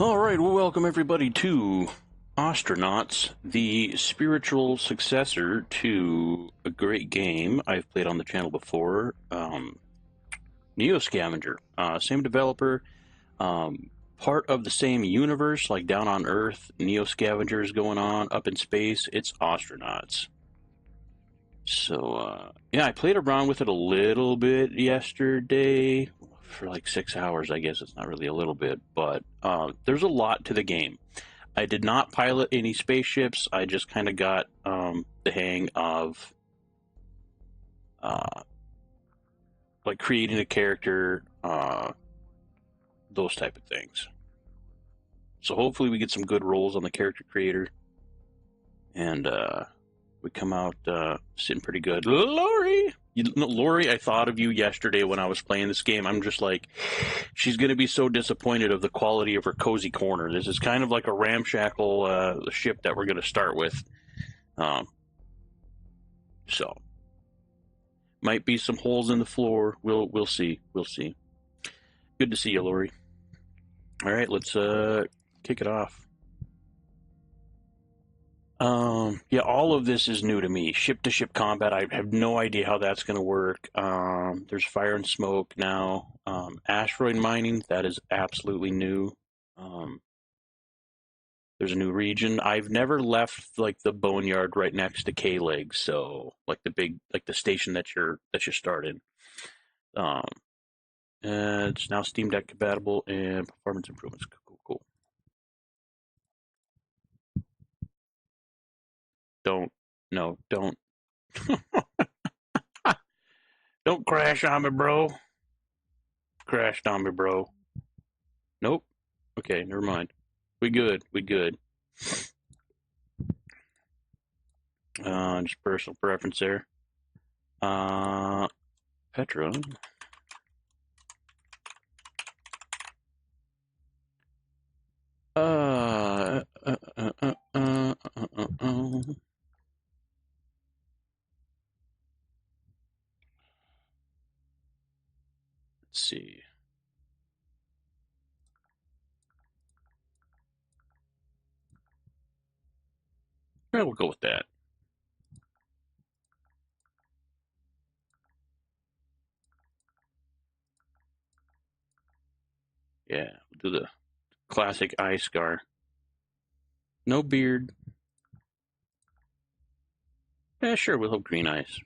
All right, well, welcome everybody to Ostranauts, the spiritual successor to a great game I've played on the channel before, NEO Scavenger. Same developer, part of the same universe, like down on Earth, NEO Scavenger is going on. Up in space, it's Ostranauts. So, yeah, I played around with it a little bit yesterday. For like 6 hours, I guess. It's not really a little bit, but there's a lot to the game. I did not pilot any spaceships. I just kind of got the hang of like creating a character, those type of things. So hopefully we get some good rolls on the character creator, and we come out sitting pretty good. Lori! Lori, I thought of you yesterday when I was playing this game. I'm just like, she's going to be so disappointed of the quality of her cozy corner. This is kind of like a ramshackle ship that we're going to start with. So, might be some holes in the floor. We'll see. We'll see. Good to see you, Lori. All right, let's kick it off. Yeah, all of this is new to me. Ship-to-ship combat, I have no idea how that's going to work. There's fire and smoke now. Asteroid mining, that is absolutely new. There's a new region. I've never left like the boneyard right next to K-Leg, so like the station that you're starting. It's now Steam Deck compatible and performance improvements. Cool. Don't. Don't crash on me, bro. Crashed on me, bro. Nope. Okay, never mind. We good. Just personal preference there. Petra. Let's see. Yeah, we'll go with that. Yeah, we'll do the classic eye scar. No beard. Yeah, sure, we'll have green eyes.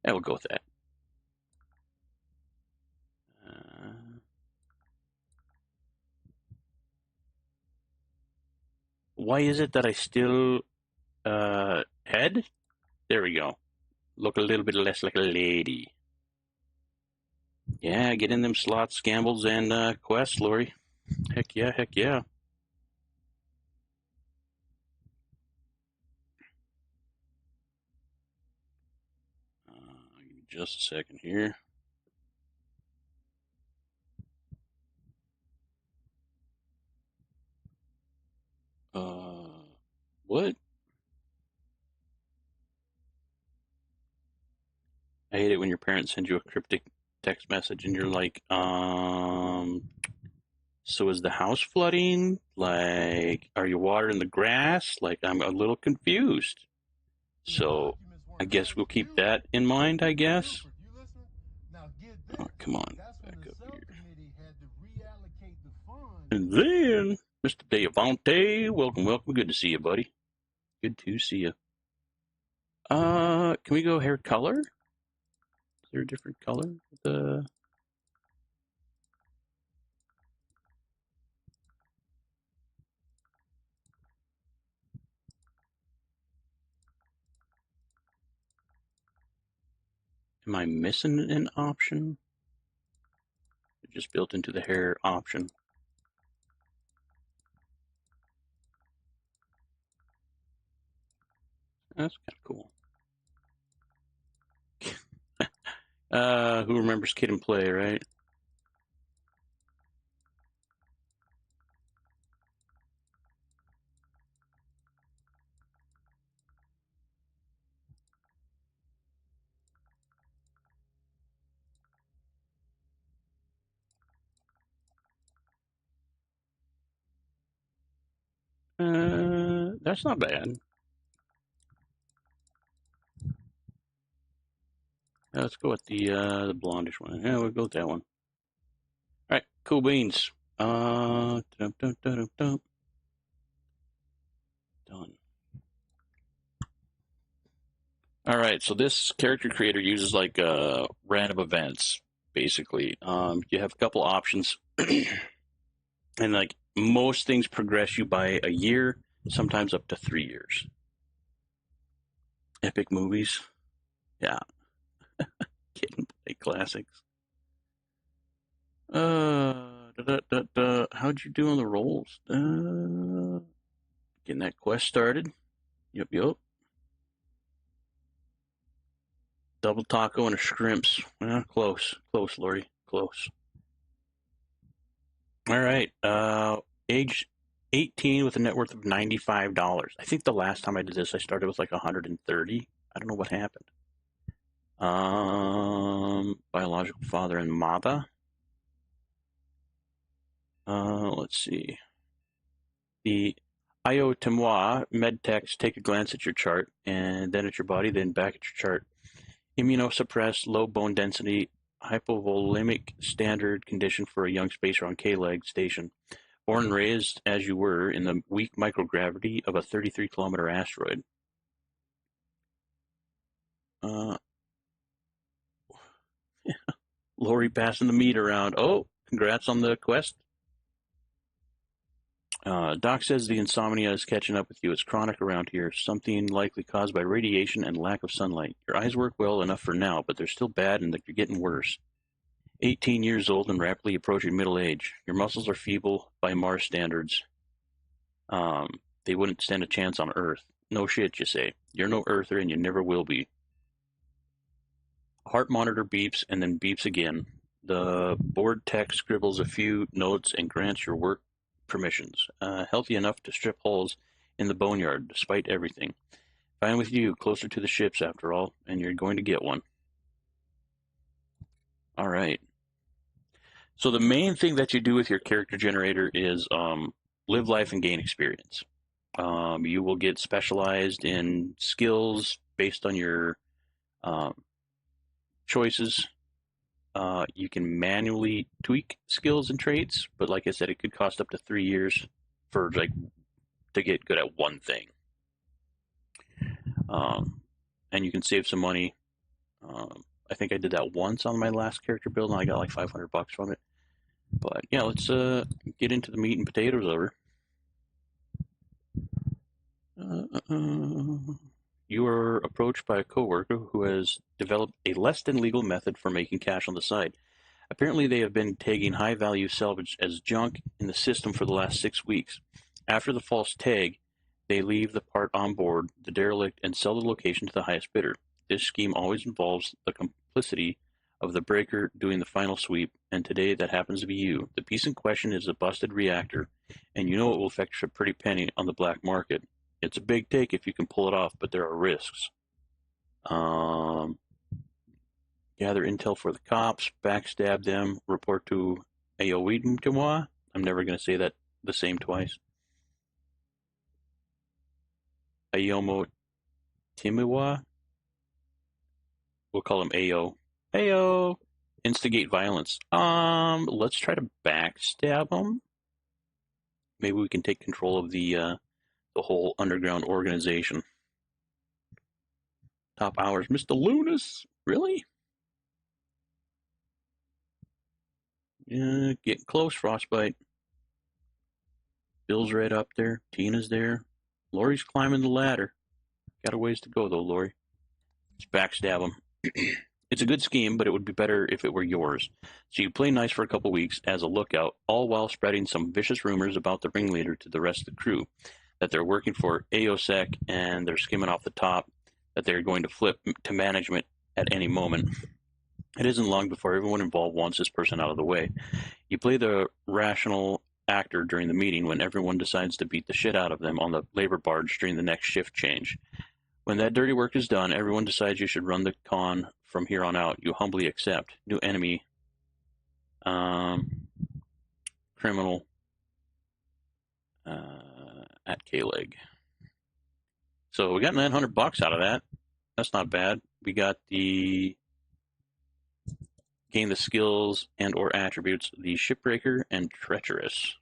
Yeah, we'll go with that. Why is it that I still head? There we go. Look a little bit less like a lady. Yeah, get in them slots, gambles, and quests, Lori. Heck yeah. Give me just a second here. What? I hate it when your parents send you a cryptic text message and you're like, so is the house flooding? Like, are you watering the grass? Like, I'm a little confused. So I guess we'll keep that in mind, I guess. Oh, come on, back up here. And then, Mr. Deavante, welcome. Good to see you, buddy. Good to see you. Can we go hair color? Is there a different color? Am I missing an option? It just built into the hair option. That's kind of cool. Who remembers Kid and Play, right? That's not bad. Let's go with the blondish one. Yeah, we'll go with that one. All right, cool beans. Done. All right, so this character creator uses like random events, basically. You have a couple options, and like most things progress you by a year, sometimes up to 3 years. Epic movies, yeah. Kid and Play classics. How'd you do on the rolls? Getting that quest started. Yep. Double taco and a shrimps. Close, Lori, close. All right. Age 18 with a net worth of $95. I think the last time I did this, I started with like 130. I don't know what happened. Biological father and mother. Let's see. The Io Temois medtechs take a glance at your chart and then at your body, then back at your chart. Immunosuppressed, low bone density, hypovolemic standard condition for a young spacer on K-leg station. Born and raised as you were in the weak microgravity of a 33-kilometer asteroid. Lori passing the meat around. Oh, congrats on the quest. Doc says the insomnia is catching up with you. It's chronic around here, something likely caused by radiation and lack of sunlight. Your eyes work well enough for now, but they're still bad and they're getting worse. 18 years old and rapidly approaching middle age. Your muscles are feeble by Mars standards. They wouldn't stand a chance on Earth. No shit, you say. You're no Earther and you never will be. Heart monitor beeps and then beeps again. The board tech scribbles a few notes and grants your work permissions. Healthy enough to strip holes in the boneyard, despite everything. Fine with you, closer to the ships after all, and you're going to get one. All right. So the main thing that you do with your character generator is live life and gain experience. You will get specialized in skills based on your choices. You can manually tweak skills and traits, but like I said, it could cost up to 3 years for to get good at one thing. And you can save some money. I think I did that once on my last character build, and I got like $500 from it. But yeah, let's get into the meat and potatoes of her. You are approached by a coworker who has developed a less than legal method for making cash on the side. Apparently, they have been tagging high-value salvage as junk in the system for the last 6 weeks. After the false tag, they leave the part on board the derelict and sell the location to the highest bidder. This scheme always involves the complicity of the breaker doing the final sweep, and today that happens to be you. The piece in question is a busted reactor, and you know it will fetch a pretty penny on the black market. It's a big take if you can pull it off, but there are risks. Gather intel for the cops, backstab them, report to Ayoidimkawa. I'm never going to say that the same twice. Ayomo Timiwa. We'll call him AO. AO! Instigate violence. Let's try to backstab him. Maybe we can take control of the whole underground organization. Top hours. Mr. Lunas? Really? Yeah, getting close, Frostbite. Bill's right up there. Tina's there. Lori's climbing the ladder. Got a ways to go, though, Lori. Let's backstab him. It's a good scheme, but it would be better if it were yours. So you play nice for a couple weeks as a lookout, all while spreading some vicious rumors about the ringleader to the rest of the crew, that they're working for AOSEC and they're skimming off the top, that they're going to flip to management at any moment. It isn't long before everyone involved wants this person out of the way. You play the rational actor during the meeting when everyone decides to beat the shit out of them on the labor barge during the next shift change. When that dirty work is done, everyone decides you should run the con from here on out. You humbly accept. New enemy. Criminal. At K-Leg. So we got $900 out of that. That's not bad. We got the gain the skills and or attributes, the shipbreaker and treacherous.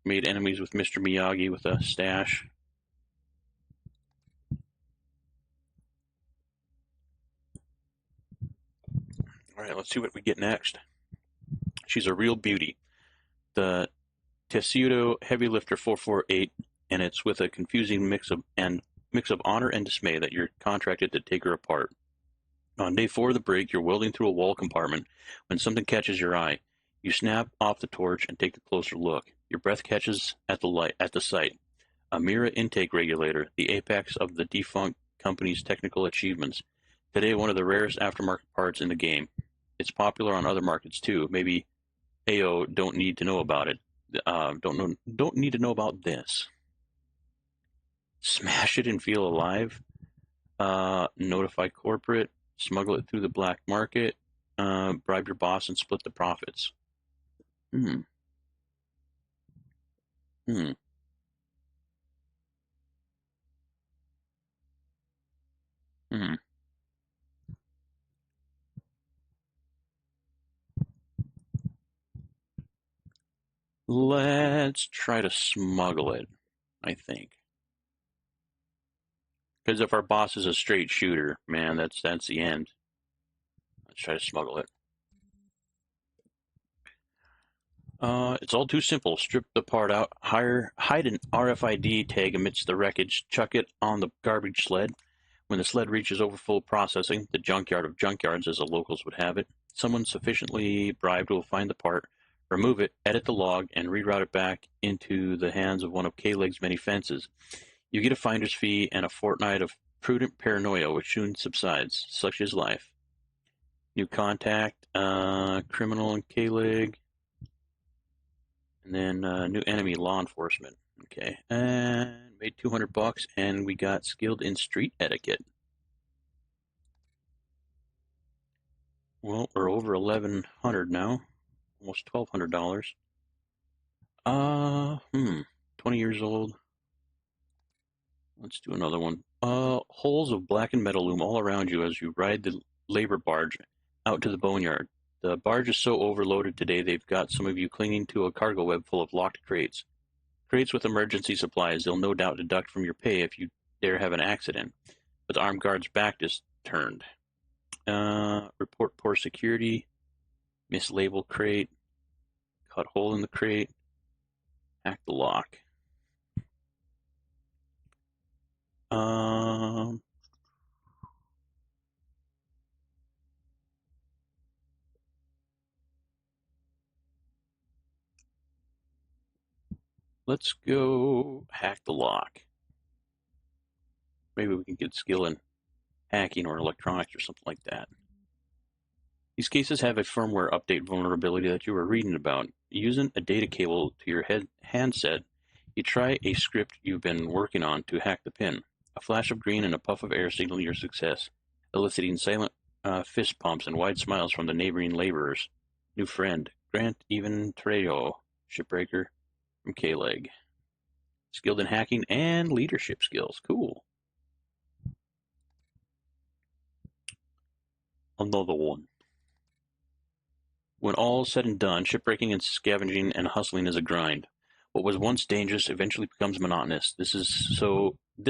Made enemies with Mr. Miyagi with a stash. All right, let's see what we get next. She's a real beauty. The Tessuto Heavy Lifter 448, and it's with a confusing mix of honor and dismay that you're contracted to take her apart. On day 4 of the break, you're welding through a wall compartment when something catches your eye. You snap off the torch and take a closer look. Your breath catches at the sight. A Mira intake regulator, the apex of the defunct company's technical achievements. Today, one of the rarest aftermarket parts in the game. It's popular on other markets too. Maybe AO don't need to know about it. Don't need to know about this. Smash it and feel alive. Notify corporate. Smuggle it through the black market. Bribe your boss and split the profits. Let's try to smuggle it, I think. Because if our boss is a straight shooter, man, that's the end. Let's try to smuggle it. It's all too simple. Strip the part out, hide an RFID tag amidst the wreckage, chuck it on the garbage sled. When the sled reaches overfull processing, the junkyard of junkyards as the locals would have it, someone sufficiently bribed will find the part, remove it, edit the log, and reroute it back into the hands of one of K-Leg's many fences. You get a finder's fee and a fortnight of prudent paranoia, which soon subsides. Such is life. New contact, criminal and K-Leg. And then new enemy, law enforcement. Okay, and made $200, and we got skilled in street etiquette. Well, we're over 1,100 now, almost $1,200. 20 years old. Let's do another one. Holes of blackened metal loom all around you as you ride the labor barge out to the boneyard. The barge is so overloaded today they've got some of you clinging to a cargo web full of locked crates. Crates with emergency supplies they'll no doubt deduct from your pay if you dare have an accident. But the armed guard's back is turned. Report poor security. Mislabeled crate. Cut hole in the crate. Hack the lock. Let's go hack the lock. Maybe we can get skill in hacking or electronics or something like that. These cases have a firmware update vulnerability that you were reading about. Using a data cable to your handset, you try a script you've been working on to hack the pin. A flash of green and a puff of air signal your success, eliciting silent fist pumps and wide smiles from the neighboring laborers. New friend, Grant Even Trejo, shipbreaker from K-Leg. Skilled in hacking and leadership skills. Cool. Another one. When all said and done, shipbreaking and scavenging and hustling is a grind. What was once dangerous eventually becomes monotonous. This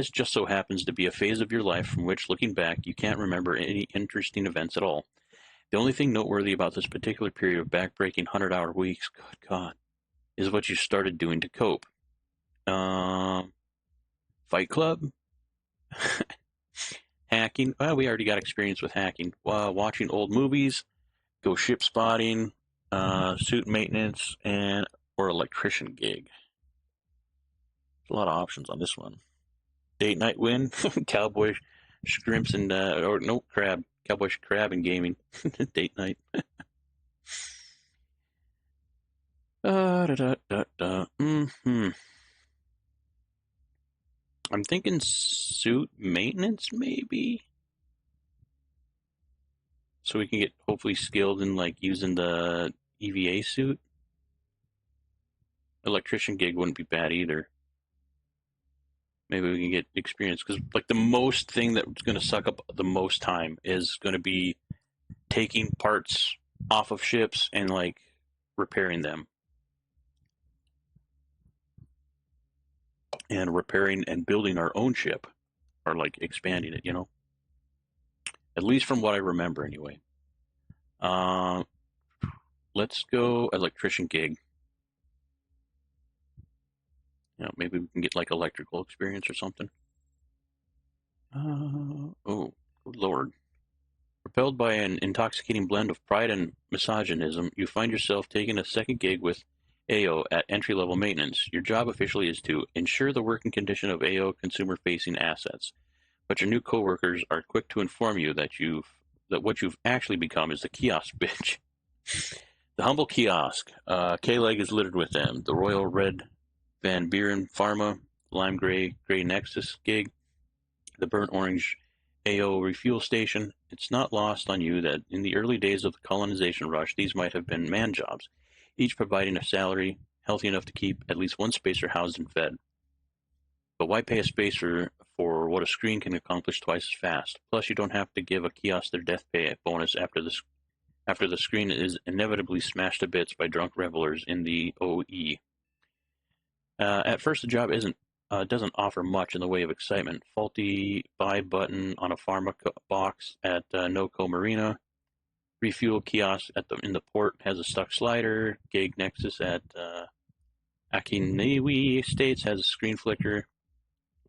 just so happens to be a phase of your life from which, looking back, you can't remember any interesting events at all. The only thing noteworthy about this particular period of backbreaking 100-hour weeks, good God, is what you started doing to cope. Fight Club? Hacking? Well, we already got experience with hacking. Watching old movies, go ship spotting, suit maintenance, or electrician gig. There's a lot of options on this one. Date night win, cowboy scrimps and crab, cowboy crab and gaming. Date night. I'm thinking suit maintenance, maybe. So we can get hopefully skilled in like using the EVA suit. Electrician gig wouldn't be bad either. Maybe we can get experience, because like the most thing that's going to suck up the most time is going to be taking parts off of ships and like repairing them. And repairing and building our own ship, or like expanding it, you know. At least from what I remember, anyway. Let's go electrician gig. You know, maybe we can get like electrical experience or something. Oh, good Lord. Propelled by an intoxicating blend of pride and misogynism, you find yourself taking a second gig with AO at entry-level maintenance. Your job officially is to ensure the working condition of AO consumer-facing assets, but your new coworkers are quick to inform you that what you've actually become is the kiosk bitch. The humble kiosk. K-Leg is littered with them. The Royal Red Van Buren Pharma, Lime Gray Nexus gig, the burnt orange AO refuel station. It's not lost on you that in the early days of the colonization rush, these might have been man jobs, each providing a salary healthy enough to keep at least one spacer housed and fed. But why pay a spacer for what a screen can accomplish twice as fast? Plus, you don't have to give a kiosk their death pay bonus after the screen is inevitably smashed to bits by drunk revelers in the OE. At first, the job doesn't offer much in the way of excitement. Faulty buy button on a pharma box at NOCO Marina. Refuel kiosk in the port has a stuck slider. Gig Nexus at Akiniwi Estates has a screen flicker.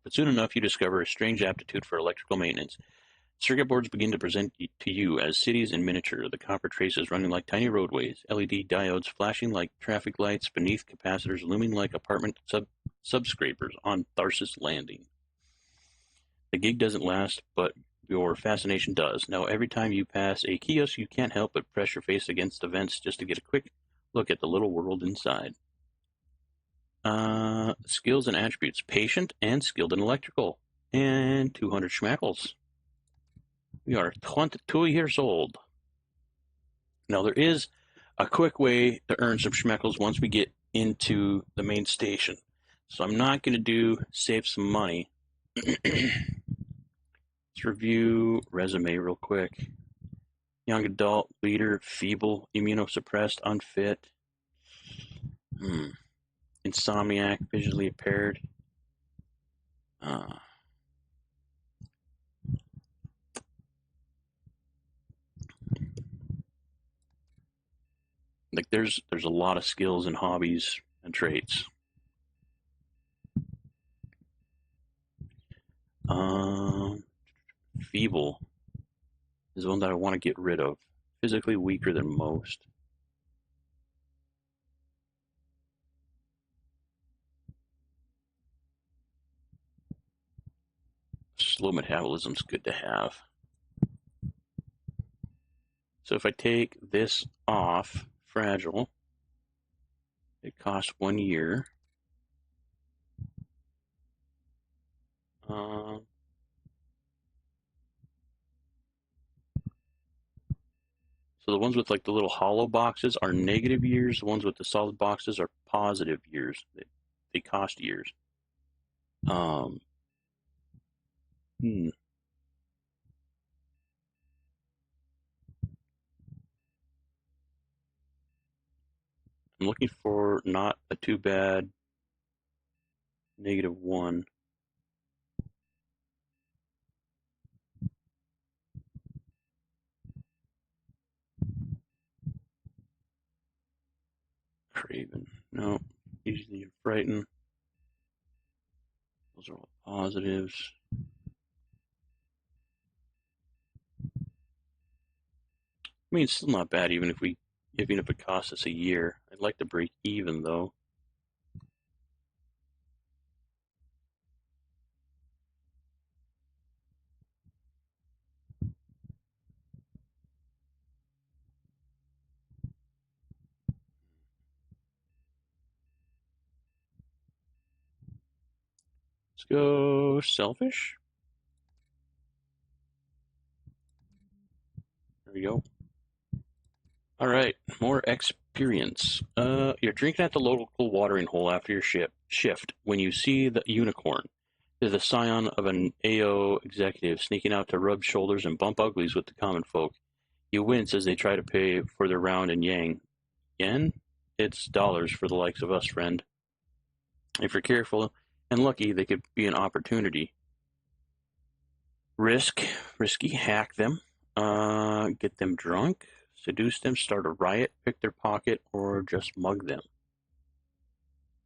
But soon enough, you discover a strange aptitude for electrical maintenance. Circuit boards begin to present to you as cities in miniature, the copper traces running like tiny roadways, LED diodes flashing like traffic lights beneath capacitors looming like apartment subscrapers on Tharsis Landing. The gig doesn't last, but your fascination does. Now, every time you pass a kiosk, you can't help but press your face against the vents just to get a quick look at the little world inside. Skills and attributes. Patient and skilled in electrical. And 200 schmackles. We are 22 years old. Now, there is a quick way to earn some schmeckles once we get into the main station. So I'm not going to save some money. Let's review resume real quick. Young adult, leader, feeble, immunosuppressed, unfit. Insomniac, visually impaired. Like there's a lot of skills and hobbies and traits. Feeble is one that I want to get rid of. Physically weaker than most. Slow metabolism's good to have. So if I take this off, fragile, it costs 1 year. So the ones with like the little hollow boxes are negative years. The ones with the solid boxes are positive years. They cost years. Um, hmm. I'm looking for not a too bad -1. Craven. No. Easily frightened. Those are all positives. I mean, it's still not bad, even if it costs us a year. I'd like to break even though. Let's go selfish. There we go. All right, more experience. You're drinking at the local watering hole after your shift when you see the unicorn. They're the scion of an AO executive sneaking out to rub shoulders and bump uglies with the common folk. You wince as they try to pay for their round in yang. Yen? It's dollars for the likes of us, friend. If you're careful and lucky, they could be an opportunity. Risky, hack them, get them drunk, seduce them, start a riot, pick their pocket, or just mug them.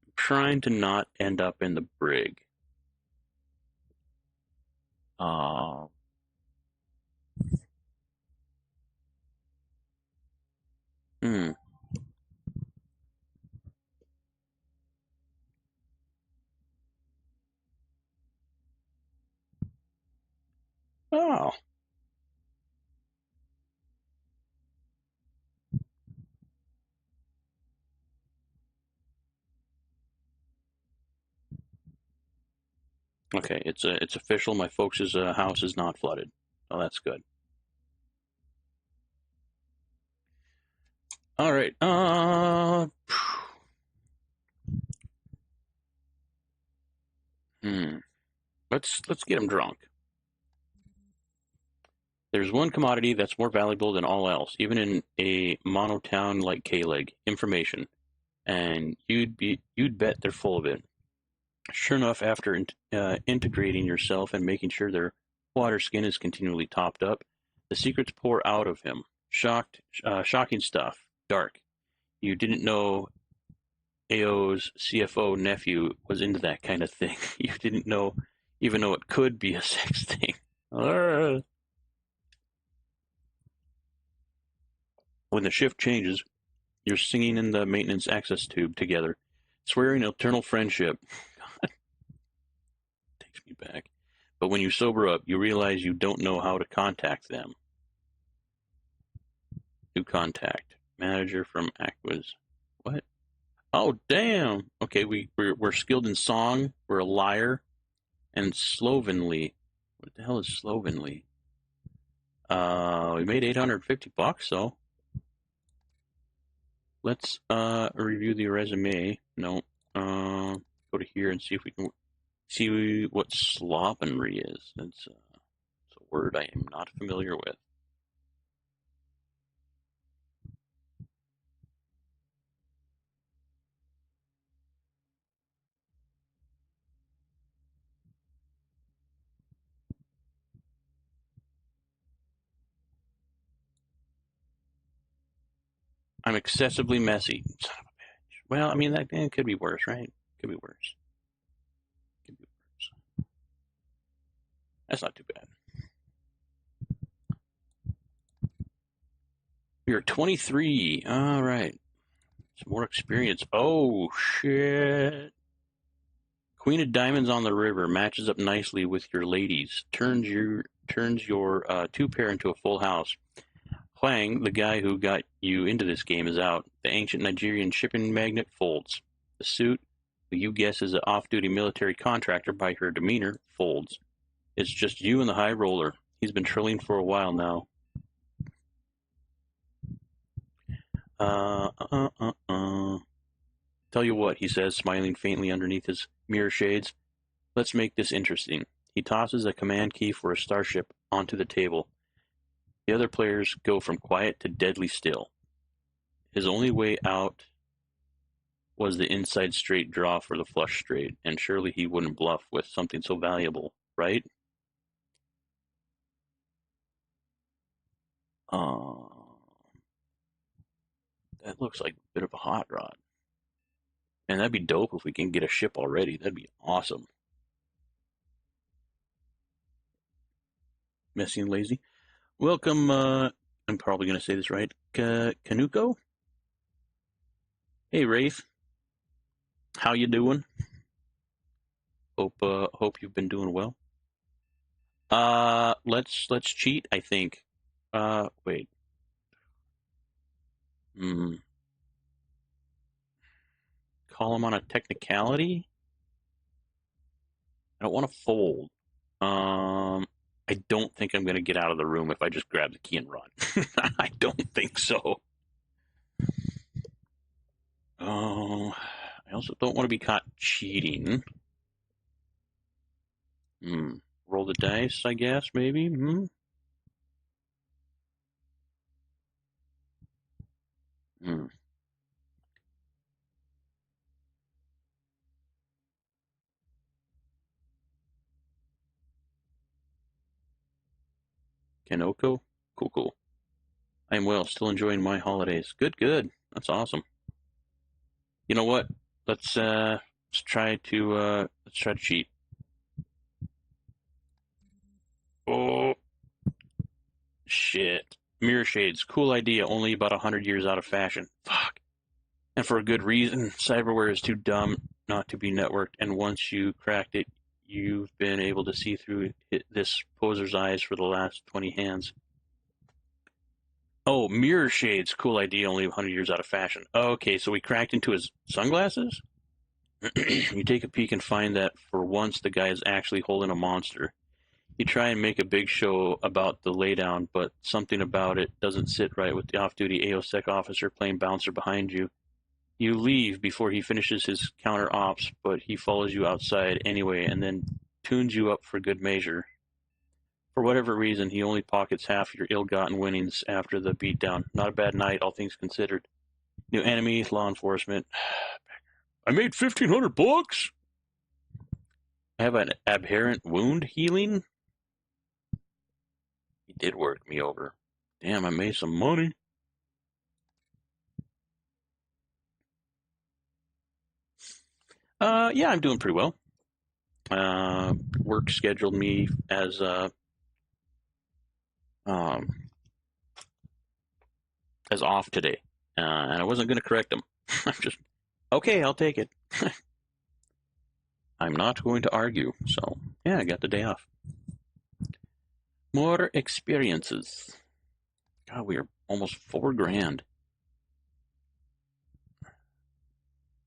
I'm trying to not end up in the brig. Uh, hmm. Oh, okay. It's official. My folks' house is not flooded. Oh, that's good. All right. Hmm. Let's get them drunk. There's one commodity that's more valuable than all else, even in a monotown like K-Leg, information. And you'd bet they're full of it. Sure enough, after integrating yourself and making sure their water skin is continually topped up, the secrets pour out of him. Shocking stuff. Dark. You didn't know AO's CFO nephew was into that kind of thing. You didn't know, even though it could be a sex thing. When the shift changes, you're singing in the maintenance access tube together, swearing eternal friendship. Takes me back. But when you sober up, you realize you don't know how to contact them. New contact. Manager from Aquas. What? Oh, damn. Okay, we're skilled in song. We're a liar. And slovenly. What the hell is slovenly? We made $850, so let's review the resume. No. Go to here and see if we can see what slovenly is. It's a word I am not familiar with. I'm excessively messy. Son of a bitch. Well, I mean, that could be worse, right? Could be worse. Could be worse. That's not too bad. You're 23. All right. Some more experience. Oh, shit. Queen of Diamonds on the river matches up nicely with your ladies. Turns your two pair into a full house. Huang, the guy who got you into this game, is out. The ancient Nigerian shipping magnate folds. The suit, who you guess is an off-duty military contractor by her demeanor, folds. It's just you and the high roller. He's been trilling for a while now. Uh, uh, uh, uh. Tell you what, he says, smiling faintly underneath his mirror shades. Let's make this interesting. He tosses a command key for a starship onto the table. The other players go from quiet to deadly still. His only way out was the inside straight draw for the flush straight, and surely he wouldn't bluff with something so valuable, right? That looks like a bit of a hot rod. And that'd be dope if we can get a ship already. That'd be awesome. Messy and lazy. Welcome, I'm probably going to say this right, Kanuko? Hey, Wraith. How you doing? Hope you've been doing well. Let's cheat, I think. Wait. Call him on a technicality? I don't want to fold. I don't think I'm going to get out of the room if I just grab the key and run. I don't think so. Oh, I also don't want to be caught cheating. Roll the dice, I guess, maybe? Kanoko? Cool. I am well, still enjoying my holidays. Good. That's awesome. You know what? Let's try to cheat. Oh, shit. Mirror shades, cool idea, only about 100 years out of fashion. Fuck. And for a good reason. Cyberware is too dumb not to be networked, and once you cracked it, you've been able to see through this poser's eyes for the last 20 hands. Oh, mirror shades, cool idea, only 100 years out of fashion. Okay, so we cracked into his sunglasses? You take a peek and find that for once the guy is actually holding a monster. You try and make a big show about the laydown, but something about it doesn't sit right with the off-duty AOSEC officer playing bouncer behind you. You leave before he finishes his counter-ops, but he follows you outside anyway and then tunes you up for good measure. For whatever reason, he only pockets half your ill-gotten winnings after the beatdown. Not a bad night, all things considered. New enemy, law enforcement. I made $1,500. I have an abhorrent wound healing. He did work me over. Damn, I made some money. Yeah, I'm doing pretty well. Work scheduled me as off today, and I wasn't going to correct them. I'm just okay. I'll take it. I'm not going to argue. So yeah, I got the day off. More experiences. God, we are almost $4,000.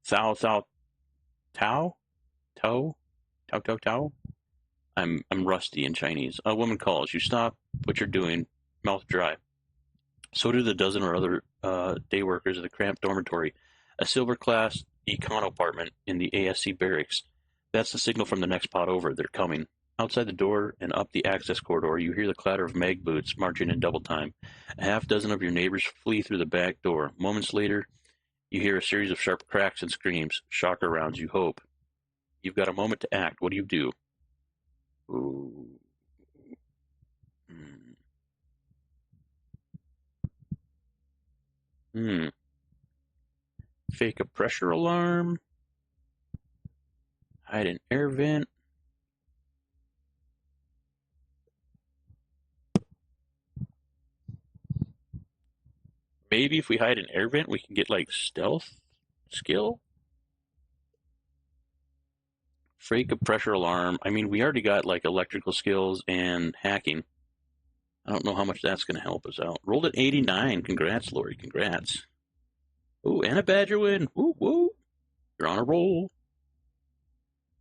Tao. I'm rusty in Chinese. A woman calls. You stop what you're doing, mouth dry. So do the dozen or other day workers of the cramped dormitory, a silver-class econ apartment in the ASC barracks. That's the signal from the next pod over. They're coming. Outside the door and up the access corridor, you hear the clatter of mag boots marching in double time. A half dozen of your neighbors flee through the back door. Moments later, you hear a series of sharp cracks and screams. Shocker rounds, you hope. You've got a moment to act. What do you do? Ooh. Fake a pressure alarm. Hide an air vent. Maybe if we hide an air vent, we can get like stealth skill. Fake a pressure alarm. I mean, we already got like electrical skills and hacking. I don't know how much that's going to help us out. Rolled at 89. Congrats, Lori. Congrats. Ooh, and a badger win. Woo. You're on a roll.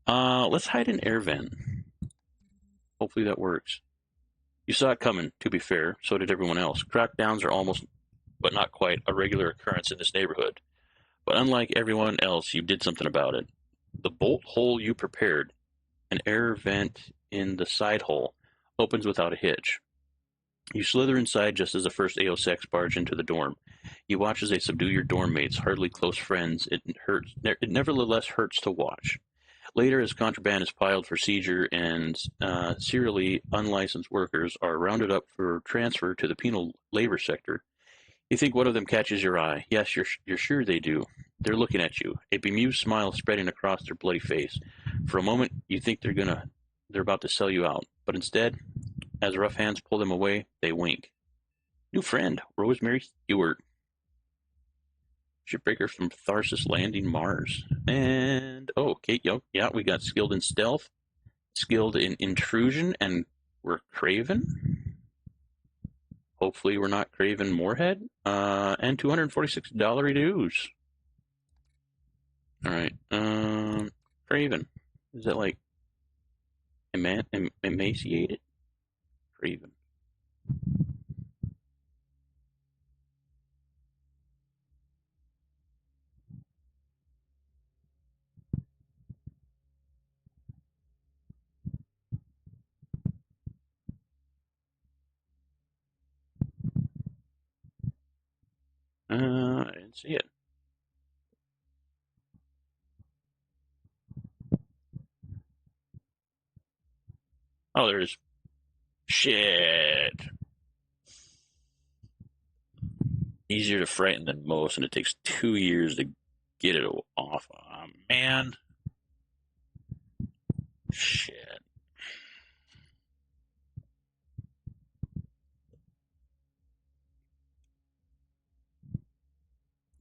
Let's hide an air vent. Hopefully that works. You saw it coming, to be fair. So did everyone else. Crackdowns are almost, but not quite, a regular occurrence in this neighborhood. But unlike everyone else, you did something about it. The bolt hole you prepared. An air vent in the side hole opens without a hitch. You slither inside just as the first AO-sex barge into the dorm. You watch as they subdue your dorm mates, hardly close friends. It nevertheless hurts to watch. Later, as contraband is piled for seizure and serially unlicensed workers are rounded up for transfer to the penal labor sector, you think one of them catches your eye. Yes, you're sure they do. They're looking at you, a bemused smile spreading across their bloody face. For a moment, you think they're about to sell you out, but instead, as rough hands pull them away, they wink. New friend, Rosemary Stewart. Shipbreaker from Tharsis Landing, Mars. And, oh, okay, yeah, we got skilled in stealth, skilled in intrusion, and we're Craven. Hopefully we're not Craven Moorhead. And $246 dues. All right, Craven. Is that like emaciated? Craven. I didn't see it. Oh, there's shit. Easier to frighten than most, and it takes 2 years to get it off. Oh, man. Shit.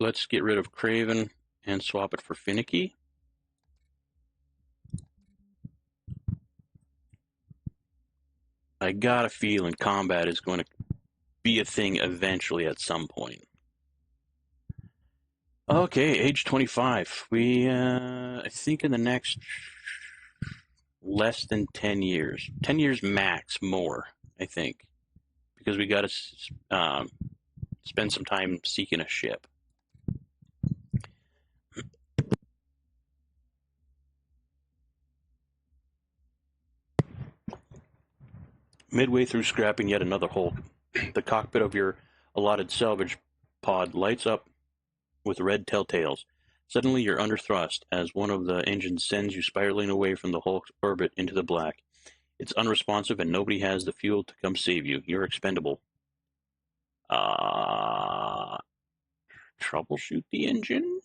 Let's get rid of Craven and swap it for Finicky. I got a feeling combat is going to be a thing eventually at some point. Okay, age 25. We, I think in the next less than 10 years. 10 years max more, I think. Because we got to spend some time seeking a ship. Midway through scrapping yet another hull, the cockpit of your allotted salvage pod lights up with red telltales. Suddenly you're under thrust as one of the engines sends you spiraling away from the Hulk's orbit into the black. It's unresponsive and nobody has the fuel to come save you. You're expendable. Troubleshoot the engine?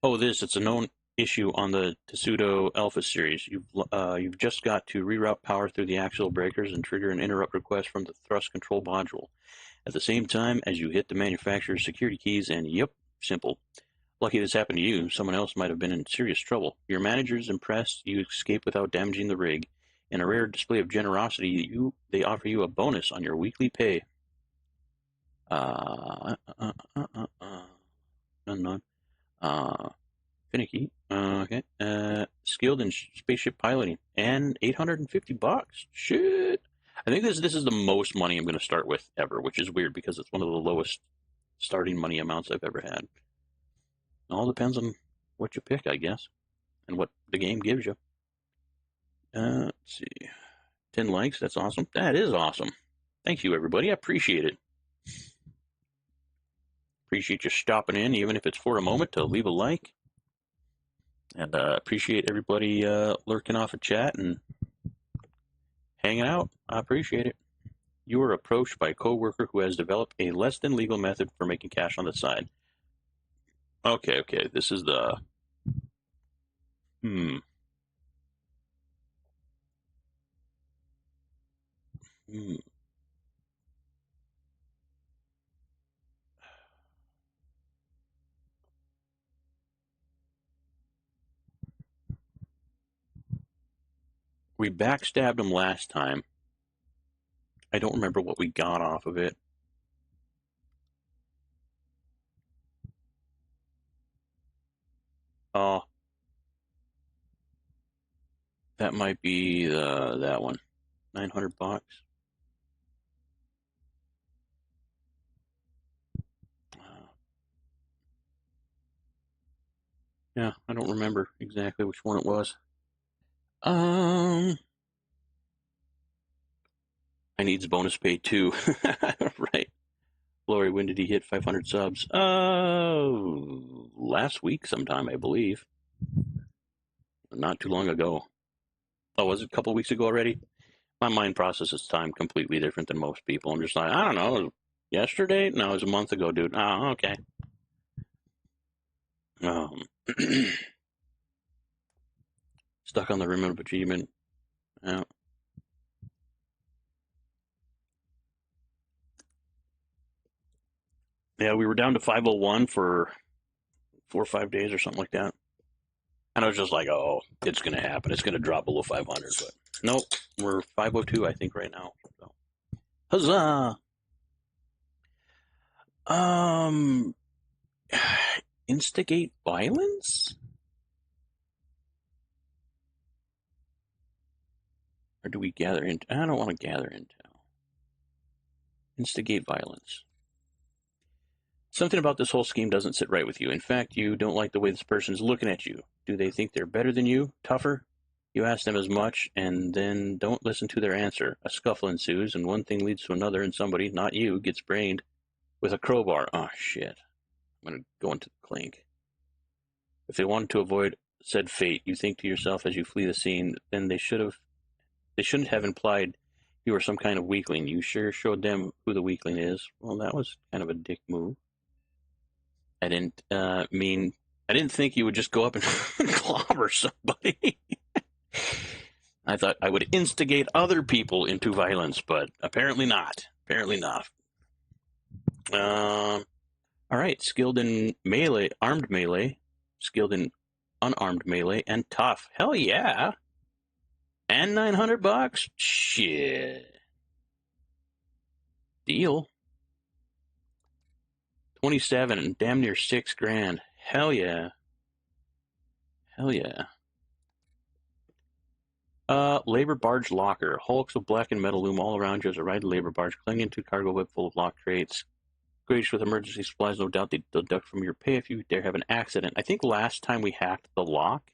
Oh, it's a known issue on the Tessuto Alpha series. You've just got to reroute power through the axial breakers and trigger an interrupt request from the thrust control module. At the same time as you hit the manufacturer's security keys and yep, simple. Lucky this happened to you. Someone else might have been in serious trouble. Your manager's impressed you escape without damaging the rig. In a rare display of generosity, they offer you a bonus on your weekly pay. Unknown. Finicky. Okay. Skilled in spaceship piloting and $850. Shit. I think this is the most money I'm going to start with ever, which is weird because it's one of the lowest starting money amounts I've ever had. It all depends on what you pick, I guess, and what the game gives you. Let's see. 10 likes. That's awesome. That is awesome. Thank you, everybody. I appreciate it. Appreciate you stopping in, even if it's for a moment, to leave a like. And appreciate everybody lurking off a chat and hanging out. I appreciate it. You were approached by a coworker who has developed a less than legal method for making cash on the side. Okay. This is the... We backstabbed him last time. I don't remember what we got off of it. Oh, that might be that one. $900. Yeah, I don't remember exactly which one it was. I needs bonus pay too. Right. Lori, when did he hit 500 subs? Last week sometime, I believe. Not too long ago. Oh, was it a couple weeks ago already? My mind processes time completely different than most people. I'm just like, I don't know, yesterday? No, it was a month ago, dude. Oh, okay. Stuck on the rim of achievement. Yeah. Yeah, we were down to 501 for 4 or 5 days or something like that. And I was just like, oh, it's going to happen. It's going to drop below 500. But nope, we're 502, I think, right now. So. Huzzah! Um, instigate violence? Or do we gather intel? I don't want to gather intel. Instigate violence. Something about this whole scheme doesn't sit right with you. In fact, you don't like the way this person's looking at you. Do they think they're better than you? Tougher? You ask them as much, and then don't listen to their answer. A scuffle ensues, and one thing leads to another, and somebody, not you, gets brained with a crowbar. Oh, shit. I'm going to go into the clink. If they wanted to avoid said fate, you think to yourself as you flee the scene, then they shouldn't have implied you were some kind of weakling. You sure showed them who the weakling is. Well, that was kind of a dick move. I didn't think you would just go up and clobber somebody. I thought I would instigate other people into violence, but apparently not. Apparently not. All right, skilled in melee, armed melee, skilled in unarmed melee, and tough. Hell yeah! And $900. Shit. Deal. 27 and damn near $6,000. Hell yeah. Hell yeah. Labor barge locker. Hulks of black and metal loom all around you as a ride labor barge clinging to cargo whip full of locked crates. Gracious with emergency supplies, no doubt they deduct from your pay if you dare have an accident. I think last time we hacked the lock,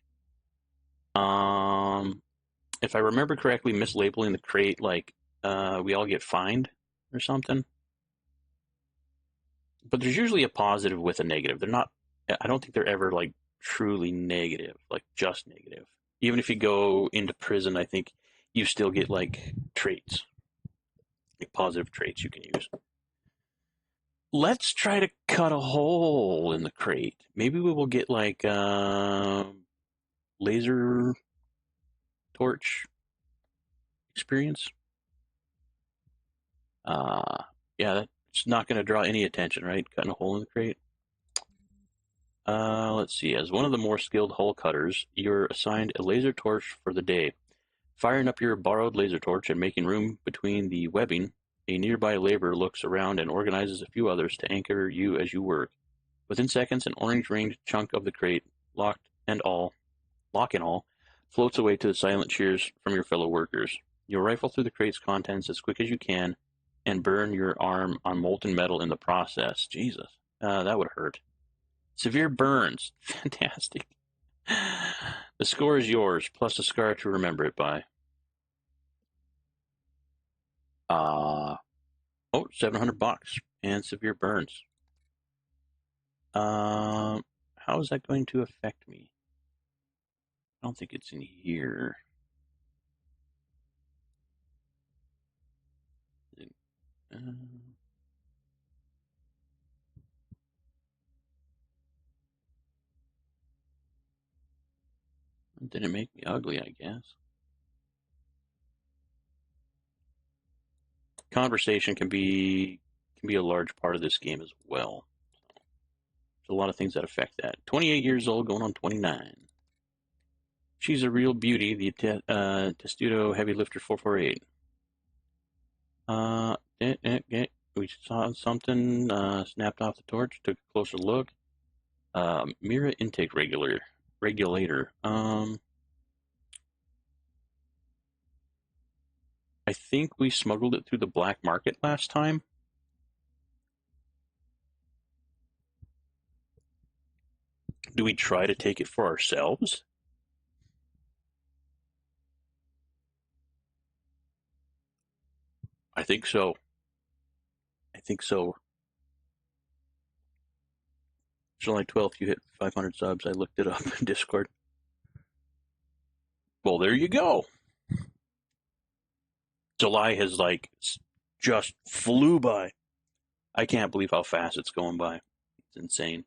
if I remember correctly, mislabeling the crate, like, we all get fined or something. But there's usually a positive with a negative. They're not, I don't think they're ever, like, truly negative, like, just negative. Even if you go into prison, I think you still get, like, traits, like positive traits you can use. Let's try to cut a hole in the crate. Maybe we will get, like, laser torch experience. Yeah, that's not going to draw any attention, right? Cutting a hole in the crate. Let's see. As one of the more skilled hole cutters, you're assigned a laser torch for the day. Firing up your borrowed laser torch and making room between the webbing, a nearby laborer looks around and organizes a few others to anchor you as you work. Within seconds, an orange-ringed chunk of the crate, lock and all, floats away to the silent cheers from your fellow workers. You'll rifle through the crate's contents as quick as you can and burn your arm on molten metal in the process. Jesus, that would hurt. Severe burns. Fantastic. The score is yours, plus a scar to remember it by. $700 and severe burns. How is that going to affect me? I don't think it's in here. Didn't make me ugly, I guess. Conversation can be a large part of this game as well. There's a lot of things that affect that. 28 years old, going on 29. She's a real beauty, the Testudo Heavy Lifter 448. We saw something, snapped off the torch, took a closer look. Mirror intake regulator. I think we smuggled it through the black market last time. Do we try to take it for ourselves? I think so. I think so. July 12th, you hit 500 subs. I looked it up in Discord. Well, there you go. July has, like, just flew by. I can't believe how fast it's going by. It's insane.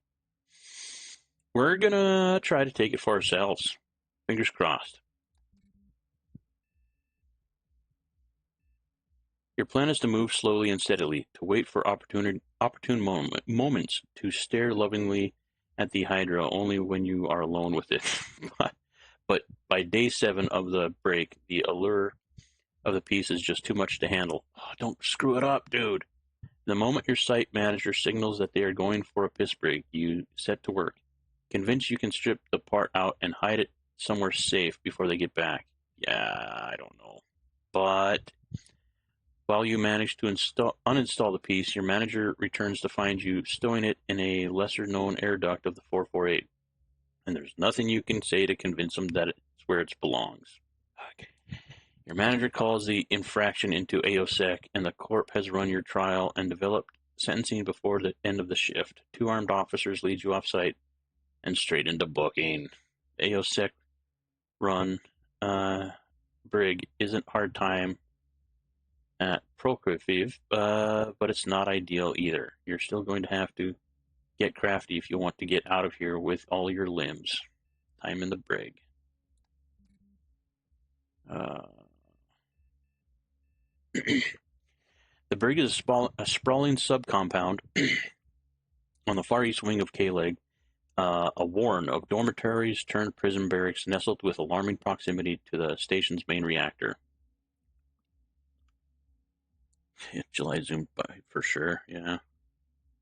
We're gonna try to take it for ourselves. Fingers crossed. Your plan is to move slowly and steadily, to wait for opportune moments, to stare lovingly at the Hydra only when you are alone with it. But by day 7 of the break, the allure of the piece is just too much to handle. Oh, don't screw it up, dude. The moment your site manager signals that they are going for a piss break, you set to work. Convinced you can strip the part out and hide it somewhere safe before they get back. Yeah, I don't know. But while you manage to uninstall the piece, your manager returns to find you stowing it in a lesser-known air duct of the 448. And there's nothing you can say to convince them that it's where it belongs. Okay. Your manager calls the infraction into AOSEC, and the corp has run your trial and developed sentencing before the end of the shift. 2 armed officers lead you off-site and straight into booking. AOSEC run brig isn't hard time at Prokofiev, but it's not ideal either. You're still going to have to get crafty if you want to get out of here with all your limbs. Time in the brig. The brig is a sprawling sub-compound on the far east wing of K-Leg, a warren of dormitories turned prison barracks nestled with alarming proximity to the station's main reactor. Yeah, July zoomed by for sure, yeah.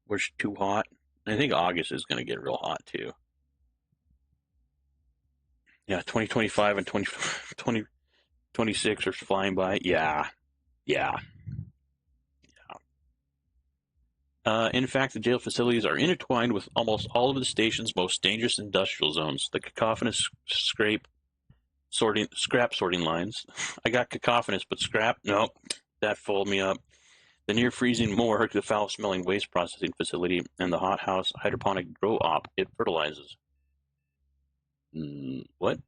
Where's too hot? I think August is going to get real hot too. Yeah, 2025 and 2026 are flying by. Yeah. In fact, the jail facilities are intertwined with almost all of the station's most dangerous industrial zones. The cacophonous scrap sorting lines. I got cacophonous, but scrap? No, that fooled me up. The near-freezing morgue, the foul-smelling waste processing facility, and the hothouse hydroponic grow op it fertilizes. What?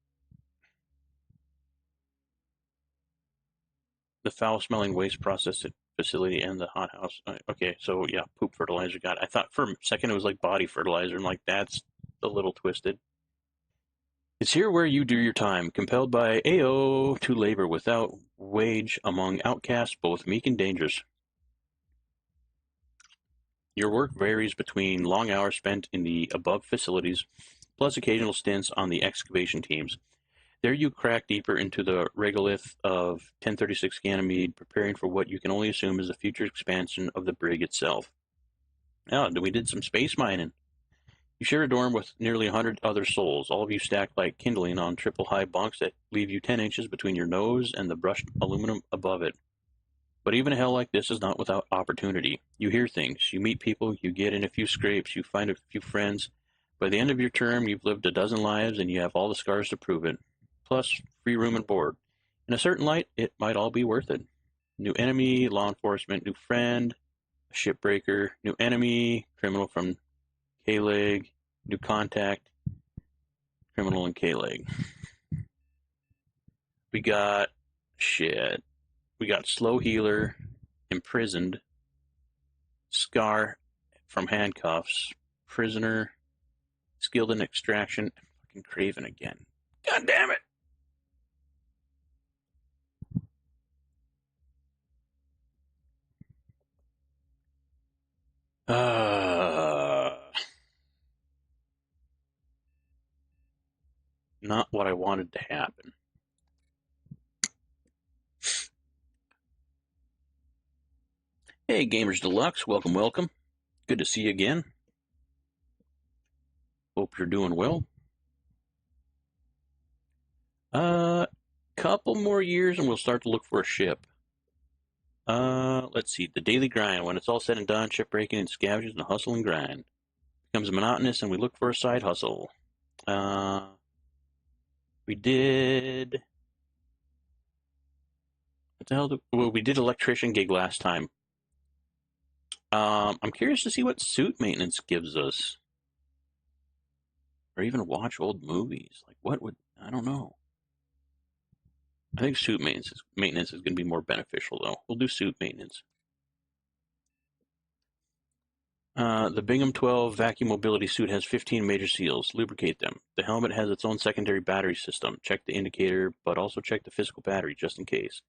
The foul-smelling waste processing facility and the hothouse. Okay, so yeah, poop fertilizer. I thought for a second it was like body fertilizer. I'm like, that's a little twisted. It's here where you do your time, compelled by AO to labor without wage among outcasts, both meek and dangerous. Your work varies between long hours spent in the above facilities, plus occasional stints on the excavation teams. There you crack deeper into the regolith of 1036 Ganymede, preparing for what you can only assume is a future expansion of the brig itself. Oh, we did some space mining. You share a dorm with nearly 100 other souls, all of you stacked like kindling on triple-high bunks that leave you 10 inches between your nose and the brushed aluminum above it. But even a hell like this is not without opportunity. You hear things, you meet people, you get in a few scrapes, you find a few friends. By the end of your term, you've lived a dozen lives and you have all the scars to prove it. Plus, free room and board. In a certain light, it might all be worth it. New enemy, law enforcement, new friend, a shipbreaker, new enemy, criminal from K-Leg, new contact, criminal in K-Leg. We got slow healer, imprisoned, scar from handcuffs, prisoner, skilled in extraction, fucking Craven again. God damn it! Not what I wanted to happen. Hey, Gamers Deluxe, welcome. Good to see you again. Hope you're doing well. Couple more years and we'll start to look for a ship. Let's see, the daily grind. When it's all said and done, ship breaking and scavenging and hustle and grind becomes monotonous and we look for a side hustle. We did... What the hell? Well, we did electrician gig last time. I'm curious to see what suit maintenance gives us. Or even watch old movies. Like, what would... I don't know. I think suit maintenance is going to be more beneficial, though. We'll do suit maintenance. The Bingham 12 vacuum mobility suit has 15 major seals. Lubricate them. The helmet has its own secondary battery system. Check the indicator, but also check the physical battery just in case.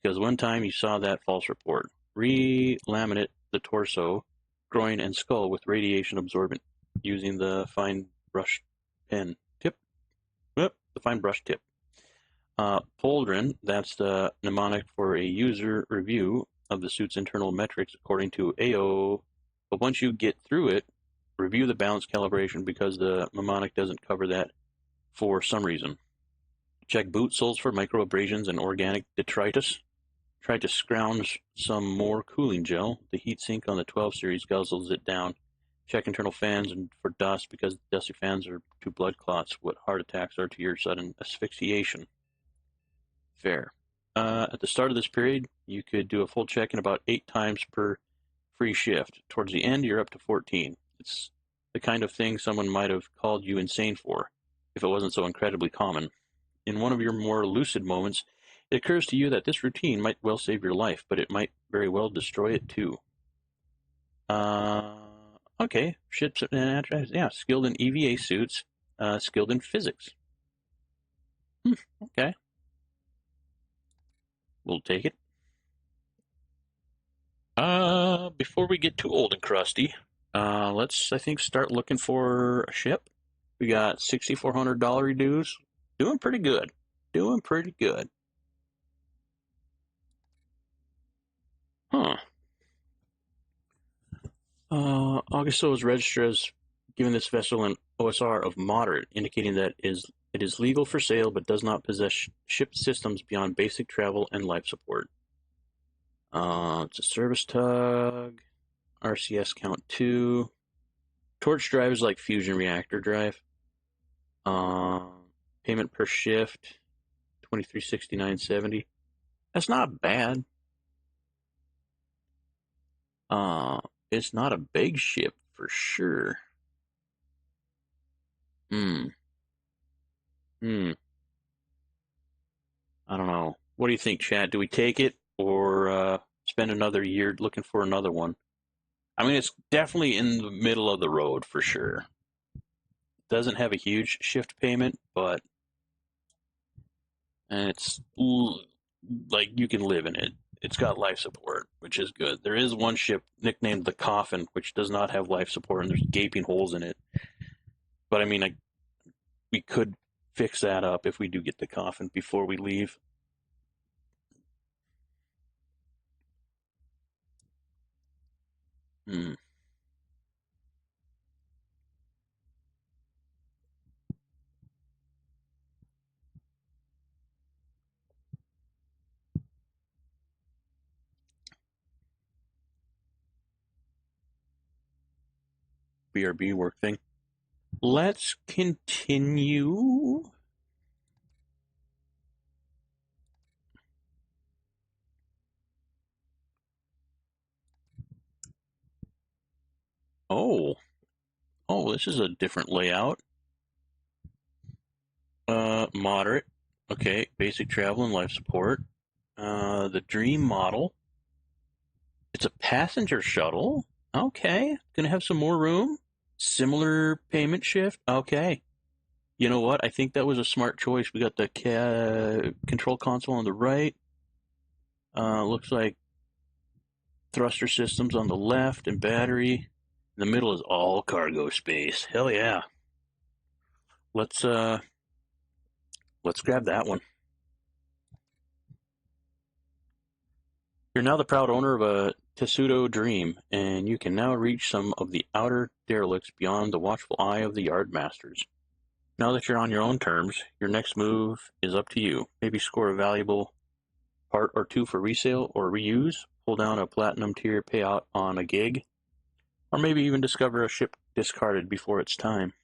Because one time you saw that false report. Re-laminate the torso, groin, and skull with radiation absorbent using the fine brush pen tip. Yep, the fine brush tip. Poldrin, that's the mnemonic for a user review of the suit's internal metrics according to AO. But once you get through it, review the balance calibration because the mnemonic doesn't cover that for some reason. Check boot soles for micro abrasions and organic detritus. Try to scrounge some more cooling gel. The heatsink on the 12 series guzzles it down. Check internal fans and for dust because dusty fans are to blood clots what heart attacks are to your sudden asphyxiation. Fair. At the start of this period, you could do a full check in about 8 times per free shift. Towards the end, you're up to 14. It's the kind of thing someone might have called you insane for, if it wasn't so incredibly common. In one of your more lucid moments, it occurs to you that this routine might well save your life, but it might very well destroy it too. Okay. Ships, yeah, skilled in EVA suits, skilled in physics. Okay. We'll take it. Before we get too old and crusty, let's, I think, start looking for a ship. We got $6,400 dues. Doing pretty good. Doing pretty good. Huh. Augusto is registered as giving this vessel an OSR of moderate, indicating that it is legal for sale but does not possess ship systems beyond basic travel and life support. It's a service tug. RCS count 2. Torch drive is like fusion reactor drive. Payment per shift, $23.69.70. That's not bad. It's not a big ship for sure. I don't know. What do you think, Chad? Do we take it or spend another year looking for another one? I mean, it's definitely in the middle of the road for sure. Doesn't have a huge shift payment, but it's like you can live in it. It's got life support, which is good. There is one ship nicknamed the Coffin, which does not have life support, and there's gaping holes in it. But I mean, we could fix that up if we do get the Coffin before we leave. BRB work thing. Let's continue. Oh, this is a different layout. Moderate. Okay, basic travel and life support. The Dream model. It's a passenger shuttle. Okay, gonna have some more room. Similar payment shift. Okay. You know what? I think that was a smart choice. We got the control console on the right. Looks like thruster systems on the left and battery. In the middle is all cargo space. Hell yeah. Let's grab that one. You're now the proud owner of a Tessuto Dream, and you can now reach some of the outer derelicts beyond the watchful eye of the yard masters. Now that you're on your own terms, your next move is up to you. Maybe score a valuable part or two for resale or reuse, pull down a platinum tier payout on a gig, or maybe even discover a ship discarded before its time.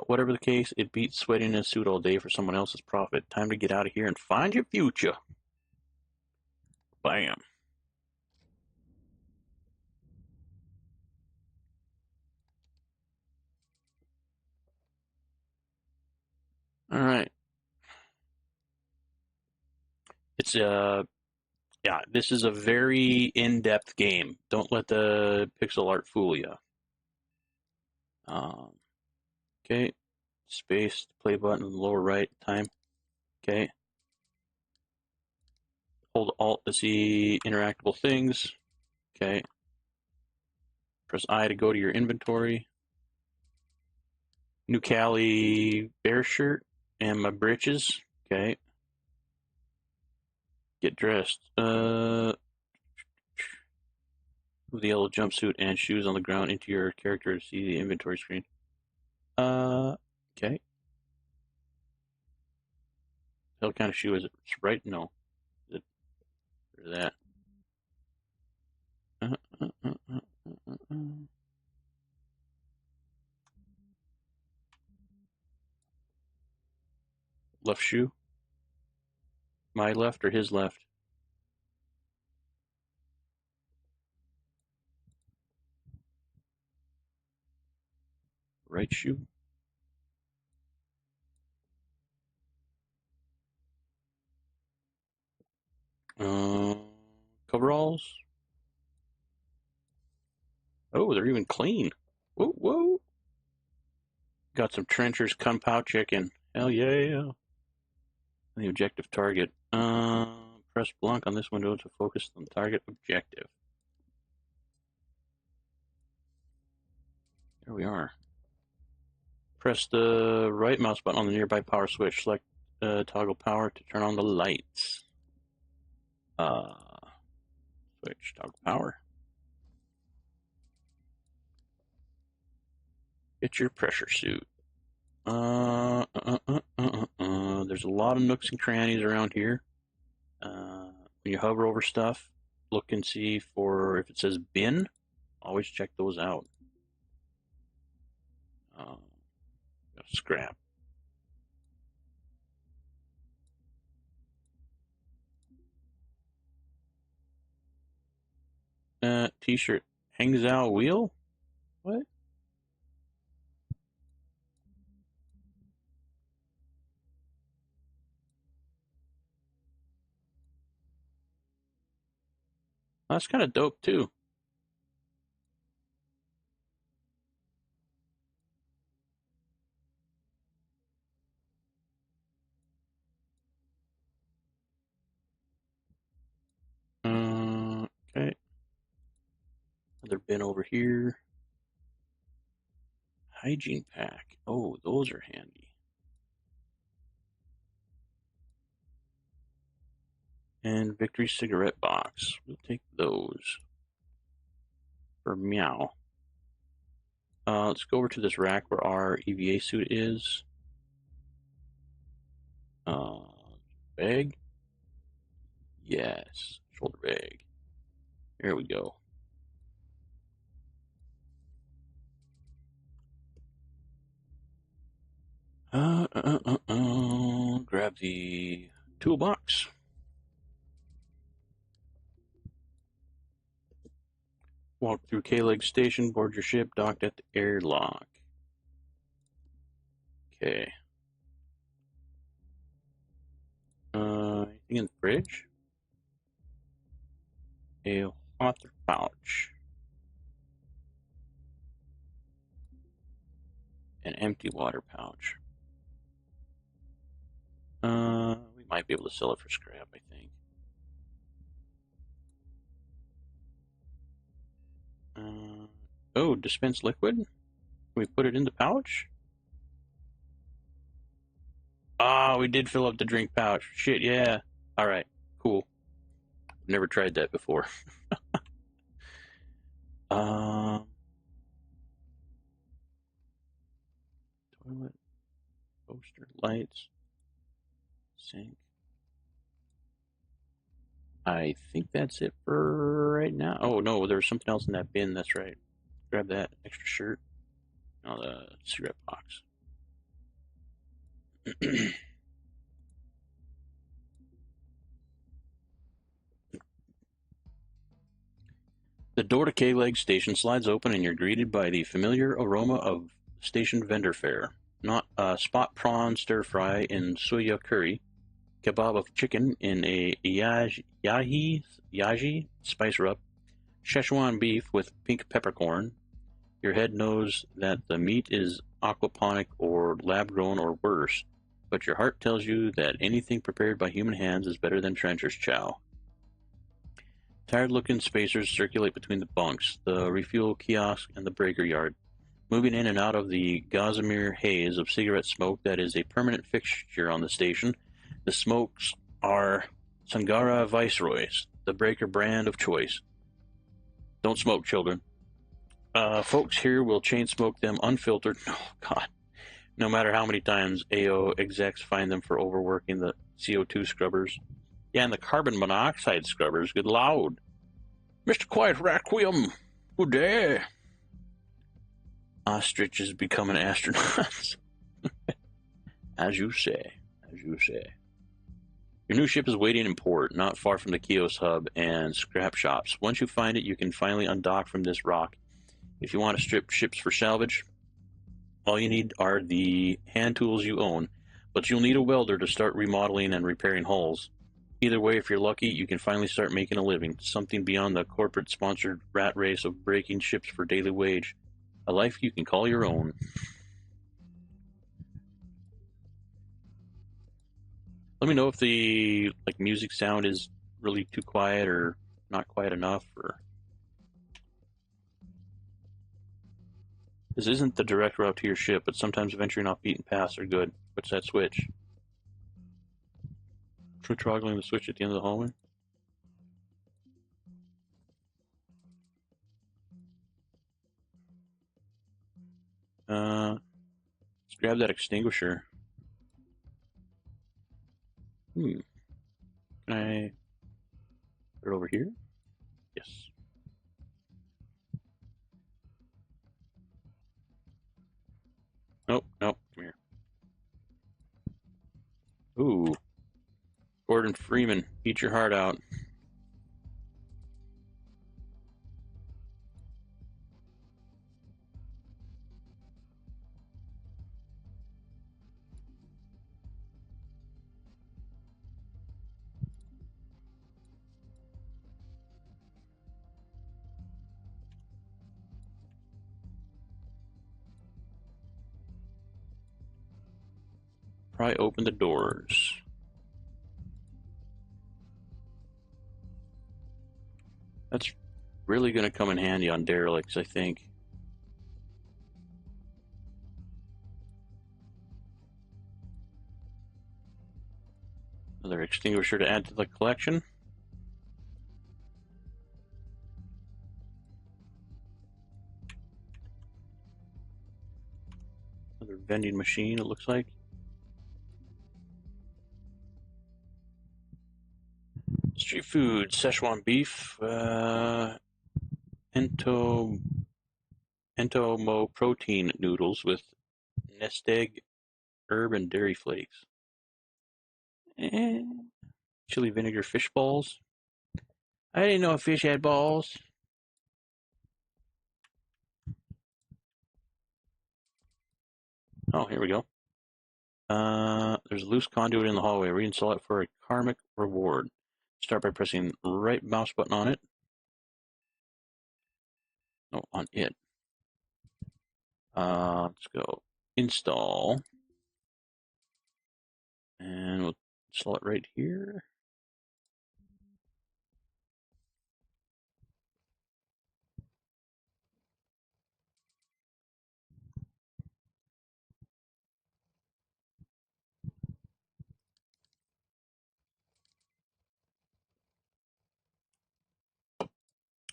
Whatever the case, it beats sweating in a suit all day for someone else's profit. Time to get out of here and find your future. Bam. All right. It's yeah, this is a very in-depth game. Don't let the pixel art fool you. Okay, space, play button in the lower right, time. Okay. Hold Alt to see interactable things. Okay. Press I to go to your inventory. New Cali bear shirt and my breeches. Okay. Get dressed. The yellow jumpsuit and shoes on the ground into your character to see the inventory screen. Okay. What kind of shoe is it? It's right? No. Is it or that? Left shoe? My left or his left? Right shoe? Coveralls? Oh, they're even clean. Whoa, whoa. Got some trenchers, kung pao chicken. Hell yeah. The objective target. Press blank on this window to focus on target objective. There we are. Press the right mouse button on the nearby power switch. Select toggle power to turn on the lights. Switch, toggle power. Get your pressure suit. There's a lot of nooks and crannies around here. When you hover over stuff, look and see for if it says bin. Always check those out. Scrap. T-shirt. Hangs out wheel? What? That's kind of dope too. Okay. Another bin over here. Hygiene pack. Oh, those are handy. And Victory cigarette box. We'll take those. For meow. Let's go over to this rack where our EVA suit is. Bag? Yes. Shoulder bag. There we go. Grab the toolbox. Walk through K-Leg Station, board your ship, docked at the airlock. Okay. Anything in the fridge? A water pouch. An empty water pouch. We might be able to sell it for scrap, I think. Oh, dispense liquid? Can we put it in the pouch? Ah, we did fill up the drink pouch. Shit, yeah. Alright, cool. Never tried that before. Toilet, poster, lights, sink. I think that's it for right now. Oh, no, there was something else in that bin. That's right. Grab that extra shirt. Oh, the cigarette box. The door to K-Leg Station slides open and you're greeted by the familiar aroma of station vendor fare. Not spot prawn stir fry in soya curry, kebab of chicken in a yaji spice rub, Szechuan beef with pink peppercorn. Your head knows that the meat is aquaponic or lab-grown or worse, but your heart tells you that anything prepared by human hands is better than trencher's chow. Tired-looking spacers circulate between the bunks, the refuel kiosk, and the breaker yard, moving in and out of the gossamer haze of cigarette smoke that is a permanent fixture on the station. The smokes are Sangara Viceroys, the breaker brand of choice. Don't smoke, children. Folks here will chain smoke them unfiltered. Oh, God. No matter how many times AO execs find them for overworking the CO2 scrubbers. Yeah, and the carbon monoxide scrubbers. Good loud. Mr. Quiet Requiem. Good day. Ostrich is becoming astronauts. As you say. As you say. Your new ship is waiting in port, not far from the Kios hub and scrap shops. Once you find it, you can finally undock from this rock. If you want to strip ships for salvage, all you need are the hand tools you own, but you'll need a welder to start remodeling and repairing hulls. Either way, if you're lucky, you can finally start making a living, something beyond the corporate-sponsored rat race of breaking ships for daily wage. A life you can call your own. Let me know if the music sound is really too quiet or not quiet enough, or this isn't the direct route to your ship, but sometimes venturing off beaten paths are good. What's that switch? Try toggling the switch at the end of the hallway. Let's grab that extinguisher. Can I put it over here? Yes. Nope, nope, come here. Ooh. Gordon Freeman, eat your heart out. Pry open the doors. That's really going to come in handy on derelicts, I think. Another extinguisher to add to the collection. Another vending machine, it looks like. Street food, Szechuan beef, entomo protein noodles with nest egg, herb, and dairy flakes. Chili vinegar fish balls. I didn't know a fish had balls. Oh, here we go. There's a loose conduit in the hallway. Reinstall it for a karmic reward. Start by pressing right mouse button on it. No, on it. Let's go install. And we'll install it right here.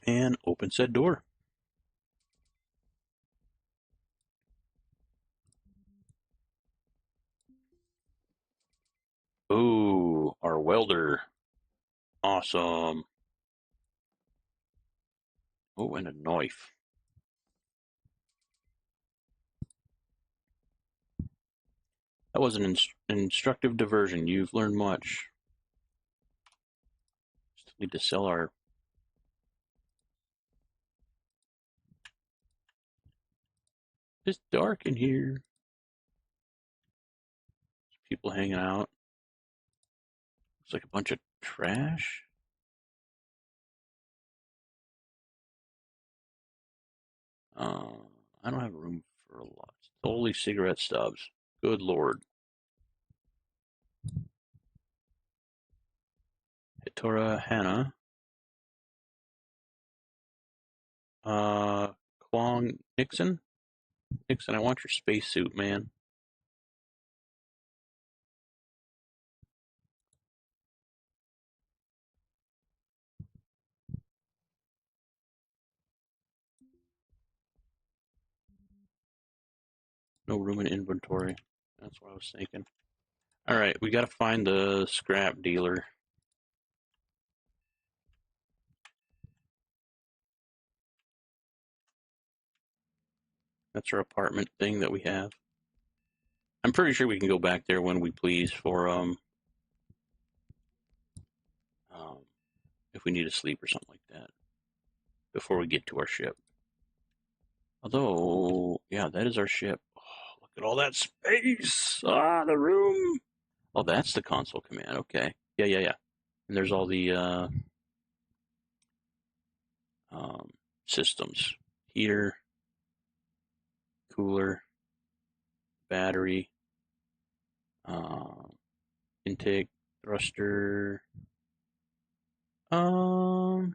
And open said door. Ooh, our welder. Awesome. Oh, and a knife. That was an instructive diversion. You've learned much. Still need to sell our... It's dark in here. There's people hanging out. Looks like a bunch of trash. I don't have room for a lot. Holy cigarette stubs. Good lord. Hitora Hana. Kwong Nixon? Nixon, I want your spacesuit, man. No room in inventory. That's what I was thinking. Alright, we gotta find the scrap dealer. That's our apartment thing that we have. I'm pretty sure we can go back there when we please for, if we need to sleep or something like that. Before we get to our ship. Although, yeah, that is our ship. Oh, look at all that space! Ah, the room! Oh, that's the console command. Okay. Yeah. And there's all the systems. Heater, cooler, battery, intake, thruster. I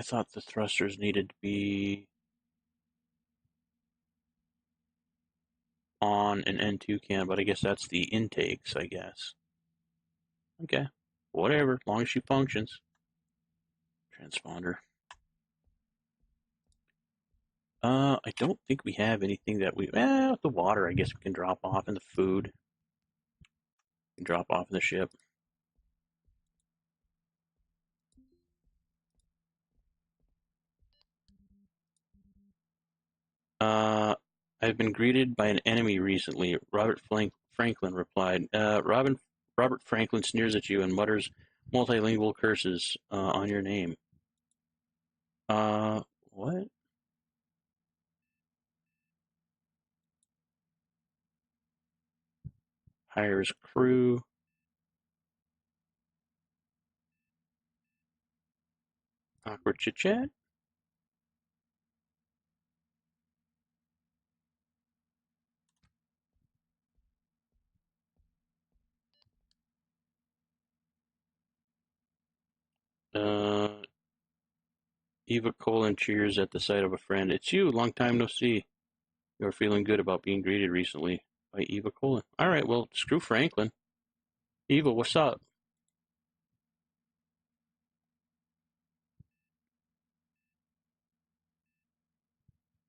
thought the thrusters needed to be on an N2 can, but I guess that's the intakes, I guess. Okay. Whatever, as long as she functions. Transponder. I don't think we have anything that we... the water, I guess we can drop off, and the food. We can drop off in the ship. I've been greeted by an enemy recently. Robert Franklin replied. Robert Franklin sneers at you and mutters multilingual curses on your name. What? Hires crew. Awkward chit chat. Eva Colon cheers at the sight of a friend. It's you, long time no see. You're feeling good about being greeted recently by Eva Colon. All right, well, screw Franklin. Eva, what's up?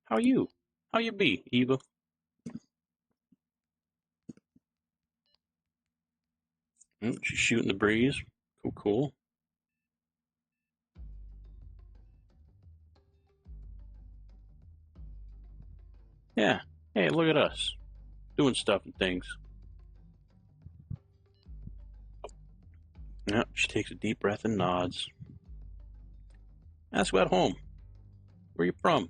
How you? How you be, Eva? She's shooting the breeze. Cool. Yeah. Hey, look at us. Doing stuff and things. Yeah, she takes a deep breath and nods. Ask about home. Where you from?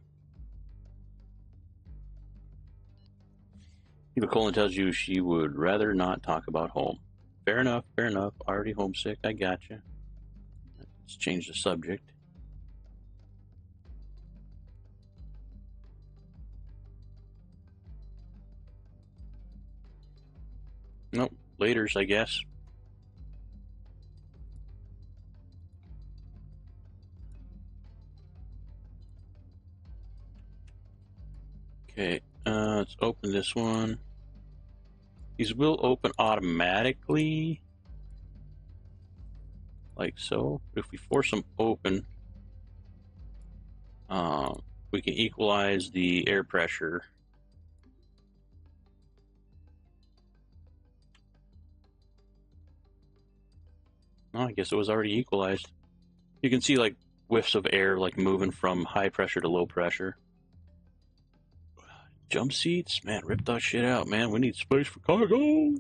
Eva Colon tells you she would rather not talk about home. Fair enough. Already homesick, I gotcha. Let's change the subject. Nope, laters, I guess. Okay, let's open this one. These will open automatically, like so. If we force them open, we can equalize the air pressure. Oh, I guess it was already equalized. You can see, like, whiffs of air, like moving from high pressure to low pressure. Jump seats? Man, rip that shit out, man. We need space for cargo.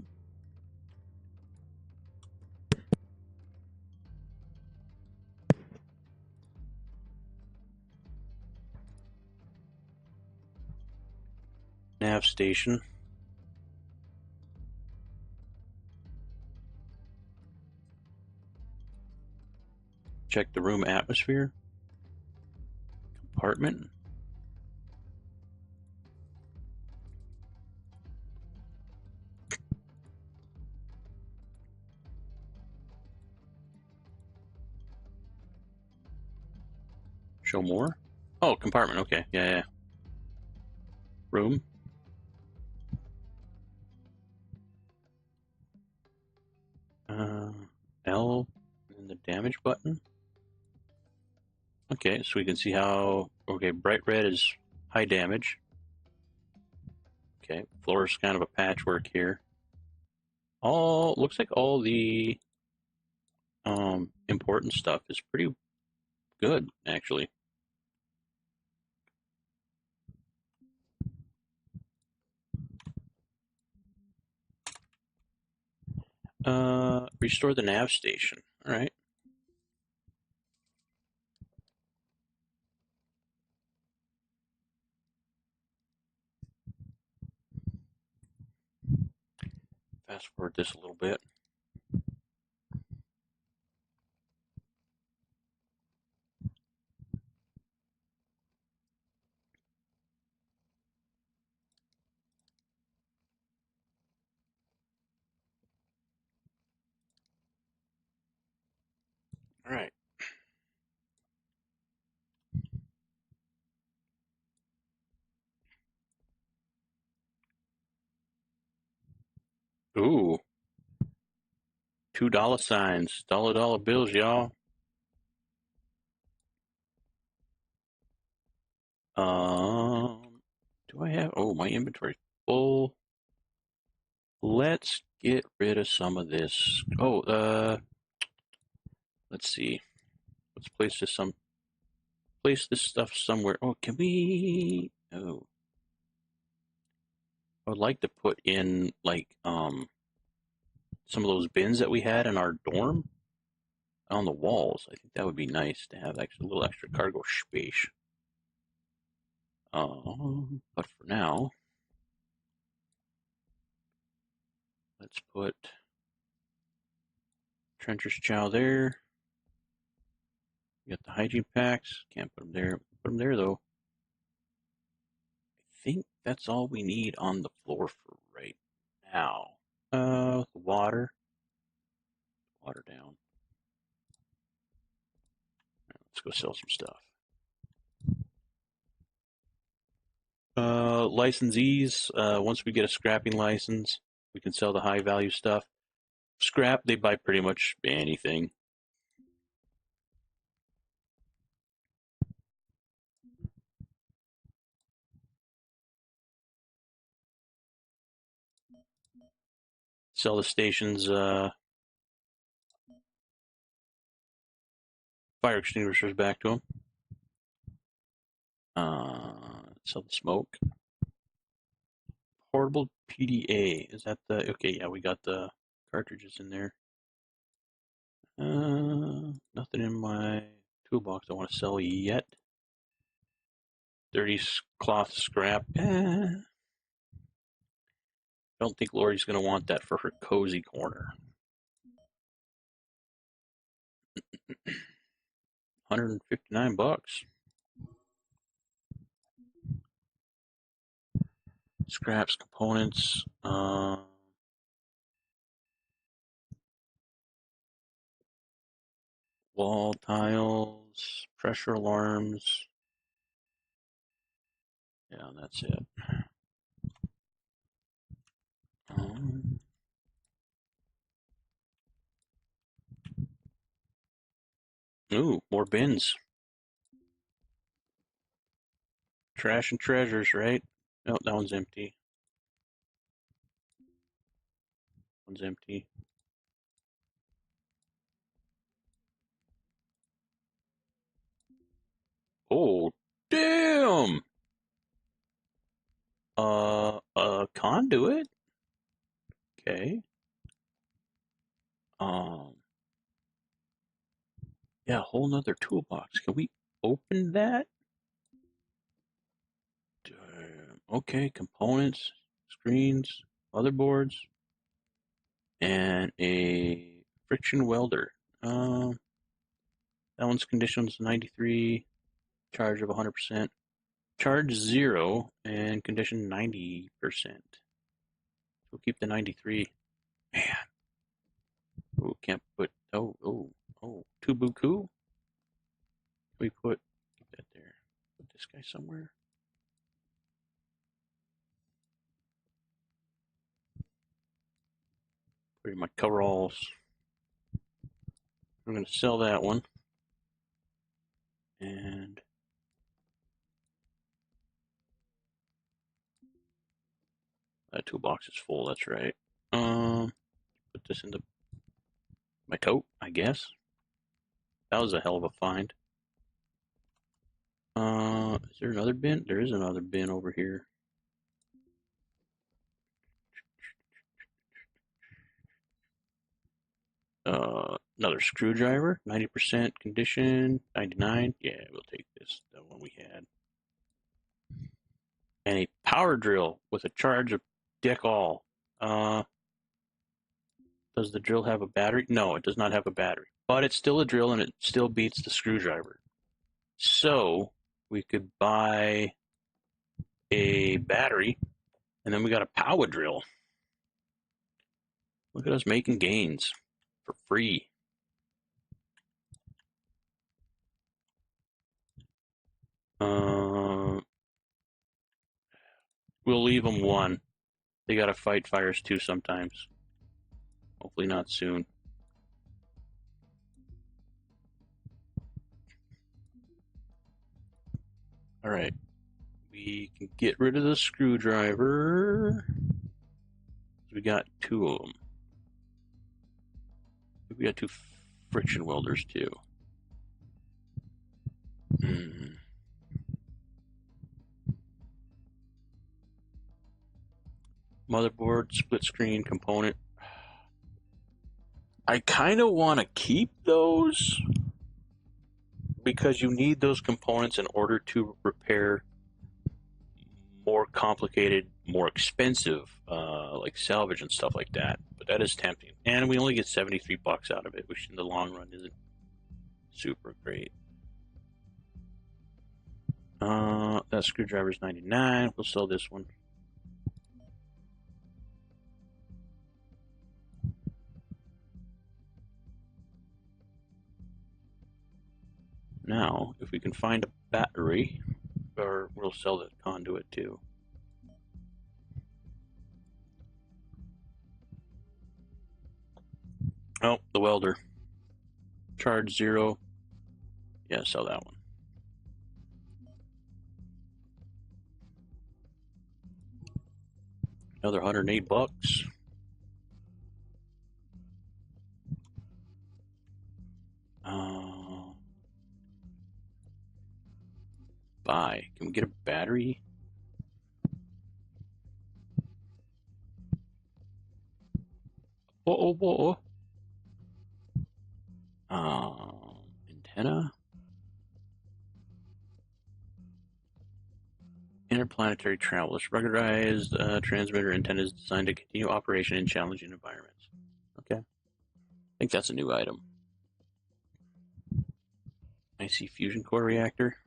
Nav station. Check the room atmosphere. Compartment. Show more. Oh, compartment. Okay. Yeah. Room. L and the damage button. Okay, so we can see how. Okay, bright red is high damage. Okay, floor is kind of a patchwork here. Looks like all the important stuff is pretty good, actually. Restore the nav station. All right. Fast forward this a little bit. All right. Ooh, $2 signs, dollar bills, y'all. Do I have? Oh, my inventory's full. Let's get rid of some of this. Oh, let's see. Let's place this stuff somewhere. Oh, can we? Oh, I would like to put in like some of those bins that we had in our dorm on the walls. I think that would be nice to have actually a little extra cargo space. But for now, let's put Trencher's Chow there. We got the hygiene packs. Can't put them there. Put them there though. I think that's all we need on the floor for right now. The water. Water down. Right, let's go sell some stuff. Licensees. Once we get a scrapping license, we can sell the high value stuff. Scrap, they buy pretty much anything. Sell the station's fire extinguishers back to them. Sell the smoke. Portable PDA. Is that the... Okay, yeah, we got the cartridges in there. Nothing in my toolbox I want to sell yet. Dirty cloth scrap. Don't think Lori's going to want that for her cozy corner. 159 bucks. Scraps, components, wall tiles, pressure alarms. Yeah, that's it. Ooh, more bins. Trash and treasures, right? Oh, that one's empty. One's empty. Oh, damn! A conduit? Okay. Yeah, a whole nother toolbox. Can we open that? Okay, components, screens, motherboards, and a friction welder. That one's conditions 93, charge of 100%, charge 0, and condition 90%. We'll keep the 93. Man. Oh, can't put. Oh. Tubuku? We put. Keep that there. Put this guy somewhere. Put in my coveralls. I'm going to sell that one. And that toolbox is full, that's right. Put this into my tote, I guess. That was a hell of a find. Is there another bin? There is another bin over here. Another screwdriver, 90% condition, 99. Yeah, we'll take this, the one we had. And a power drill with a charge of dick all. Does the drill have a battery? No, it does not have a battery. But it's still a drill and it still beats the screwdriver. So we could buy a battery and then we got a power drill. Look at us making gains for free. We'll leave them one. They gotta fight fires too sometimes. Hopefully not soon. Alright. We can get rid of the screwdriver. We got 2 of them. We got 2 friction welders too. Motherboard, split screen, component. I kind of want to keep those because you need those components in order to repair more complicated, more expensive, like salvage and stuff like that. But that is tempting, and we only get $73 out of it, which in the long run isn't super great. That screwdriver's 99. We'll sell this one. Now, if we can find a battery, or we'll sell the conduit too. Oh, the welder. Charge 0. Yeah, sell that one. Another $108. Buy. Can we get a battery? Whoa. Antenna. Interplanetary travel. This ruggedized transmitter antenna is designed to continue operation in challenging environments. Okay. I think that's a new item. I see fusion core reactor.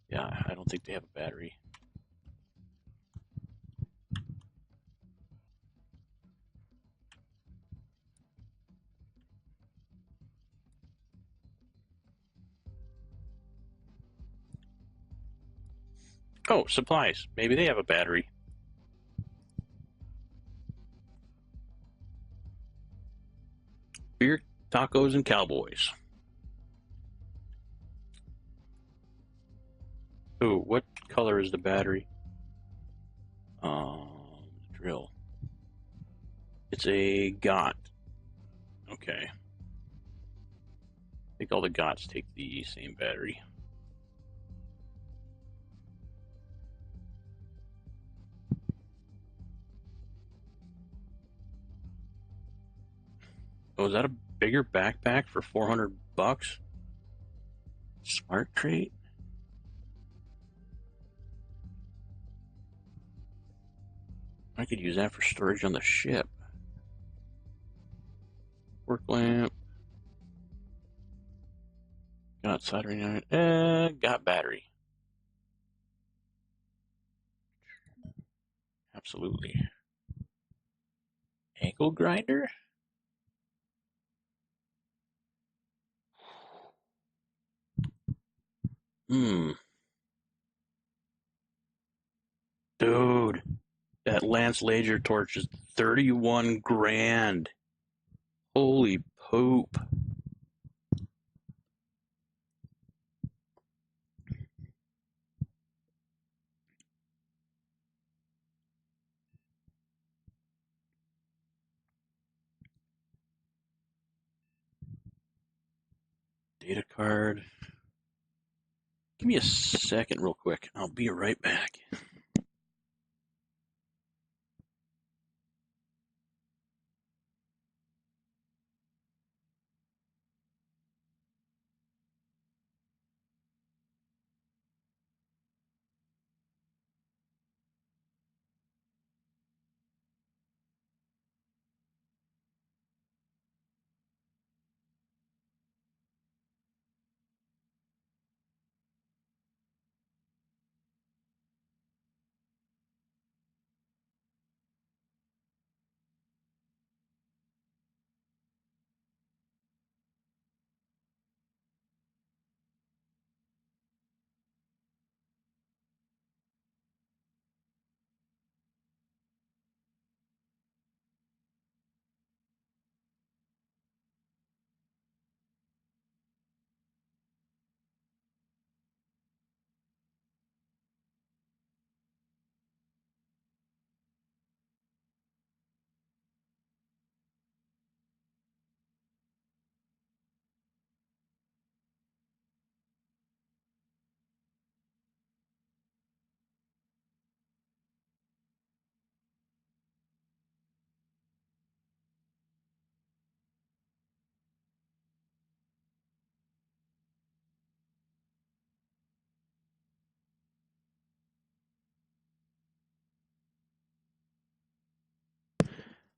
Yeah, I don't think they have a battery. Oh, supplies. Maybe they have a battery. Beer, tacos, and cowboys. Ooh, what color is the battery? Drill. It's a GOT. Okay. think all the GOTS take the same battery. Oh, is that a bigger backpack for 400 bucks? Smart crate? I could use that for storage on the ship. Work lamp. Got soldering iron. Got battery. Absolutely. Ankle grinder? Dude, that Lance laser torch is 31 grand. Holy poop. Data card. Give me a second real quick. I'll be right back.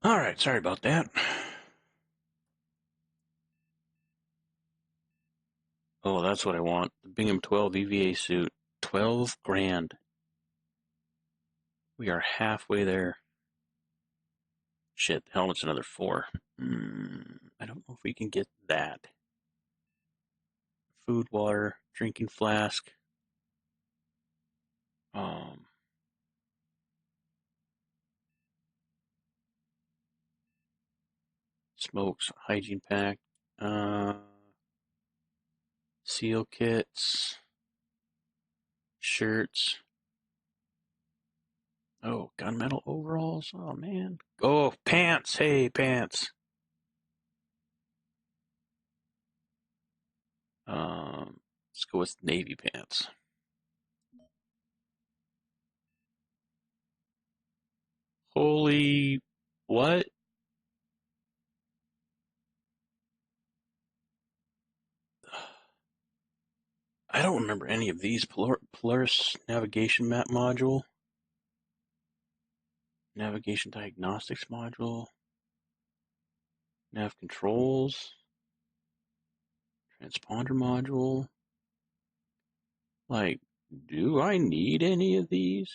All right, sorry about that. Oh, that's what I want. The Bingham 12 EVA suit. 12 grand. We are halfway there. Shit, the helmet's another 4. I don't know if we can get that. Food, water, drinking flask. Smokes, hygiene pack. Seal kits. Shirts. Oh, gunmetal overalls. Oh, man. Oh, pants. Hey, pants. Let's go with navy pants. Holy what? I don't remember any of these. Polaris navigation map module. Navigation diagnostics module. Nav controls. Transponder module. Like, do I need any of these?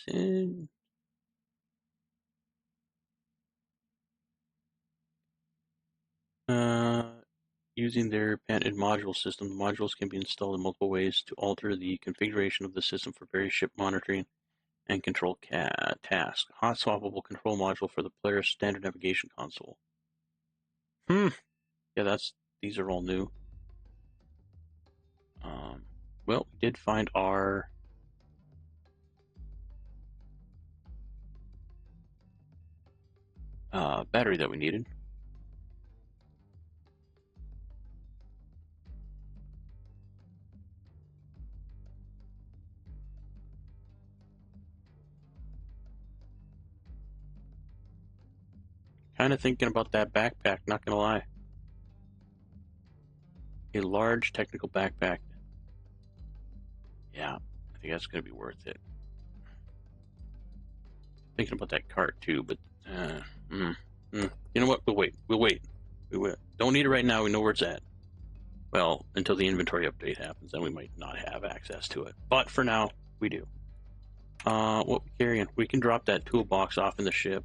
Using their patented module system, the modules can be installed in multiple ways to alter the configuration of the system for various ship monitoring and control tasks. Hot swappable control module for the player's standard navigation console. Yeah, these are all new. Well, we did find our battery that we needed. kind of thinking about that backpack, not gonna lie. A large technical backpack. Yeah, I think that's gonna be worth it. Thinking about that cart too, but you know what? We'll wait. We'll wait. We will. Don't need it right now. We know where it's at. Well, until the inventory update happens, then we might not have access to it. But for now, we do. What we carrying? We can drop that toolbox off in the ship.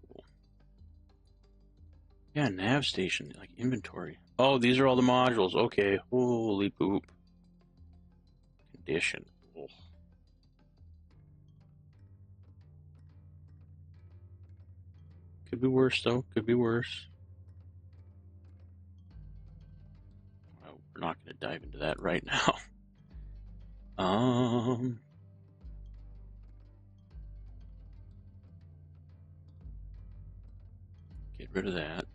Cool. Yeah, nav station, like inventory. Oh, these are all the modules. Okay. Holy poop. Condition. Oh. Could be worse, though. Could be worse. Well, we're not going to dive into that right now. Get rid of that.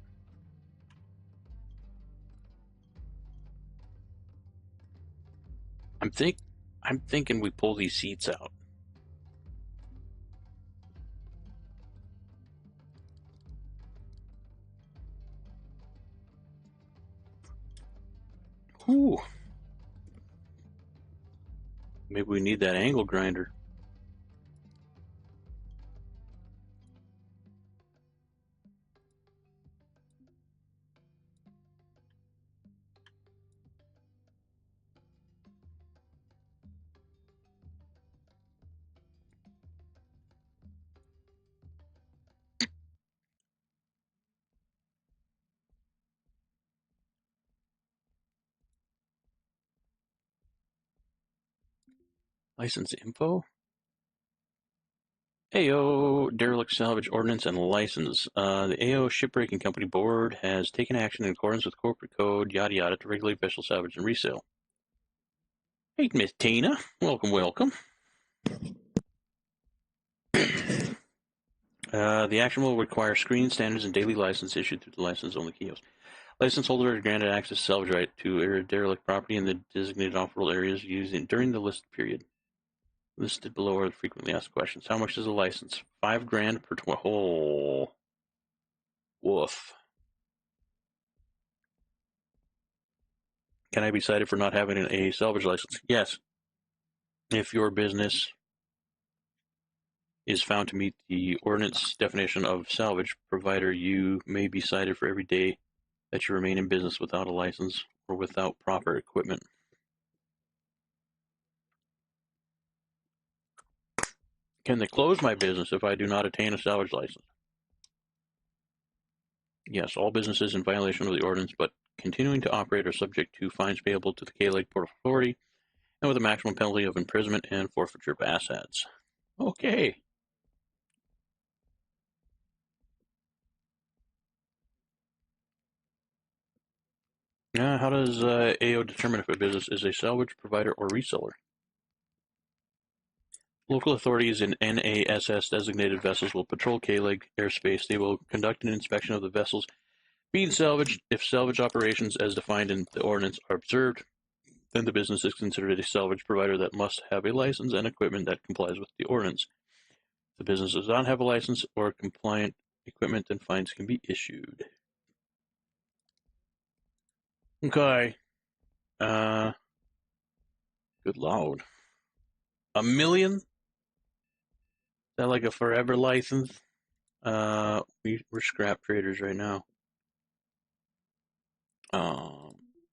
I'm thinking we pull these seats out. Ooh. Maybe we need that angle grinder. License info? AO Derelict Salvage Ordinance and License. The AO Shipbreaking Company Board has taken action in accordance with corporate code, yada yada, to regulate vessel salvage and resale. Hey, Miss Tina. Welcome, welcome. The action will require screening standards and daily license issued through the license-only kiosk. License holder is granted access to salvage right to derelict property in the designated off-world areas using during the listed period. Listed below are the frequently asked questions. How much is a license? $5,000 per oh. Woof. Can I be cited for not having a salvage license? Yes. If your business is found to meet the ordinance definition of salvage provider, you may be cited for every day that you remain in business without a license or without proper equipment. Can they close my business if I do not attain a salvage license? Yes, all businesses in violation of the ordinance but continuing to operate are subject to fines payable to the K-Lake Port Authority and with a maximum penalty of imprisonment and forfeiture of assets. Okay. How does AO determine if a business is a salvage provider or reseller? Local authorities in NASS designated vessels will patrol K-Lake airspace. They will conduct an inspection of the vessels being salvaged. If salvage operations as defined in the ordinance are observed, then the business is considered a salvage provider that must have a license and equipment that complies with the ordinance. If the business does not have a license or compliant equipment, then fines can be issued. Okay. Good lord. $1 million? Is that like a forever license? We're scrap traders right now.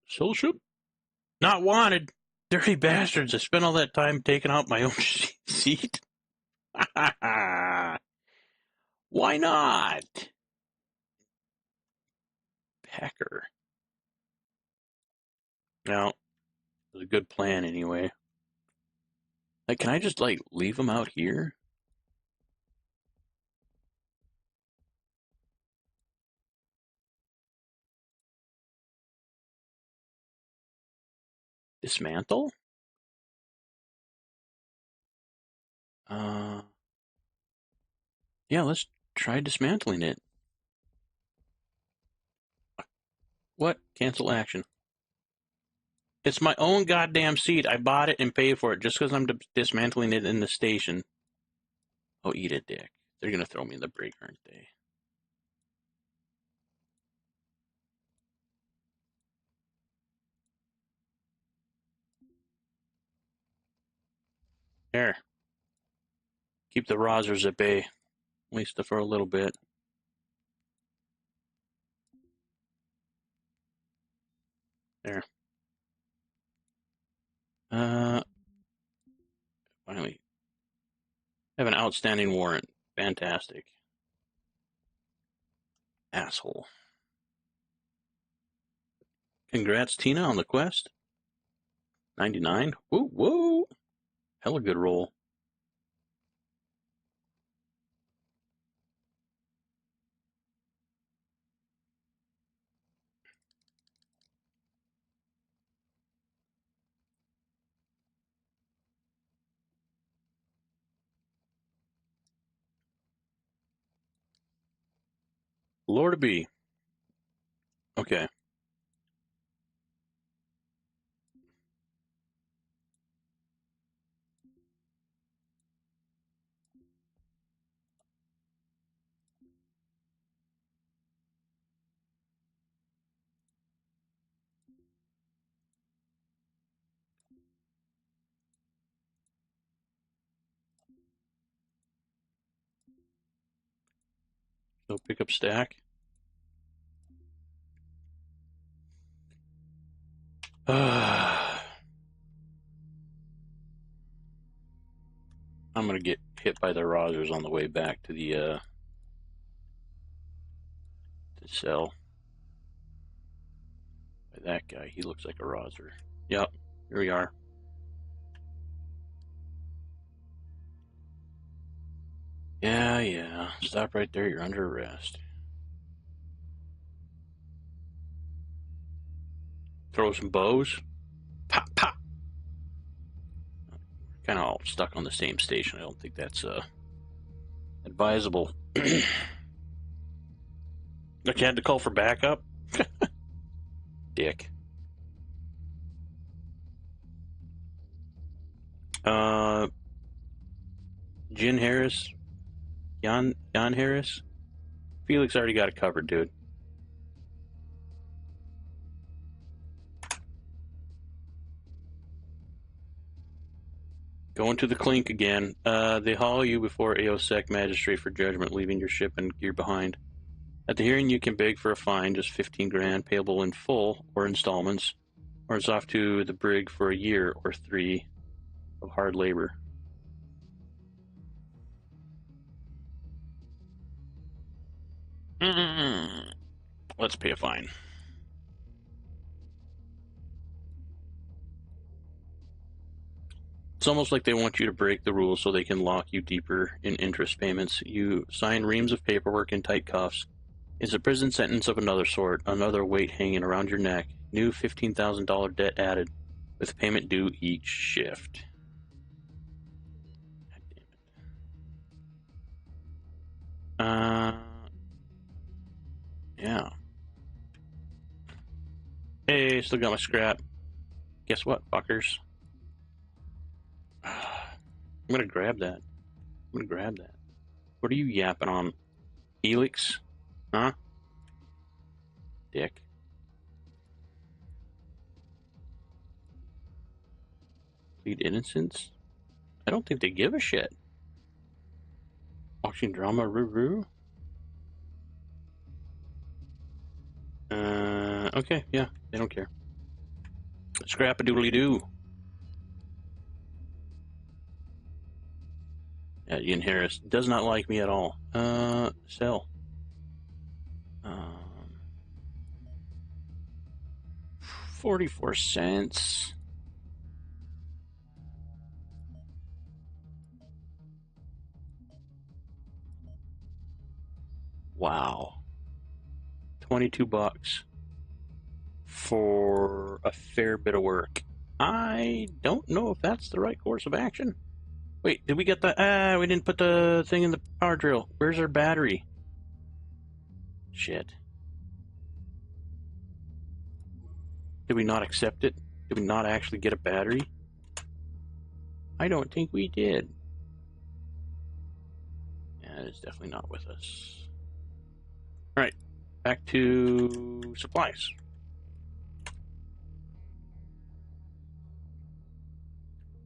Soul ship? Not wanted. Dirty bastards. I spent all that time taking out my own seat. Why not? Packer. Now, it was a good plan anyway. Like, can I just, like, leave them out here? Dismantle? Yeah, let's try dismantling it. What? Cancel action. It's my own goddamn seat. I bought it and paid for it just because I'm dismantling it in the station. Oh, eat it, dick. They're going to throw me in the brig, aren't they? There. Keep the Rozzers at bay. At least for a little bit. There. Finally. I have an outstanding warrant. Fantastic. Asshole. Congrats, Tina, on the quest. 99. Woo, woo. Hella good roll. Lord B. Okay. So pick up stack. I'm going to get hit by the Rozzers on the way back to the cell. By that guy, he looks like a Rozzer. Yep, here we are. Yeah. Stop right there. You're under arrest. Throw some bows. Pop, pop. Kind of all stuck on the same station. I don't think that's advisable. I had to call for backup. Dick. Jen Harris. Jan Harris. Felix already got it covered, dude. Going to the clink again. They haul you before NEO Sec magistrate for judgment, leaving your ship and gear behind. At the hearing, you can beg for a fine, just 15 grand, payable in full or installments, or it's off to the brig for a year or 3 of hard labor. Let's pay a fine. It's almost like they want you to break the rules so they can lock you deeper in interest payments. You sign reams of paperwork in tight cuffs. It's a prison sentence of another sort, another weight hanging around your neck. New $15,000 debt added, with payment due each shift. God damn it. Yeah. Hey, still got my scrap. Guess what, fuckers? I'm gonna grab that. What are you yapping on? Helix? Huh? Dick. Plead innocence? I don't think they give a shit. Auction drama, roo-roo? Okay, yeah, they don't care. Scrap-a-doodly-doo. Yeah, Ian Harris does not like me at all. Sell. 44 cents. Wow. 22 bucks for a fair bit of work. I don't know if that's the right course of action. Wait, did we get the... we didn't put the thing in the power drill. Where's our battery? Shit. Did we not accept it? Did we not actually get a battery? I don't think we did. Yeah, it's definitely not with us. Alright, back to supplies.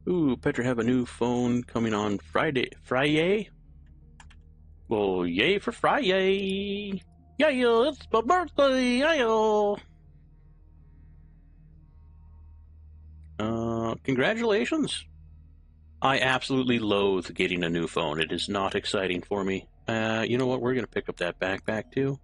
Ooh, Petra have a new phone coming on Friday. Friday? Well, yay for Friday! Yeah, it's my birthday! Yeah. Congratulations! I absolutely loathe getting a new phone. It is not exciting for me. You know what? We're gonna pick up that backpack too.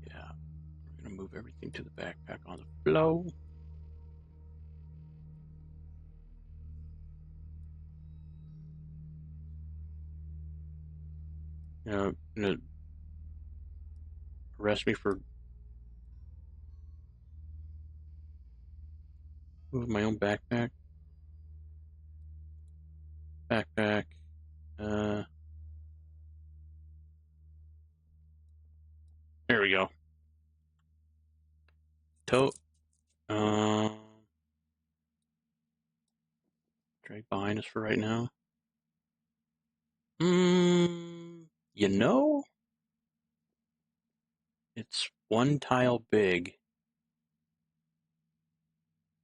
Yeah, we're gonna move everything to the backpack on the floor. Gonna arrest me for moving my own backpack. Backpack. There we go. Tote. Drag behind us for right now. You know, it's one tile big.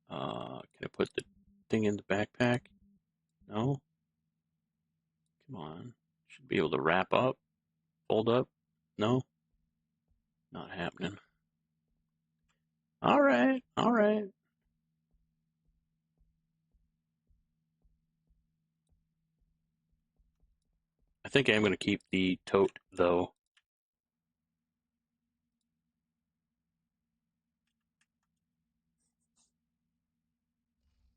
Can I put the thing in the backpack? No? Come on. Should be able to wrap up, fold up. No? Not happening. Alright, alright. I think I'm going to keep the tote, though.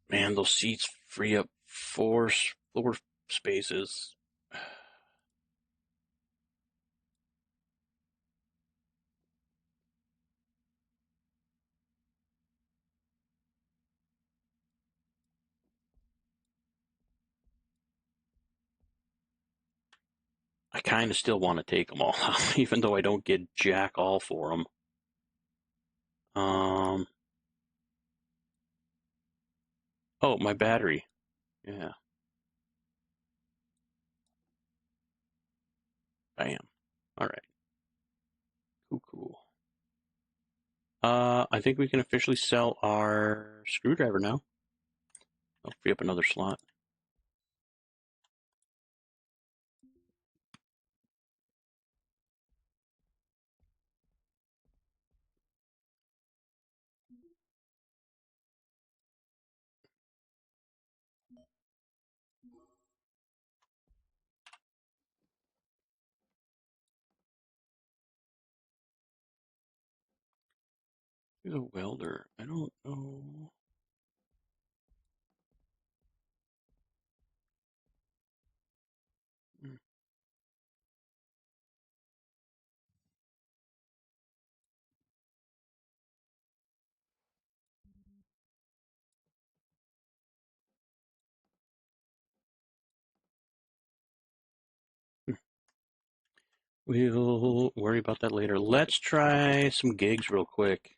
Man, those seats free up four floor spaces. I kind of still want to take them all out, even though I don't get jack all for them. Oh, my battery. Yeah. Bam. All right. Cool. I think we can officially sell our screwdriver now. I'll free up another slot. Here's a welder. I don't know. We'll worry about that later. Let's try some gigs real quick.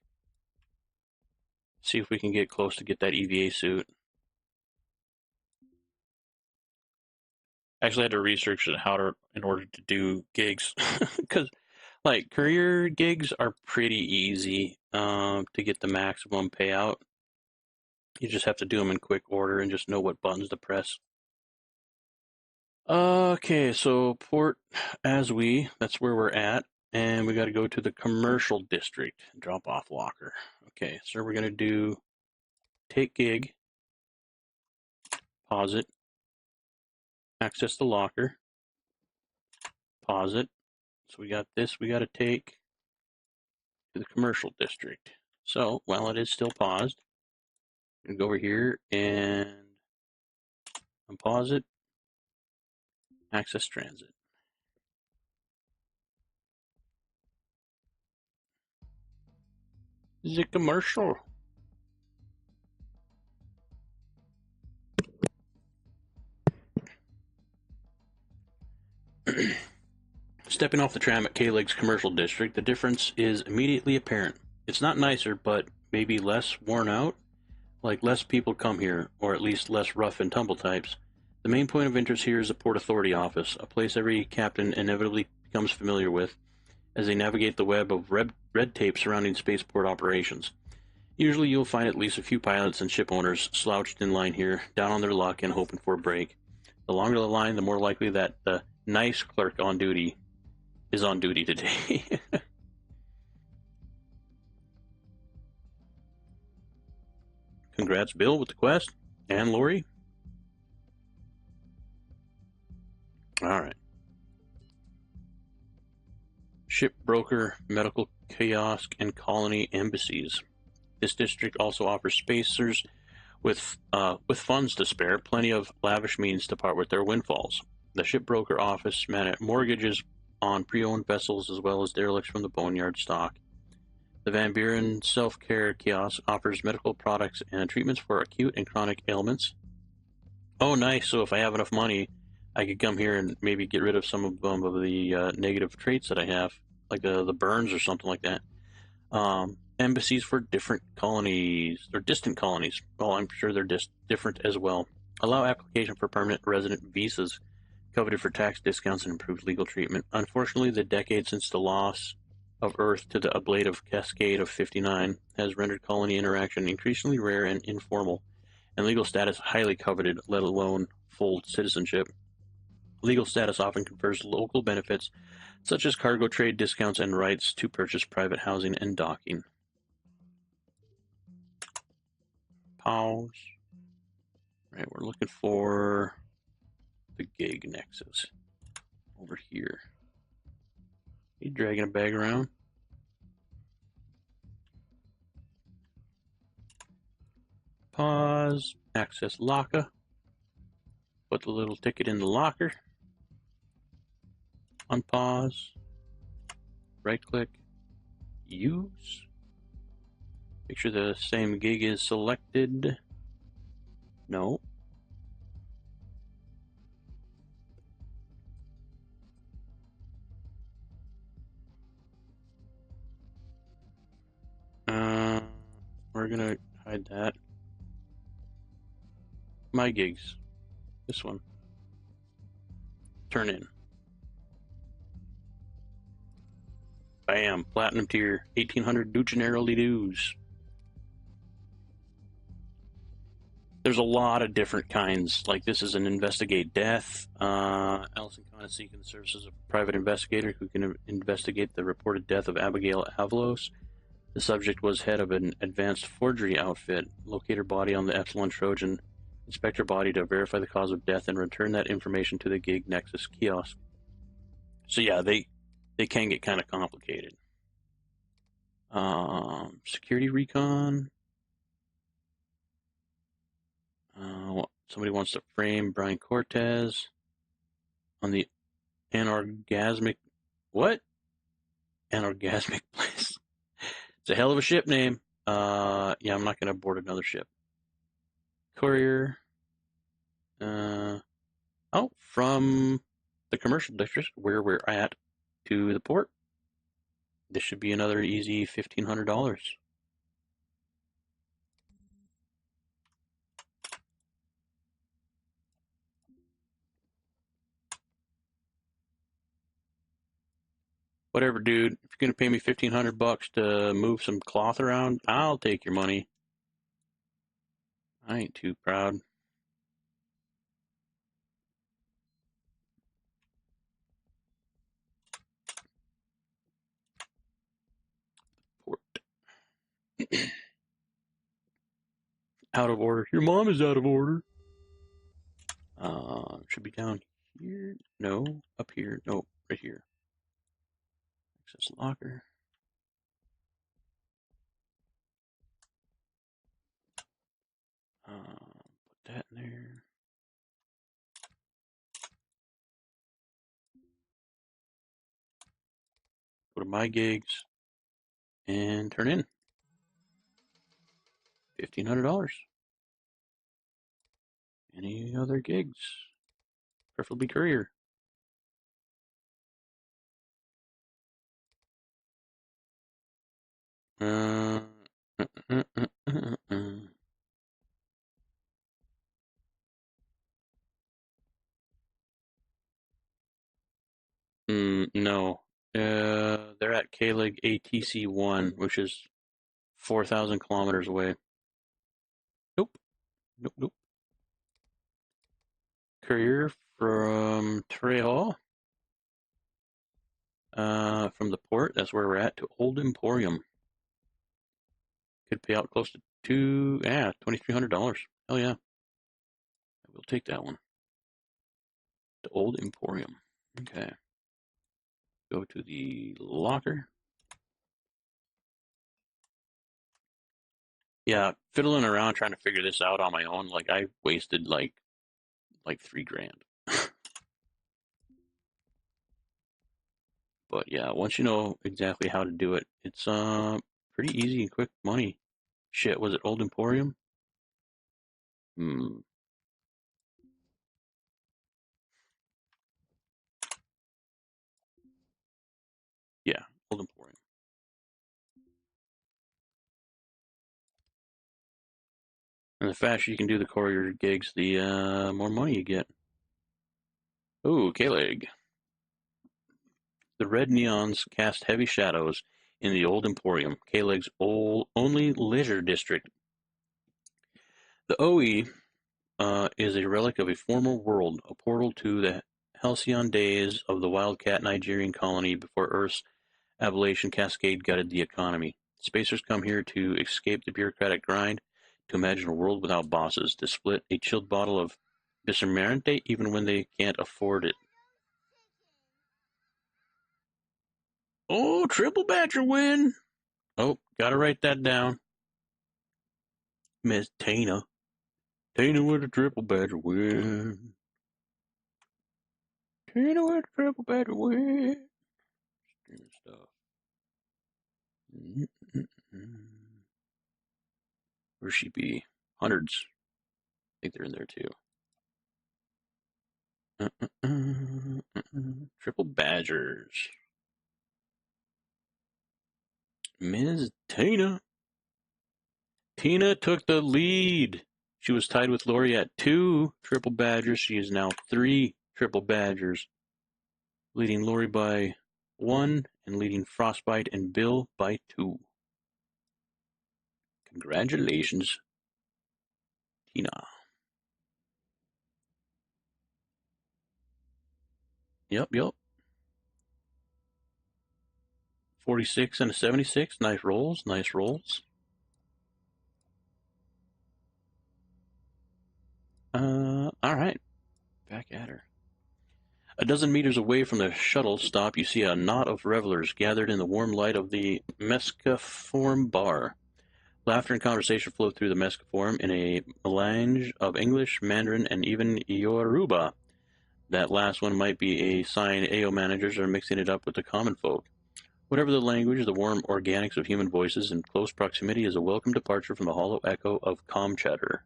See if we can get close to get that EVA suit. Actually, I had to research how to in order to do gigs because like career gigs are pretty easy to get the maximum payout. You just have to do them in quick order and just know what buttons to press. Okay, so port that's where we're at, and we got to go to the commercial district, drop off locker. Okay, so we're going to do take gig, pause it, access the locker, pause it. So we got this we got to take to the commercial district. So while it is still paused, I'm going to go over here and unpause it, access transit. The commercial. Stepping off the tram at K-Leg's commercial district, the difference is immediately apparent. It's not nicer, but maybe less worn out. Like less people come here, or at least less rough and tumble types. The main point of interest here is the Port Authority office, a place every captain inevitably becomes familiar with as they navigate the web of red tape surrounding spaceport operations. Usually you'll find at least a few pilots and ship owners slouched in line here, down on their luck and hoping for a break. The longer the line, the more likely that the nice clerk on duty is on duty today. Congrats, Bill, with the quest. And Lori. Alright. Ship broker, medical kiosk, and colony embassies. This district also offers spacers with funds to spare, plenty of lavish means to part with their windfalls. The shipbroker office managed mortgages on pre-owned vessels as well as derelicts from the boneyard stock. The Van Buren self-care kiosk offers medical products and treatments for acute and chronic ailments. Oh, nice. So if I have enough money, I could come here and maybe get rid of some of the negative traits that I have, like the burns or something like that. Embassies for different colonies, or distant colonies. Well, I'm sure they're different as well. Allow application for permanent resident visas, coveted for tax discounts and improved legal treatment. Unfortunately, the decade since the loss of Earth to the ablative cascade of 59 has rendered colony interaction increasingly rare and informal, and legal status highly coveted, let alone full citizenship. Legal status often confers local benefits, such as cargo trade discounts and rights to purchase private housing and docking. Pause. Right, we're looking for the gig nexus over here. Are you dragging a bag around? Pause. Access locker. Put the little ticket in the locker. Unpause. Right click. Use. Make sure the same gig is selected. No. We're gonna hide that. My gigs. This one. Turn in. Bam. Platinum tier. 1800 Ducinero dues. There's a lot of different kinds. Like this is an investigate death. Allison Khan is seeking the services of a private investigator who can investigate the reported death of Abigail Avalos. The subject was head of an advanced forgery outfit. Locate her body on the Epsilon Trojan. Inspect her body to verify the cause of death and return that information to the Gig Nexus kiosk. So yeah, they can get kind of complicated. Security recon. Somebody wants to frame Brian Cortez on the anorgasmic. What? Anorgasmic place. It's a hell of a ship name. Yeah, I'm not going to board another ship. Courier. From the commercial district where we're at to the port. This should be another easy $1,500. Whatever, dude. If you're gonna pay me $1,500 to move some cloth around, I'll take your money. I ain't too proud. Port. Out of order. Your mom is out of order. Should be down here. No, up here. No, right here. Access locker. Put that in there. Go to my gigs and turn in $1,500. Any other gigs? Preferably courier. Uh, uh, uh, uh, uh, uh. No. They're at K-Leg ATC-1, which is 4,000 kilometers away. Nope. Nope, nope. Courier from Trejo. From the port, that's where we're at, to Old Emporium. Could pay out close to $2,300. Hell yeah. We'll take that one. The Old Emporium. Okay. Go to the locker. Yeah, fiddling around trying to figure this out on my own, like I wasted like $3,000. But yeah, once you know exactly how to do it, it's pretty easy and quick money. Shit, was it Old Emporium? Hmm. Yeah, Old Emporium. And the faster you can do the courier gigs, the more money you get. Ooh, K-Leg. The red neons cast heavy shadows in the Old Emporium, K-Leg's only leisure district. The OE is a relic of a former world, a portal to the halcyon days of the wildcat Nigerian colony before Earth's Appalachian Cascade gutted the economy. Spacers come here to escape the bureaucratic grind, to imagine a world without bosses, to split a chilled bottle of Bismarante even when they can't afford it. Oh, triple badger win! Oh, gotta write that down. Miss Tina. Tina with a triple badger win. Tina with a triple badger win. Stuff. Where'd she be? Hundreds. I think they're in there too. Triple badgers. Ms. Tina. Tina took the lead. She was tied with Lori at 2 triple badgers. She is now 3 triple badgers, leading Lori by 1 and leading Frostbite and Bill by 2. Congratulations, Tina. Yep. 46 and a 76. Nice rolls. All right. Back at her. A dozen meters away from the shuttle stop, you see a knot of revelers gathered in the warm light of the Mescaform bar. Laughter and conversation flow through the Mescaform in a melange of English, Mandarin, and even Yoruba. That last one might be a sign AO managers are mixing it up with the common folk. Whatever the language, the warm organics of human voices in close proximity is a welcome departure from the hollow echo of comm chatter.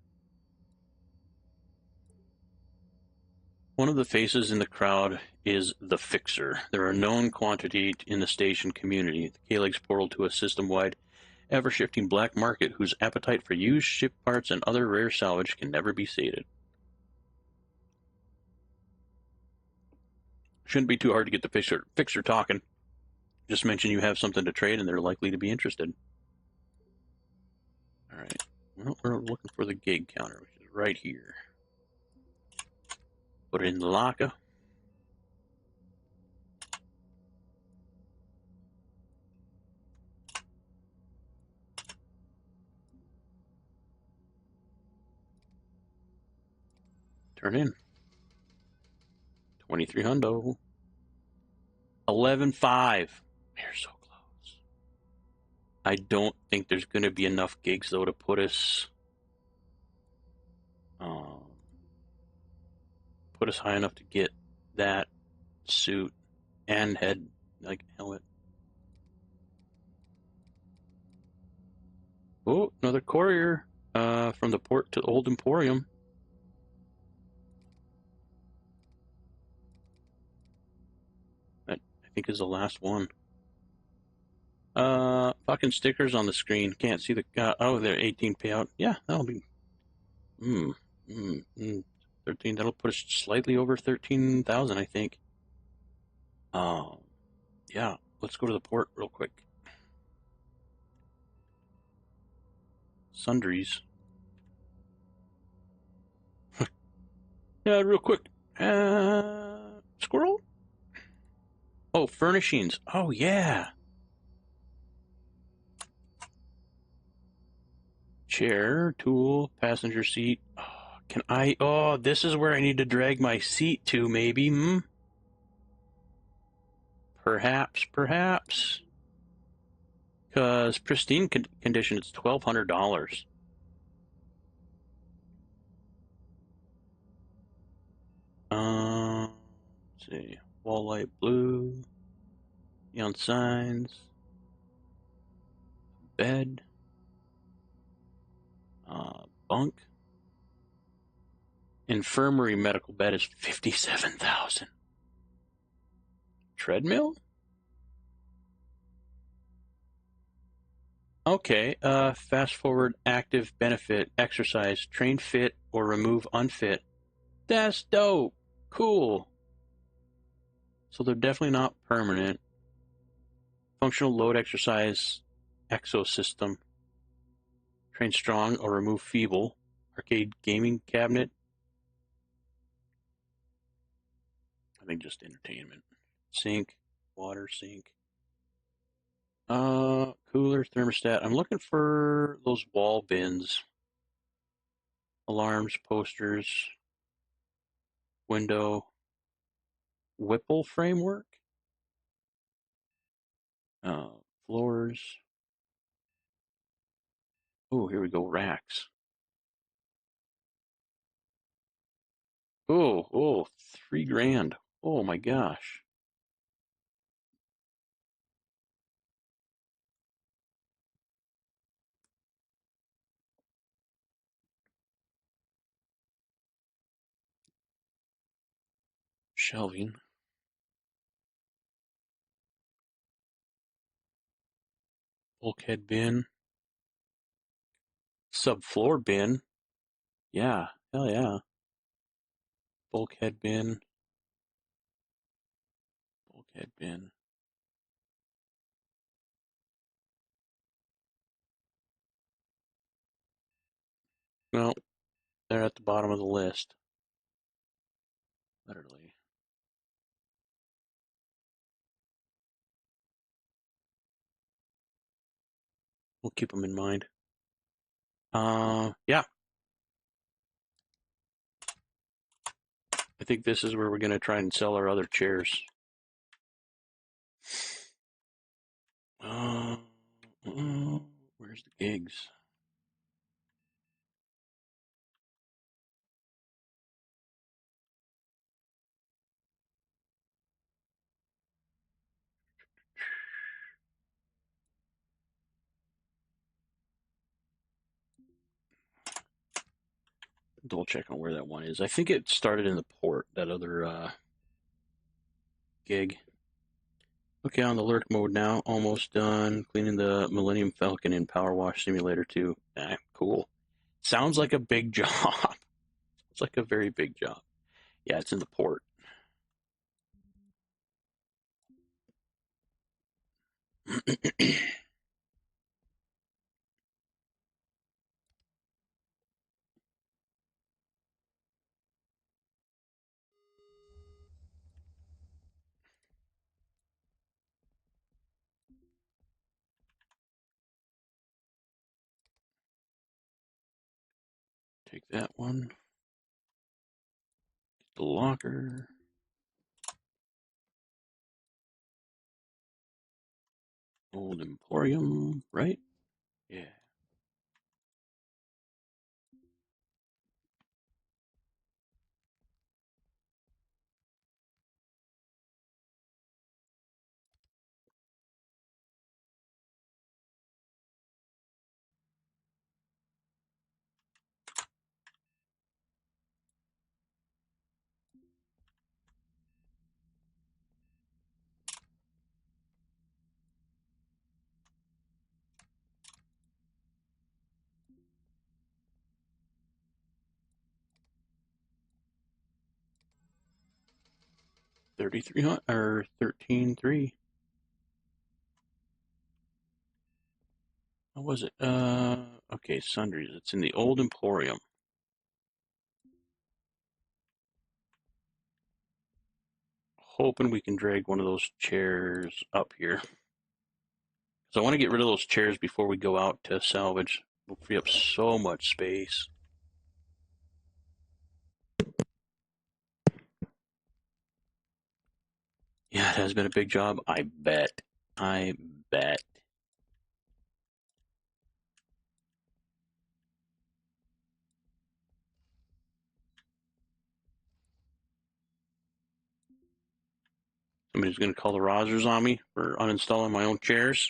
One of the faces in the crowd is the Fixer. They're a known quantity in the station community. The K-Leg's portal to a system-wide, ever-shifting black market whose appetite for used ship parts and other rare salvage can never be sated. Shouldn't be too hard to get the Fixer talking. Just mention you have something to trade and they're likely to be interested. All right. Well, we're looking for the gig counter, which is right here. Put it in the locker. Turn in. 23 hundo. 11.5. We're so close. I don't think there's going to be enough gigs, though, to put us high enough to get that suit and head, like, helmet. Oh, another courier from the port to Old Emporium. That, I think, is the last one. Fucking stickers on the screen. Can't see the. Oh, they're 18 payout. Yeah, that'll be. Hmm. 13. That'll put us slightly over 13,000, I think. Yeah. Let's go to the port real quick. Sundries. Yeah, real quick. Squirrel? Oh, furnishings. Oh, yeah. Chair, tool, passenger seat. Oh, can I? Oh, this is where I need to drag my seat to, maybe. Perhaps. Because pristine condition, it's $1,200. Let's see. Wall light blue. Neon signs. Bed. Bunk. Infirmary medical bed is 57,000. Treadmill? Okay. Fast forward active benefit exercise train fit or remove unfit. That's dope. Cool. So they're definitely not permanent. Functional load exercise exosystem. Train strong or remove feeble. Arcade gaming cabinet. I think just entertainment. Sink. Water sink. Cooler, thermostat. I'm looking for those wall bins. Alarms, posters, window, Whipple framework. Uh, Floors. Oh, here we go. Racks. Oh, $3,000. Oh my gosh. Shelving. Bulkhead bin. Subfloor bin. Yeah, hell yeah. Bulkhead bin. Bulkhead bin. No, they're at the bottom of the list. Literally. We'll keep them in mind. Yeah. I think this is where we're going to try and sell our other chairs. Where's the gigs? Double check on where that one is. I think it started in the port, that other gig. Okay, on the lurk mode now. Almost done. Cleaning the Millennium Falcon in Power Wash Simulator 2. Cool. Sounds like a big job. It's like a very big job. Yeah, it's in the port. Take that one. Get the locker. Old Emporium, right? Yeah. $3,300 or $13,300. What was it? Okay, sundries. It's in the old Emporium. Hoping we can drag one of those chairs up here. So I want to get rid of those chairs before we go out to salvage. We'll free up so much space. Yeah, it has been a big job. I bet. I bet. Somebody's going to call the Rosers on me for uninstalling my own chairs.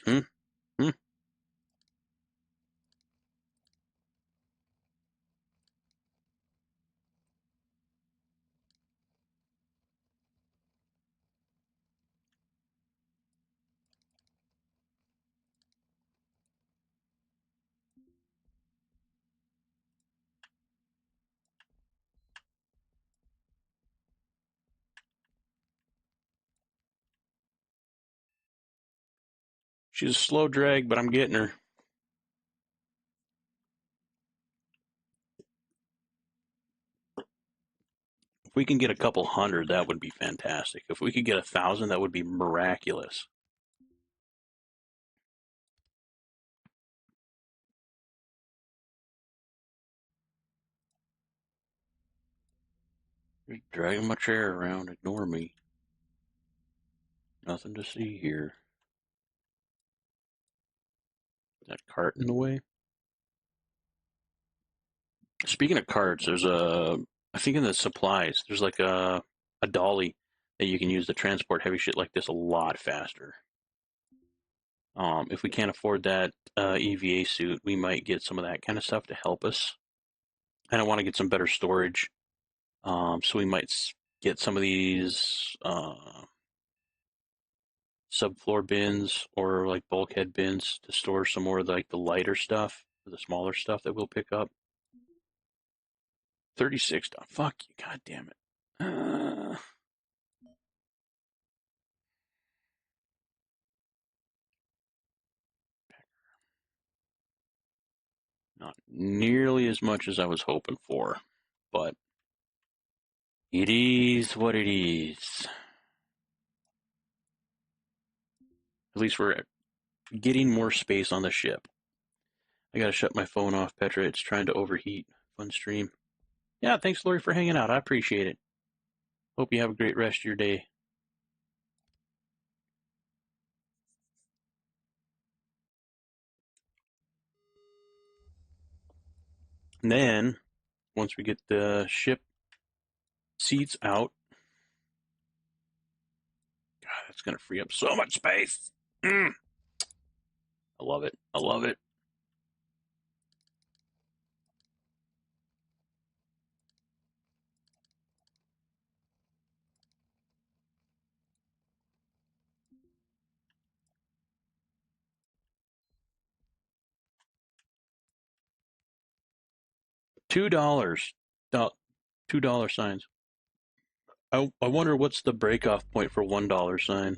She's a slow drag, but I'm getting her. If we can get a couple hundred, that would be fantastic. If we could get 1,000, that would be miraculous. Just dragging my chair around. Ignore me. Nothing to see here. That cart in the way. Speaking of carts, there's I think in the supplies, there's like a dolly that you can use to transport heavy shit like this a lot faster. If we can't afford that EVA suit, we might get some of that kind of stuff to help us. And I want to get some better storage. So we might get some of these subfloor bins or like bulkhead bins to store some more of like the lighter stuff, or the smaller stuff that we'll pick up. 36. Fuck you, god damn it. Not nearly as much as I was hoping for, but it is what it is. At least we're getting more space on the ship. I gotta shut my phone off, Petra. It's trying to overheat. Fun stream. Yeah, thanks, Lori, for hanging out. I appreciate it. Hope you have a great rest of your day. And then, once we get the ship seats out, God, that's gonna free up so much space. I love it. I love it. $2. $2 signs. I wonder what's the breakoff point for $1 sign.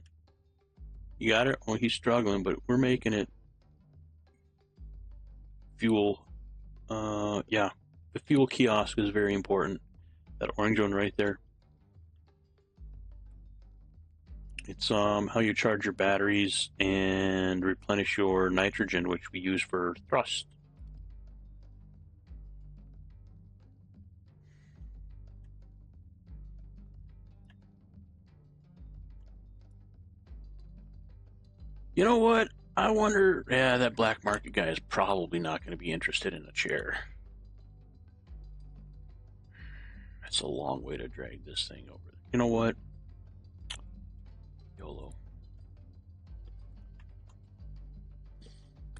You got it? Well, he's struggling, but we're making it. Fuel. Yeah. The fuel kiosk is very important. That orange one right there. It's how you charge your batteries and replenish your nitrogen, which we use for thrust. You know what? I wonder. Yeah, that black market guy is probably not going to be interested in a chair. That's a long way to drag this thing over. You know what? YOLO.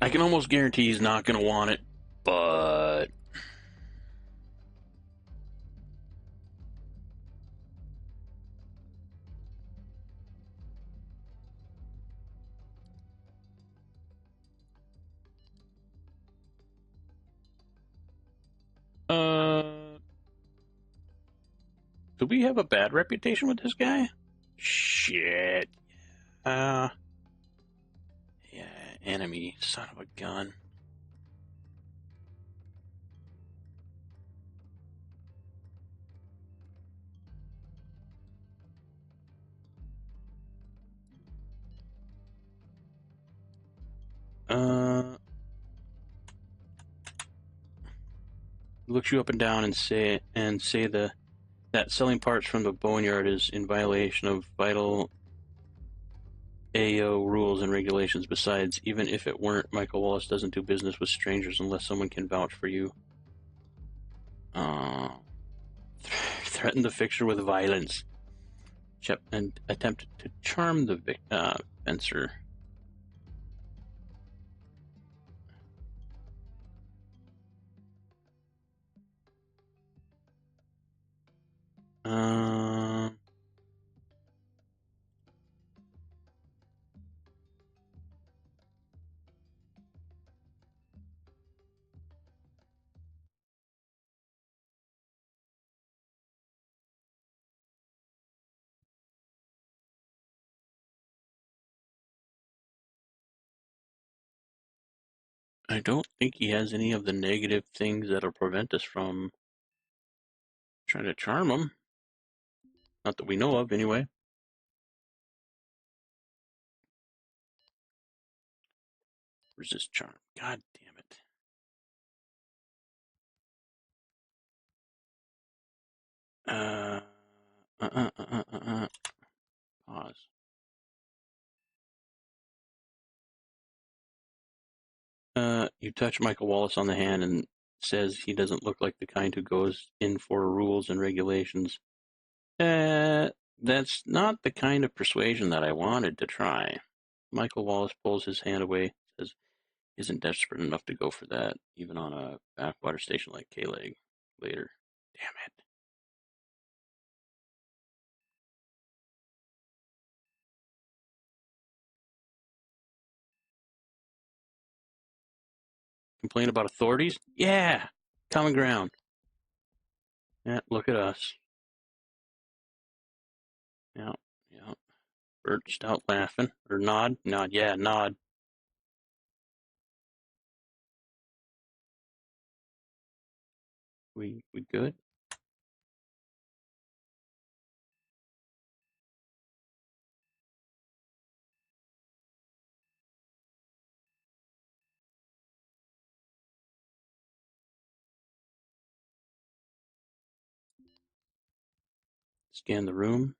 I can almost guarantee he's not going to want it, but do we have a bad reputation with this guy? Shit. Yeah, enemy, son of a gun. Looks you up and down and say that selling parts from the boneyard is in violation of vital AO rules and regulations. Besides, even if it weren't, Michael Wallace doesn't do business with strangers unless someone can vouch for you. Threaten the fixture with violence. And attempt to charm the fencer. I don't think he has any of the negative things that'll prevent us from trying to charm him. Not that we know of, anyway. Resist charm. God damn it. Pause. You touch Michael Wallace on the hand and says he doesn't look like the kind who goes in for rules and regulations. That's not the kind of persuasion that I wanted to try. Michael Wallace pulls his hand away, says, isn't desperate enough to go for that, even on a backwater station like K-Leg. Later. Damn it. Complain about authorities? Yeah! Common ground. Yeah, look at us. Yeah, yeah. Burst out laughing. Or nod. Nod, yeah, nod. We good? Scan the room.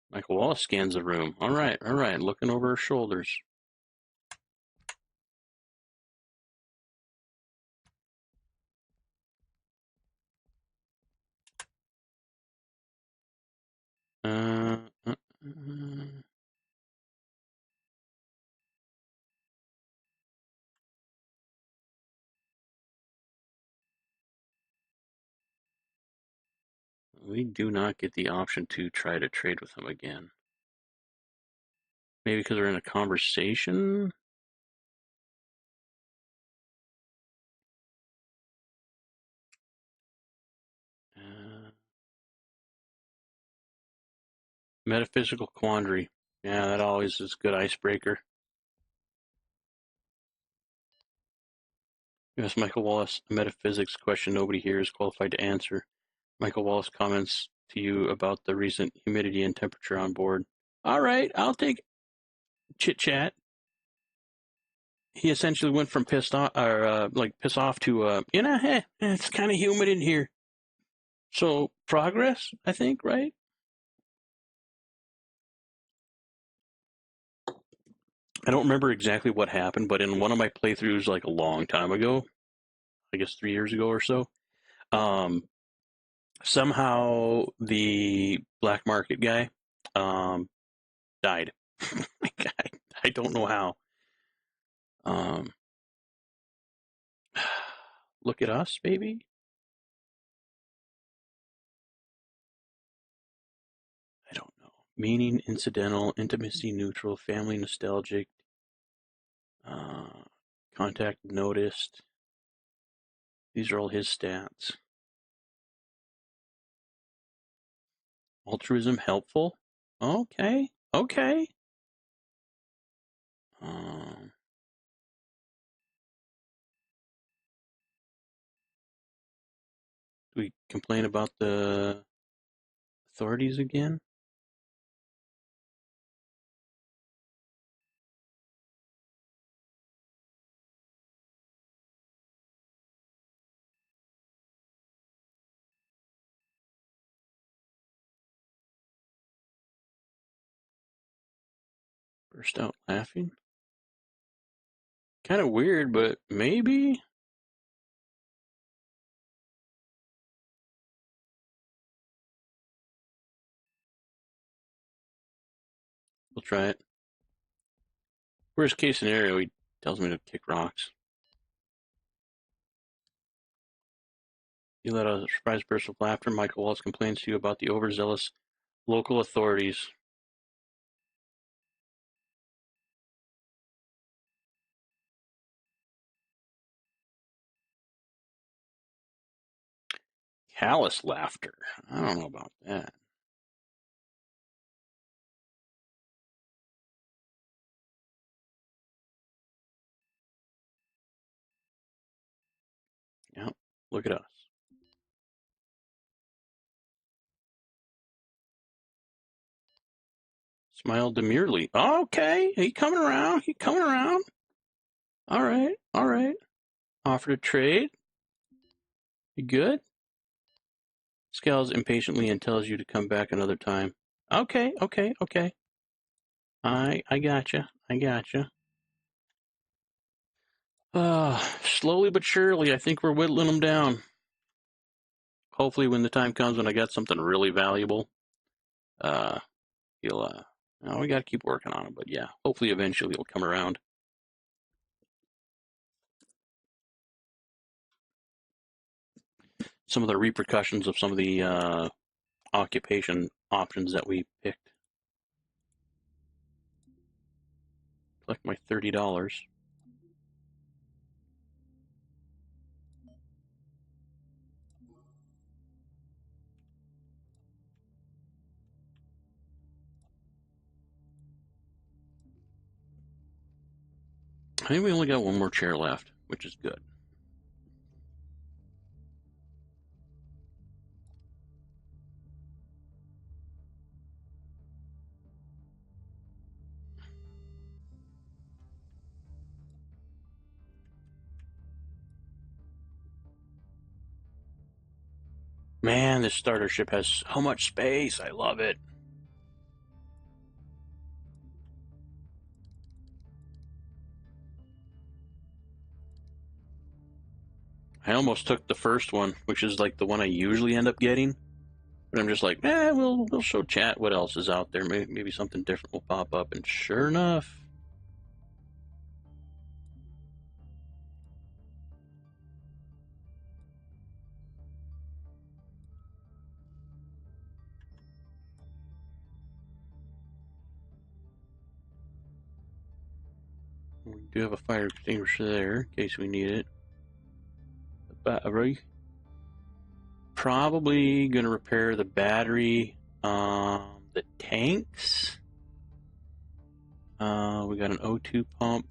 Michael Wallace scans the room. All right. Looking over her shoulders. Uh, uh, uh. We do not get the option to try to trade with him again. Maybe because we're in a conversation? Metaphysical quandary. Yeah, that always is a good icebreaker. Yes, Michael Wallace, a metaphysics question nobody here is qualified to answer. Michael Wallace comments to you about the recent humidity and temperature on board. All right, I'll take chit chat. He essentially went from pissed off, or piss off to, hey, it's kind of humid in here. So progress, I think, right? I don't remember exactly what happened, but in one of my playthroughs, like a long time ago, I guess 3 years ago or so, somehow the black market guy died. I don't know how. Look at us, baby. I don't know. Meaning, incidental, intimacy, neutral, family, nostalgic, contact noticed. These are all his stats. Altruism helpful? Okay, okay. Do we complain about the authorities again? Burst out laughing? Kind of weird, but maybe? We'll try it. Worst case scenario, he tells me to kick rocks. You let a surprise burst of laughter. Michael Waltz complains to you about the overzealous local authorities. Callous laughter. I don't know about that. Yep. Look at us. Smile demurely. Okay, he coming around. He coming around. All right, all right. Offer to trade. You good? Scowls impatiently and tells you to come back another time. Okay, okay, okay. I gotcha. I gotcha. Slowly but surely, I think we're whittling them down. Hopefully, when the time comes when I got something really valuable, he'll. We got to keep working on it, but yeah, hopefully, eventually, he'll come around. Some of the repercussions of some of the occupation options that we picked. Collect my $30. I think we only got one more chair left, which is good. Man, this starter ship has so much space. I love it. I almost took the first one, which is like the one I usually end up getting. But I'm just like, we'll show chat what else is out there. Maybe something different will pop up. And sure enough, we do have a fire extinguisher there in case we need it. The battery. Probably going to repair the battery. The tanks. We got an O2 pump.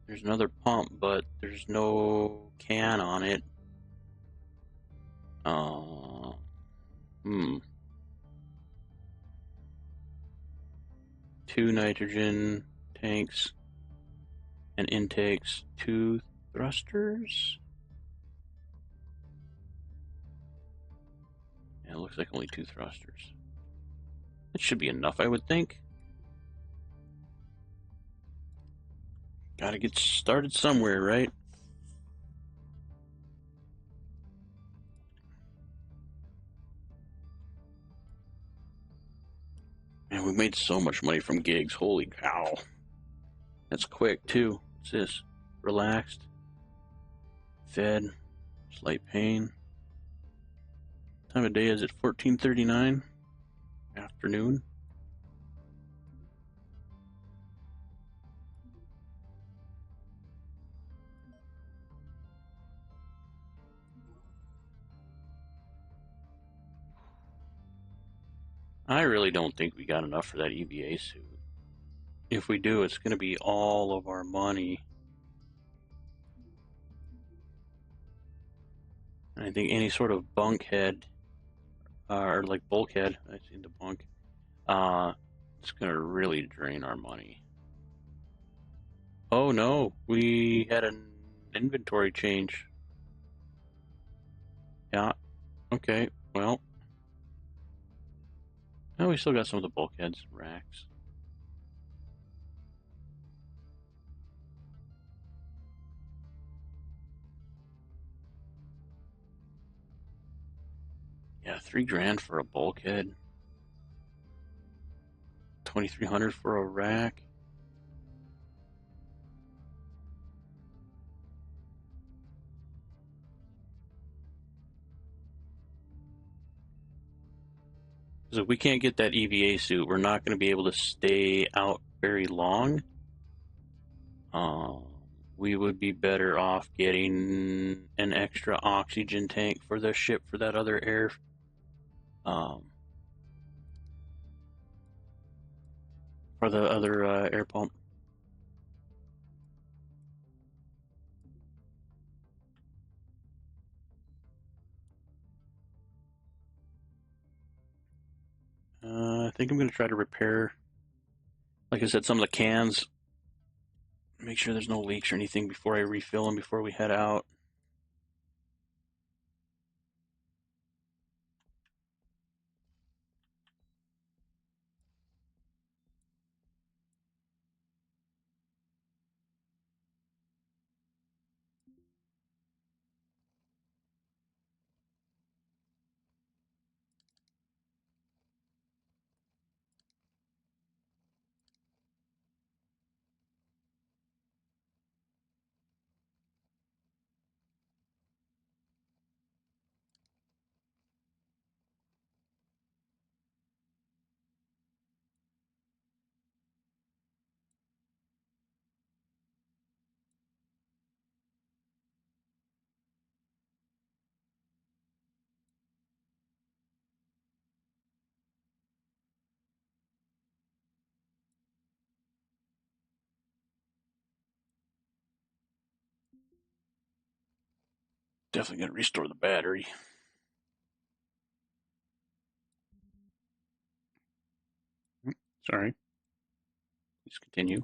There's another pump, but there's no can on it. Two nitrogen tanks and intakes. Two thrusters. Yeah, it looks like only two thrusters. That should be enough, I would think. Gotta get started somewhere, right? Man, we made so much money from gigs. Holy cow. That's quick, too. What's this? Relaxed. Fed. Slight pain. Time of day is at 14:39. Afternoon. I really don't think we got enough for that EVA suit. If we do, it's going to be all of our money. And I think any sort of bunkhead, or like bulkhead, I seen the bunk, it's going to really drain our money. Oh no, we had an inventory change. Yeah, okay, well, no, we still got some of the bulkheads, racks. Yeah, $3,000 for a bulkhead. 2,300 for a rack. Because if we can't get that EVA suit, we're not going to be able to stay out very long. We would be better off getting an extra oxygen tank for the ship for that other air. For the other air pump. I think I'm going to try to repair, like I said, some of the cans. Make sure there's no leaks or anything before I refill them before we head out. Definitely going to restore the battery. Sorry. Please continue.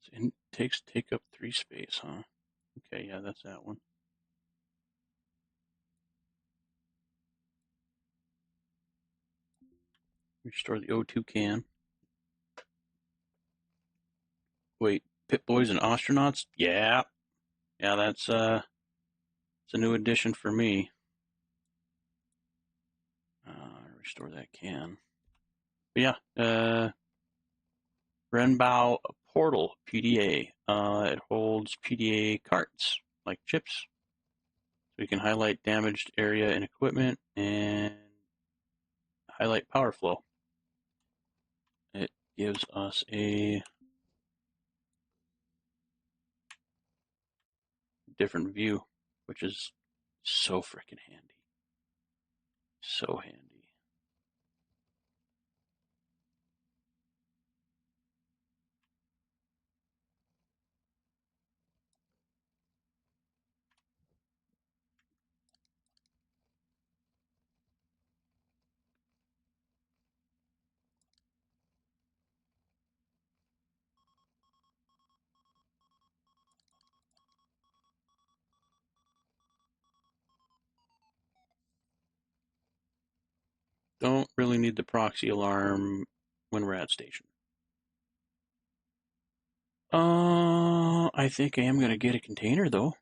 So intakes take up 3 space, huh? Okay, yeah, that's that one. Restore the O2 can. Wait, Pit Boys and Ostranauts? Yeah. Yeah, that's it's a new addition for me. Restore that can. But yeah, Renbao Portal PDA. It holds PDA carts, like chips. So we can highlight damaged area and equipment and highlight power flow. It gives us a different view, which is so freaking handy. So handy. Don't really need the proxy alarm when we're at station. I think I am going to get a container, though.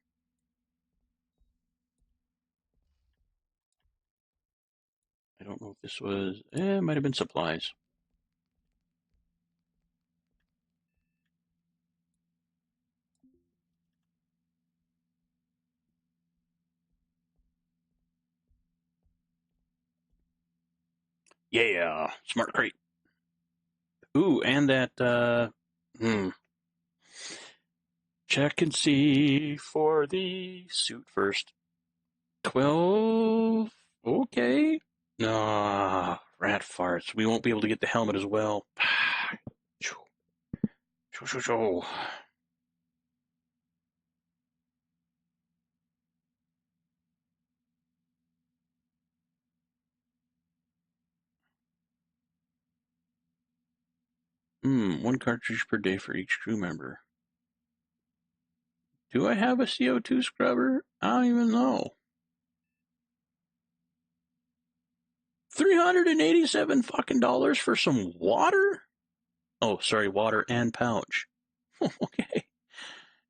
I don't know if this was... it might have been supplies. Yeah, smart crate. Ooh, and that, check and see for the suit first. 12, okay. Ah, rat farts. We won't be able to get the helmet as well. One cartridge per day for each crew member. Do I have a CO2 scrubber? I don't even know. $387 fucking dollars for some water? Oh, sorry, water and pouch. Okay.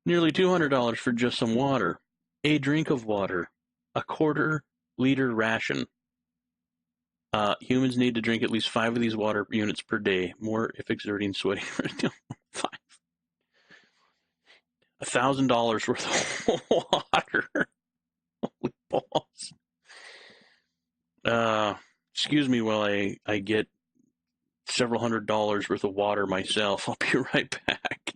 Nearly $200 for just some water. A drink of water. A quarter-liter ration. Humans need to drink at least 5 of these water units per day. More if exerting sweating. 5. $1,000 worth of water. Holy balls. Excuse me while I get several $100s worth of water myself. I'll be right back.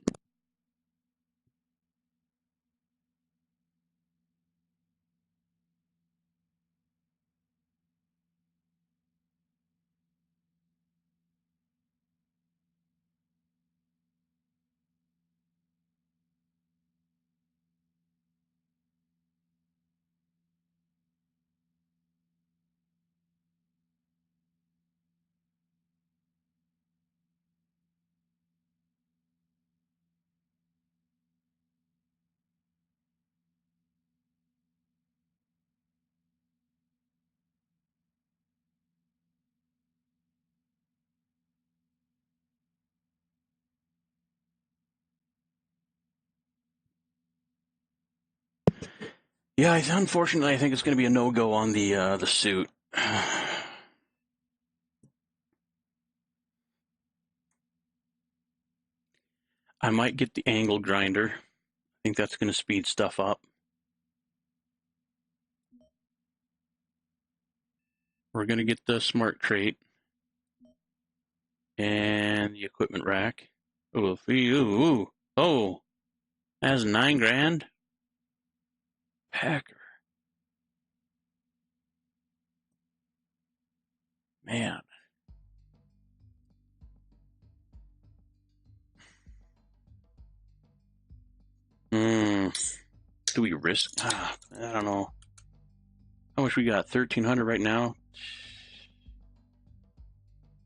Yeah, unfortunately, I think it's going to be a no-go on the suit. I might get the angle grinder. I think that's going to speed stuff up. We're going to get the smart crate and the equipment rack. Oh, that's $9,000. Packer. Man. Do we risk? I don't know. How much we got? 1,300 right now.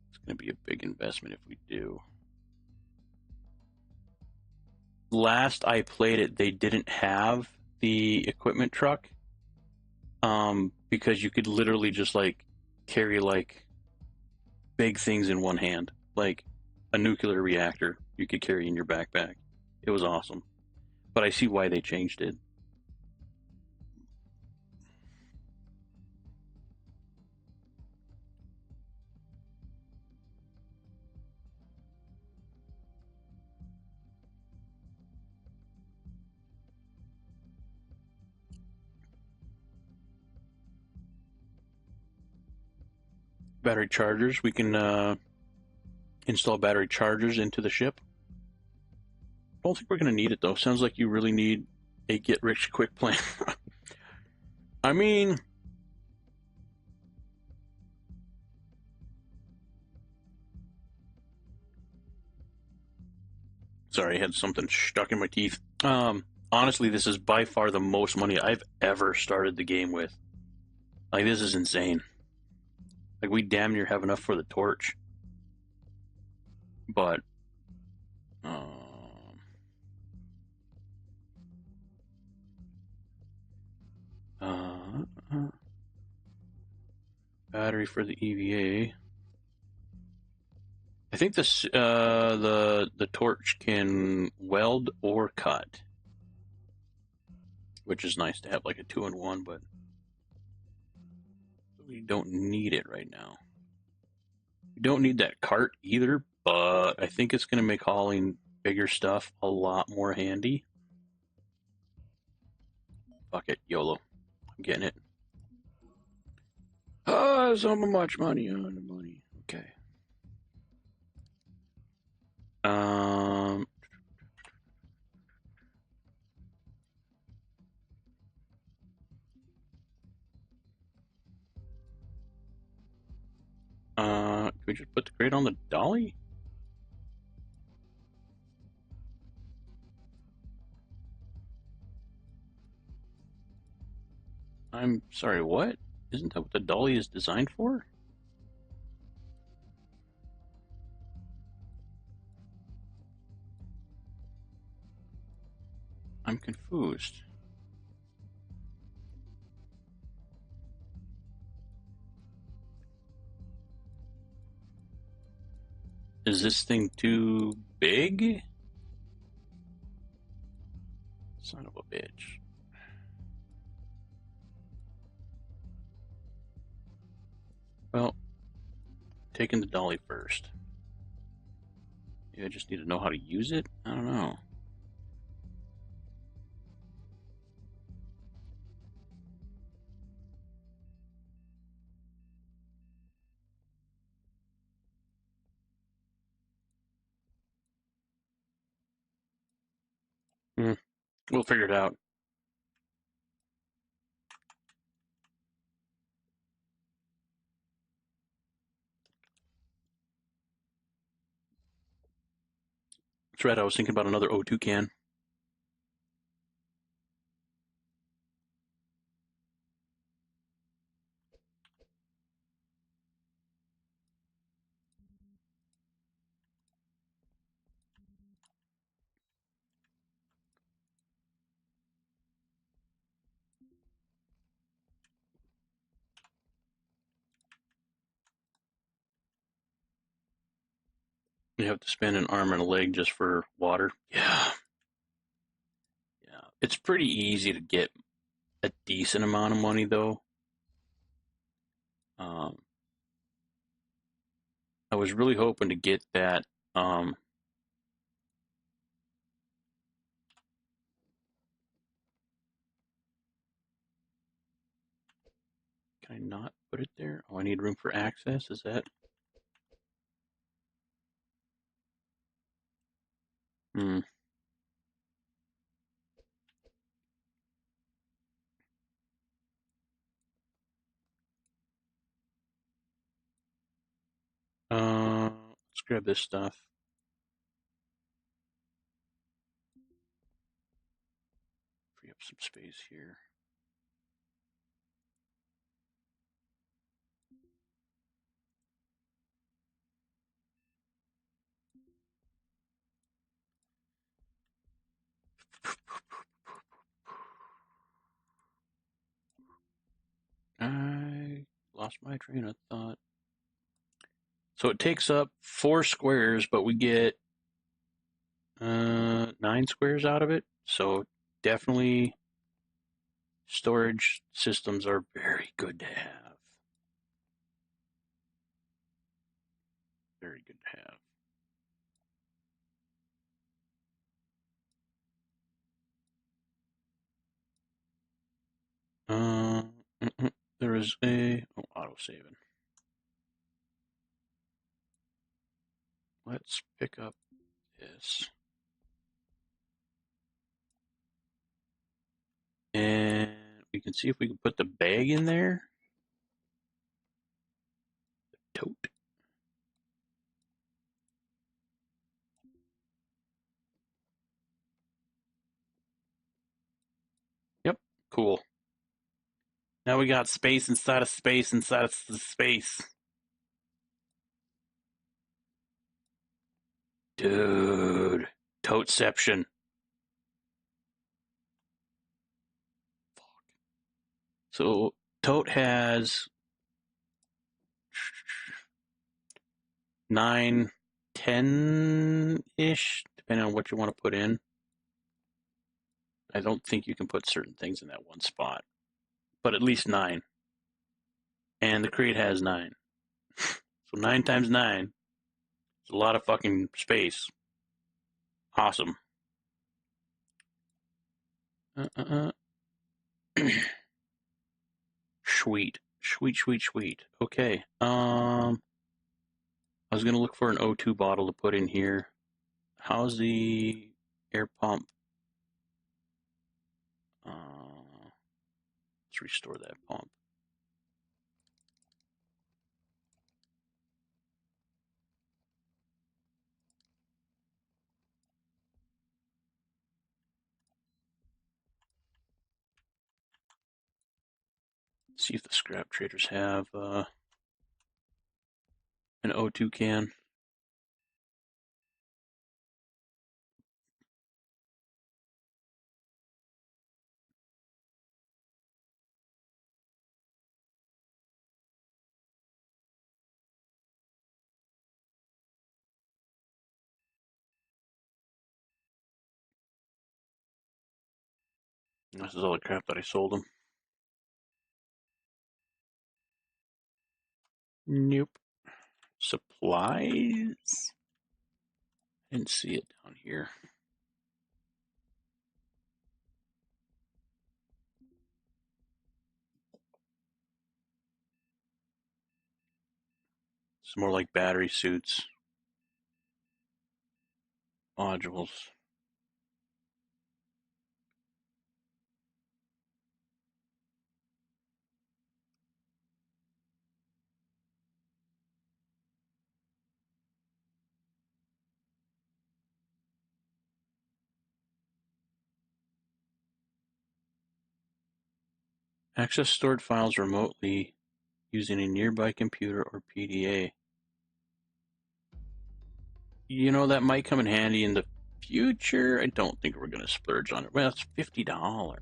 It's going to be a big investment if we do. Last I played it, they didn't have the equipment truck, because you could literally just like carry like big things in one hand, like a nuclear reactor you could carry in your backpack. It was awesome, but I see why they changed it. Battery chargers, we can install battery chargers into the ship. I don't think we're going to need it though. Sounds like you really need a get rich quick plan. I mean, sorry, I had something stuck in my teeth. Honestly, this is by far the most money I've ever started the game with. Like, this is insane. Like, we damn near have enough for the torch. But, battery for the EVA. I think this the torch can weld or cut, which is nice to have like a 2-in-1, but we don't need it right now. We don't need that cart either, but I think it's going to make hauling bigger stuff a lot more handy. Fuck it, YOLO. I'm getting it. Oh, so much money on the money. Okay. Um. Can we just put the crate on the dolly? I'm sorry, what? Isn't that what the dolly is designed for? I'm confused. Is this thing too big? Son of a bitch. Well, taking the dolly first. Maybe I just need to know how to use it? I don't know. We'll figure it out. That's right, I was thinking about another O2 can. You have to spend an arm and a leg just for water. Yeah. Yeah. It's pretty easy to get a decent amount of money, though. Um, I was really hoping to get that. Um, can I not put it there? Oh, I need room for access. Is that? Hmm. Let's grab this stuff. Free up some space here. I lost my train of thought. So it takes up 4 squares, but we get 9 squares out of it. So definitely storage systems are very good to have. Very good to have. Uh, there is a auto saving. Let's pick up this. And we can see if we can put the bag in there. Tote. Yep, cool. Now we got space inside of space inside of space. Dude, toteception. So tote has 9, 10-ish, depending on what you want to put in. I don't think you can put certain things in that one spot, but at least 9. And the crate has 9. So 9 times 9 is a lot of fucking space. Awesome. Sweet. Sweet, sweet, sweet. Okay. I was going to look for an O2 bottle to put in here. How's the air pump? Let's restore that pump. See if the scrap traders have an O2 can. This is all the crap that I sold them. Nope. Supplies? Didn't see it down here. It's more like battery suits. Modules. Access stored files remotely using a nearby computer or PDA. You know, that might come in handy in the future. I don't think we're going to splurge on it. Well, it's $50.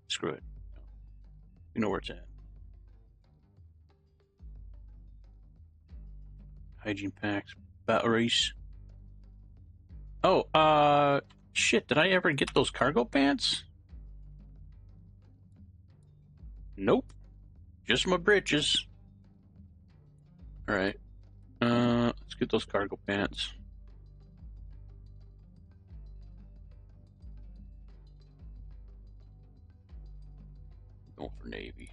Screw it. You know where it's at. Hygiene packs. Batteries. Oh, shit. Did I ever get those cargo pants? Nope. Just my britches. Alright. Let's get those cargo pants. Going for Navy.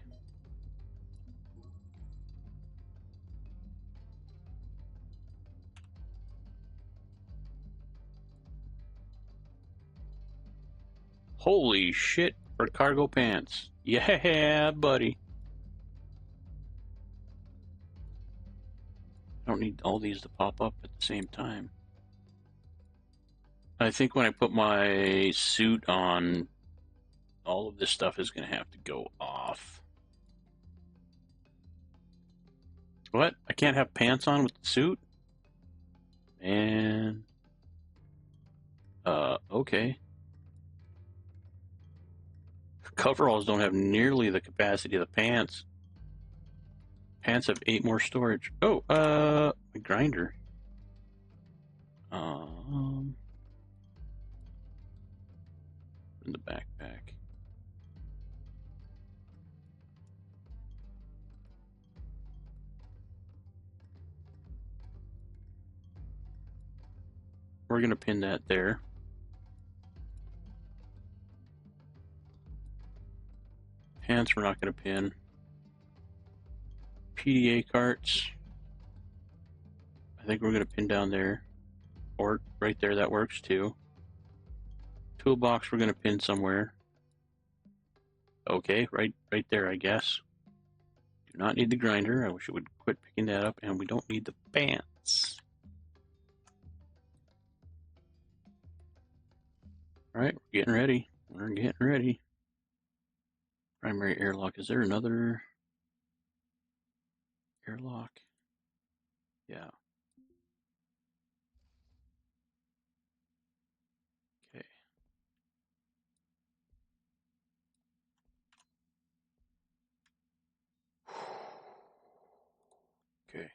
Holy shit for cargo pants. Yeah, buddy. I don't need all these to pop up at the same time. I think when I put my suit on, all of this stuff is going to have to go off. What? I can't have pants on with the suit? Man. Okay. Coveralls don't have nearly the capacity of the pants. Pants have 8 more storage. Oh, a grinder. In the backpack. We're going to pin that there. Pants we're not going to pin. PDA carts. I think we're going to pin down there. Or right there, that works too. Toolbox we're going to pin somewhere. Okay, right there, I guess. Do not need the grinder. I wish it would quit picking that up. And we don't need the pants. Alright, we're getting ready. We're getting ready. Primary airlock. Is there another airlock? Yeah. Okay. Okay.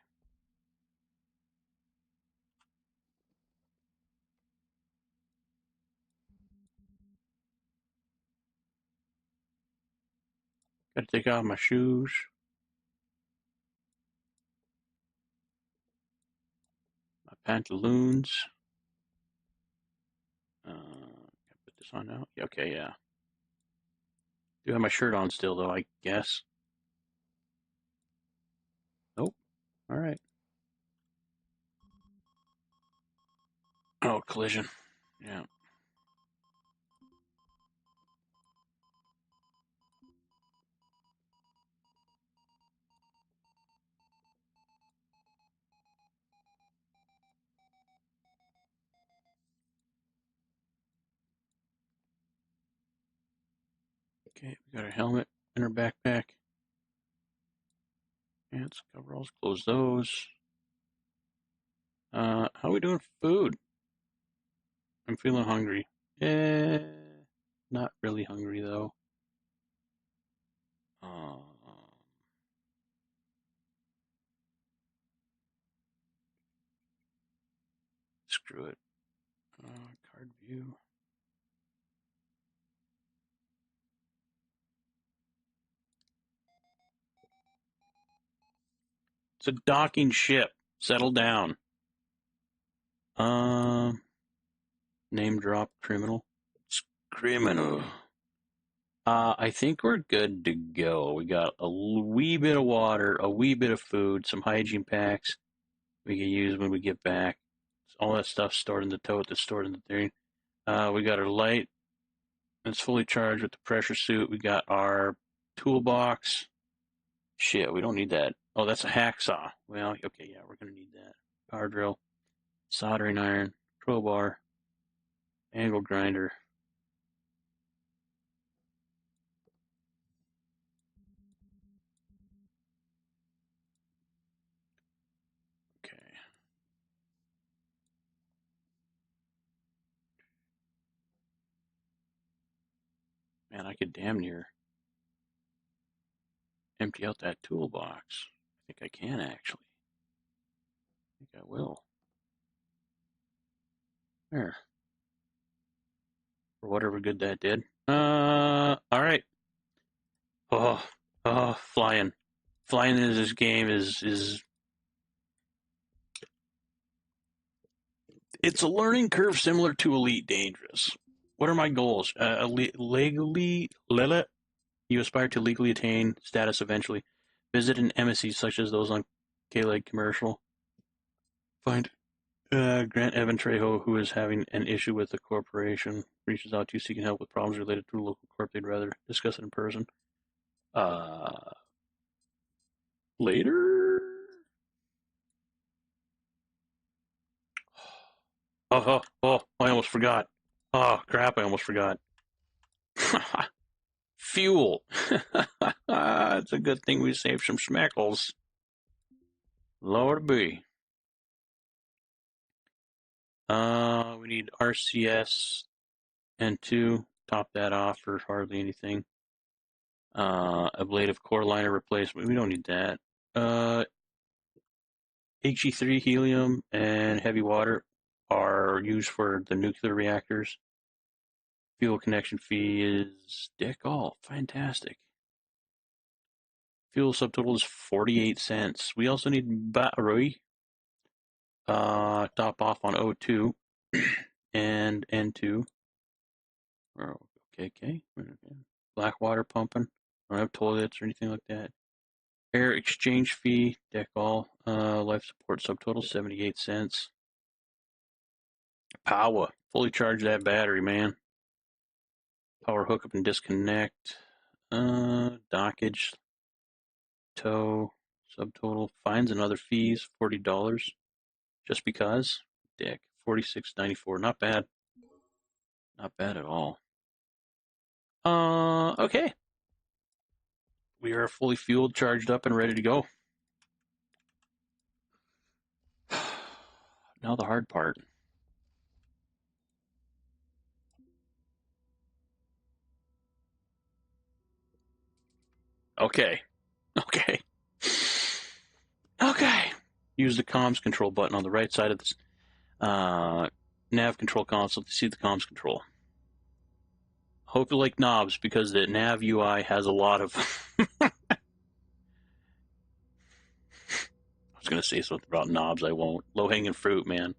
Gotta take off my shoes. My pantaloons. Put this on now. Okay, yeah. Do have my shirt on still, though, I guess. All right. Oh, collision. Yeah. Okay, we got a helmet in our backpack. Pants, coveralls, close those. How are we doing for food? I'm feeling hungry. Not really hungry though. Uh, Screw it. Card view. It's a docking ship. Settle down. Name drop criminal. It's criminal. I think we're good to go. We got a wee bit of water, a wee bit of food, some hygiene packs we can use when we get back. All that stuff stored in the tote that's stored in the thing. We got our light. It's fully charged with the pressure suit. We got our toolbox. Shit, we don't need that. Oh, that's a hacksaw. Well, okay, yeah, we're gonna need that. Power drill, soldering iron, crowbar, angle grinder. Okay. Man, I could damn near empty out that toolbox. I think I can actually. I think I will. There. For whatever good that did. Alright. Flying. Flying in this game is it's a learning curve similar to Elite Dangerous. What are my goals? You aspire to legally attain status eventually. Visit an embassy such as those on K-Leg Commercial. Find Grant Evan Trejo, who is having an issue with the corporation, reaches out to you seeking help with problems related to a local corp. They'd rather discuss it in person. Later? I almost forgot. Oh, crap, I almost forgot. Fuel. It's a good thing we saved some schmeckles. Lord be. We need RCS N2. Top that off for hardly anything. Ablative core liner replacement. We don't need that. HE3 helium and heavy water are used for the nuclear reactors. Fuel connection fee is dick all. Fantastic. Fuel subtotal is 48 cents. We also need battery. Top off on O2 and N2. Or okay. Black water pumping. Don't have toilets or anything like that. Air exchange fee, deck all. Life support subtotal 78 cents. Power. Fully charge that battery, man. Power hookup and disconnect. Dockage. Tow. Subtotal. Fines and other fees, $40. Just because. Dick. $46.94. Not bad. Not bad at all. Okay. We are fully fueled, charged up, and ready to go. Now the hard part. Okay. Use the comms control button on the right side of the nav control console to see the comms control. Hope you like knobs because the nav UI has a lot of. I was going to say something about knobs. I won't. Low hanging fruit, man.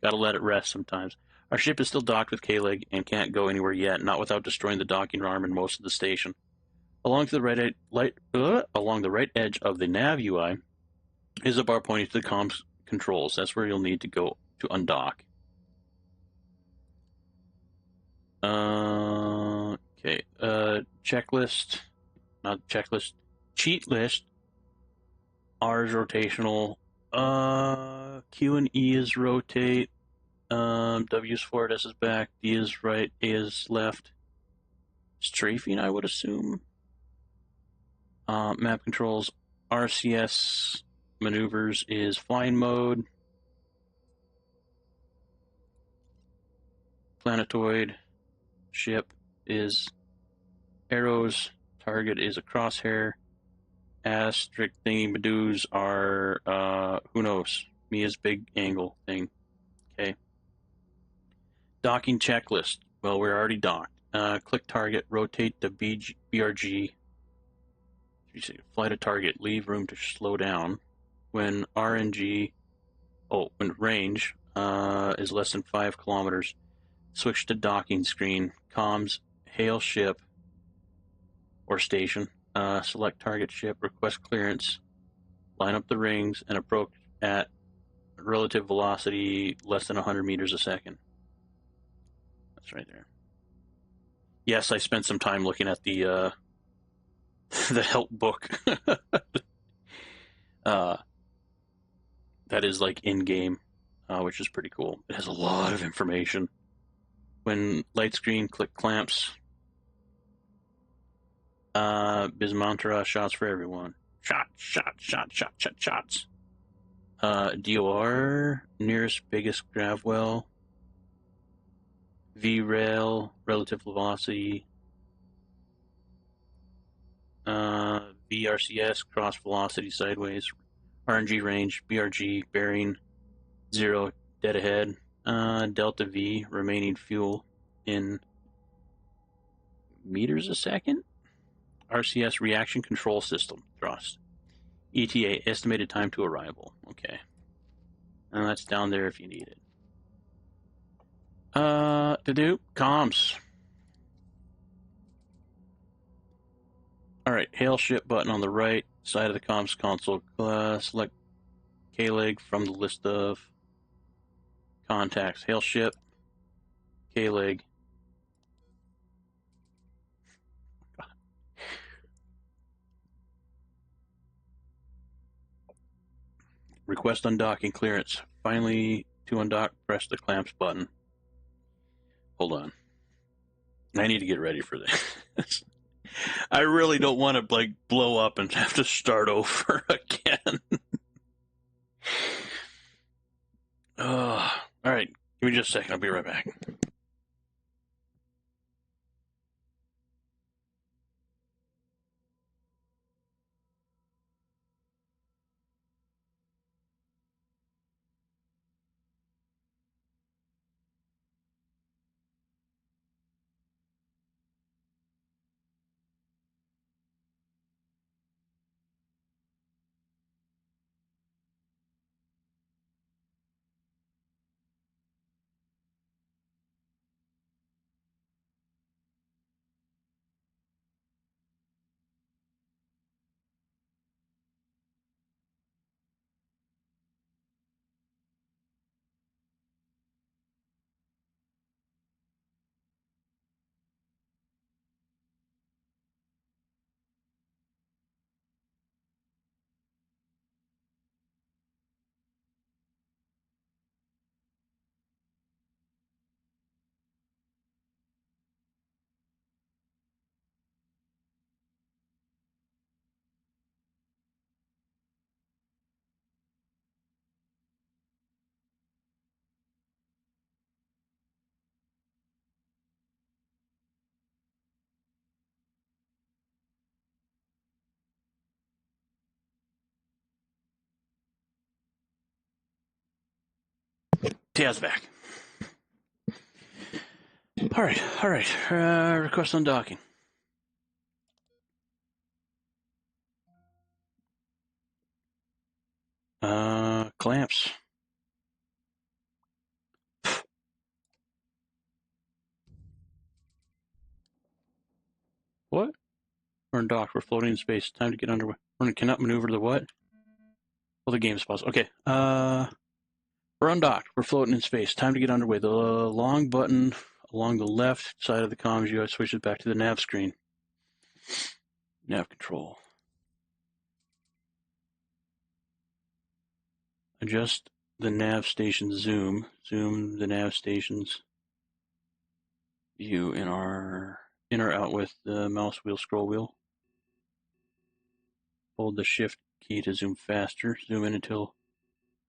Gotta let it rest sometimes. Our ship is still docked with K-Leg and can't go anywhere yet, not without destroying the docking arm and most of the station. Along the right edge of the nav UI, is a bar pointing to the comms controls. That's where you'll need to go to undock. Okay. Checklist, not checklist, cheat list. R is rotational. Q and E is rotate. W is forward, S is back, D is right, A is left. Strafing, I would assume. Map controls, RCS maneuvers is flying mode. Planetoid ship is arrows. Target is a crosshair. Asterisk thingy madoos are, who knows? Mia's big angle thing. Okay. Docking checklist. Well, we're already docked. Click target, rotate the BRG. Fly to target, leave room to slow down. When RNG, when range is less than 5 kilometers, switch to docking screen. Comms, hail ship or station. Select target ship, request clearance, line up the rings, and approach at relative velocity less than 100 meters a second. That's right there. Yes, I spent some time looking at the the help book. That is like in game, which is pretty cool. It has a lot of information. When light screen, click clamps. Bismantara, shots for everyone. Shots. DOR, nearest biggest grav well. VRAIL, relative velocity. VRCS, cross velocity sideways. RNG range, BRG, bearing 0, dead ahead. Delta V, remaining fuel in meters a second. RCS, reaction control system, thrust. ETA, estimated time to arrival. Okay. And that's down there if you need it. Comms. Alright, hail ship button on the right side of the comms console. Select K-leg from the list of contacts. Hail ship, K-leg. Request undocking clearance. Finally, to undock, press the clamps button. Hold on. I need to get ready for this. I really don't want to like blow up and have to start over again. All right, give me just a second. I'll be right back. Taz back. All right. Request undocking. Clamps. What? We're in dock. We're floating in space. Time to get underway. We're cannot maneuver the what? Well, the game's paused. Okay. We're undocked. We're floating in space. Time to get underway. The long button along the left side of the comms UI switches back to the nav screen. Nav control. Adjust the nav station zoom. Zoom the nav station's view in or out with the mouse wheel scroll wheel. Hold the shift key to zoom faster. Zoom in until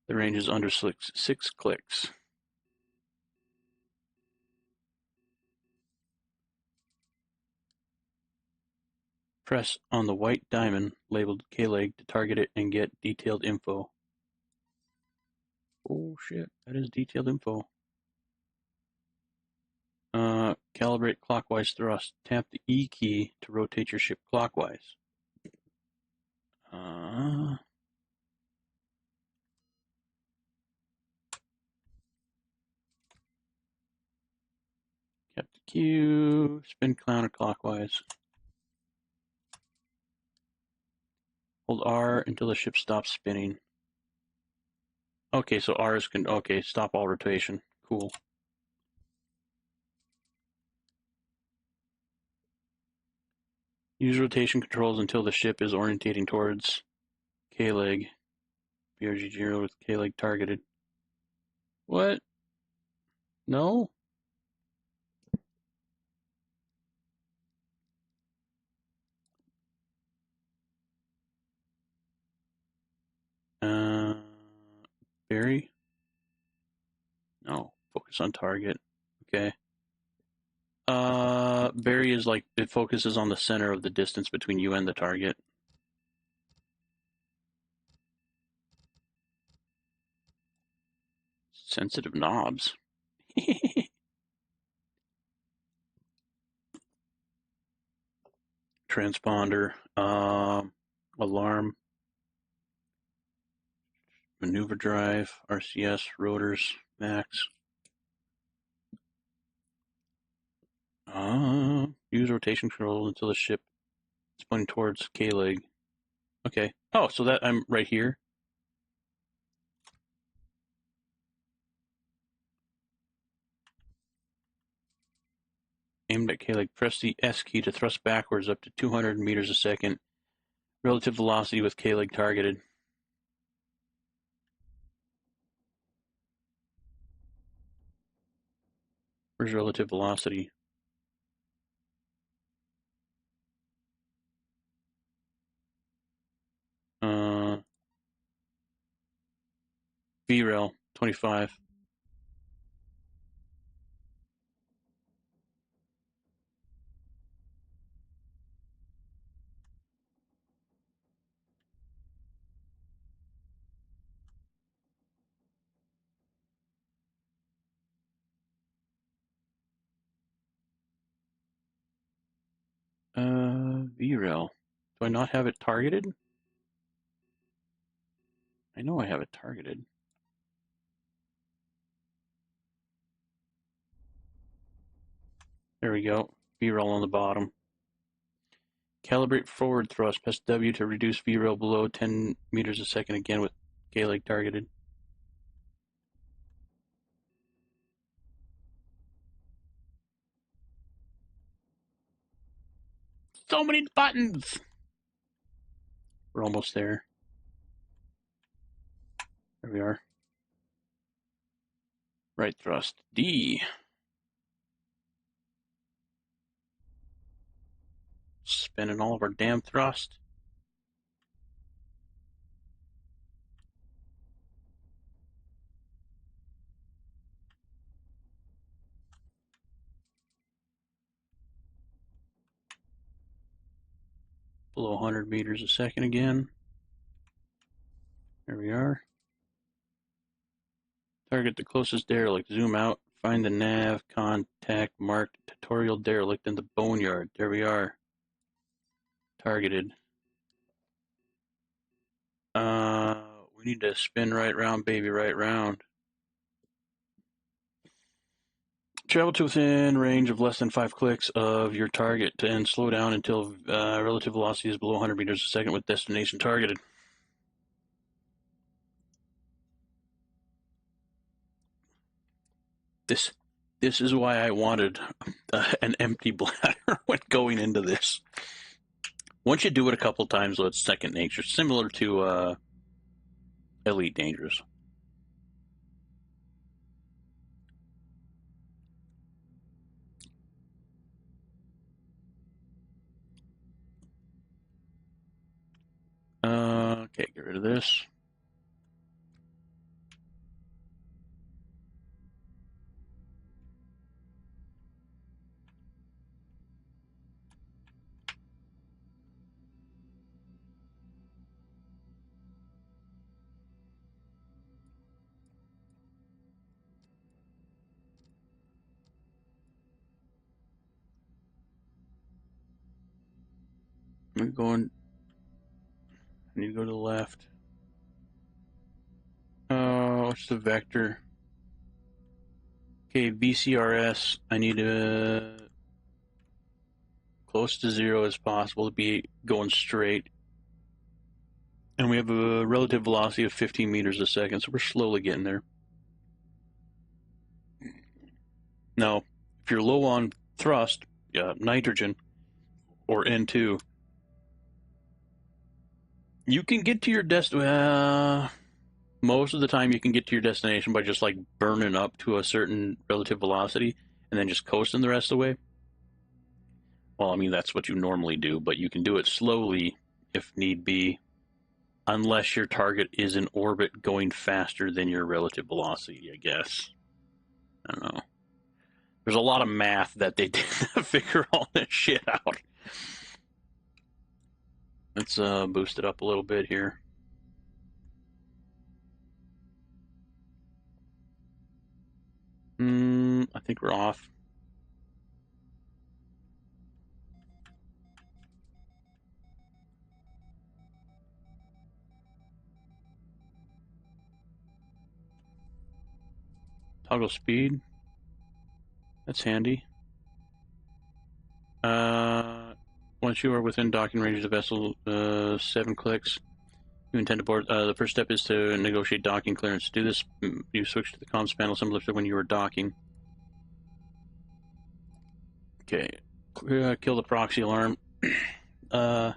the range is under 6 clicks. Press on the white diamond labeled K-leg to target it and get detailed info. Oh shit, that is detailed info. Calibrate clockwise thrust. Tap the E key to rotate your ship clockwise. Captain Q. Spin counterclockwise. Hold R until the ship stops spinning. Okay, so R is okay. Stop all rotation. Cool. Use rotation controls until the ship is orientating towards K-leg. BRG0 with K-leg targeted. What? No? Barry? No. Focus on target. Okay. Barry is like, it focuses on the center of the distance between you and the target. Sensitive knobs. Transponder. Alarm. Maneuver drive. RCS. Rotors. Max. Use rotation control until the ship is pointing towards K-leg. Okay. Oh, so that I'm right here. Aimed at K-leg. Press the S key to thrust backwards up to 200 meters a second. Relative velocity with K-leg targeted. Where's relative velocity? VREL 25. VREL. Do I not have it targeted? I know I have it targeted. There we go. VREL on the bottom. Calibrate forward thrust. Press W to reduce VREL below 10 meters a second again with K-leg targeted. So many buttons! We're almost there. There we are. Right thrust. D. Spinning all of our damn thrust. Below 100 meters a second again. There we are. Target the closest derelict. Zoom out. Find the nav contact marked tutorial derelict in the boneyard. There we are. Targeted. We need to spin right round, baby, right round. Travel to within range of less than 5 clicks of your target and slow down until relative velocity is below 100 meters a second with destination targeted. This is why I wanted an empty bladder when going into this. Once you do it a couple times, though, it's second nature, similar to Elite Dangerous. Okay, get rid of this. I'm going. I need to go to the left. What's the vector? Okay, VCRS. I need to close to 0 as possible to be going straight. And we have a relative velocity of 15 meters a second, so we're slowly getting there. Now, if you're low on thrust, nitrogen, or N2, you can get to your most of the time you can get to your destination by just like burning up to a certain relative velocity and then just coasting the rest of the way. Well, I mean, that's what you normally do, but you can do it slowly if need be, unless your target is in orbit going faster than your relative velocity, I guess. I don't know. There's a lot of math that they did to figure all this shit out. Let's boost it up a little bit here. I think we're off. Toggle speed. That's handy. Once you are within docking range of the vessel, 7 clicks. You intend to board. The first step is to negotiate docking clearance. To do this, you switch to the comms panel similar to when you were docking. Okay. Kill the proxy alarm. The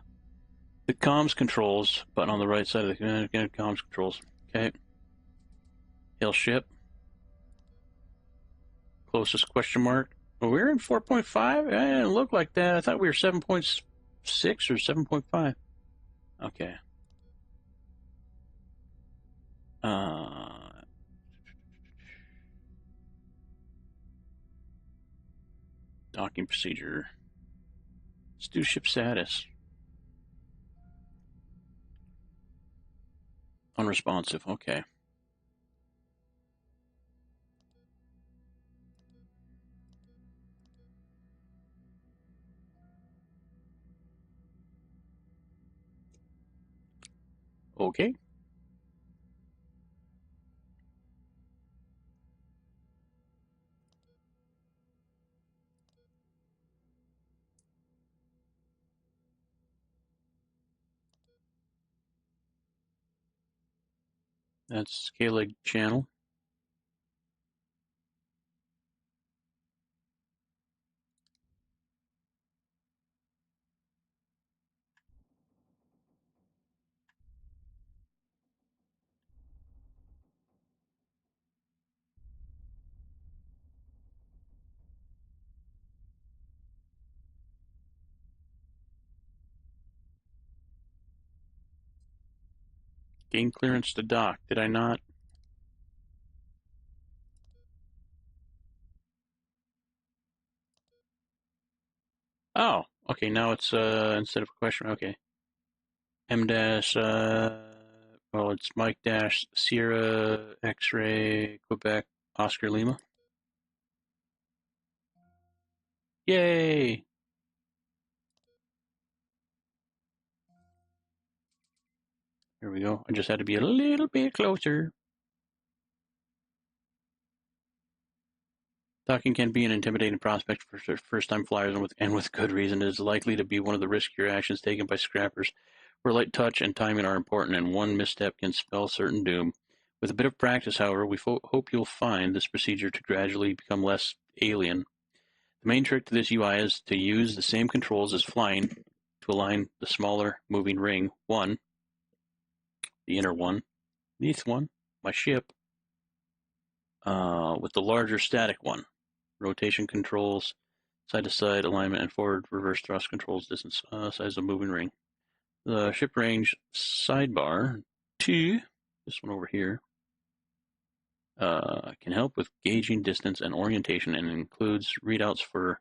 comms controls button on the right side of the comms controls. Okay. Hail ship. Closest question mark. Well, we're in 4.5? It didn't look like that. I thought we were 7.6 or 7.5. Okay. Docking procedure. Let's do ship status. Unresponsive. Okay. Okay. That's K-leg channel. Gain clearance to dock. Did I not? Oh, okay. Now it's instead of a question. Okay. M dash. Well, it's Mike dash Sierra X-ray Quebec Oscar Lima. Yay! Here we go. I just had to be a little bit closer. Docking can be an intimidating prospect for first-time flyers, and with good reason. It is likely to be one of the riskier actions taken by scrappers, where light touch and timing are important, and one misstep can spell certain doom. With a bit of practice, however, we hope you'll find this procedure to gradually become less alien. The main trick to this UI is to use the same controls as flying to align the smaller moving ring 1, the inner one, beneath one, my ship, with the larger static one. Rotation controls, side-to-side alignment, and forward reverse thrust controls distance, size of moving ring. The ship range sidebar 2, this one over here, can help with gauging distance and orientation and includes readouts for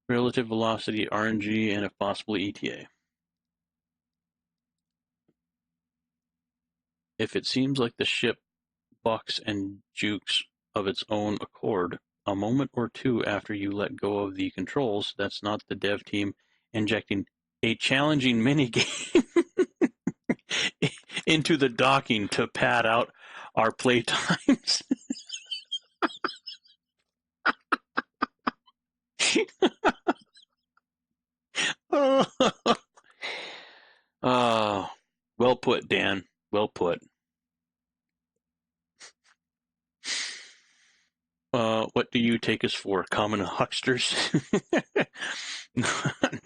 relative velocity, RNG, and if possible ETA. If it seems like the ship bucks and jukes of its own accord a moment or two after you let go of the controls, that's not the dev team injecting a challenging minigame into the docking to pad out our play times. Well put, Dan. Well put. What do you take us for? Common hucksters?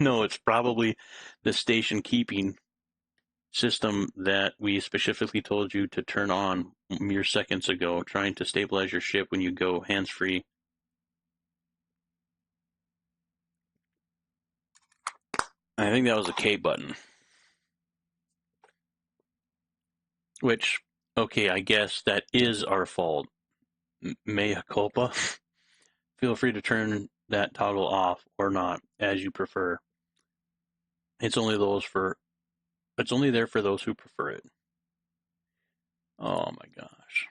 No, it's probably the station keeping system that we specifically told you to turn on mere seconds ago, trying to stabilize your ship when you go hands-free. I think that was a K button. Which, okay, I guess that is our fault. Mea culpa. Feel free to turn that toggle off or not, as you prefer. It's only there for those who prefer it. Oh my gosh.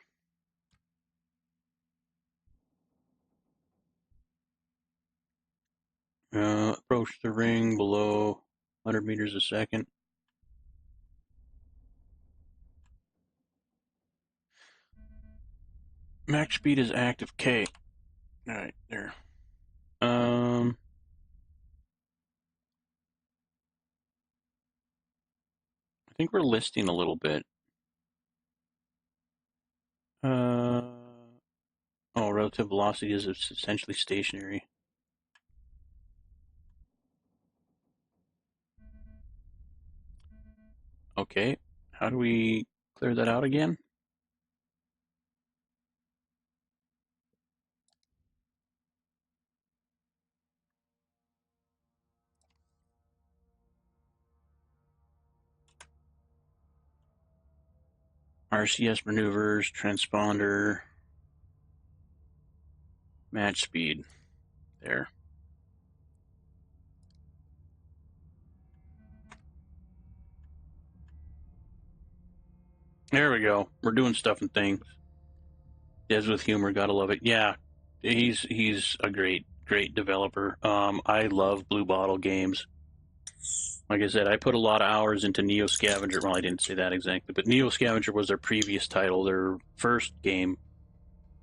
Approach the ring below 100 meters a second. Max speed is active K. Alright, there. I think we're listing a little bit. Relative velocity is essentially stationary. Okay, how do we clear that out again? RCS maneuvers, transponder, match speed. There. There we go. We're doing stuff and things. Devs with humor, gotta love it. Yeah, he's a great developer. I love Blue Bottle games. Like I said, I put a lot of hours into NEO Scavenger. Well, I didn't say that exactly, but NEO Scavenger was their previous title, their first game,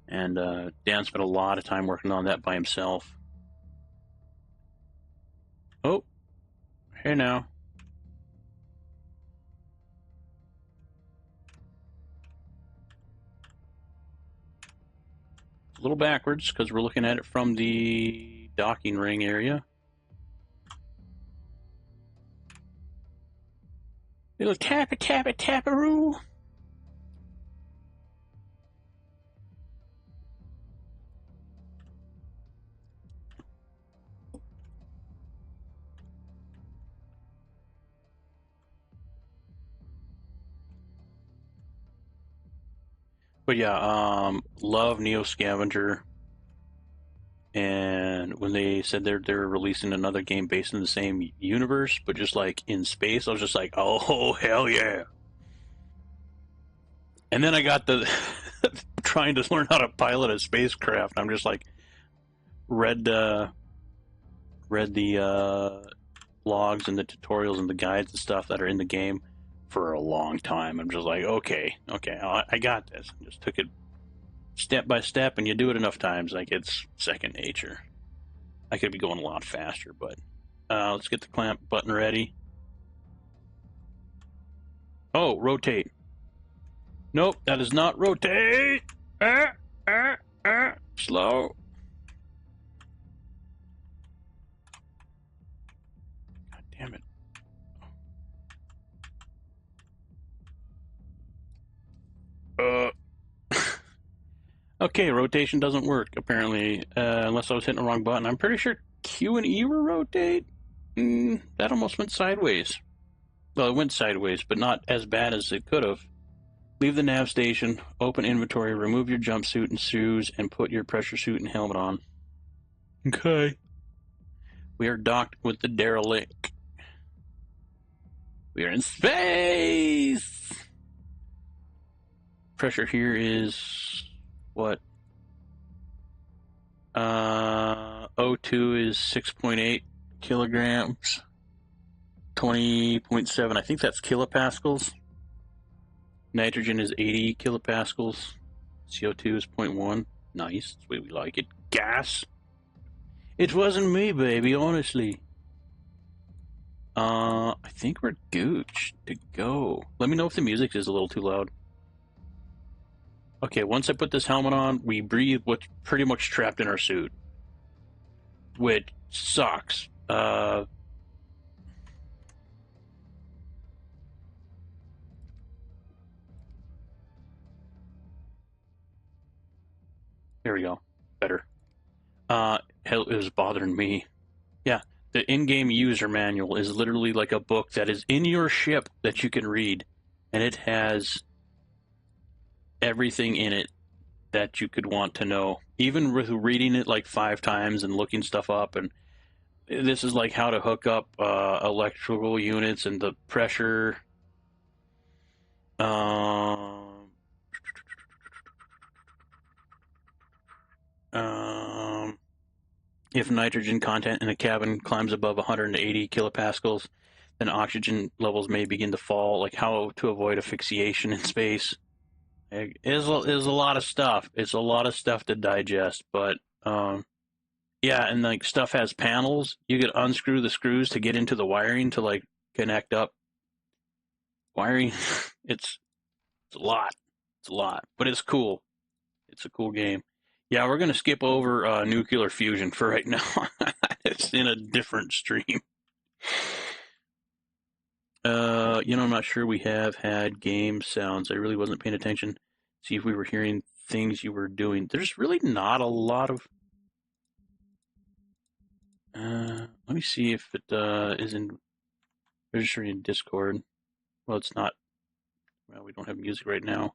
and Dan spent a lot of time working on that by himself. Oh, hey now. A little backwards because we're looking at it from the docking ring area. Little tapparoo. But yeah, love NEO Scavenger. And when they said they're releasing another game based in the same universe, but just like in space, I was just like, oh hell yeah! And then I got the trying to learn how to pilot a spacecraft. I'm just like read the logs and the tutorials and the guides and stuff that are in the game for a long time. I'm just like, okay, I got this. Just took it step by step, and you do it enough times, like it's second nature. I could be going a lot faster, but let's get the clamp button ready. Oh, rotate. Nope, that does not rotate. Slow. God damn it. Okay, rotation doesn't work, apparently, unless I was hitting the wrong button. I'm pretty sure Q and E were rotate. That almost went sideways. Well, it went sideways, but not as bad as it could have. Leave the nav station, open inventory, remove your jumpsuit and shoes, and put your pressure suit and helmet on. Okay. We are docked with the derelict. We are in space! Pressure here is what? O2 is 6.8 kilograms. 20.7, I think that's kilopascals. Nitrogen is 80 kilopascals. CO2 is 0.1. Nice, that's the way we like it. Gas? It wasn't me, baby, honestly. I think we're gooch to go. Let me know if the music is a little too loud. Okay, once I put this helmet on, we breathe what's pretty much trapped in our suit. Which sucks. There we go. Better. Hell, it was bothering me. Yeah, the in-game user manual is literally like a book that is in your ship that you can read, and it has everything in it that you could want to know. Even with reading it like 5 times and looking stuff up, and this is like how to hook up electrical units and the pressure. If nitrogen content in a cabin climbs above 180 kilopascals, then oxygen levels may begin to fall. Like how to avoid asphyxiation in space. It is a lot of stuff. It's a lot of stuff to digest, but yeah, and like stuff has panels. You could unscrew the screws to get into the wiring to like connect up wiring. It's a lot. It's a lot, but it's cool. It's a cool game. Yeah, we're gonna skip over nuclear fusion for right now. It's in a different stream. I'm not sure we have had game sounds. I really wasn't paying attention. See if we were hearing things you were doing. There's really not a lot of. Let me see if it is in registering in Discord. Well, it's not. Well, we don't have music right now.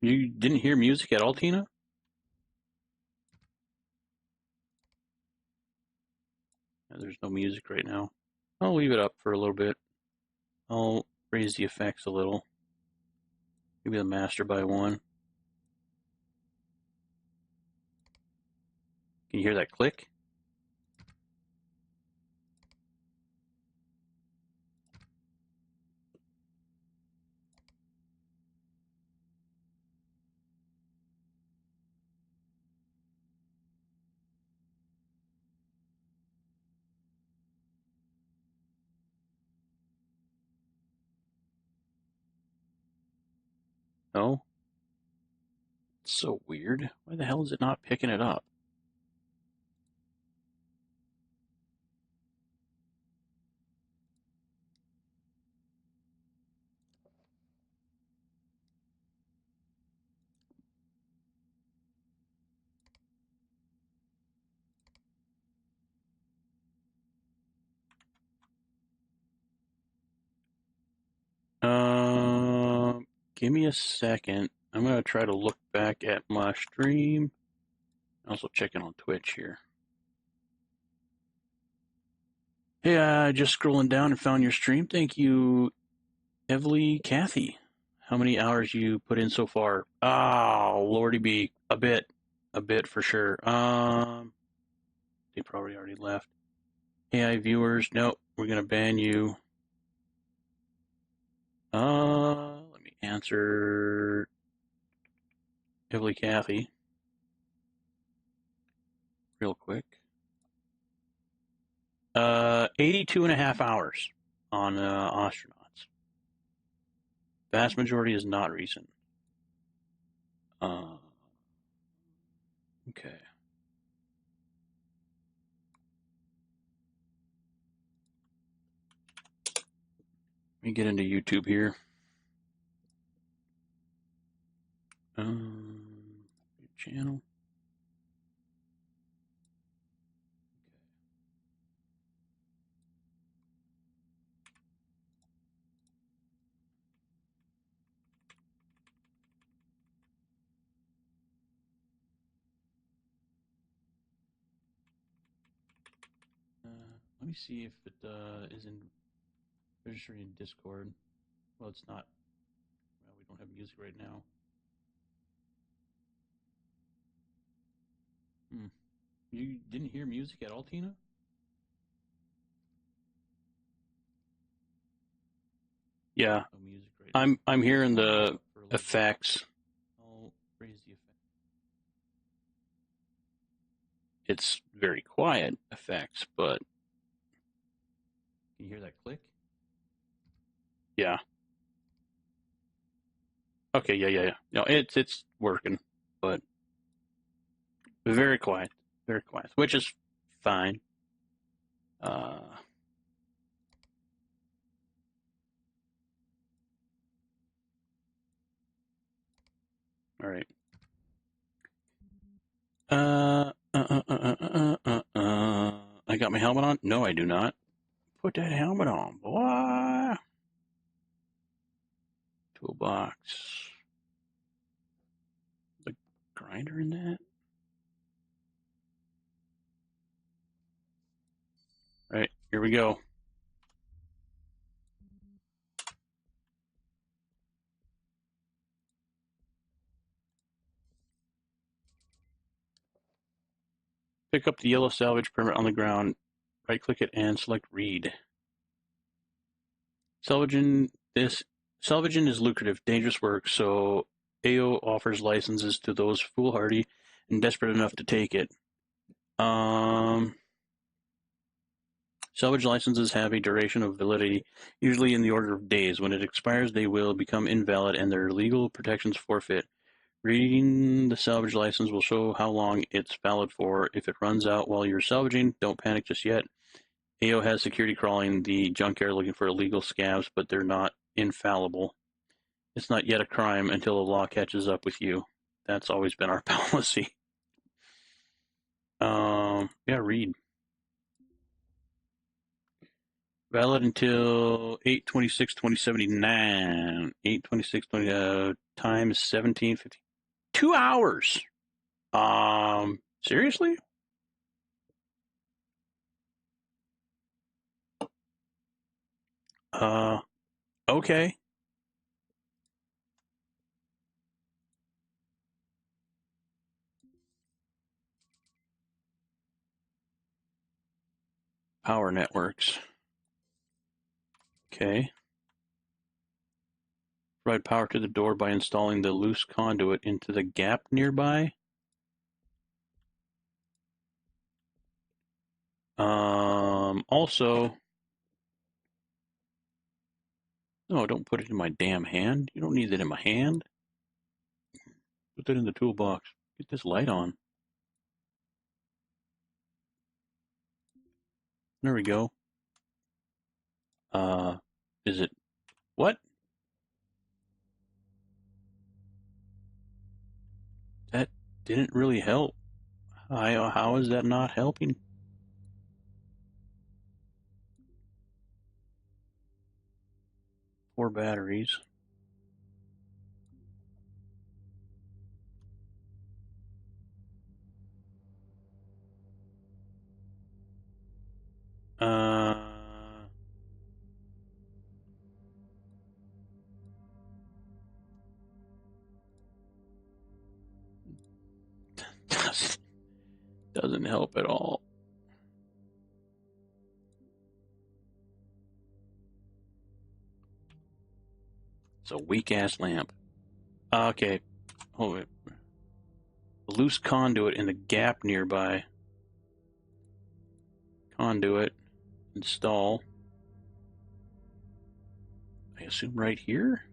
You didn't hear music at all, Tina? There's no music right now. I'll leave it up for a little bit. I'll raise the effects a little. Maybe the master by 1. Can you hear that click? No? It's so weird. Why the hell is it not picking it up? Give me a second. I'm going to try to look back at my stream. Also checking on Twitch here. Hey, just scrolling down and found your stream. Thank you, Evely Kathy. How many hours you put in so far? Oh, Lordy B. A bit for sure. They probably already left. AI viewers, nope, we're going to ban you. Let me answer Evely Kathy real quick. 82 and a half hours on Ostranauts. Vast majority is not recent. Okay. Let me get into YouTube here. Channel. Let me see if it is in registering in Discord. Well, it's not. Well, we don't have music right now. You didn't hear music at all, Tina? Yeah. No music right I'm hearing the effects. I'll raise the effect. It's very quiet effects, but can you hear that click? Yeah. Okay, yeah. No, it's working, but very quiet, which is fine. All right. I got my helmet on? No, I do not. Put that helmet on, boy. Toolbox. The grinder in that? All right, here we go. Pick up the yellow salvage permit on the ground. Right-click it and select read. Salvaging is lucrative, dangerous work, so AO offers licenses to those foolhardy and desperate enough to take it. Salvage licenses have a duration of validity, usually in the order of days. When it expires, they will become invalid and their legal protections forfeit. Reading the salvage license will show how long it's valid for. If it runs out while you're salvaging, don't panic just yet. AO has security crawling the junkyard looking for illegal scavs, but they're not infallible. It's not yet a crime until the law catches up with you. That's always been our policy. Yeah, read. Valid until 8/26/2079. 8/26/20 times 17:50. 2 hours. Seriously? Okay. Power networks. Okay. Provide power to the door by installing the loose conduit into the gap nearby. Also, no, don't put it in my damn hand. You don't need it in my hand. Put that in the toolbox. Get this light on. There we go. Is it what? That didn't really help. How is that not helping? 4 batteries. Doesn't help at all. It's a weak-ass lamp. Okay. Hold it. A loose conduit in the gap nearby. Conduit. Install. assume right here?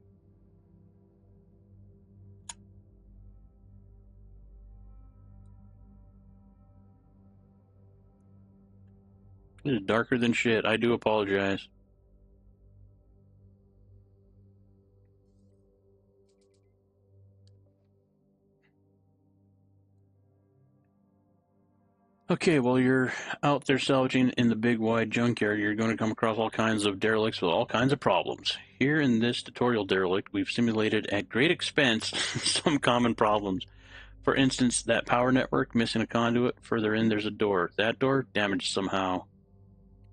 It is darker than shit. I do apologize. Okay, while you're out there salvaging in the big wide junkyard, you're going to come across all kinds of derelicts with all kinds of problems. Here in this tutorial derelict, we've simulated at great expense some common problems. For instance, that power network missing a conduit. Further in, there's a door. That door damaged somehow.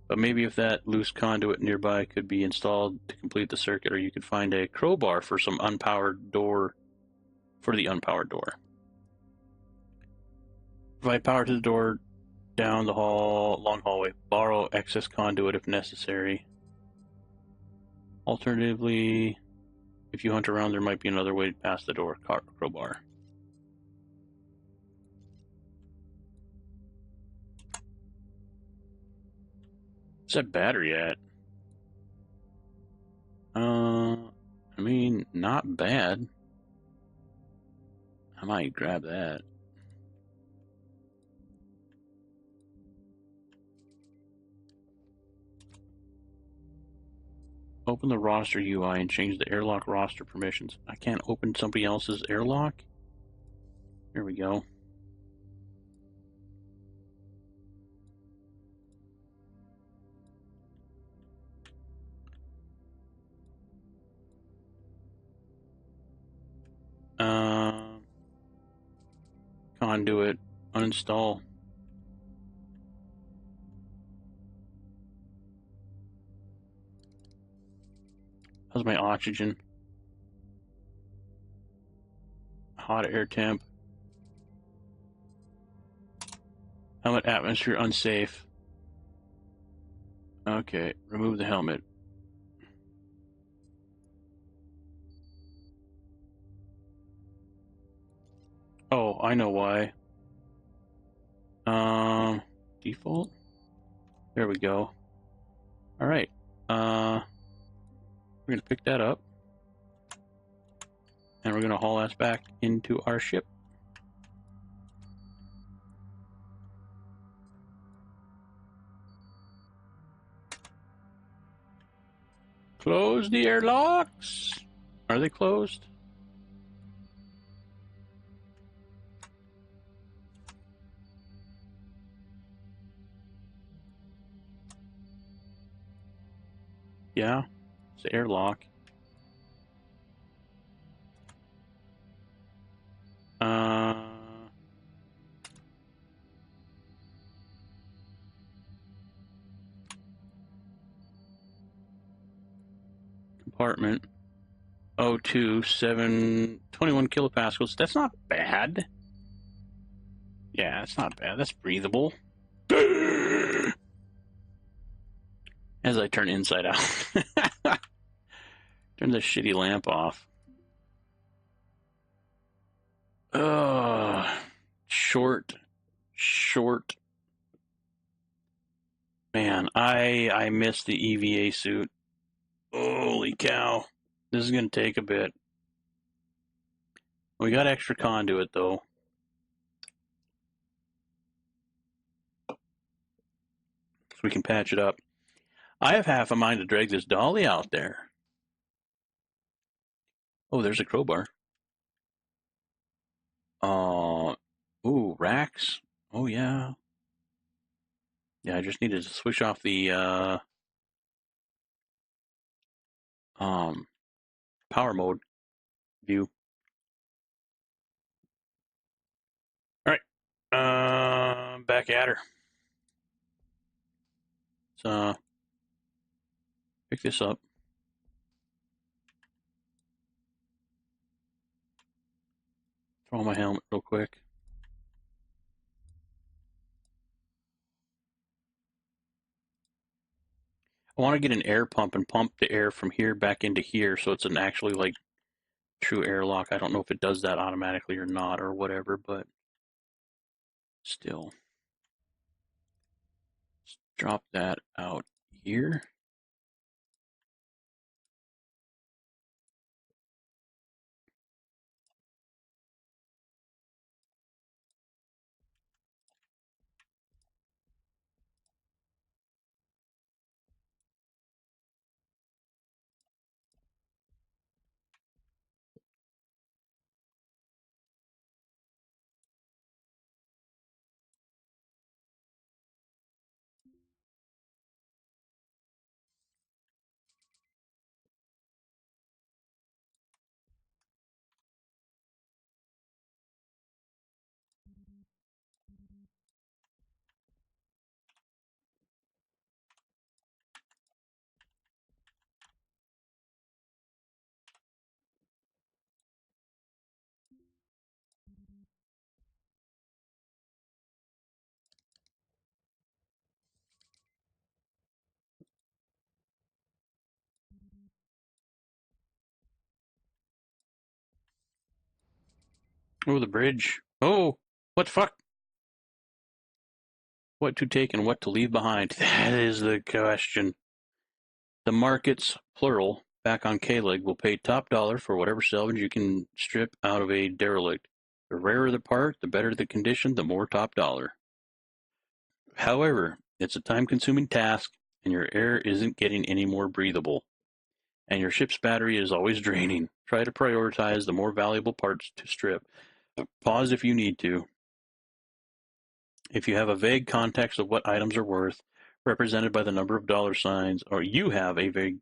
But maybe if that loose conduit nearby could be installed to complete the circuit, or you could find a crowbar for some unpowered door, for the unpowered door. Provide power to the door down the long hallway. Borrow excess conduit if necessary. Alternatively, if you hunt around, there might be another way past the door. Crowbar. What's that battery at? I mean, not bad. I might grab that. Open the roster UI and change the airlock roster permissions. I can't open somebody else's airlock? Here we go. Conduit. Uninstall. How's my oxygen? Hot air temp. Helmet atmosphere unsafe. Okay, remove the helmet. Oh, I know why. Default? There we go. Alright. We're gonna pick that up. And we're gonna haul ass back into our ship. Close the airlocks. Are they closed? Yeah, it's the airlock. Compartment. 21 kilopascals. That's not bad. Yeah, it's not bad. That's breathable. As I turn inside out. Turn the shitty lamp off. Short. Man, I miss the EVA suit. Holy cow. This is going to take a bit. We got extra conduit, though. So we can patch it up. I have half a mind to drag this dolly out there. Oh, there's a crowbar. Ooh, racks. Oh, yeah. Yeah, I just needed to switch off the, power mode view. Alright. Back at her. So, pick this up. Throw on my helmet real quick. I want to get an air pump and pump the air from here back into here so it's an actually like true airlock. I don't know if it does that automatically or not or whatever, but still. Let's drop that out here. Oh, the bridge. Oh, what the fuck? What to take and what to leave behind? That is the question. The markets, plural, back on K-Leg will pay top dollar for whatever salvage you can strip out of a derelict. The rarer the part, the better the condition, the more top dollar. However, it's a time-consuming task, and your air isn't getting any more breathable. And your ship's battery is always draining. Try to prioritize the more valuable parts to strip. Pause if you need to. If you have a vague context of what items are worth, represented by the number of dollar signs, or you have a vague,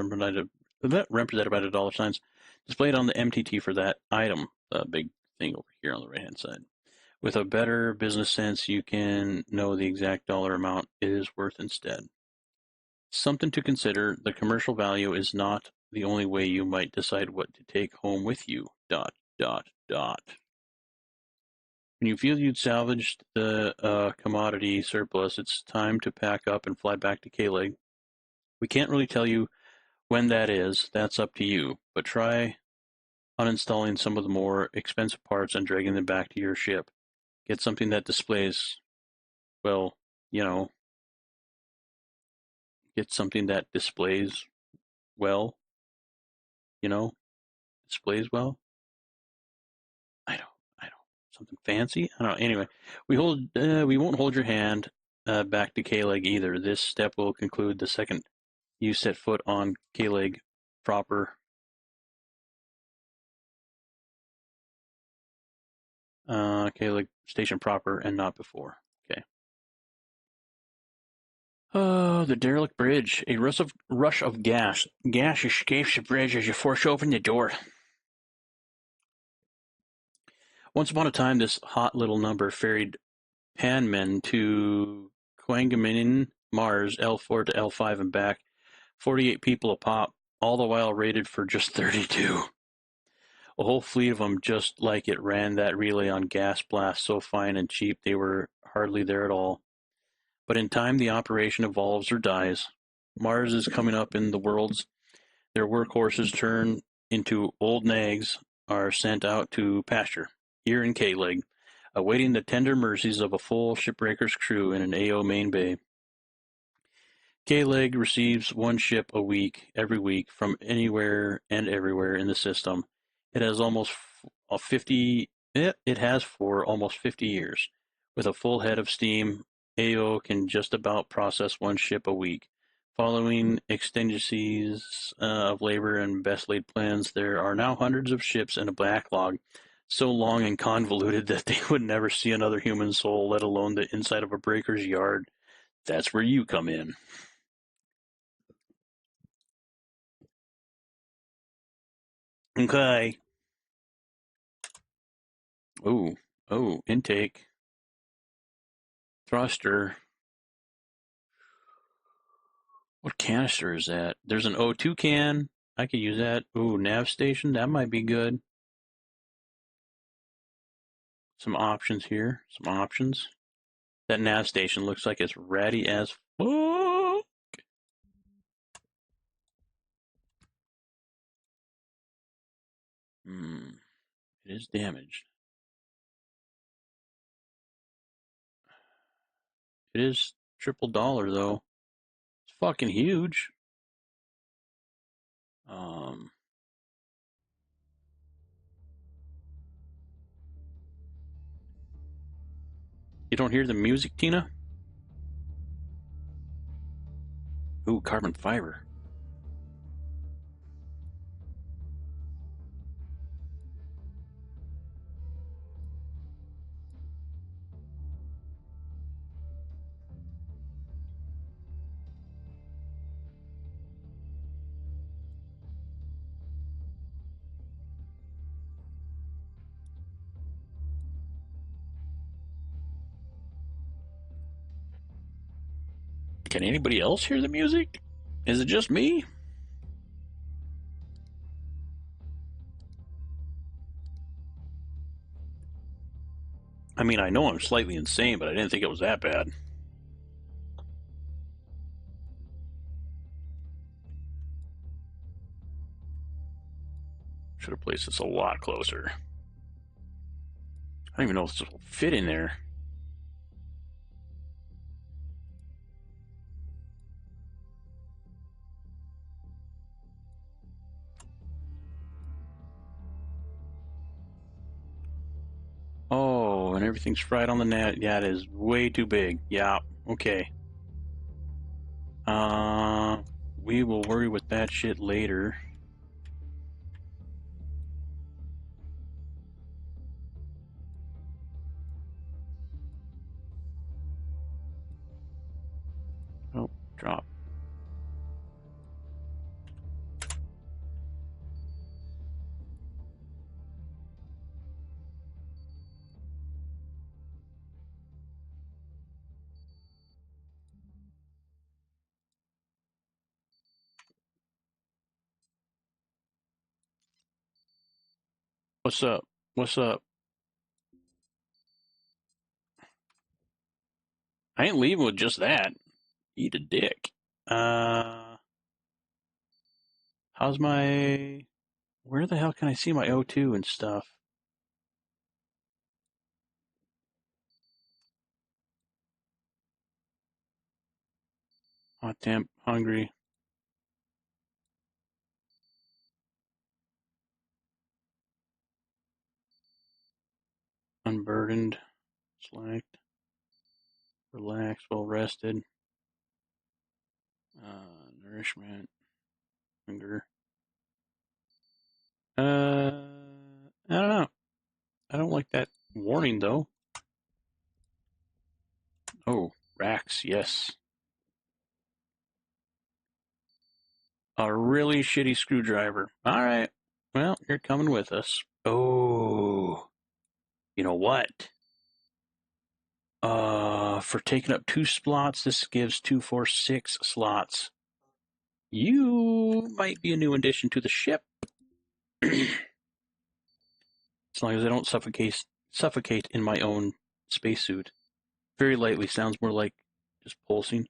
represented by the dollar signs, displayed on the MTT for that item, the big thing over here on the right-hand side. With a better business sense, you can know the exact dollar amount it is worth instead. Something to consider, the commercial value is not the only way you might decide what to take home with you, ... When you feel you'd salvaged the commodity surplus, it's time to pack up and fly back to K-Leg. We can't really tell you when that is, that's up to you, but try uninstalling some of the more expensive parts and dragging them back to your ship. Get something that displays, well, get something that displays well, displays well. I don't, something fancy? I don't know. Anyway, we won't hold your hand back to K-Leg either. This step will conclude the second you set foot on K-Leg proper. K-Leg station proper and not before. Okay. The derelict bridge. A rush of gas. Gas escapes the bridge as you force open the door. Once upon a time, this hot little number ferried Panmen to Quangaminin, Mars, L4 to L5 and back. 48 people a pop, all the while rated for just 32. A whole fleet of them just like it ran that relay on gas blasts so fine and cheap they were hardly there at all. But in time the operation evolves or dies. Mars is coming up in the worlds. Their workhorses turn into old nags, are sent out to pasture, here in K-Leg, awaiting the tender mercies of a full shipbreaker's crew in an AO main bay. K-Leg receives one ship a week, every week, from anywhere and everywhere in the system. It has for almost 50 years. With a full head of steam, AO can just about process one ship a week. Following exigencies of labor and best laid plans, there are now hundreds of ships in a backlog, so long and convoluted that they would never see another human soul, let alone the inside of a breaker's yard. That's where you come in. Okay. Oh, intake. Thruster. What canister is that? There's an O2 can. I could use that. Ooh, nav station. That might be good. Some options here. Some options. That nav station looks like it's ratty as fuck. It is damaged. It is $triple though. It's fucking huge. You don't hear the music, Tina? Ooh, carbon fiber. Can anybody else hear the music? Is it just me? I mean, I know I'm slightly insane, but I didn't think it was that bad. Should have placed this a lot closer. don't even know if this will fit in there. Oh, and everything's fried on the net. Yeah, it is way too big. Yeah, okay. We will worry with that shit later. Oh, drop. What's up? What's up? I ain't leaving with just that. Eat a dick. How's my... Where the hell can I see my O2 and stuff? Hot temp, hungry. Unburdened, slacked, relaxed, well rested, nourishment, hunger. I don't know. I don't like that warning though. Oh, racks, yes. A really shitty screwdriver. All right. Well, you're coming with us. Oh, you know what? For taking up 2 slots, this gives 2, 4, 6 slots. You might be a new addition to the ship. As long as I don't suffocate in my own spacesuit. Very lightly sounds more like just pulsing.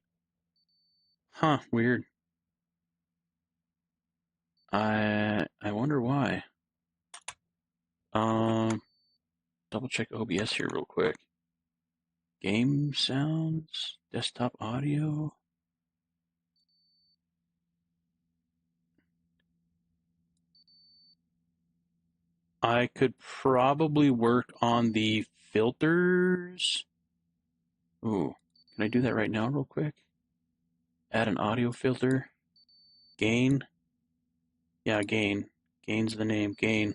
Huh, weird. I wonder why. Double check OBS here real quick. Game sounds, desktop audio. I could probably work on the filters. Ooh, can I do that right now real quick? Add an audio filter. Gain. Yeah, gain. Gain's the name. Gain.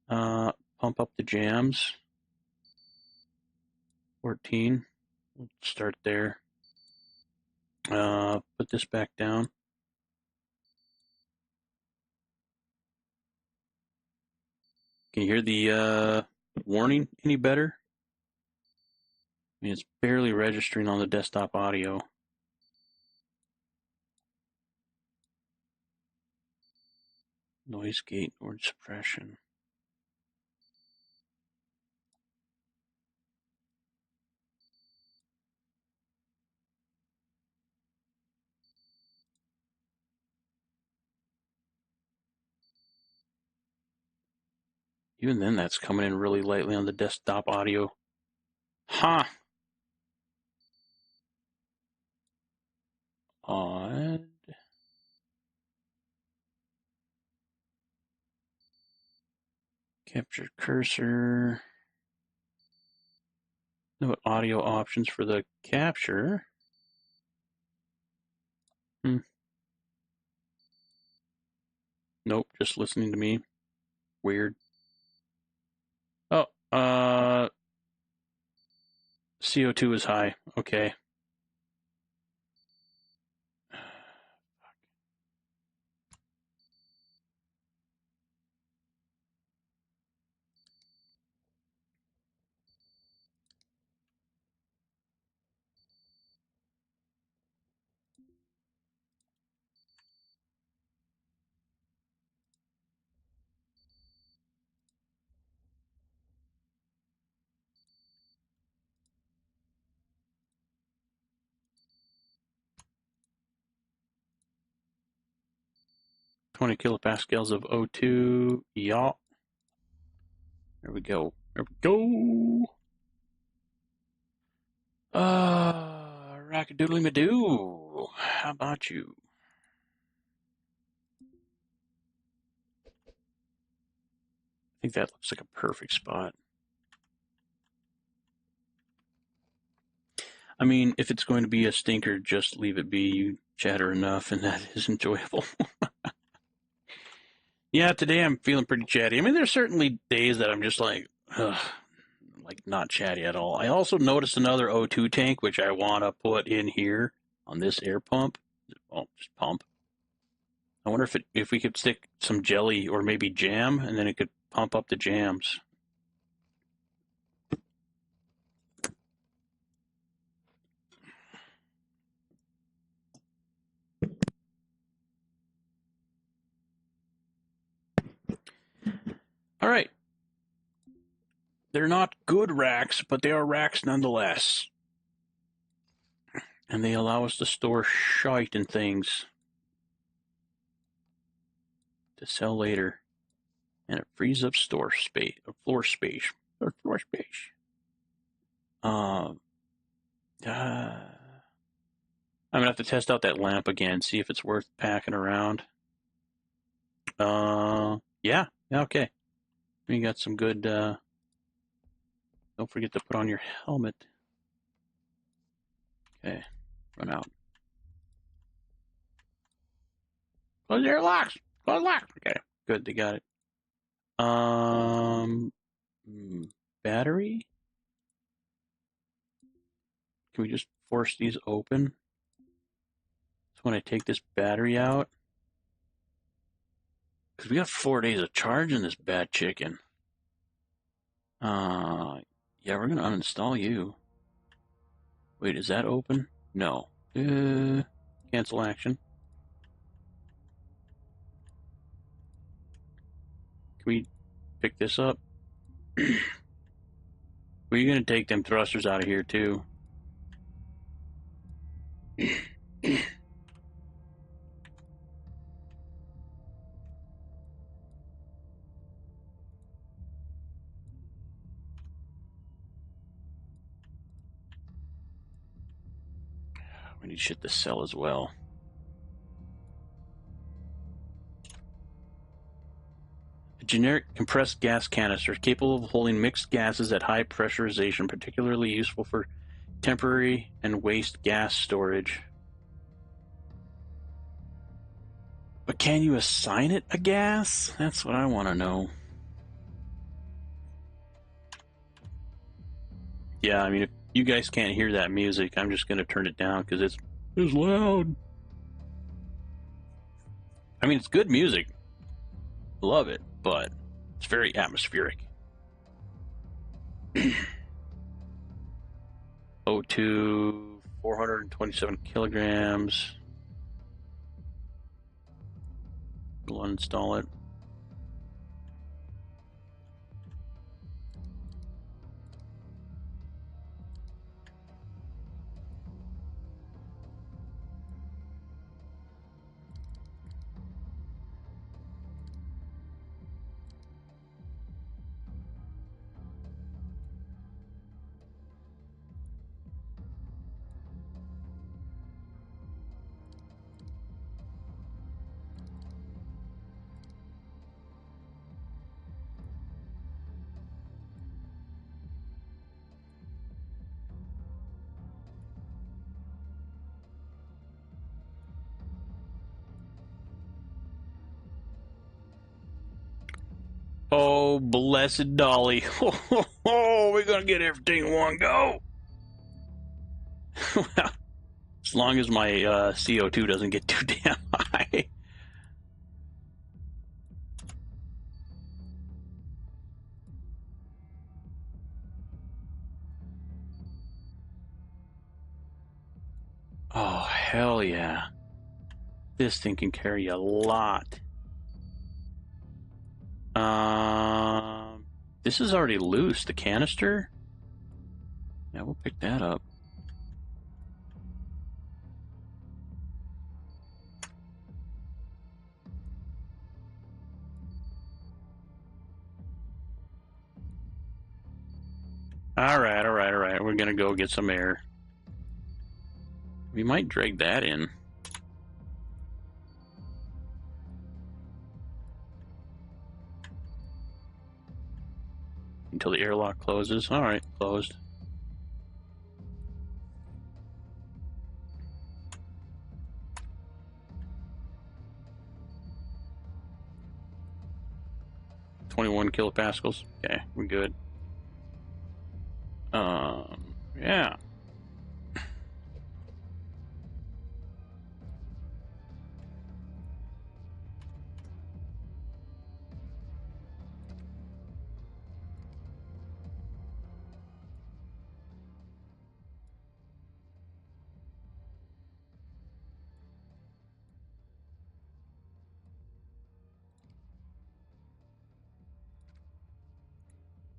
Pump up the jams. 14. We'll start there. Put this back down. Can you hear the warning any better? I mean, it's barely registering on the desktop audio. Noise gate or suppression. Even then, that's coming in really lightly on the desktop audio. Huh. Odd. Capture cursor. No audio options for the capture. Nope, just listening to me. Weird. Oh, CO2 is high. Okay. 20 kilopascals of O2. Yaw. There we go. There we go. Rackadoodly-madoo. How about you? I think that looks like a perfect spot. I mean, if it's going to be a stinker, just leave it be. You chatter enough, and that is enjoyable. Yeah, today I'm feeling pretty chatty. I mean, there's certainly days that I'm just like, ugh, like not chatty at all. I also noticed another O2 tank, which I want to put in here on this air pump. Well, just pump. I wonder if we could stick some jelly or maybe jam, and then it could pump up the jams. All right. They're not good racks, but they are racks nonetheless. And they allow us to store shite and things to sell later. And it frees up store space, or floor space, or floor space. I'm gonna have to test out that lamp again, see if it's worth packing around. Yeah, okay. We got some good. Don't forget to put on your helmet. Okay, run out. Close your locks. Close locks. Okay, good. They got it. Battery. Can we just force these open? So when I take this battery out, because we got 4 days of charging this bad chicken. Yeah, we're gonna uninstall you. Wait, is that open? No. Cancel action. Can we pick this up? Well, you're gonna take them thrusters out of here too. We need shit to sell as well. A generic compressed gas canister capable of holding mixed gases at high pressurization, particularly useful for temporary and waste gas storage. But can you assign it a gas? That's what I want to know. Yeah, I mean, if you guys can't hear that music, I'm just going to turn it down because it's loud. I mean, it's good music. Love it, but it's very atmospheric. O2, 427 kilograms. We'll uninstall it. Oh, blessed Dolly. Oh, we're going to get everything in one go. As long as my CO2 doesn't get too damn high. Oh, hell yeah. This thing can carry a lot. This is already loose, the canister. Yeah, we'll pick that up. Alright, alright, alright. We're gonna go get some air. We might drag that in. Until the airlock closes. Alright, closed. .21 kilopascals. Okay, we're good. Yeah.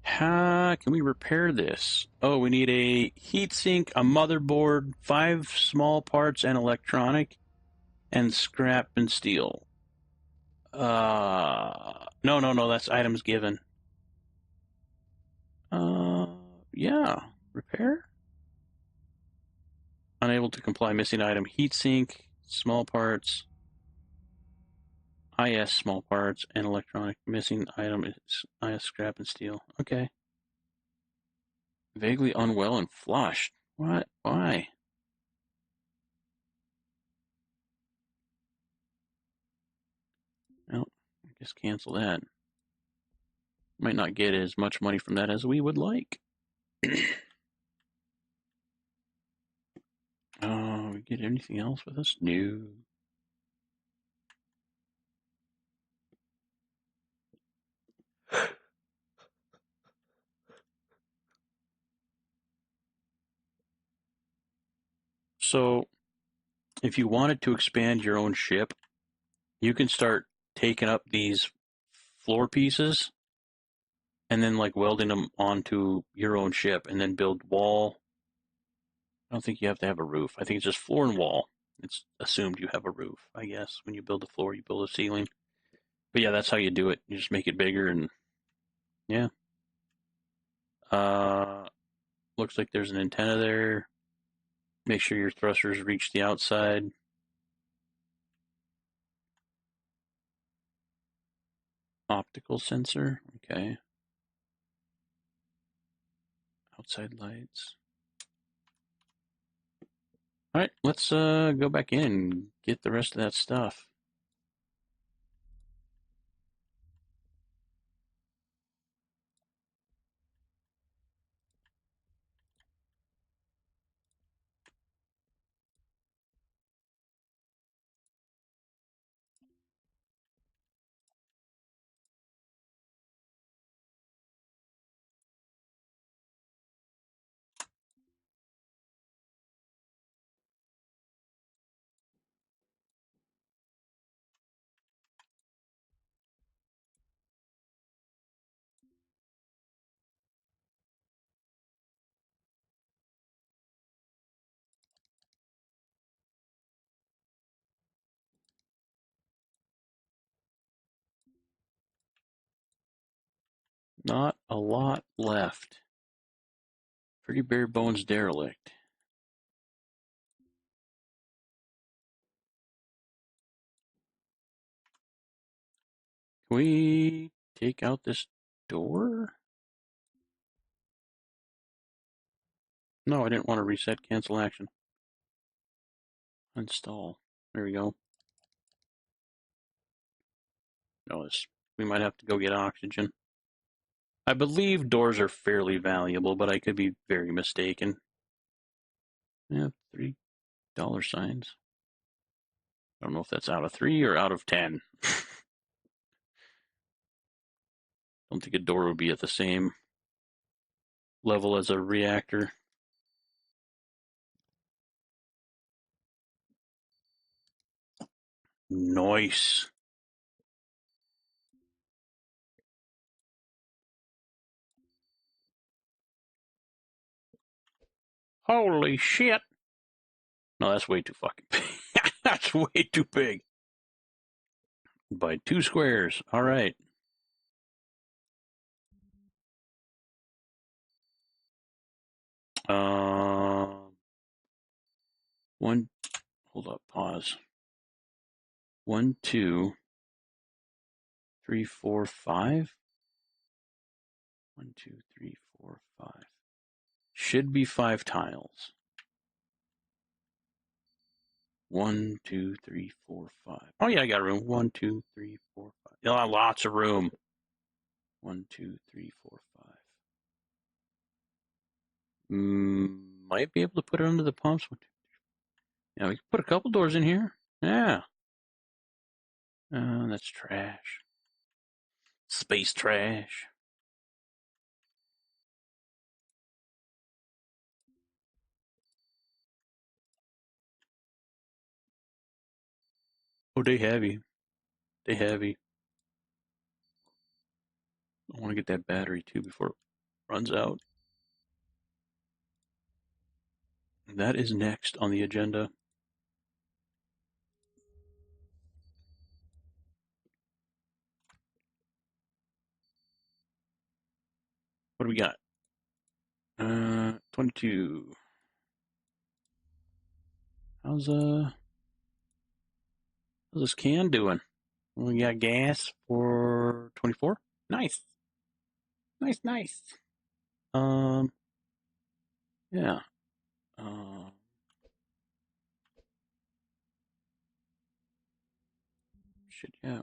How can we repair this? Oh, we need a heatsink, a motherboard, 5 small parts and electronic, and scrap and steel. No, that's items given. Yeah, repair? Unable to comply, missing item, heatsink, small parts, IS small parts, and electronic. Missing item is IS scrap and steel. Okay. Vaguely unwell and flushed. What? Why? Well, I guess cancel that. Might not get as much money from that as we would like. Oh, we get anything else with us? No. So, if you wanted to expand your own ship, you can start taking up these floor pieces and then like welding them onto your own ship and then build wall. I don't think you have to have a roof. I think it's just floor and wall. It's assumed you have a roof, I guess. When you build a floor, you build a ceiling. But yeah, that's how you do it. You just make it bigger and yeah. Looks like there's an antenna there. Make sure your thrusters reach the outside. Optical sensor. Okay. Outside lights. All right, let's go back in and get the rest of that stuff. Not a lot left. Pretty bare bones derelict. Can we take out this door? No, I didn't want to reset cancel action. Install. There we go. No, we might have to go get oxygen. I believe doors are fairly valuable, but I could be very mistaken. Yeah, $3. I don't know if that's out of 3 or out of 10. Don't think a door would be at the same level as a reactor. Nice. Holy shit. No, that's way too fucking big. That's way too big. By 2 squares. All right. One, hold up, pause. 1, 2, 3, 4, 5. 1, 2, 3, 4, 5. Should be 5 tiles. 1, 2, 3, 4, 5. Oh yeah, I got room. 1, 2, 3, 4, 5. Yeah, lots of room. 1, 2, 3, 4, 5. Might be able to put it under the pumps. Yeah, we can put a couple doors in here. Yeah. That's trash. Space trash. Oh, they heavy. They heavy. I want to get that battery too before it runs out. That is next on the agenda. What do we got? 22. How's this can doing? We got gas for 24. Nice. Nice. Yeah. Shit, yeah.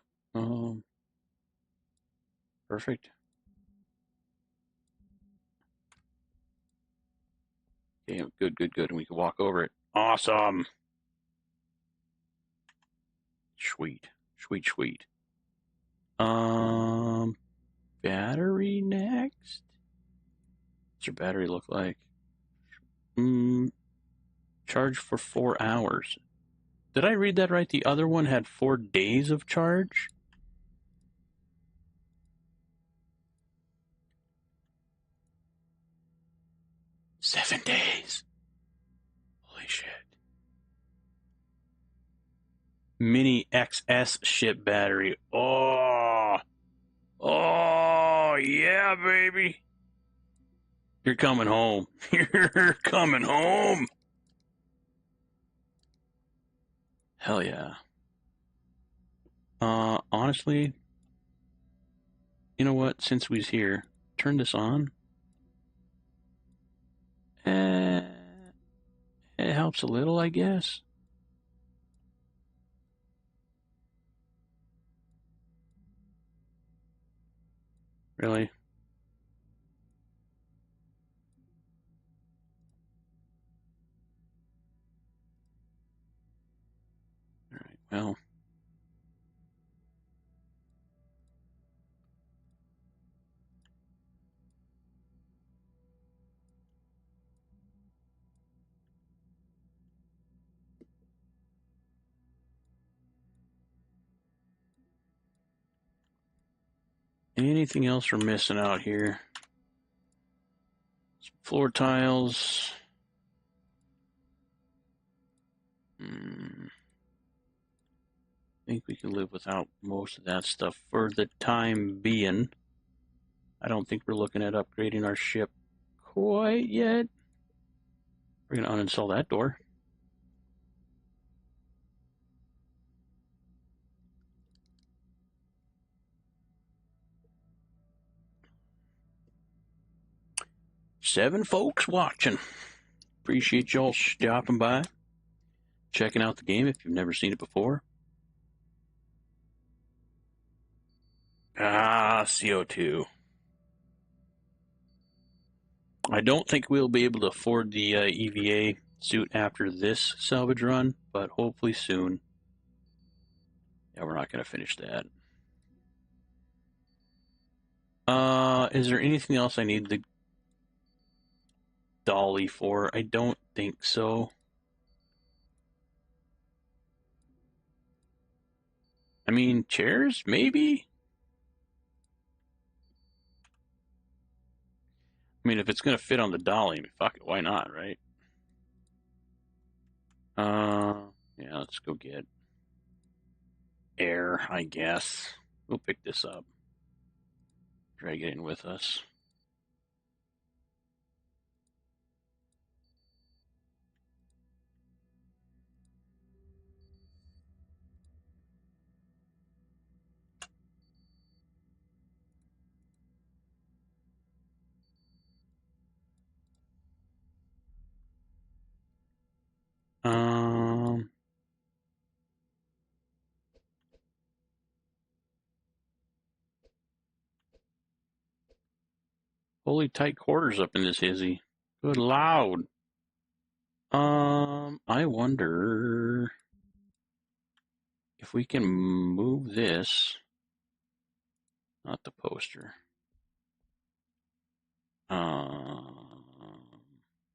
Perfect. Okay, good. And we can walk over it. Awesome. Sweet. Battery next. What's your battery look like? Charge for 4 hours. Did I read that right? The other one had 4 days of charge? Seven days. Holy shit. Mini XS ship battery. Oh, yeah, baby. You're coming home. You're coming home. Hell yeah. Honestly, you know what? Since we's here, turn this on. It helps a little, I guess. Really? All right, well. Anything else we're missing out here? Some floor tiles. I think we can live without most of that stuff for the time being. I don't think we're looking at upgrading our ship quite yet. We're going to uninstall that door. Seven folks watching. Appreciate y'all stopping by, checking out the game if you've never seen it before. CO2. I don't think we'll be able to afford the EVA suit after this salvage run, but hopefully soon. Yeah, we're not going to finish that. Is there anything else I need the dolly for? I don't think so. I mean, chairs, maybe? I mean, if it's going to fit on the dolly, I mean, fuck it, why not, right? Yeah, let's go get air, I guess. We'll pick this up. Drag it in with us. Um, Holy tight quarters up in this hizzy. Good loud. I wonder if we can move this. Not the poster.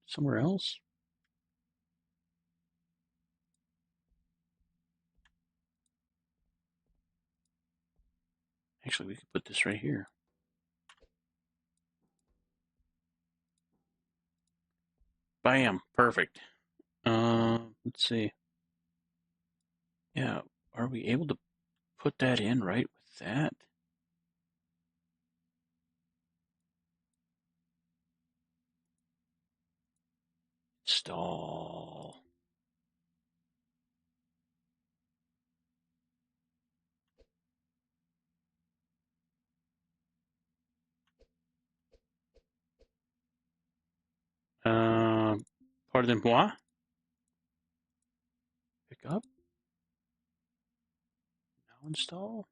Somewhere else? Actually, we could put this right here. Bam, perfect. Let's see. Yeah, are we able to put that in right with that? Install. Pardon-moi? Pick up. Now install.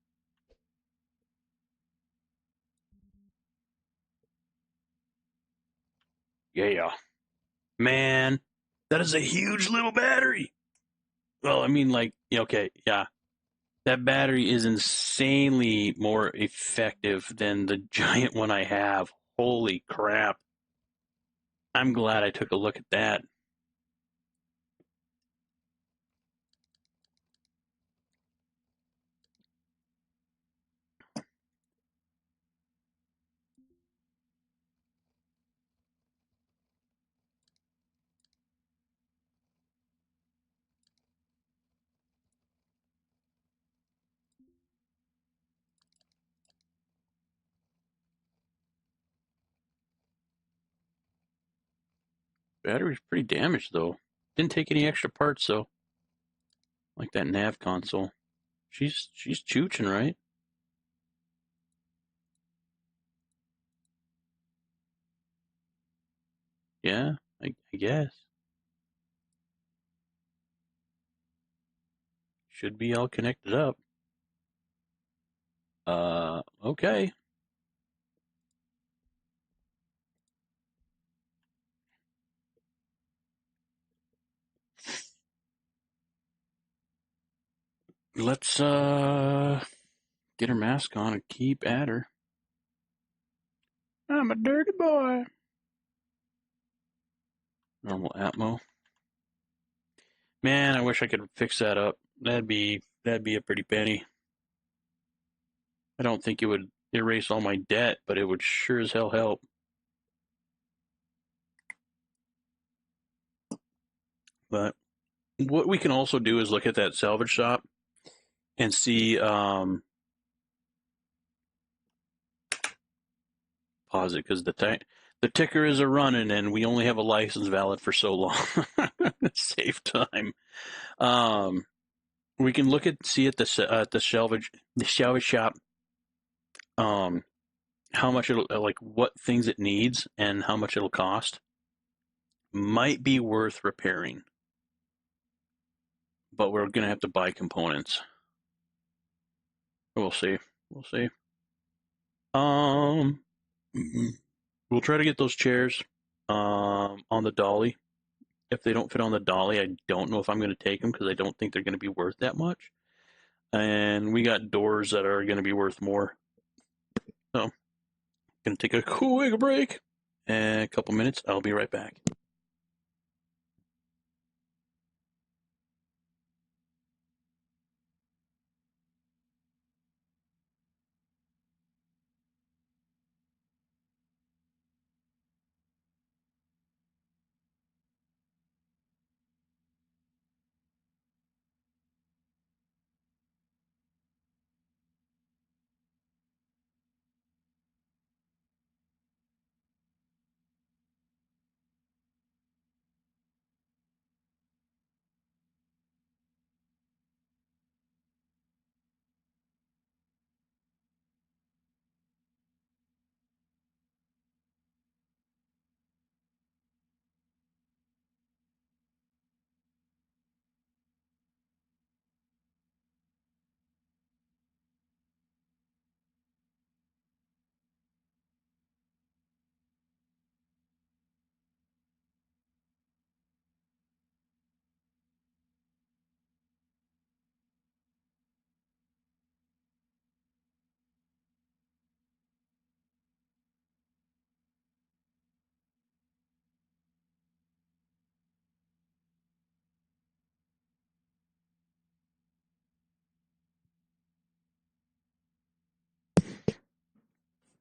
Yeah. Man, that is a huge little battery. Well, I mean, like, okay, yeah. That battery is insanely more effective than the giant one I have. Holy crap. I'm glad I took a look at that. Battery's pretty damaged, though. Didn't take any extra parts, though. Like that nav console. She's chooching, right? Yeah, I guess. Should be all connected up. Okay. Let's get her mask on and keep at her. I'm a dirty boy. Normal Atmo. Man, I wish I could fix that up. That'd be a pretty penny. I don't think it would erase all my debt, but it would sure as hell help. But what we can also do is look at that salvage shop and see. Pause it because the ticker is a running, and we only have a license valid for so long. Save time. Um, we can look at see at the salvage shop. Um, how much it'll like what things it needs and how much it'll cost. Might be worth repairing, but we're gonna have to buy components. We'll see. We'll see. Um, we'll try to get those chairs on the dolly. If they don't fit on the dolly, I don't know if I'm going to take them because I don't think they're going to be worth that much. And we got doors that are going to be worth more. So, going to take a quick break. And a couple minutes. I'll be right back.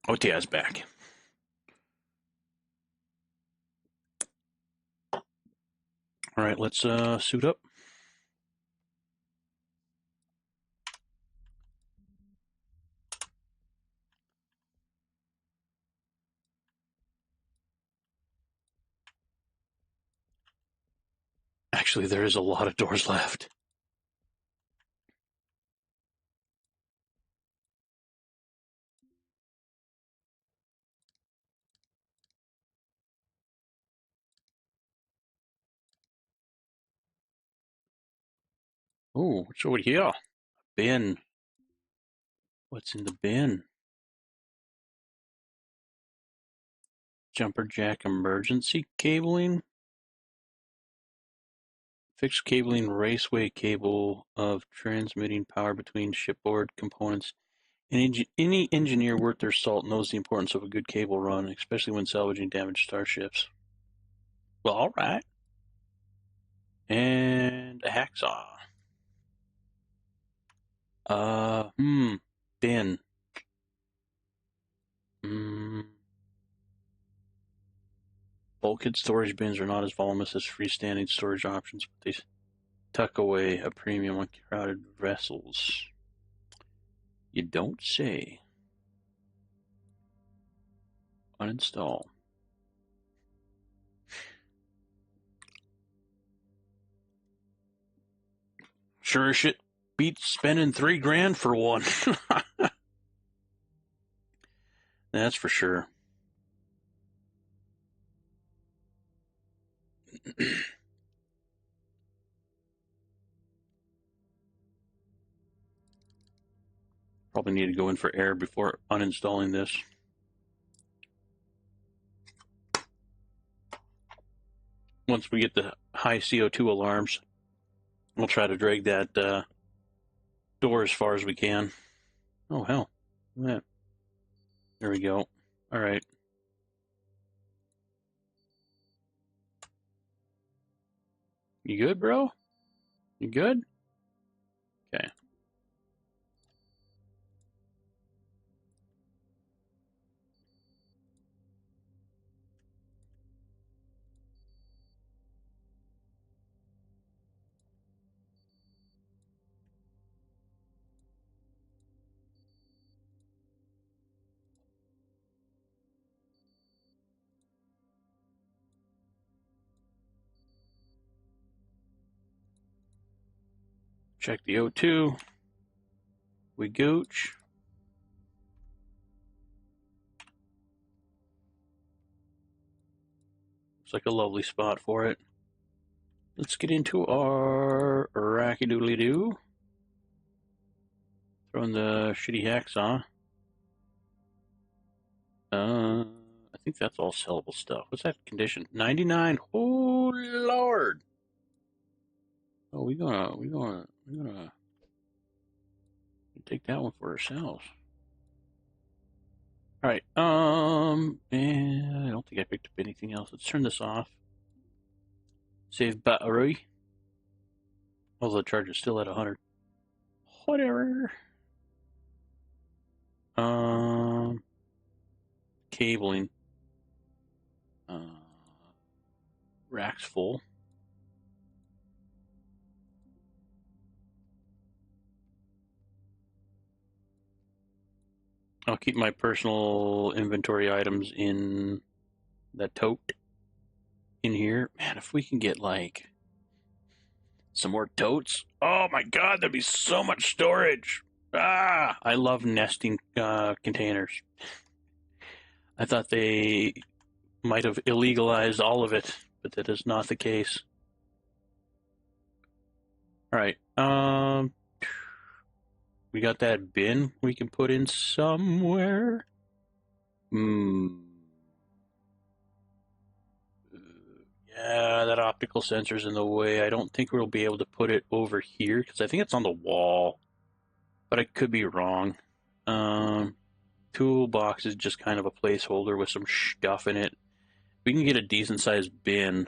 Otia's back. All right, let's suit up. Actually, there is a lot of doors left. Oh, what's over here? Bin. What's in the bin? Jumper jack emergency cabling. Fixed cabling raceway cable of transmitting power between shipboard components. Any engineer worth their salt knows the importance of a good cable run, especially when salvaging damaged starships. Well, all right. And a hacksaw. Bin. Bulkhead storage bins are not as voluminous as freestanding storage options, but they tuck away a premium on crowded vessels. You don't say. Uninstall. Sure as shit beats spending $3,000 for one. That's for sure. Probably need to go in for air before uninstalling this. Once we get the high CO2 alarms, we'll try to drag that door as far as we can. Oh, hell. Yeah. There we go. All right. You good, bro? You good? Okay. Check the O2. We gooch. Looks like a lovely spot for it. Let's get into our racky-doodly-doo. Throwing the shitty hacksaw. I think that's all sellable stuff. What's that condition? 99. Oh, Lord. Oh, we're gonna take that one for ourselves. All right. And I don't think I picked up anything else. Let's turn this off. Save battery. Although the charge is still at 100. Whatever. Cabling. Rack's full. I'll keep my personal inventory items in that tote in here. Man, if we can get like some more totes. Oh my god, that'd be so much storage. I love nesting containers. I thought they might have illegalized all of it, but that is not the case. All right. We got that bin we can put in somewhere. Yeah, that optical sensor's in the way. I don't think we'll be able to put it over here because I think it's on the wall, but I could be wrong. Toolbox is just kind of a placeholder with some stuff in it. We can get a decent sized bin.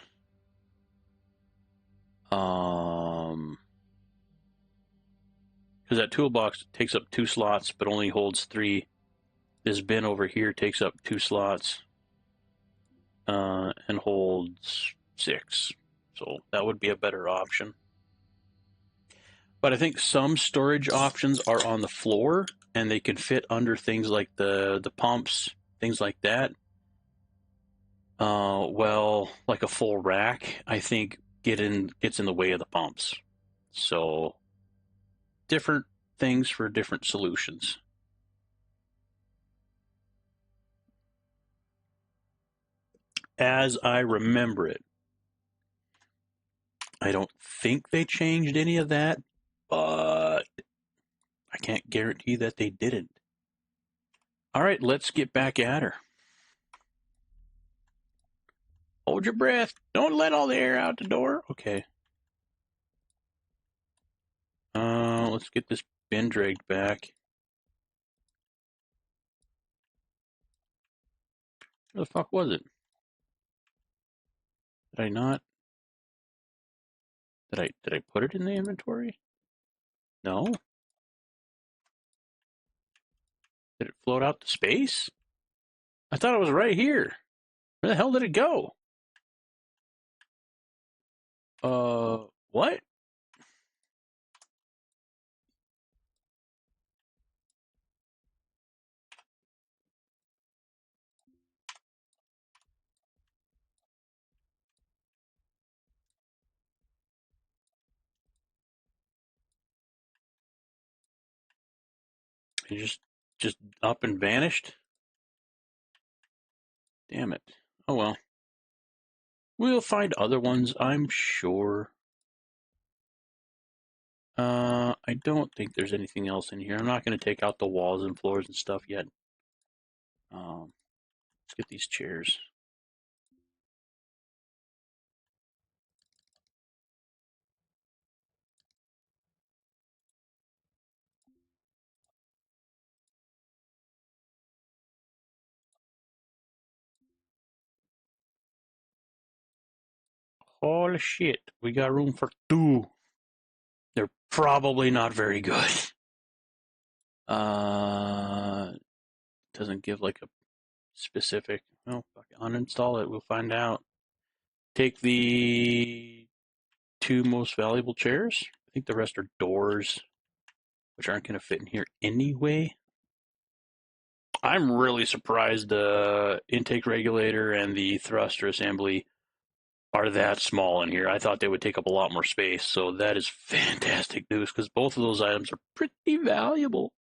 Because that toolbox takes up 2 slots but only holds 3 This bin over here takes up 2 slots and holds 6. So that would be a better option. But I think some storage options are on the floor and they can fit under things like the pumps, things like that. Well, like a full rack, I think gets in the way of the pumps. So different things for different solutions. As I remember it, I don't think they changed any of that, but I can't guarantee that they didn't. All right, let's get back at her. Hold your breath. Don't let all the air out the door. Okay. Let's get this bin dragged back. Where the fuck was it? Did I not? Did I put it in the inventory? No. Did it float out to space? I thought it was right here. Where the hell did it go? What? It just up and vanished? Damn it. Oh well. We'll find other ones, I'm sure. I don't think there's anything else in here. I'm not going to take out the walls and floors and stuff yet. Let's get these chairs. Holy shit, we got room for 2. They're probably not very good. Doesn't give like a specific. Oh, fuck, uninstall it. We'll find out. Take the 2 most valuable chairs. I think the rest are doors, which aren't going to fit in here anyway. I'm really surprised the intake regulator and the thruster assembly are that small in here. I thought they would take up a lot more space, so that is fantastic news because both of those items are pretty valuable.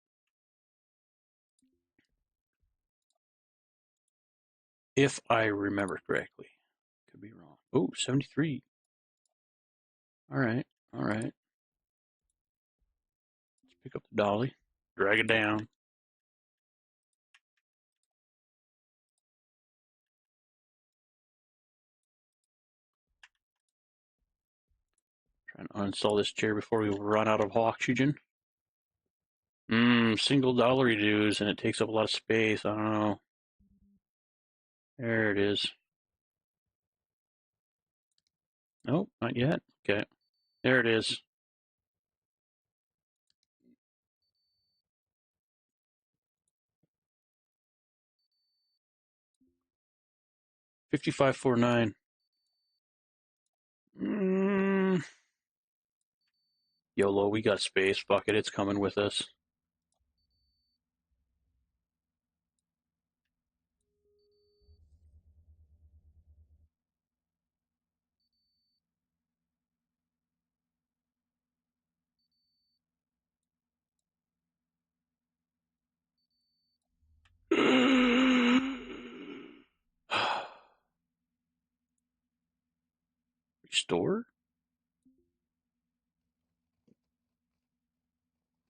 If I remember correctly. Could be wrong. Oh, 73. All right, all right. Let's pick up the dolly, drag it down. Trying to uninstall this chair before we run out of oxygen. Single dollar dues, and it takes up a lot of space. I don't know. There it is. Nope, not yet. Okay. There it is. $55.49. YOLO, we got space. Fuck it, it's coming with us. Restore?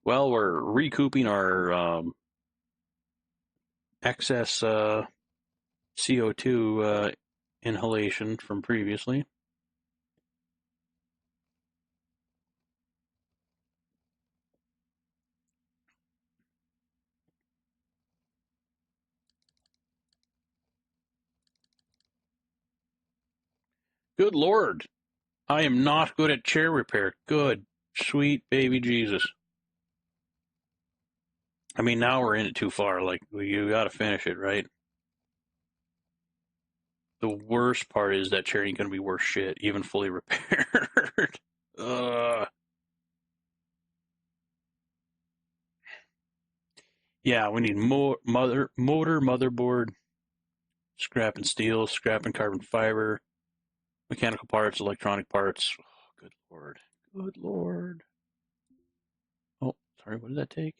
Well, we're recouping our excess CO2 inhalation from previously. Good Lord. I am not good at chair repair. Good, sweet baby Jesus. I mean, now we're in it too far. Like, you got to finish it, right? The worst part is that chair ain't going to be worth shit, even fully repaired. Yeah, we need more motor, motherboard, scrap and steel, scrap and carbon fiber, mechanical parts, electronic parts. Oh, good lord. Good lord. Oh, sorry, what did that take?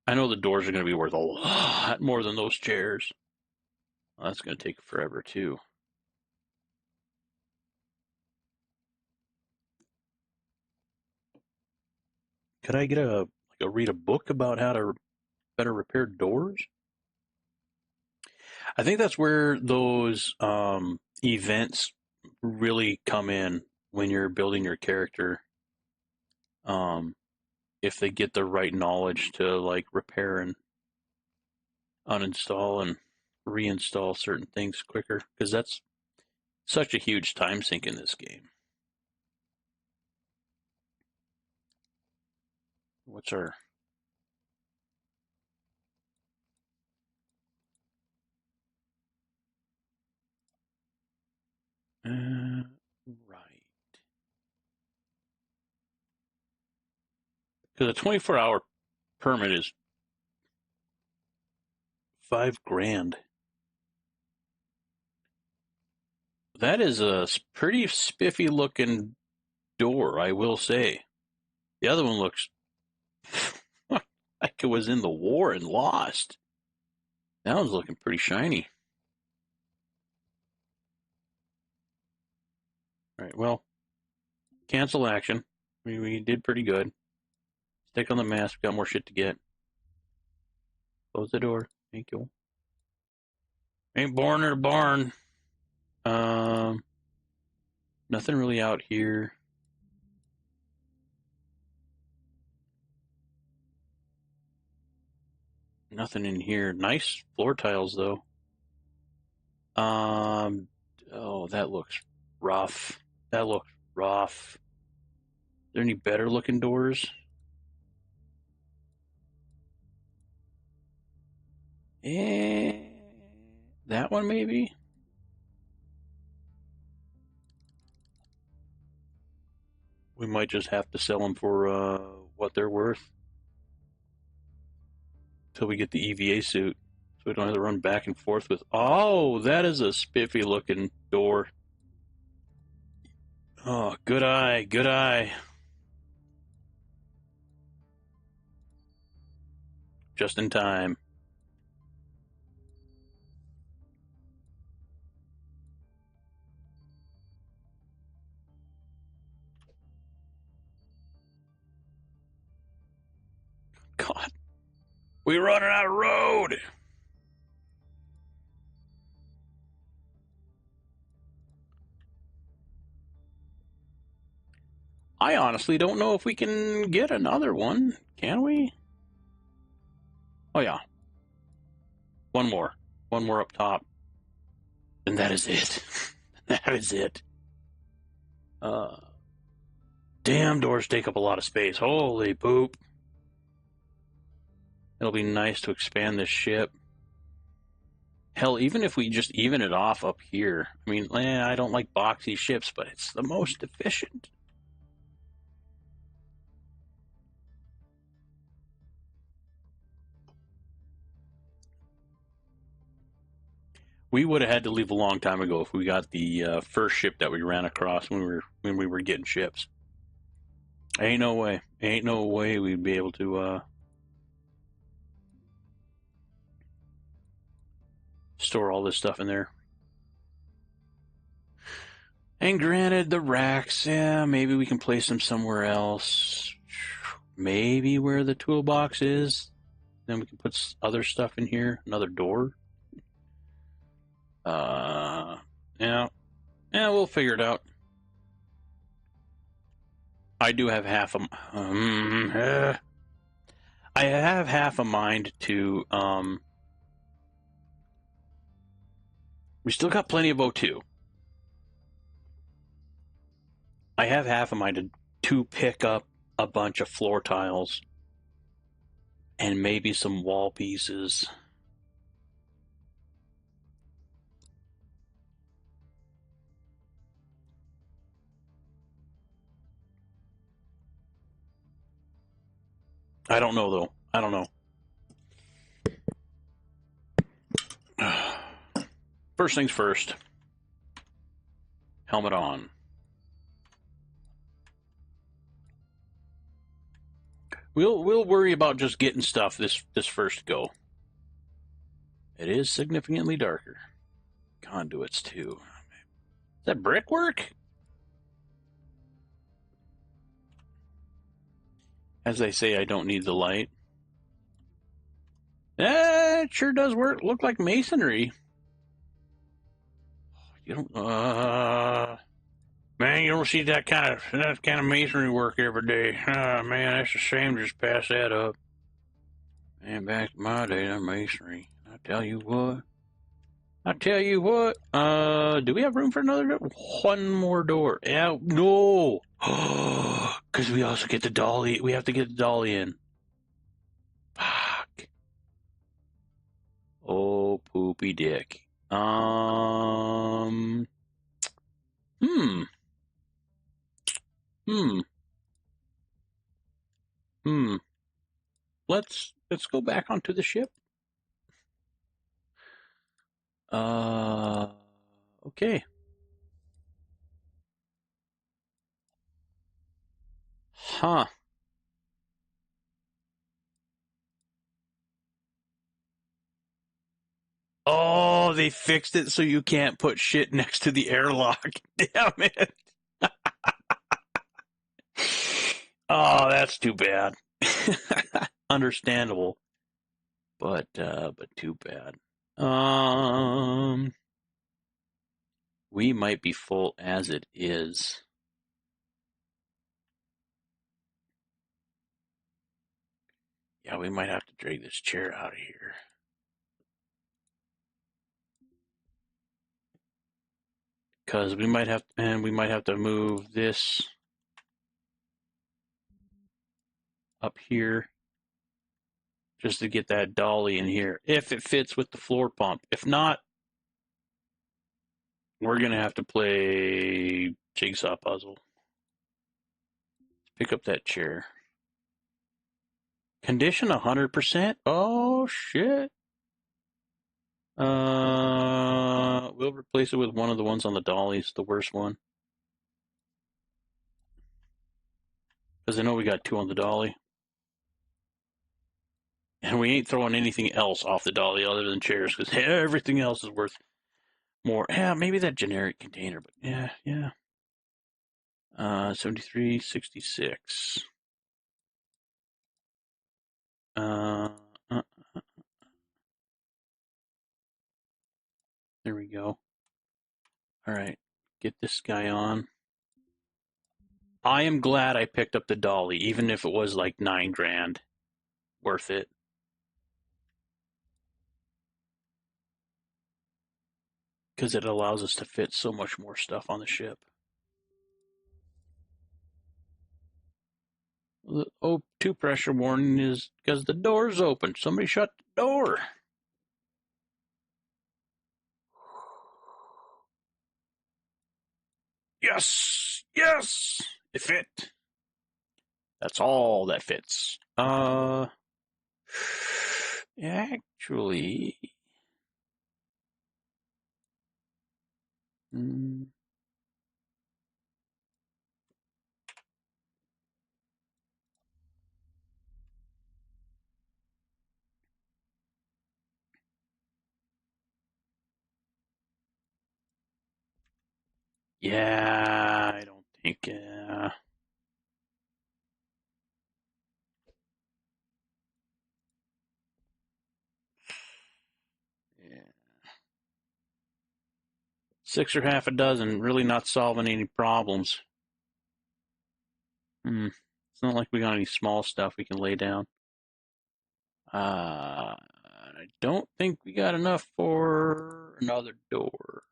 I know the doors are going to be worth a lot more than those chairs. Well, that's going to take forever, too. Could I get read a book about how to better repair doors? I think that's where those events really come in when you're building your character. If they get the right knowledge to like repair and uninstall and reinstall certain things quicker, because that's such a huge time sink in this game. What's our... right. Because a 24-hour permit is $5,000. That is a pretty spiffy looking door, I will say. The other one looks like it was in the war and lost. That one's looking pretty shiny. All right, well, cancel action. We did pretty good. Stick on the mask. Got more shit to get. Close the door. Thank you. Ain't born in a barn. Nothing really out here. Nothing in here. Nice floor tiles though. Oh, that looks rough. That looks rough. Are there any better looking doors? That one maybe? We might just have to sell them for what they're worth till we get the EVA suit, so we don't have to run back and forth with. Oh, that is a spiffy looking door. Oh, good eye, good eye. Just in time. God, we're running out of road. I honestly don't know if we can get another one. Can we? Oh, yeah. One more. One more up top. And that is it. That is it. Damn doors take up a lot of space. Holy poop. It'll be nice to expand this ship. Hell, even if we just even it off up here. I mean, I don't like boxy ships, but it's the most efficient. We would have had to leave a long time ago if we got the first ship that we ran across when we were getting ships. Ain't no way. Ain't no way we'd be able to store all this stuff in there. And granted, the racks, yeah, maybe we can place them somewhere else. Maybe where the toolbox is. Then we can put other stuff in here. Another door. Yeah, we'll figure it out. I do have half a. I have half a mind to. We still got plenty of O2. I have half of mine to pick up a bunch of floor tiles and maybe some wall pieces. I don't know, though. I don't know. First things first. Helmet on. We'll worry about just getting stuff this first go. It is significantly darker. Conduits too. Is that brickwork? As they say, I don't need the light. It sure does look like masonry. You don't man, you don't see that kind of masonry work every day. Man, that's a shame to just pass that up. Man, back in my day, that masonry. I tell you what. Do we have room for another door? One more door. Yeah, no. Because we also get the dolly. We have to get the dolly in. Fuck. Oh, poopy dick. Hmm. Hmm. Hmm. Let's go back onto the ship. Okay. Huh. Oh, they fixed it so you can't put shit next to the airlock. Damn it. Oh, that's too bad. Understandable, but too bad. We might be full as it is. Yeah, we might have to drag this chair out of here. Because we might have to move this up here just to get that dolly in here, if it fits with the floor pump. If not, we're going to have to play jigsaw puzzle. Pick up that chair. Condition 100%? Oh, shit. We'll replace it with one of the ones on the dollies, the worst one. Because I know we got two on the dolly. And we ain't throwing anything else off the dolly other than chairs, because everything else is worth more. Yeah, maybe that generic container, but yeah. 73.66. There we go. All right, get this guy on. I am glad I picked up the dolly, even if it was like $9,000. Worth it. Because it allows us to fit so much more stuff on the ship. The O2 pressure warning is because the door's open. Somebody shut the door. Yes! Yes! It fit. That's all that fits. Actually... Yeah, I don't think... Yeah. 6 or half a dozen, really not solving any problems. It's not like we got any small stuff we can lay down. I don't think we got enough for another door.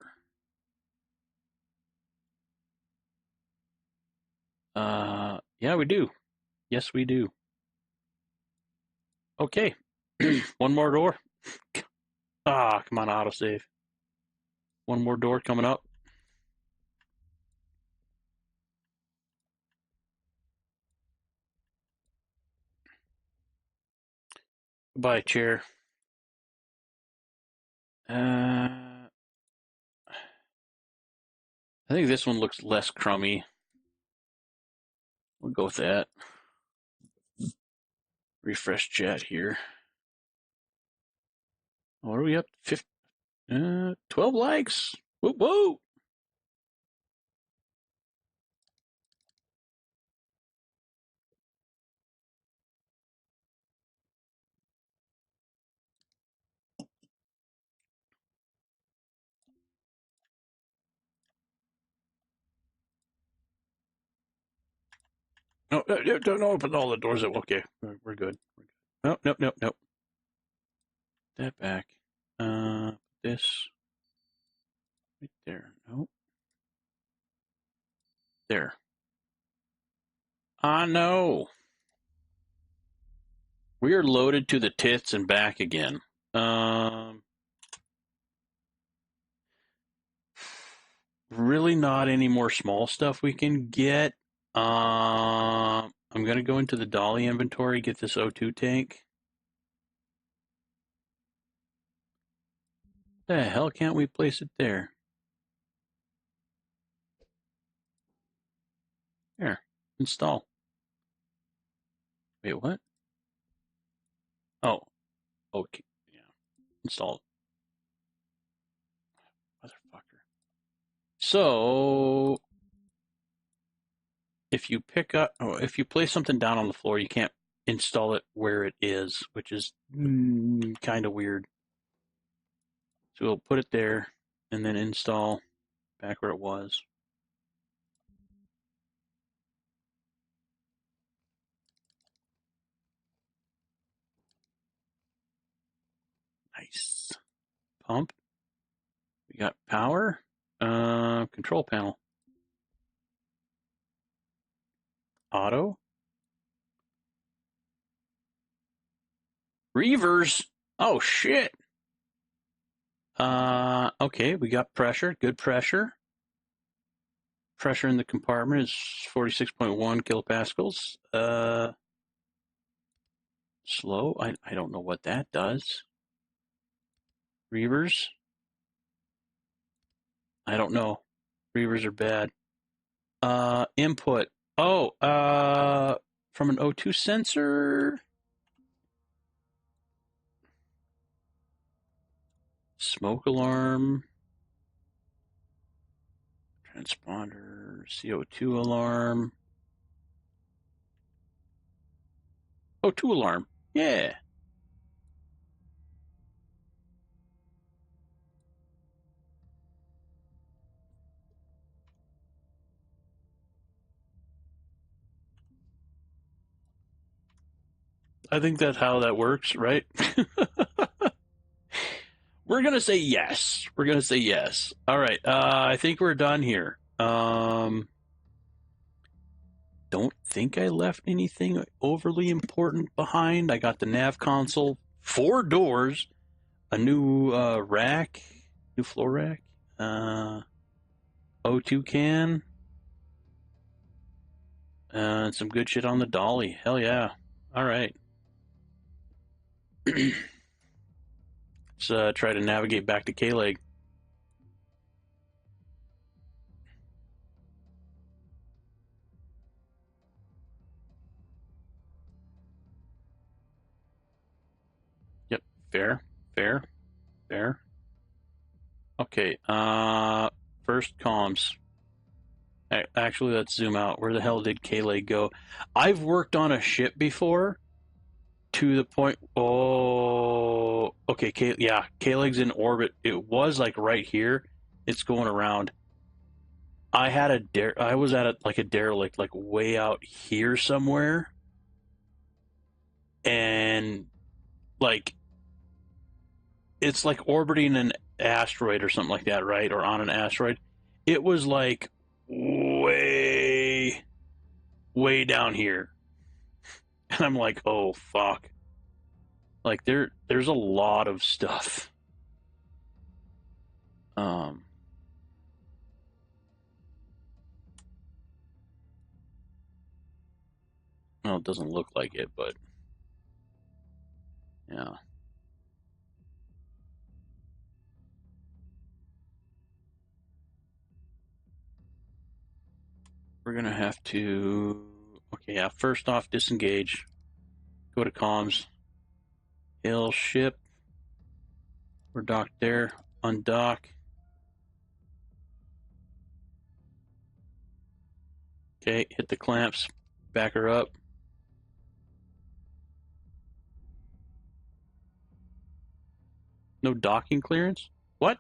Yeah, we do. Yes, we do. Okay. One more door. Ah, come on, autosave. One more door coming up. Goodbye, chair. I think this one looks less crummy. We'll go with that. Refresh chat here. What are we up? 12 likes. Whoa, whoa. No, don't open all the doors. Okay, we're good. Nope, nope, nope, nope. That back. This right there. Nope. There. Ah, no. We are loaded to the tits and back again. Really not any more small stuff we can get. I'm going to go into the dolly inventory, get this O2 tank. The hell can't we place it there? There. Install. Wait, what? Oh. Okay. Yeah. Install. Motherfucker. So if you if you place something down on the floor, you can't install it where it is, which is kind of weird. So we'll put it there and then install back where it was. Nice. Pump. We got power. Control panel. Auto. Reavers. Oh shit. Okay, we got pressure. Good pressure. Pressure in the compartment is 46.1 kilopascals. Slow. I don't know what that does. Reavers. I don't know. Reavers are bad. Input. Oh, from an O2 sensor. Smoke alarm. Transponder. CO2 alarm. O2 alarm. Yeah. I think that's how that works, right? We're going to say yes. We're going to say yes. All right. I think we're done here. Don't think I left anything overly important behind. I got the nav console, 4 doors, a new rack, new floor rack, O2 can, and some good shit on the dolly. Hell yeah. All right. Let's try to navigate back to K-Leg. Yep. Fair. Fair. Fair. Okay. First comms. Actually, let's zoom out. Where the hell did K-Leg go? I've worked on a ship before to the point. Oh, okay. K-Leg's in orbit. It was like right here. It's going around. I was at a derelict, like way out here somewhere, and like it's like orbiting an asteroid or something like that, right? Or on an asteroid. It was like way way down here. And I'm like, oh, fuck. Like, there's a lot of stuff. Um, well, it doesn't look like it, but yeah. We're gonna have to. Okay, yeah. First off, disengage. Go to comms. Hail ship. We're docked there. Undock. Okay, hit the clamps. Back her up. No docking clearance? What?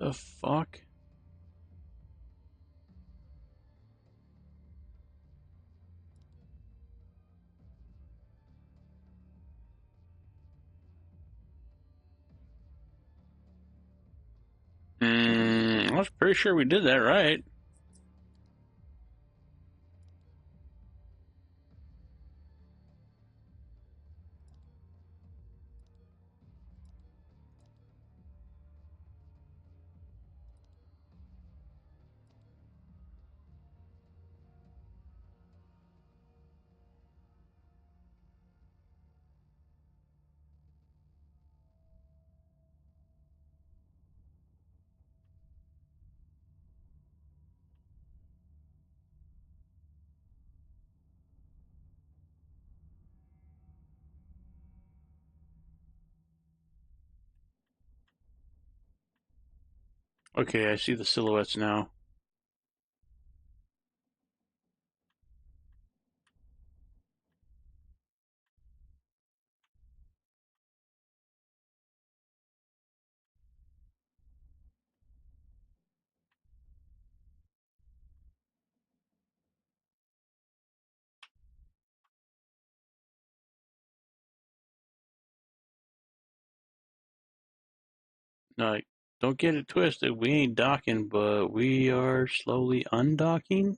The fuck? I was pretty sure we did that right. Okay, I see the silhouettes now. No, don't get it twisted. We ain't docking, but we are slowly undocking,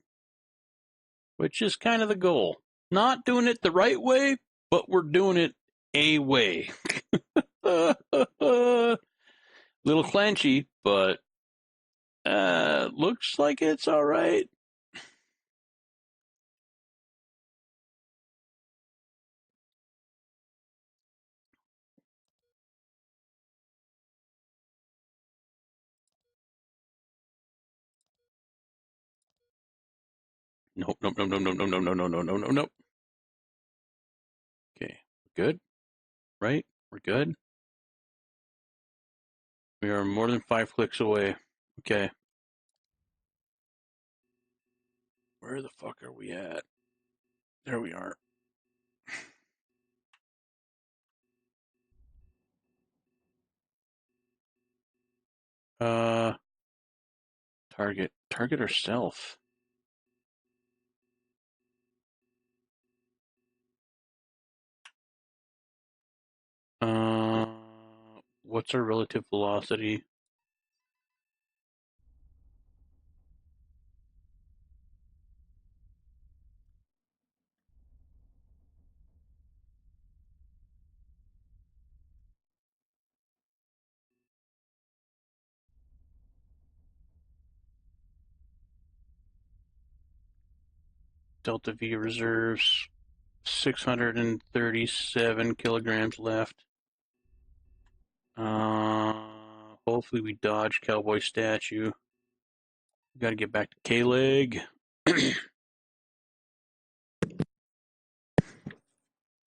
which is kind of the goal. Not doing it the right way, but we're doing it a way. Little clenchy, but looks like it's all right. Nope, nope, nope, nope, nope, nope, nope, nope, nope, nope, nope, nope. Okay, good, right? We're good. We are more than 5 clicks away. Okay. Where the fuck are we at? There we are. Uh, target ourself. Uh, what's our relative velocity? Delta V reserves 637 kilograms left. Hopefully we dodge cowboy statue. We got to get back to K-leg.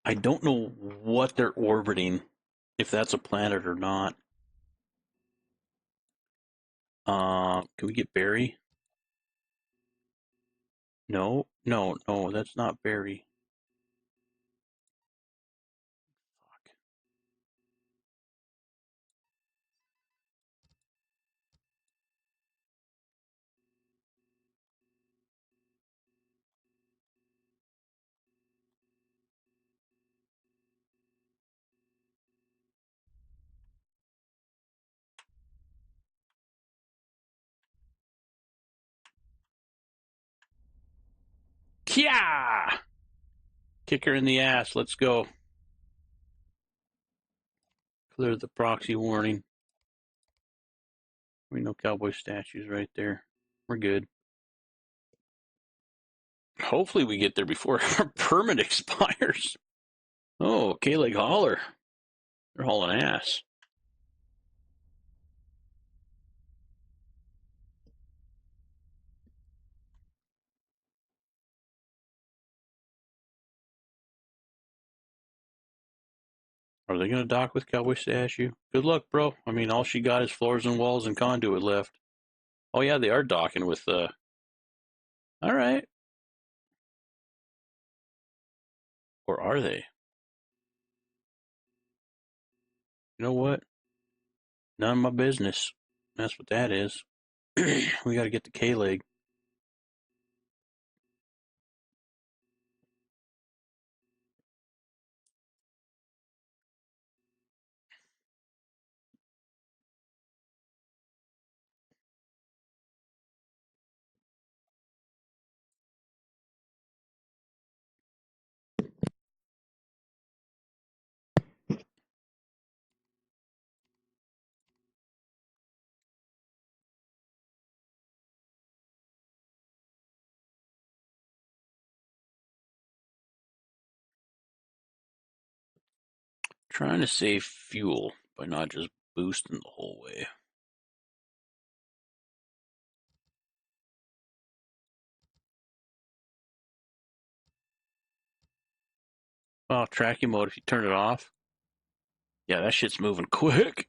I don't know what they're orbiting, if that's a planet or not. Can we get Barry? No, no, no, that's not Barry. Fuck. Kia! Kick her in the ass. Let's go. Clear the proxy warning. We know cowboy statues right there. We're good. Hopefully we get there before our permit expires. Oh, K-Leg Hauler. They're hauling ass. Are they going to dock with cowboy statue? Good luck, bro. I mean, all she got is floors and walls and conduit left. Oh, yeah, they are docking with, all right. Or are they? You know what? None of my business. That's what that is. We got to get the K-Leg. Trying to save fuel by not just boosting the whole way. Oh, tracking mode, if you turn it off. Yeah, that shit's moving quick.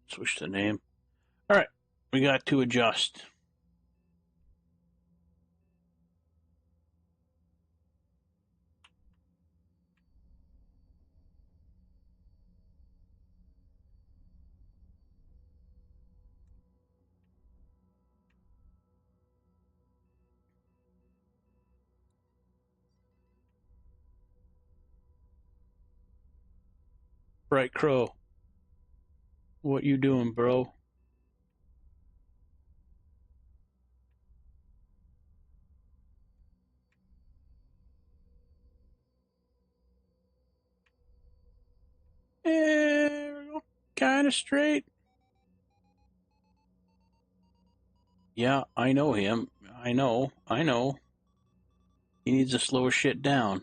Switch the name. All right, we got to adjust. Bright Crow, what you doing, bro? Kind of straight. Yeah, I know him. I know. He needs to slow his shit down.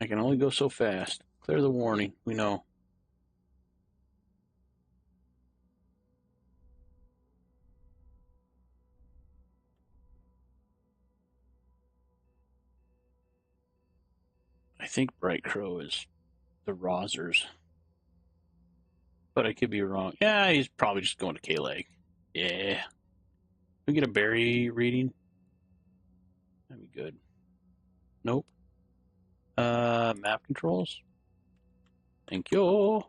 I can only go so fast. Clear the warning. We know. I think Bright Crow is the Rosers. But I could be wrong. Yeah, he's probably just going to K-Leg. Yeah. Can we get a berry reading? That'd be good. Nope. Map controls. Thank you. All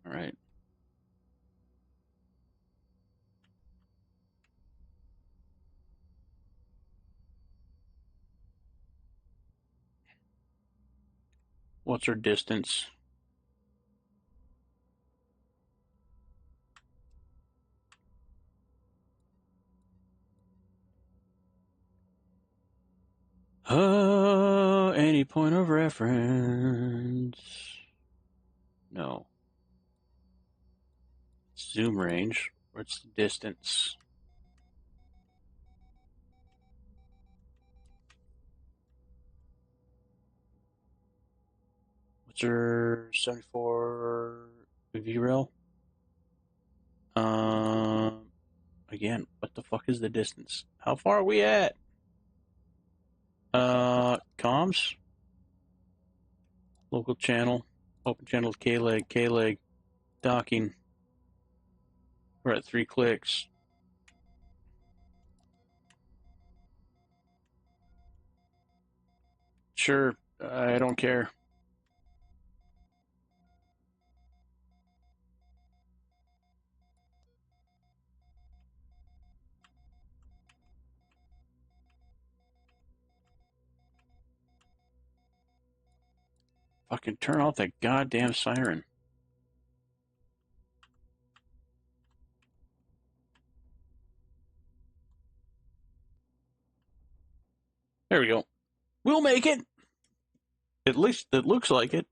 right. What's our distance? Any point of reference? No. zoom range. What's the distance? What's her 74 VRAIL? Again, what the fuck is the distance? How far are we at? Comms? Local channel. Open channel K-leg, K-leg. Docking. We're at 3 clicks. Sure, I don't care. Fucking turn off that goddamn siren. There we go. We'll make it. At least it looks like it.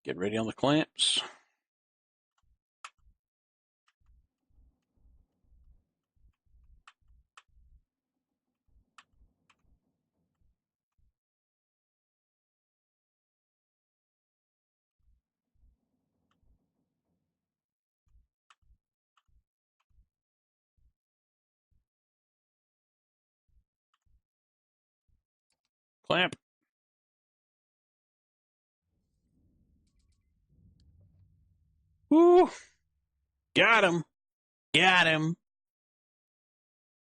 Get ready on the clamps. Clamp. Woo! Got him. Got him.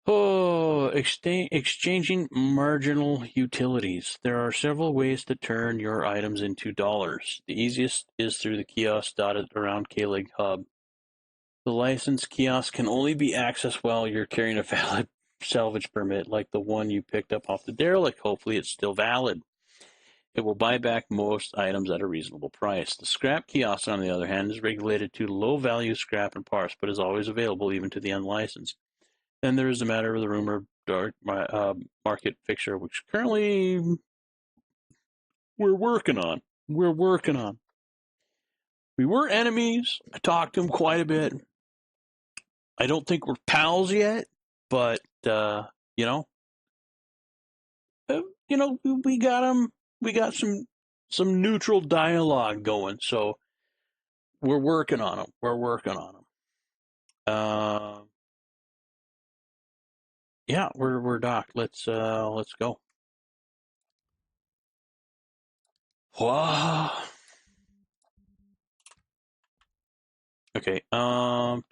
Oh, exchanging marginal utilities. There are several ways to turn your items into dollars. The easiest is through the kiosk dotted around K-Leg Hub. The licensed kiosk can only be accessed while you're carrying a valid salvage permit, like the one you picked up off the derelict. Hopefully, it's still valid. It will buy back most items at a reasonable price. The scrap kiosk, on the other hand, is regulated to low-value scrap and parts, but is always available even to the unlicensed. Then there is the matter of the rumored dark market fixture, which currently we're working on. We're working on. We were enemies. I talked to him quite a bit. I don't think we're pals yet, but you know, we got him. We got some neutral dialogue going. So we're working on them. We're working on them. Yeah, we're docked. Let's go. Wow. Okay. I'm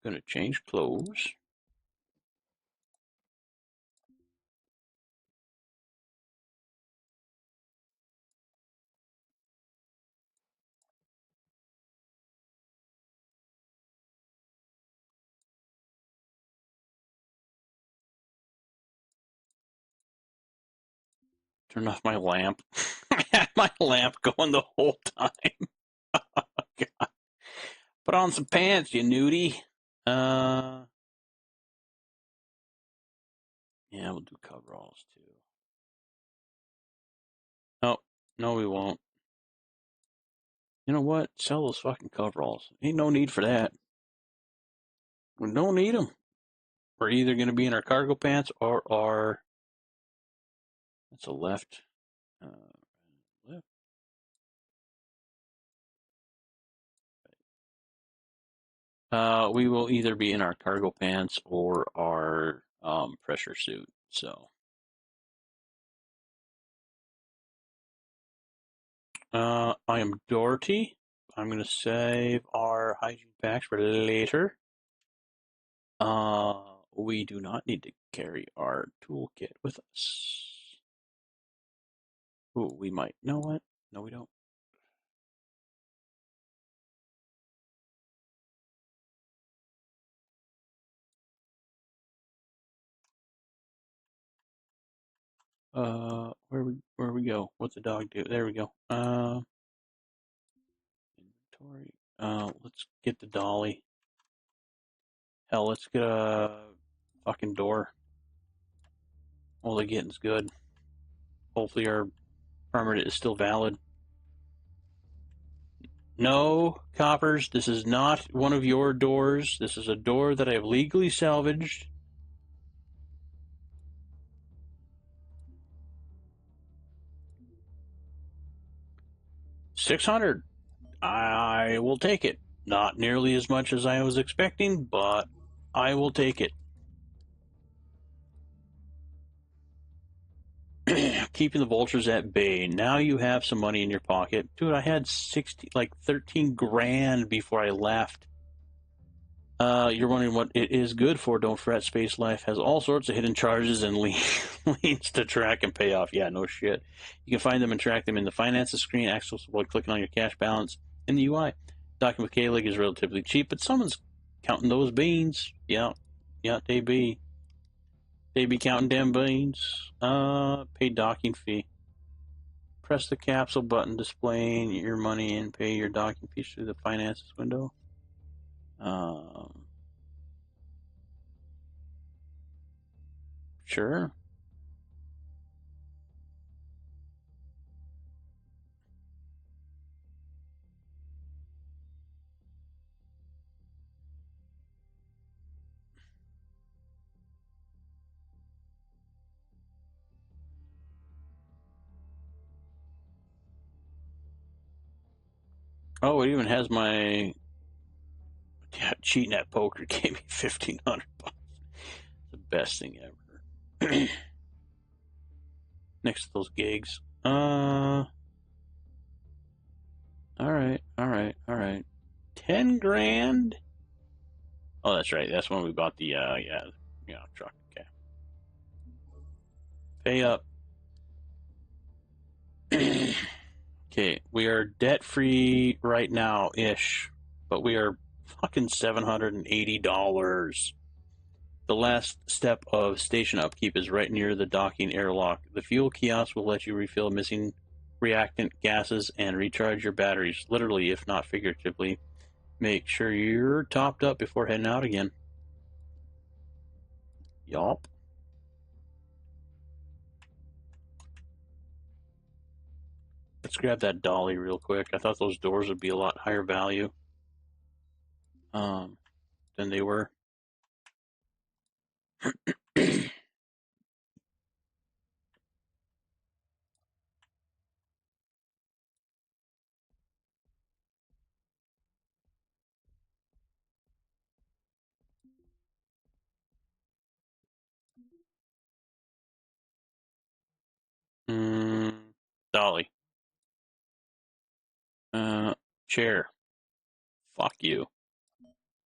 gonna change clothes. Turn off my lamp. I had my lamp going the whole time. God. Put on some pants, you nudie. Yeah, we'll do coveralls too. Oh, no, we won't. You know what? Sell those fucking coveralls. Ain't no need for that. We don't need them. We're either going to be in our cargo pants or our. That's a left. Left. We will either be in our cargo pants or our pressure suit. So, I am Doherty. I'm going to save our hygiene packs for later. We do not need to carry our toolkit with us. Ooh, we might. Know what? No, we don't. Where we go? What's the dog do? There we go. Inventory. Let's get the dolly. Hell, let's get a fucking door. All the getting's good. Hopefully our permit is still valid. No, coppers, this is not one of your doors. This is a door that I have legally salvaged. $600. I will take it. Not nearly as much as I was expecting, but I will take it. Keeping the vultures at bay. Now you have some money in your pocket. Dude, I had 13 grand before I left. You're wondering what it is good for. Don't fret. Space Life has all sorts of hidden charges and liens to track and pay off. Yeah, no shit. You can find them and track them in the finances screen, accessible by clicking on your cash balance in the UI. Docking with K-Lig is relatively cheap, but someone's counting those beans. Yeah, they be. They be counting them beans. Pay docking fee. Press the capsule button displaying your money and pay your docking fee through the finances window. Sure. Oh, it even has my cheating at poker gave me $1,500. The best thing ever. Next to those gigs. All right. 10 grand. Oh, that's right. That's when we bought the truck. Okay. Pay up. Okay, we are debt free right now ish, but we are fucking $780. The last step of station upkeep is right near the docking airlock. The fuel kiosk will let you refill missing reactant gases and recharge your batteries, literally, if not figuratively. Make sure you're topped up before heading out again. Yup. Let's grab that dolly real quick. I thought those doors would be a lot higher value than they were. Dolly. Chair. Fuck you.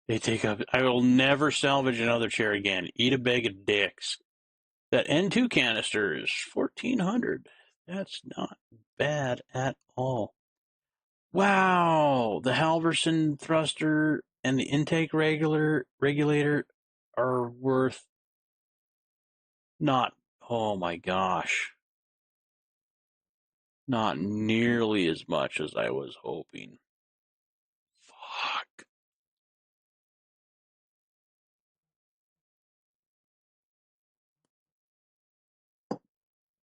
They take up. I will never salvage another chair again. Eat a bag of dicks. That N2 canister is 1,400. That's not bad at all. Wow, the Halverson thruster and the intake regulator are worth not. Oh my gosh, not nearly as much as I was hoping. Fuck.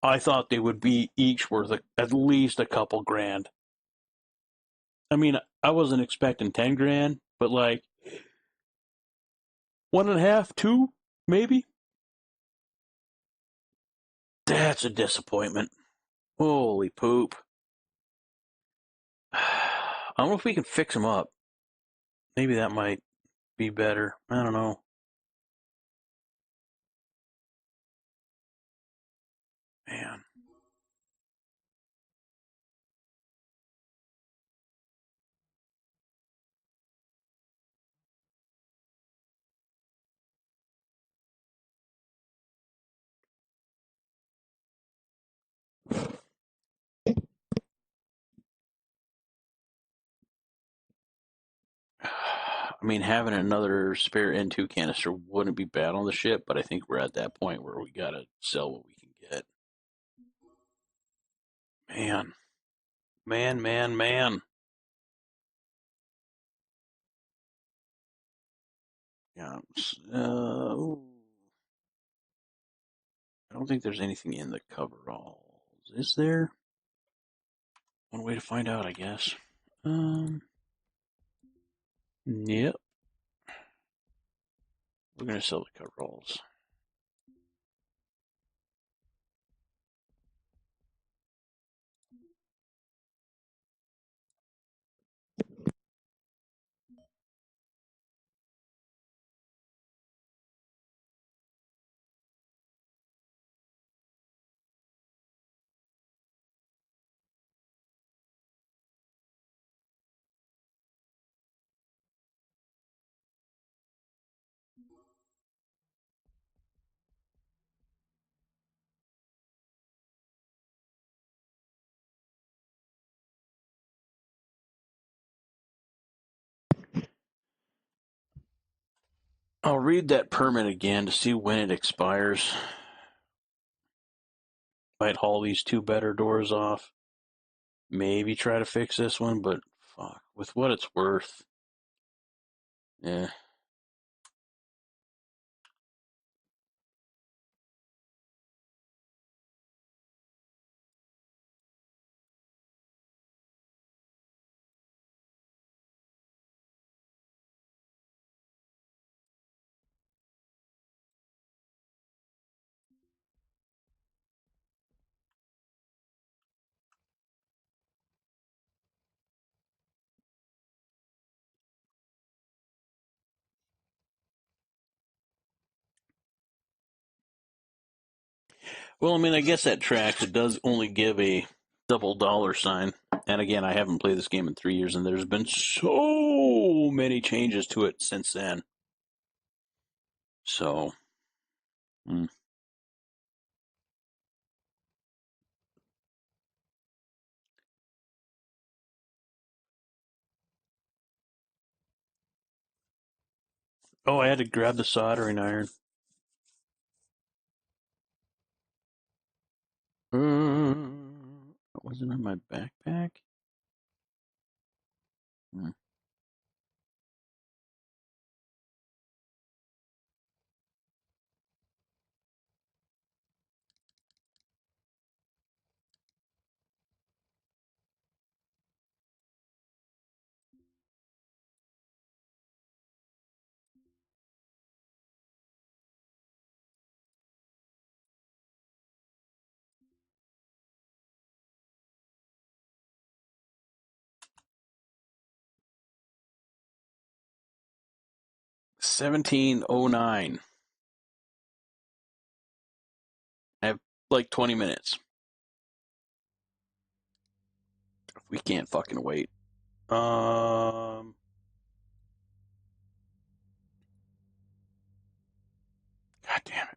I thought they would be each worth at least a couple grand. I mean, I wasn't expecting 10 grand, but like 1.5, 2, maybe. That's a disappointment. Holy poop. I don't know if we can fix them up. Maybe that might be better. I don't know. Man. I mean, having another spare N2 canister wouldn't be bad on the ship, but I think we're at that point where we gotta sell what we can get. Man. Man. Yeah. I don't think there's anything in the coveralls. Is there? One way to find out, I guess. Yep. We're gonna sell the coveralls. I'll read that permit again to see when it expires. Might haul these two better doors off. Maybe try to fix this one, but fuck, with what it's worth. Yeah. Well, I mean, I guess that tracks. It does only give a double dollar sign. And again, I haven't played this game in 3 years, and there's been so many changes to it since then. So, oh, I had to grab the soldering iron. Was it in my backpack? 1709. I have like 20 minutes. We can't fucking wait. God damn it.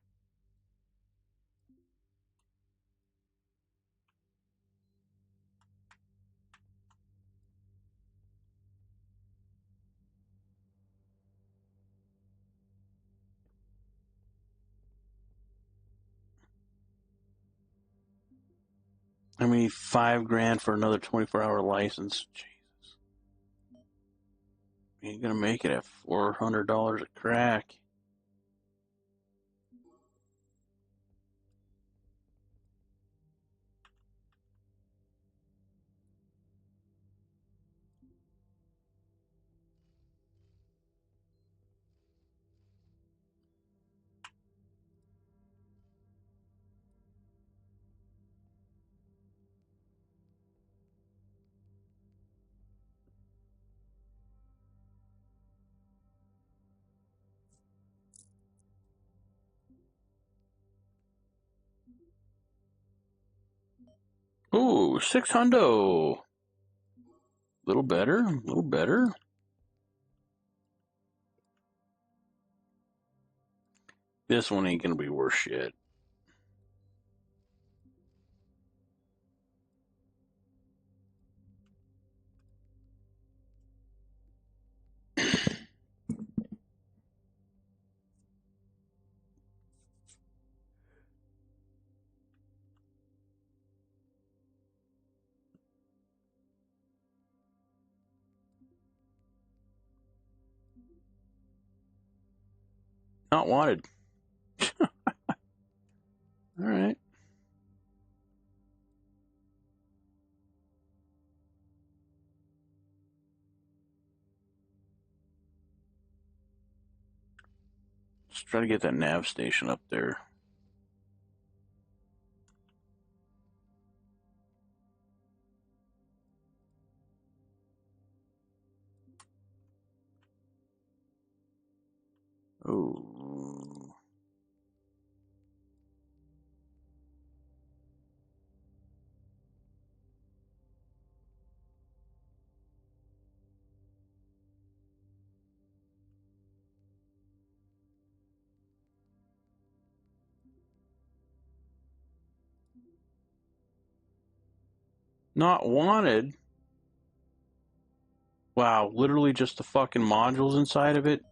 I mean, $5,000 for another 24-hour license. Jesus. Ain't gonna make it at $400 a crack. Ooh, 600. Little better, little better. This one ain't gonna be worth shit. Not wanted. All right. Let's try to get that nav station up there. Oh. Not wanted? Wow, literally just the fucking modules inside of it?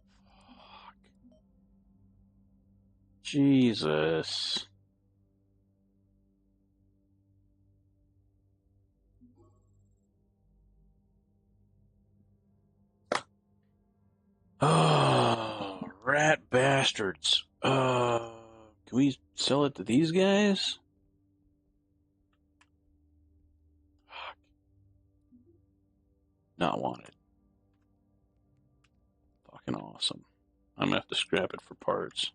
Jesus. Oh, rat bastards. Can we sell it to these guys? Fuck. Not wanted. Fucking awesome. I'm gonna have to scrap it for parts.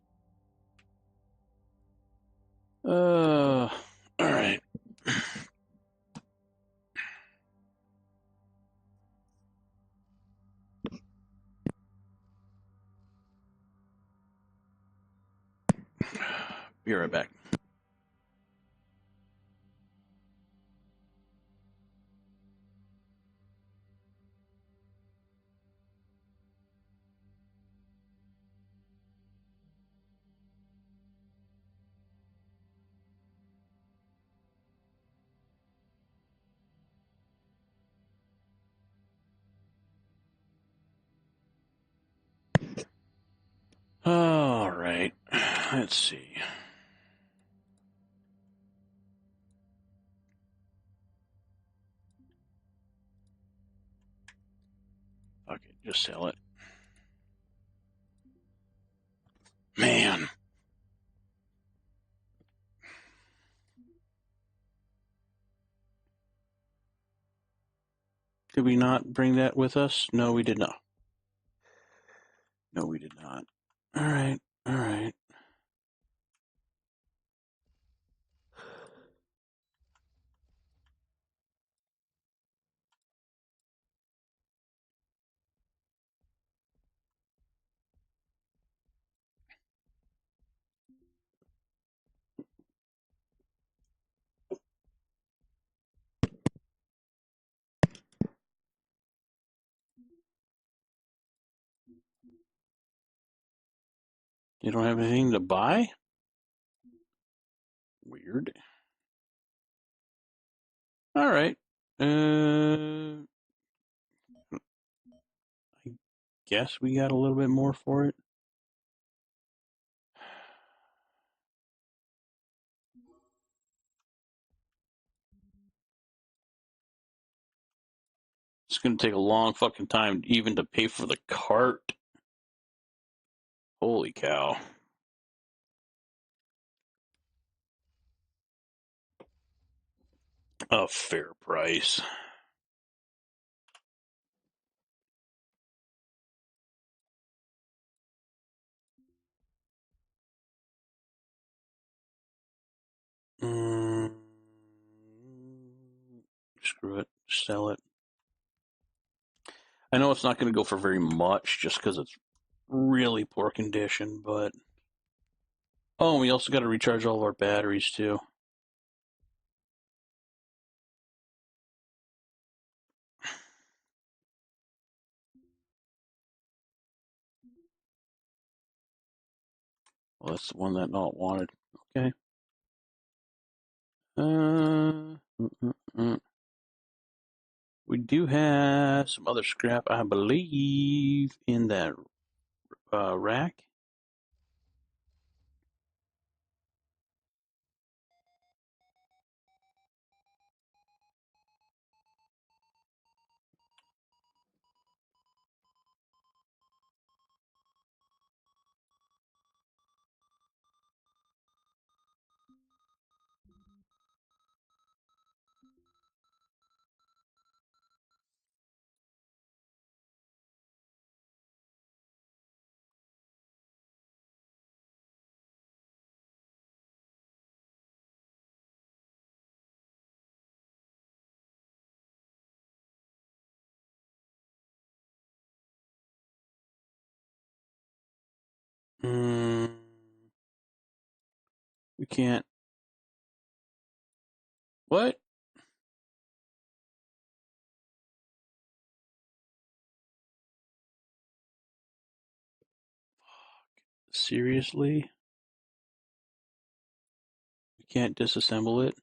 Alright. Be right back. Alright. Let's see. Fuck it, just sell it. Man. Did we not bring that with us? No, we did not. No, we did not. Alright, alright. You don't have anything to buy? Weird. Alright. I guess we got a little bit more for it. It's gonna take a long fucking time even to pay for the cart. Holy cow. A fair price. Mm, screw it. Sell it. I know it's not going to go for very much just because it's really poor condition, but... Oh, we also got to recharge all of our batteries, too. Well, that's the one that not wanted. Okay. We do have some other scrap, I believe, in that rack. We can't. What? Seriously? We can't disassemble it?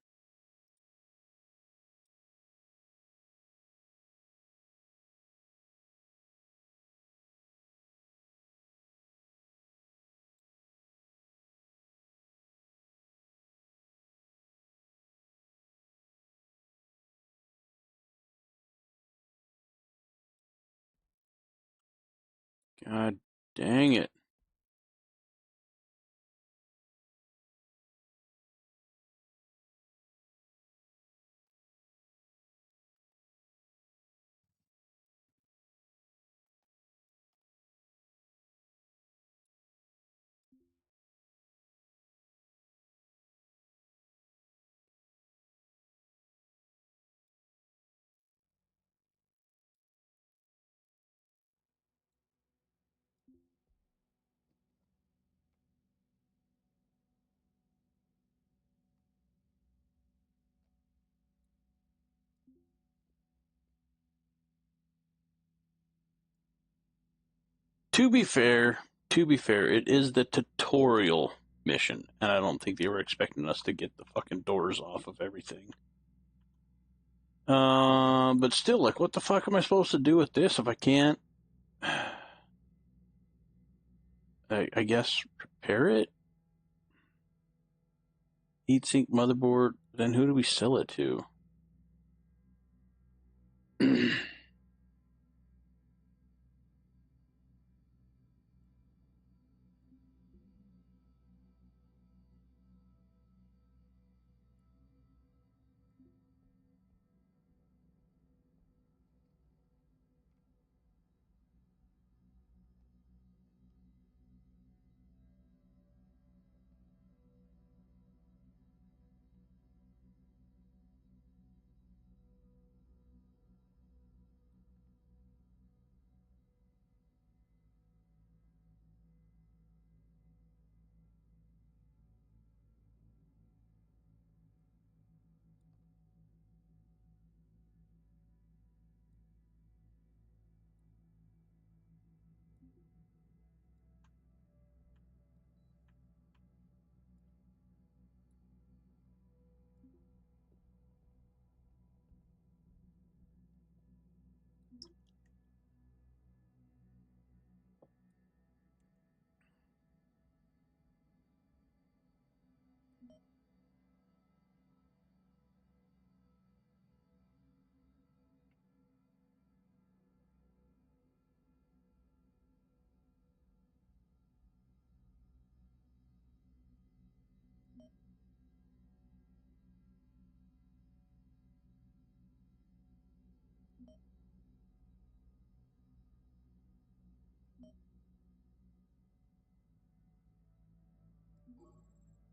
God dang it. To be fair, it is the tutorial mission, and I don't think they were expecting us to get the fucking doors off of everything. But still, like, what the fuck am I supposed to do with this if I can't? I guess repair it? Heatsink, motherboard. Then who do we sell it to?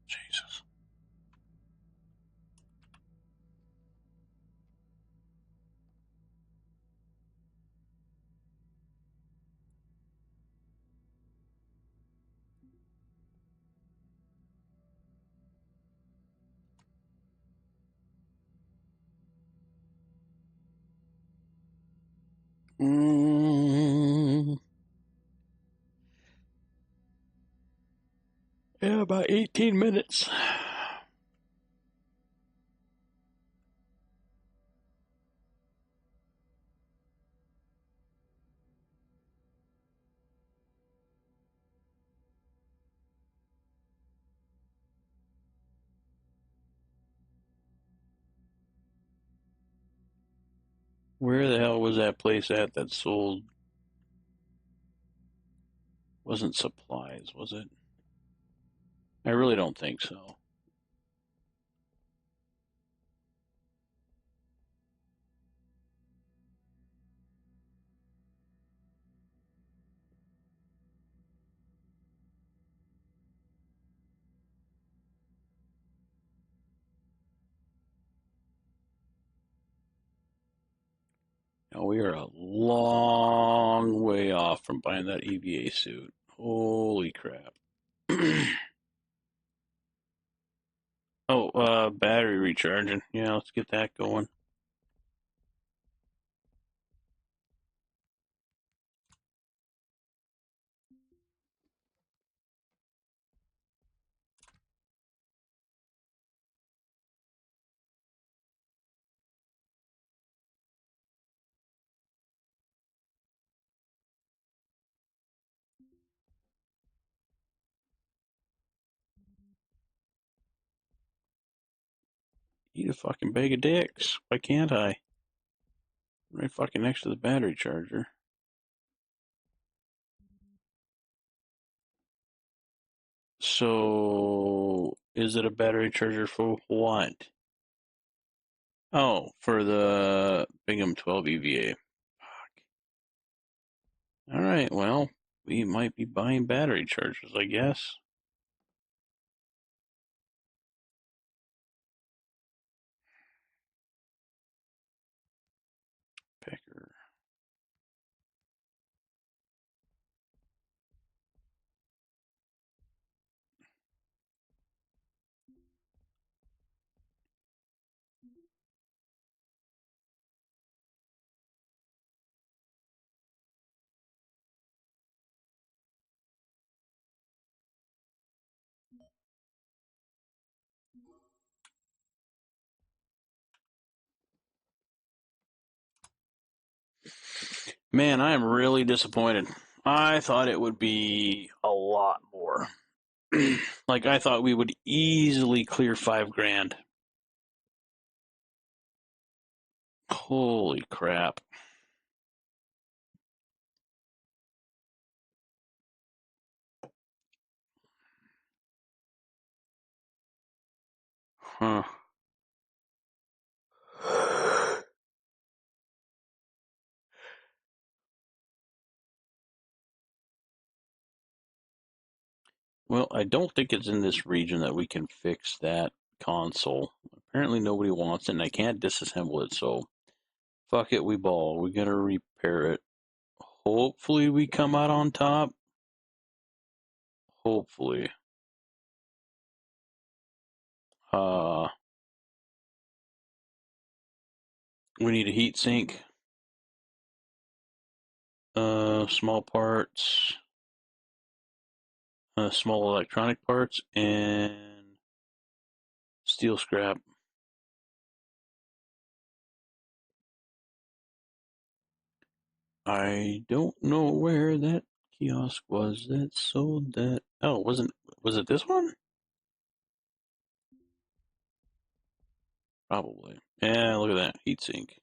Jesus. Yeah, about 18 minutes. Where the hell was that place at that sold? Wasn't supplies, was it? I really don't think so. Now we are a long way off from buying that EVA suit. Holy crap. Oh, battery recharging. Yeah, let's get that going. Eat a fucking bag of dicks. Why can't I? Right fucking next to the battery charger. So, is it a battery charger for what? Oh, for the Bingham 12 EVA. Fuck. Alright, well, we might be buying battery chargers, I guess. Picker. Man, I am really disappointed. I thought it would be a lot more. Like, I thought we would easily clear $5,000. Holy crap. Huh. Well, I don't think it's in this region that we can fix that console. Apparently nobody wants it, and I can't disassemble it, so fuck it, we ball. We gotta repair it. Hopefully we come out on top. Hopefully. Uh, we need a heat sink. Small parts. Small electronic parts, and steel scrap. I don't know where that kiosk was that sold that. Oh, was it this one? Probably. Yeah, look at that. Heatsink.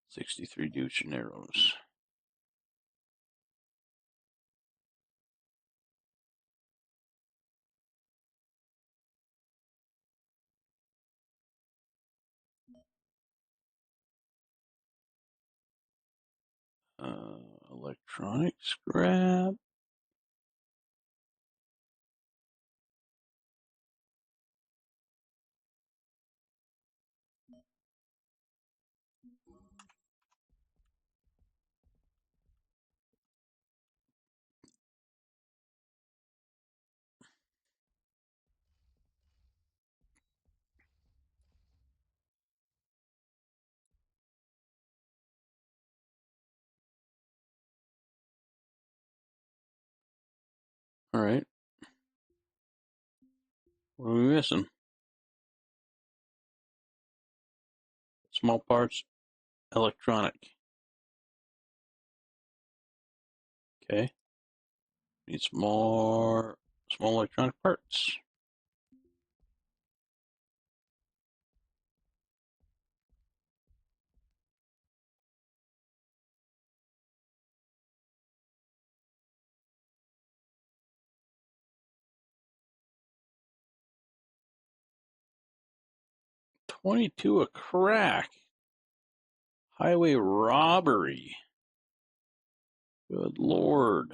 63 Duchaneros. Electronic scrap. All right. What are we missing? Small parts, electronic. Okay. Need some more small electronic parts. $22 a crack. Highway robbery. Good lord.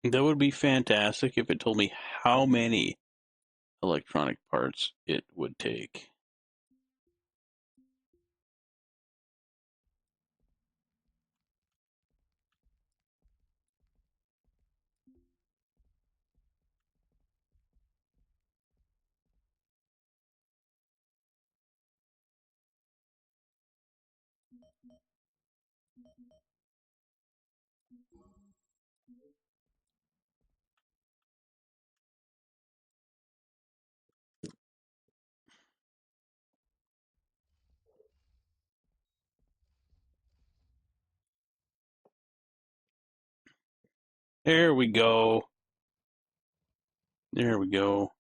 That would be fantastic if it told me how many electronic parts it would take. There we go. There we go.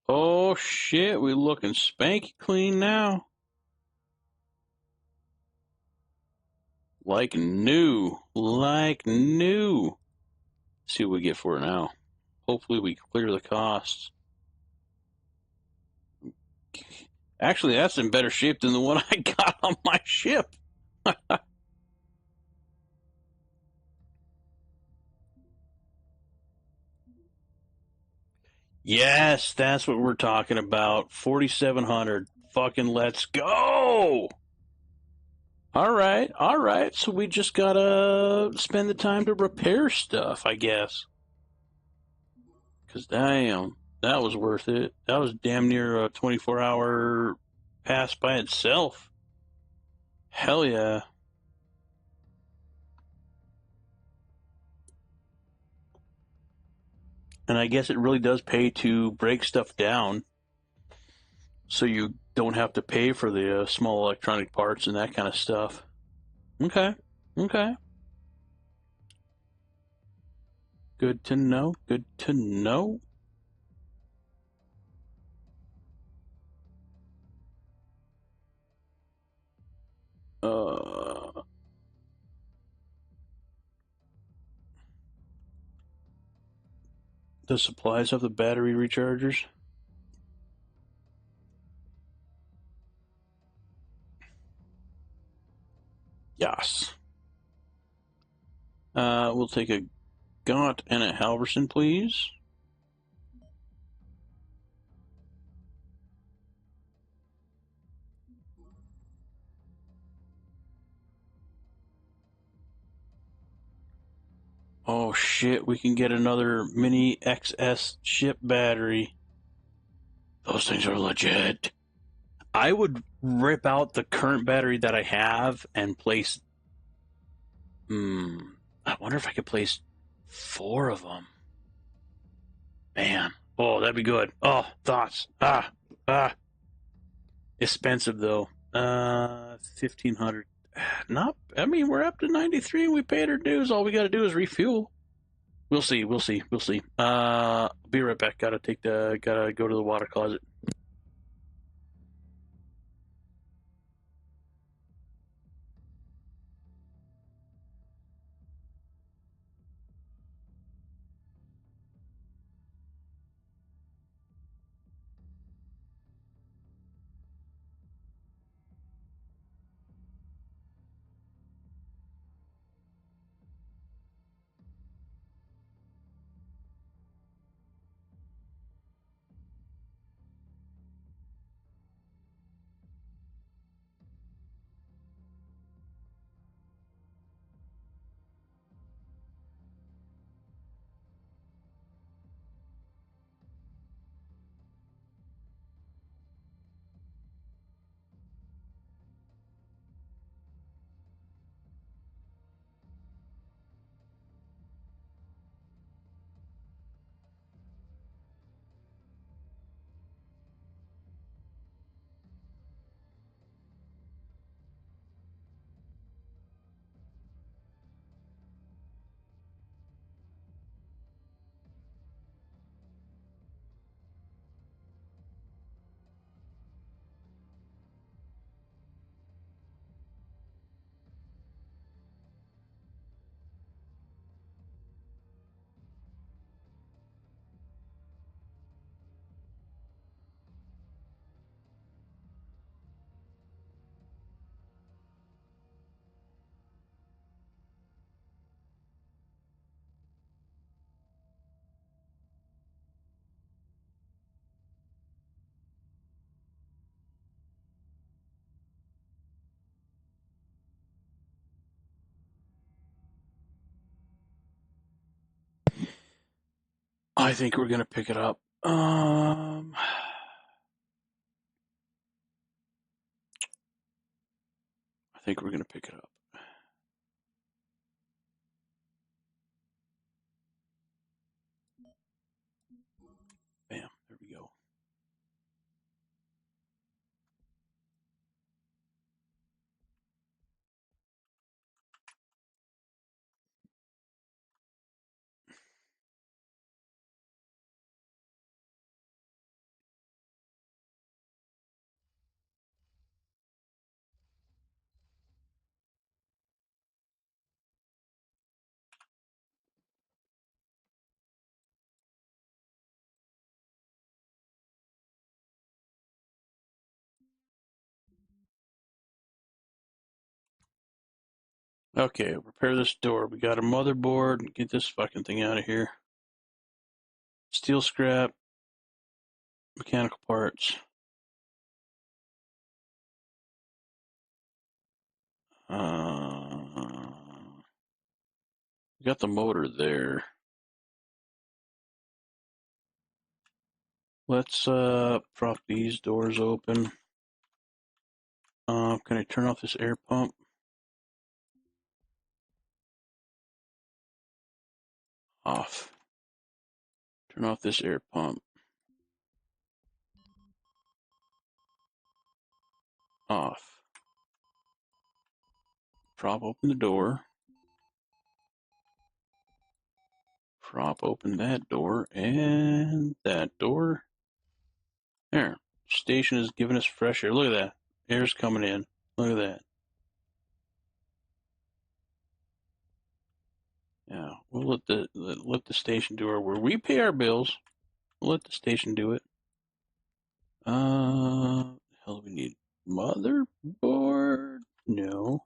Oh shit, we looking spanky clean now. Like new. Like new. See what we get for it now. Hopefully we clear the costs. Actually, that's in better shape than the one I got on my ship. Yes, that's what we're talking about. 4,700. Fucking let's go. All right, all right. So we just gotta spend the time to repair stuff, I guess. Because damn, that was worth it. That was damn near a 24-hour pass by itself. Hell yeah. And I guess it really does pay to break stuff down so you don't have to pay for the small electronic parts and that kind of stuff. Okay, okay. Good to know. Good to know. Uh, the supplies of the battery rechargers. Yes. We'll take a Gaunt and a Halverson, please. Oh shit, we can get another mini XS ship battery. Those things are legit. I would rip out the current battery that I have and place. I wonder if I could place 4 of them. Man, oh, that'd be good. Oh, thoughts. Expensive though. 1,500. Not. I mean, we're up to 93. We paid our dues. All we got to do is refuel. We'll see. We'll see. We'll see. Be right back. Gotta go to the water closet. I think we're gonna pick it up. I think we're gonna pick it up. Bam, there we go. Okay, repair this door. We got a motherboard. Get this fucking thing out of here. Steel scrap. Mechanical parts. We got the motor there. Let's prop these doors open. Can I turn off this air pump? Off. Turn off this air pump. Off. Prop open the door. Prop open that door and that door. There. Station is giving us fresh air. Look at that. Air's coming in. Look at that. Yeah, we'll let the station do our work. We pay our bills. We'll let the station do it. Hell, do we need motherboard? No.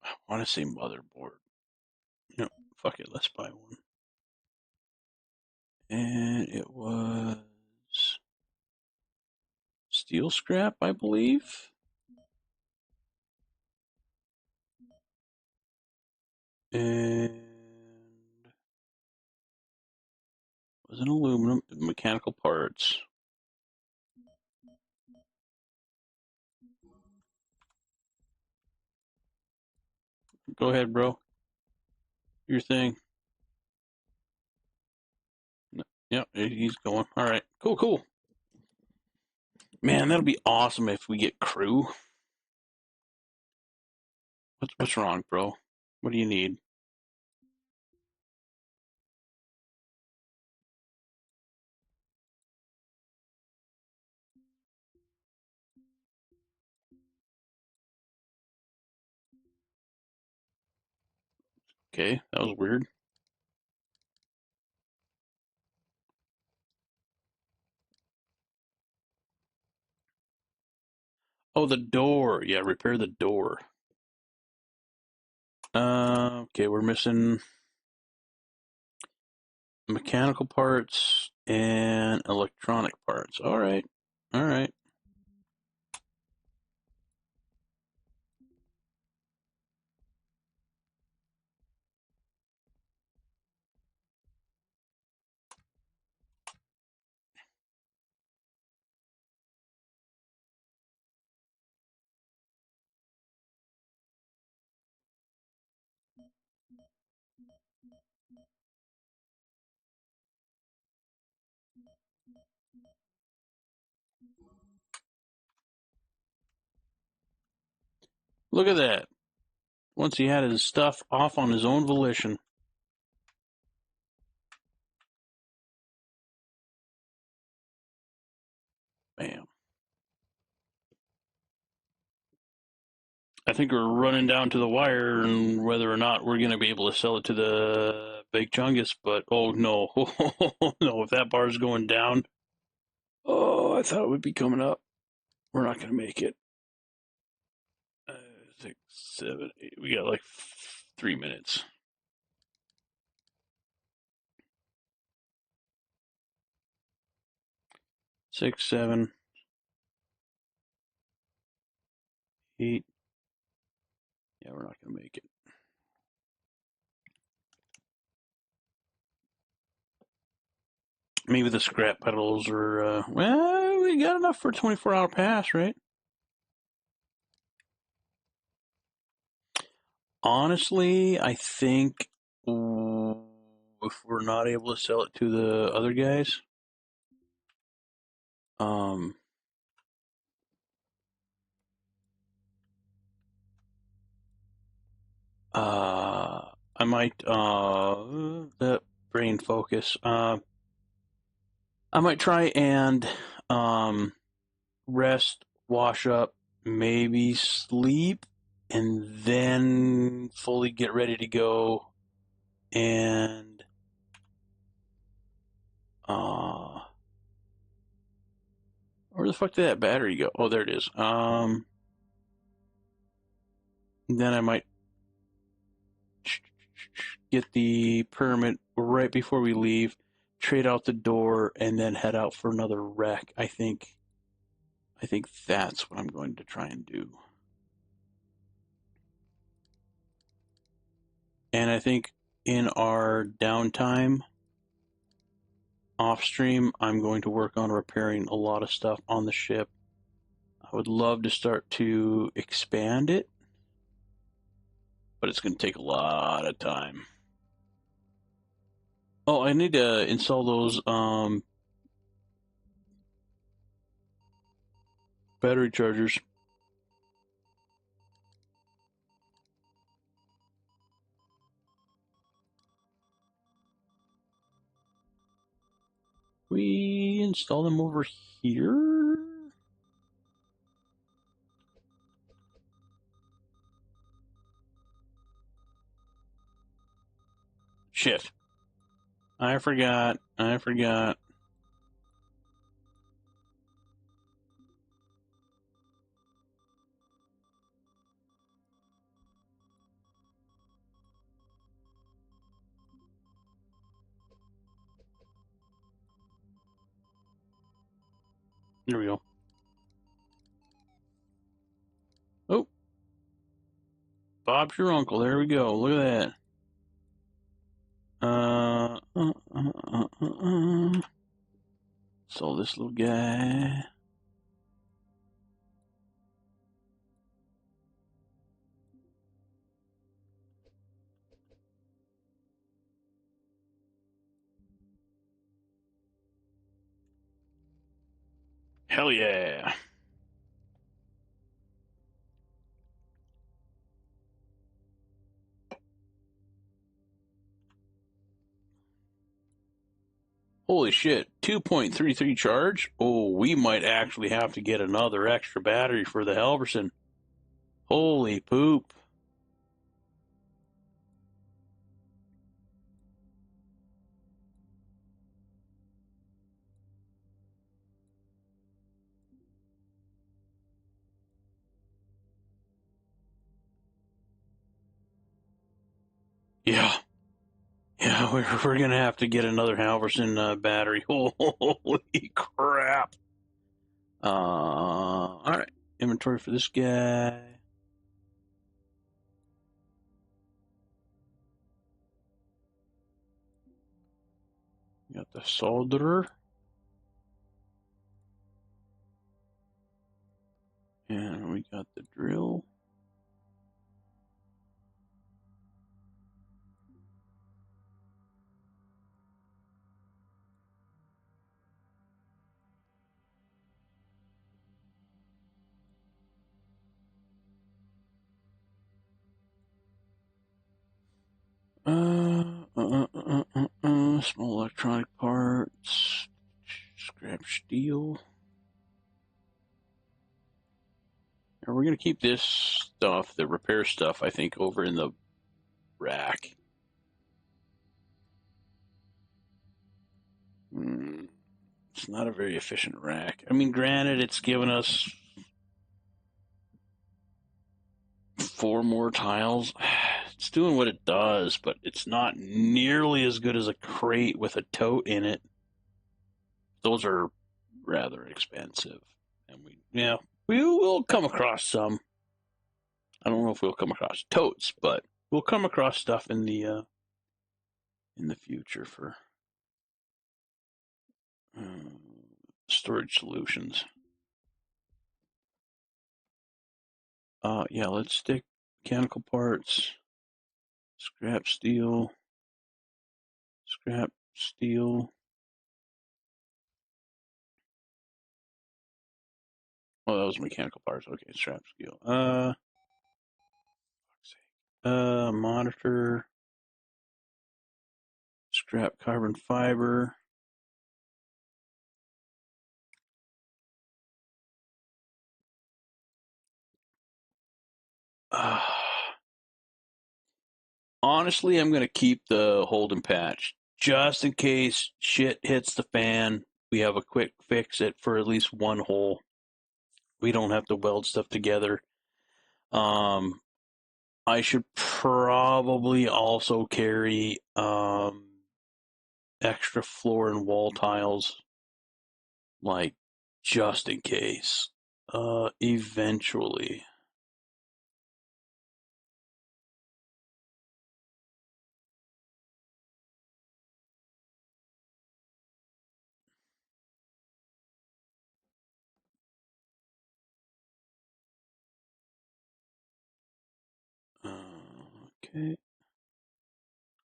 I want to say motherboard. No, fuck it. Let's buy one. And it was steel scrap, I believe. And it was an aluminum, mechanical parts. Go ahead, bro. Your thing. Yep, he's going. All right, cool. Man, that'll be awesome if we get crew. What's wrong, bro? What do you need? Okay, that was weird. Oh, the door. Yeah, repair the door. Okay, we're missing mechanical parts and electronic parts. All right. Look at that. Once he had his stuff off on his own volition. Bam. I think we're running down to the wire and whether or not we're going to be able to sell it to the Big Chungus, but oh no. No, if that bar's going down. Oh, I thought it would be coming up. We're not going to make it. 6, 7, 8. We got like 3 minutes. Six, 7, 8. Yeah, we're not going to make it. Maybe the scrap pedals are, well, we got enough for a 24-hour pass, right? Honestly, I think if we're not able to sell it to the other guys, I might, the brain focus, I might try and, rest, wash up, maybe sleep, and then fully get ready to go. And where the fuck did that battery go? Oh, there it is. Then I might get the permit right before we leave, trade out the door, and then head out for another wreck. I think that's what I'm going to try and do. And I think in our downtime off stream, I'm going to work on repairing a lot of stuff on the ship. I would love to start to expand it, but it's going to take a lot of time. Oh, I need to install those battery chargers. We install them over here. Shit. I forgot. There we go. Oh. Bob's your uncle. There we go. Look at that. So this little guy. Hell yeah. Holy shit. 2.33 charge? Oh, we might actually have to get another extra battery for the Helverson. Holy poop. Yeah. Yeah, we're going to have to get another Halverson battery. Holy crap. All right. Inventory for this guy. Got the solderer. And we got the drill. Small electronic parts. Scrap steel. And we're going to keep this stuff, the repair stuff, I think, over in the rack. It's not a very efficient rack. I mean, granted, it's given us 4 more tiles. it's doing what it does, but it's not nearly as good as a crate with a tote in it. Those are rather expensive, and we will come across some. I don't know if we'll come across totes, but we'll come across stuff in the future for storage solutions. Yeah, let's stick mechanical parts, scrap steel. Oh, that was mechanical parts. Okay, scrap steel. Monitor, scrap carbon fiber. Honestly, I'm going to keep the Holden patch just in case shit hits the fan. We have a quick fix it for at least one hole. We don't have to weld stuff together. I should probably also carry extra floor and wall tiles, like just in case. Eventually. Okay.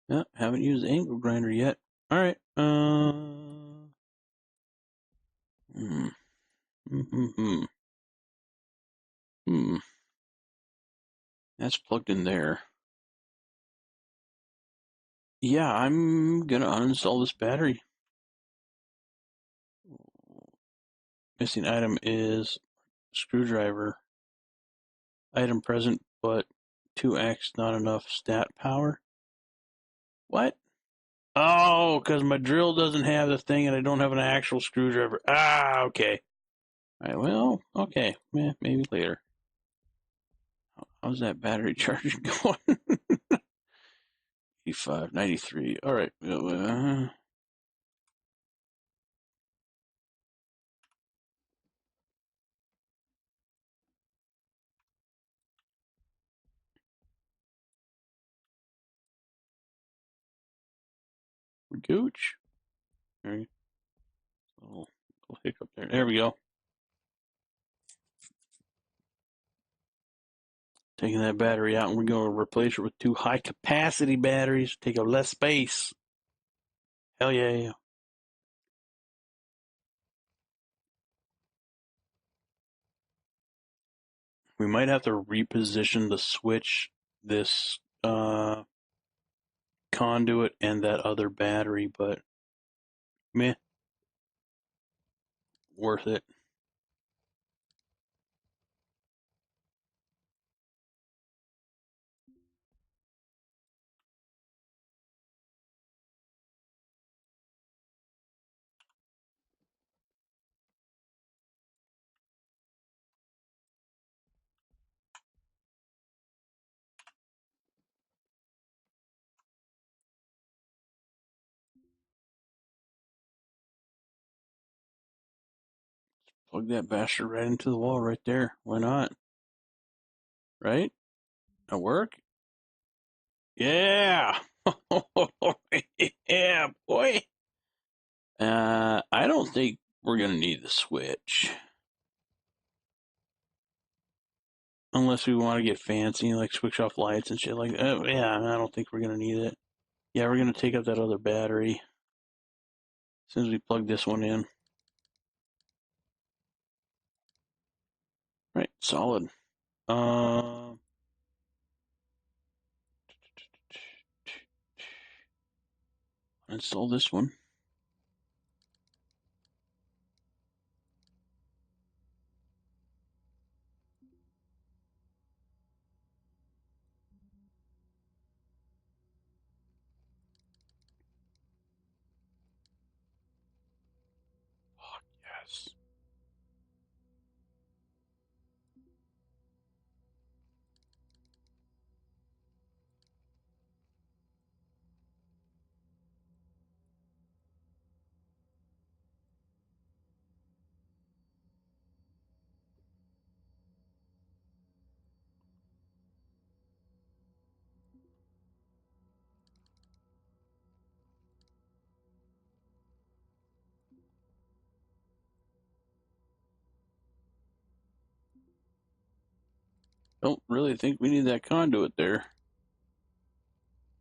Yeah, haven't used the angle grinder yet. All right. Hmm. Hmm. Hmm. That's plugged in there. Yeah, I'm gonna uninstall this battery. Missing item is screwdriver. Item present, but 2x not enough stat power. What? Oh, because my drill doesn't have the thing and I don't have an actual screwdriver. Ah, okay. All right, well, okay. Maybe later. How's that battery charging going? 85, 93. All right. Gooch. There, little hiccup there. There we go. Taking that battery out, and we're going to replace it with 2 high-capacity batteries. Take up less space. Hell yeah. We might have to reposition the switch, this conduit, and that other battery, but meh, worth it. Plug that bastard right into the wall right there. Why not? Right? That work? Yeah. Yeah, boy. I don't think we're gonna need the switch. Unless we want to get fancy, like switch off lights and shit like that. Yeah, I don't think we're gonna need it. Yeah, we're gonna take out that other battery as soon as we plug this one in. Right, solid. Install this one. Oh, yes. Don't really think we need that conduit there.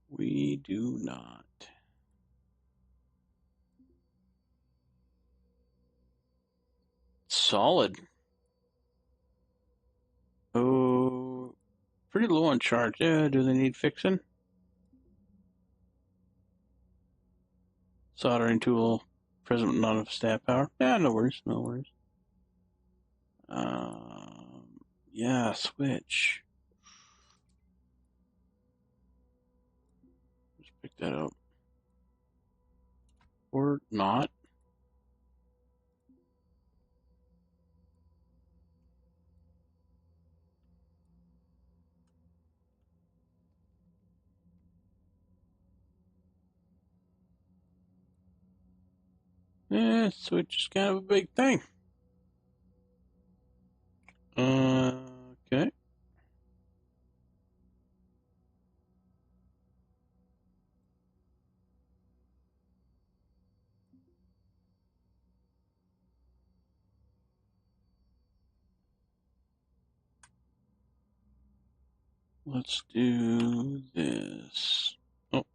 We do not. Solid. Oh, pretty low on charge. Yeah, do they need fixing? Soldering tool, present not enough staff power. Yeah, no worries, no worries. Yeah, switch. Let's pick that up. Or not. Yeah, switch is kind of a big thing. Okay. Let's do this. Oh.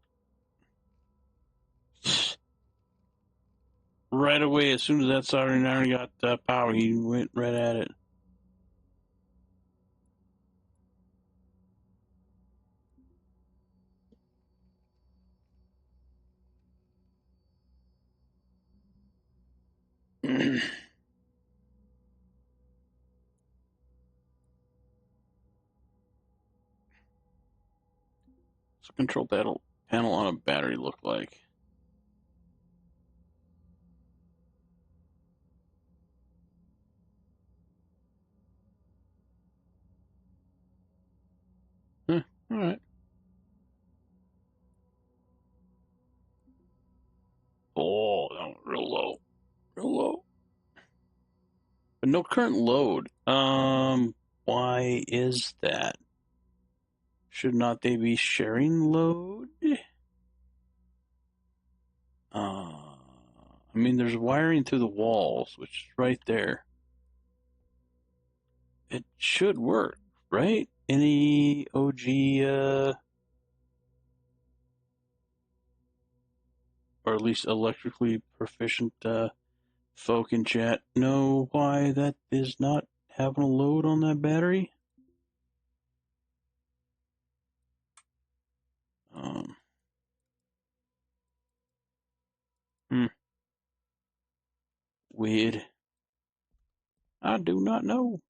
Right away, as soon as that soldering iron got power, he went right at it. So control panel on a battery look like? All right. Oh, that was real low. Real low. But no current load. Why is that? Should not they be sharing load? I mean, there's wiring through the walls, which is right there. It should work, right? Any OG, or at least electrically proficient folk in chat know why that is not having a load on that battery? Um, hmm, Weird. I do not know.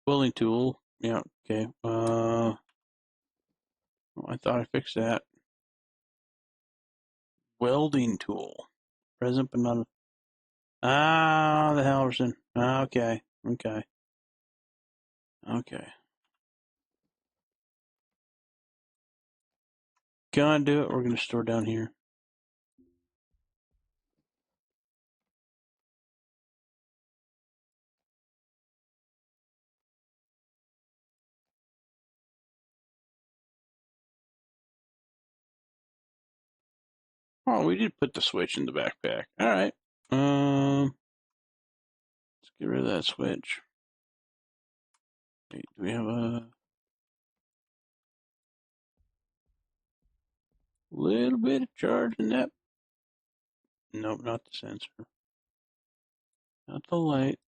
Welding tool. Yeah, okay. I thought I fixed that. Welding tool. Present but not. Ah, the Halverson. Okay, okay, okay. Conduit, we're going to store down here. Oh, we did put the switch in the backpack. All right. Let's get rid of that switch. Wait, do we have a little bit of charge in that? Nope, not the sensor. Not the light.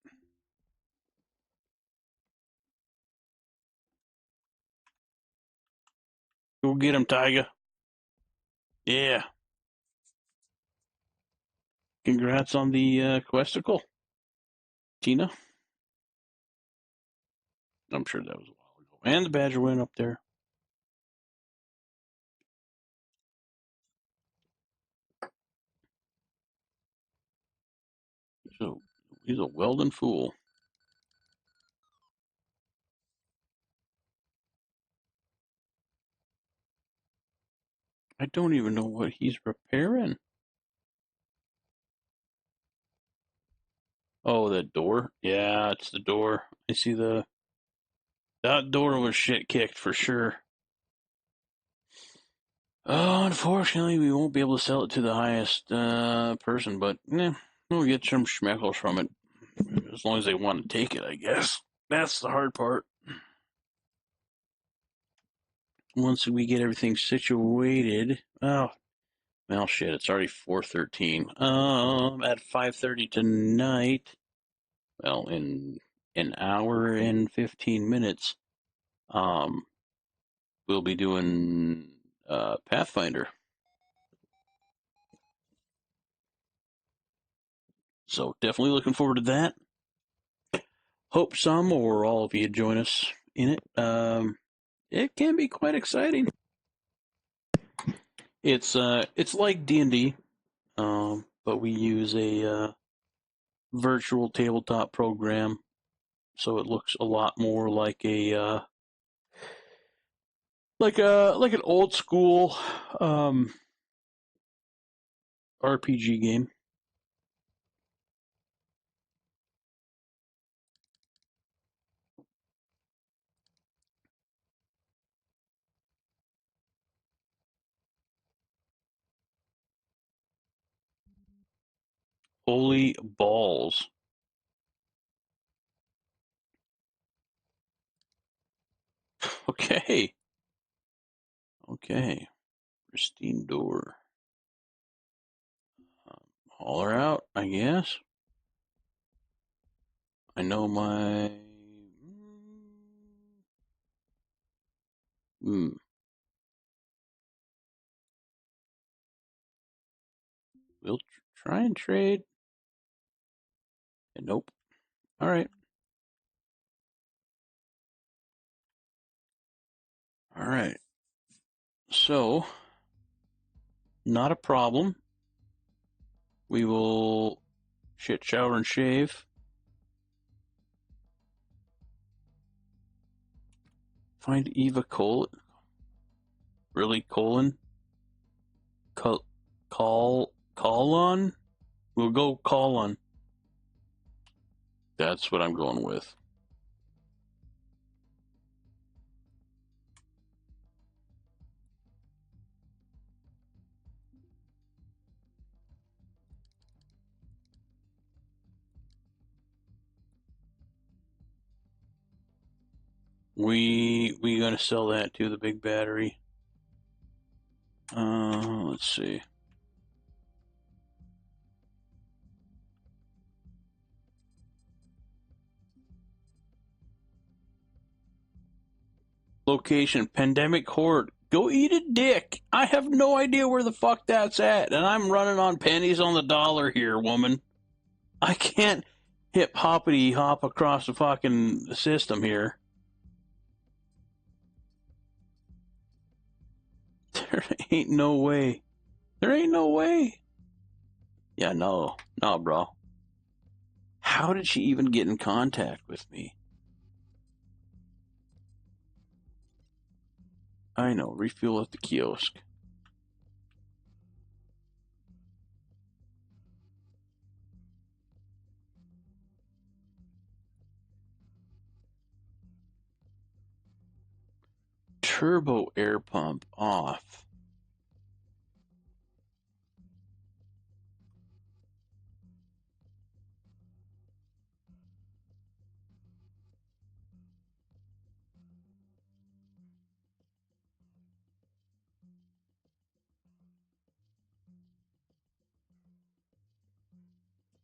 Go get him, Tyga. Yeah. Congrats on the questicle, Tina. I'm sure that was a while ago. And the badger went up there. So he's a welding fool. I don't even know what he's repairing. Oh, that door? Yeah, it's the door. I see that door was shit kicked for sure. Oh, unfortunately, we won't be able to sell it to the highest person, but We'll get some schmeckles from it. As long as they want to take it, I guess. That's the hard part. Once we get everything situated. Oh, well, shit, it's already 4:13. At 5:30 tonight, well, in an hour and 15 minutes, we'll be doing Pathfinder. So definitely looking forward to that. Hope some or all of you join us in it. It can be quite exciting. It's like D&D, but we use a virtual tabletop program, so it looks a lot more like like an old school RPG game. Holy balls. Okay. Okay. Pristine door. Haul her out, I guess. I know my... We'll try and trade. And nope. All right. All right. So, not a problem. We will shit, shower, and shave. Find Eva Colon. Really, colon? Call on? We'll go call on. That's what I'm going with. We gonna sell that to the big battery. Let's see. Location, Pandemic Horde. Go eat a dick. I have no idea where the fuck that's at, and I'm running on pennies on the dollar here, woman. I can't hip hoppity hop across the fucking system here. There ain't no way. There ain't no way. Yeah, no, bro. How did she even get in contact with me? I know, refuel at the kiosk. Turbo air pump off.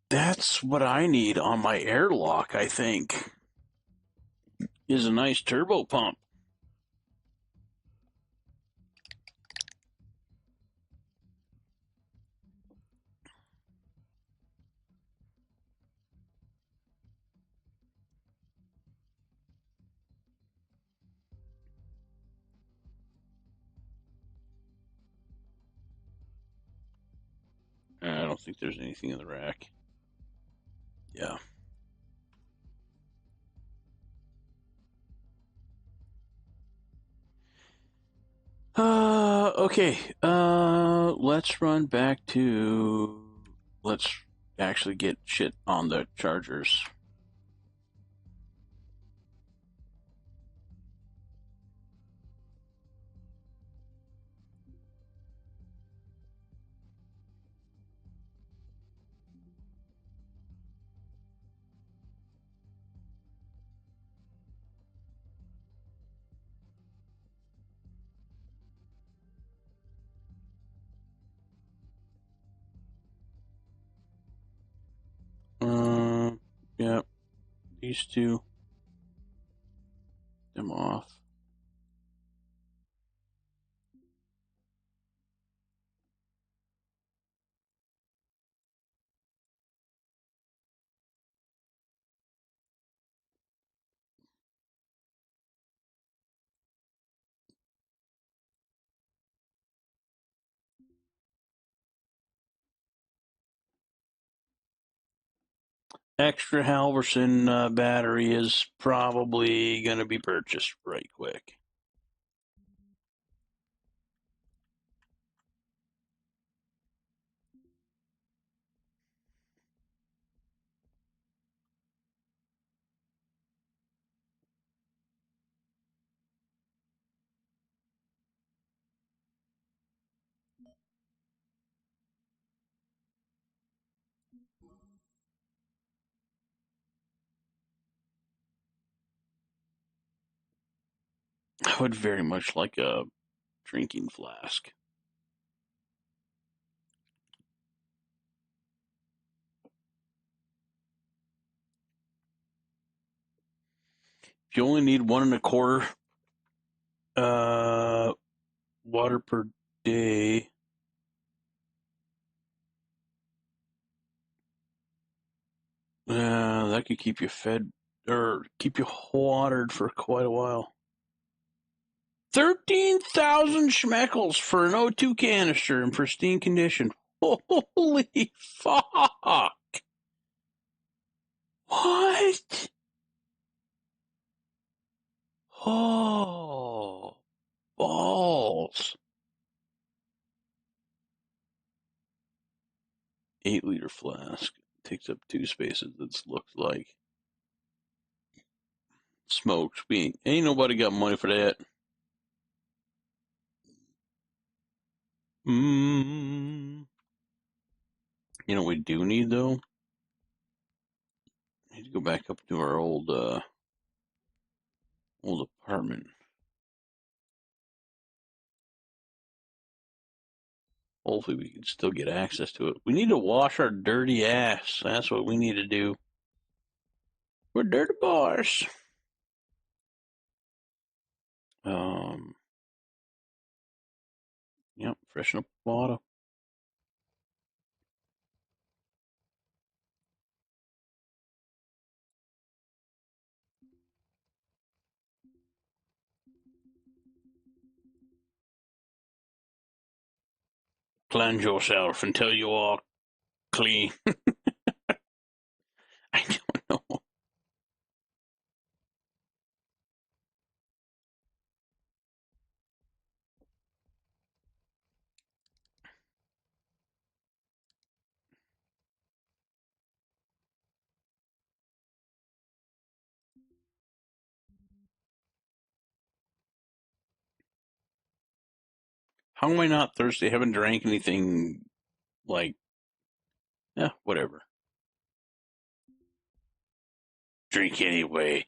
That's what I need on my airlock, I think. Is a nice turbo pump. I don't think there's anything in the rack. Yeah. Okay. Let's run back to. Let's actually get shit on the chargers. these two. Them off. Extra Halverson battery is probably going to be purchased right quick. I would very much like a drinking flask. If you only need 1.25 water per day, that could keep you fed or keep you watered for quite a while. 13,000 schmeckles for an O2 canister in pristine condition. Holy fuck! What? Oh, balls. 8-liter flask. Takes up 2 spaces, this looks like. Smokes. Ain't nobody got money for that. You know what we do need, though? We need to go back up to our old apartment. Hopefully we can still get access to it. We need to wash our dirty ass. That's what we need to do. We're dirty boys. Yep, freshen up the water. Cleanse yourself until you are clean. I don't know. How am I not thirsty? I haven't drank anything like, whatever. Drink anyway.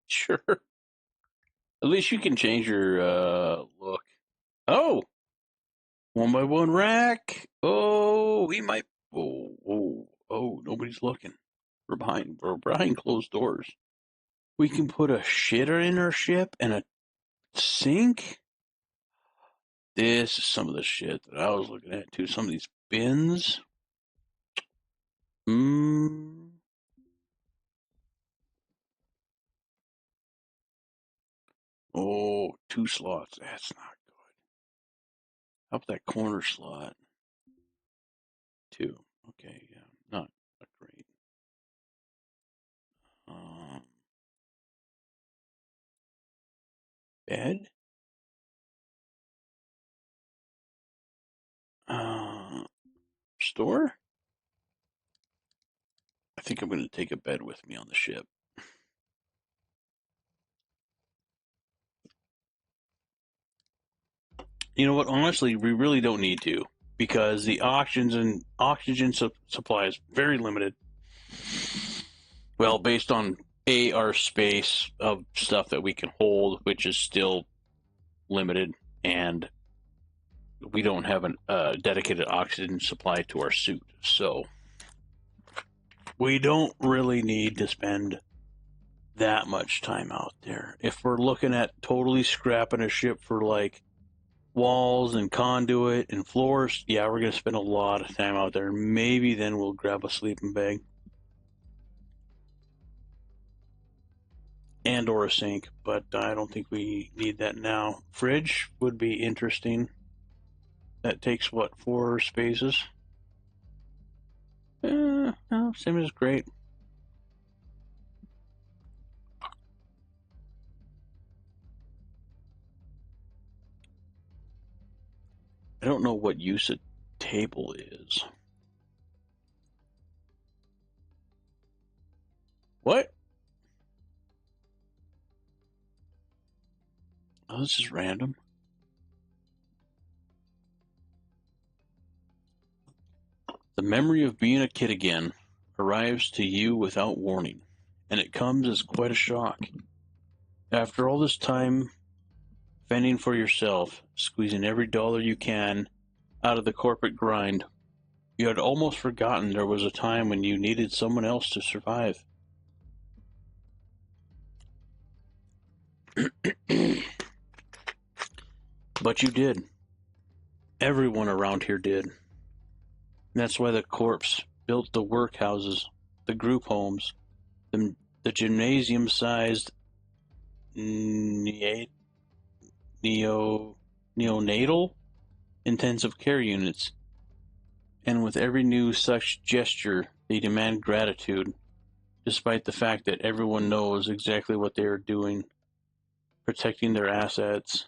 Sure. At least you can change your look. Oh! 1x1 rack. Oh, we might. Oh, nobody's looking. We're behind closed doors. We can put a shitter in our ship and a sink. This is some of the shit that I was looking at too. Some of these bins. Oh, 2 slots. That's not good. Up that corner slot. 2. Okay, yeah, not great. Bed. Store. I think I'm going to take a bed with me on the ship. You know what? Honestly, we really don't need to because the oxygen supply is very limited. Well, based on our space of stuff that we can hold, which is still limited, and we don't have a dedicated oxygen supply to our suit, so we don't really need to spend that much time out there. If we're looking at totally scrapping a ship for like walls and conduit and floors, yeah, we're going to spend a lot of time out there. Maybe then we'll grab a sleeping bag and or a sink, but I don't think we need that now. Fridge would be interesting. That takes what, 4 spaces? No, same as great. I don't know what use a table is. What? Oh, this is random. The memory of being a kid again arrives to you without warning, and it comes as quite a shock. After all this time fending for yourself, squeezing every dollar you can out of the corporate grind, you had almost forgotten there was a time when you needed someone else to survive. But you did. Everyone around here did. And that's why the corps built the workhouses, the group homes, the gymnasium-sized neonatal intensive care units. And with every new such gesture, they demand gratitude, despite the fact that everyone knows exactly what they are doing, protecting their assets.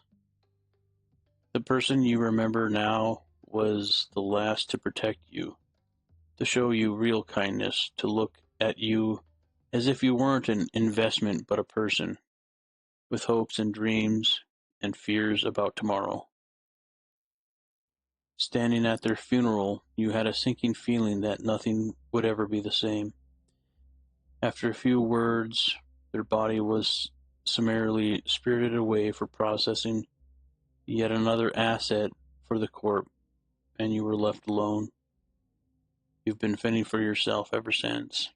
The person you remember now was the last to protect you, to show you real kindness, to look at you as if you weren't an investment but a person, with hopes and dreams and fears about tomorrow. Standing at their funeral, you had a sinking feeling that nothing would ever be the same. After a few words, their body was summarily spirited away for processing yet another asset for the corp, and you were left alone. You've been fending for yourself ever since.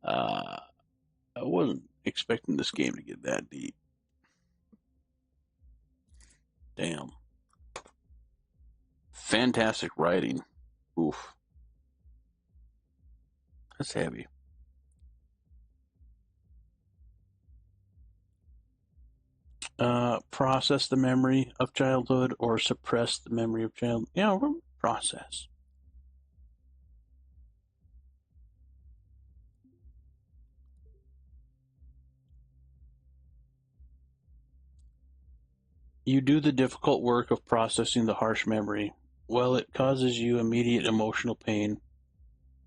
I wasn't expecting this game to get that deep. Damn. Fantastic writing. Oof. That's heavy. Process the memory of childhood or suppress the memory of childhood. Yeah, process. You do the difficult work of processing the harsh memory. While it causes you immediate emotional pain,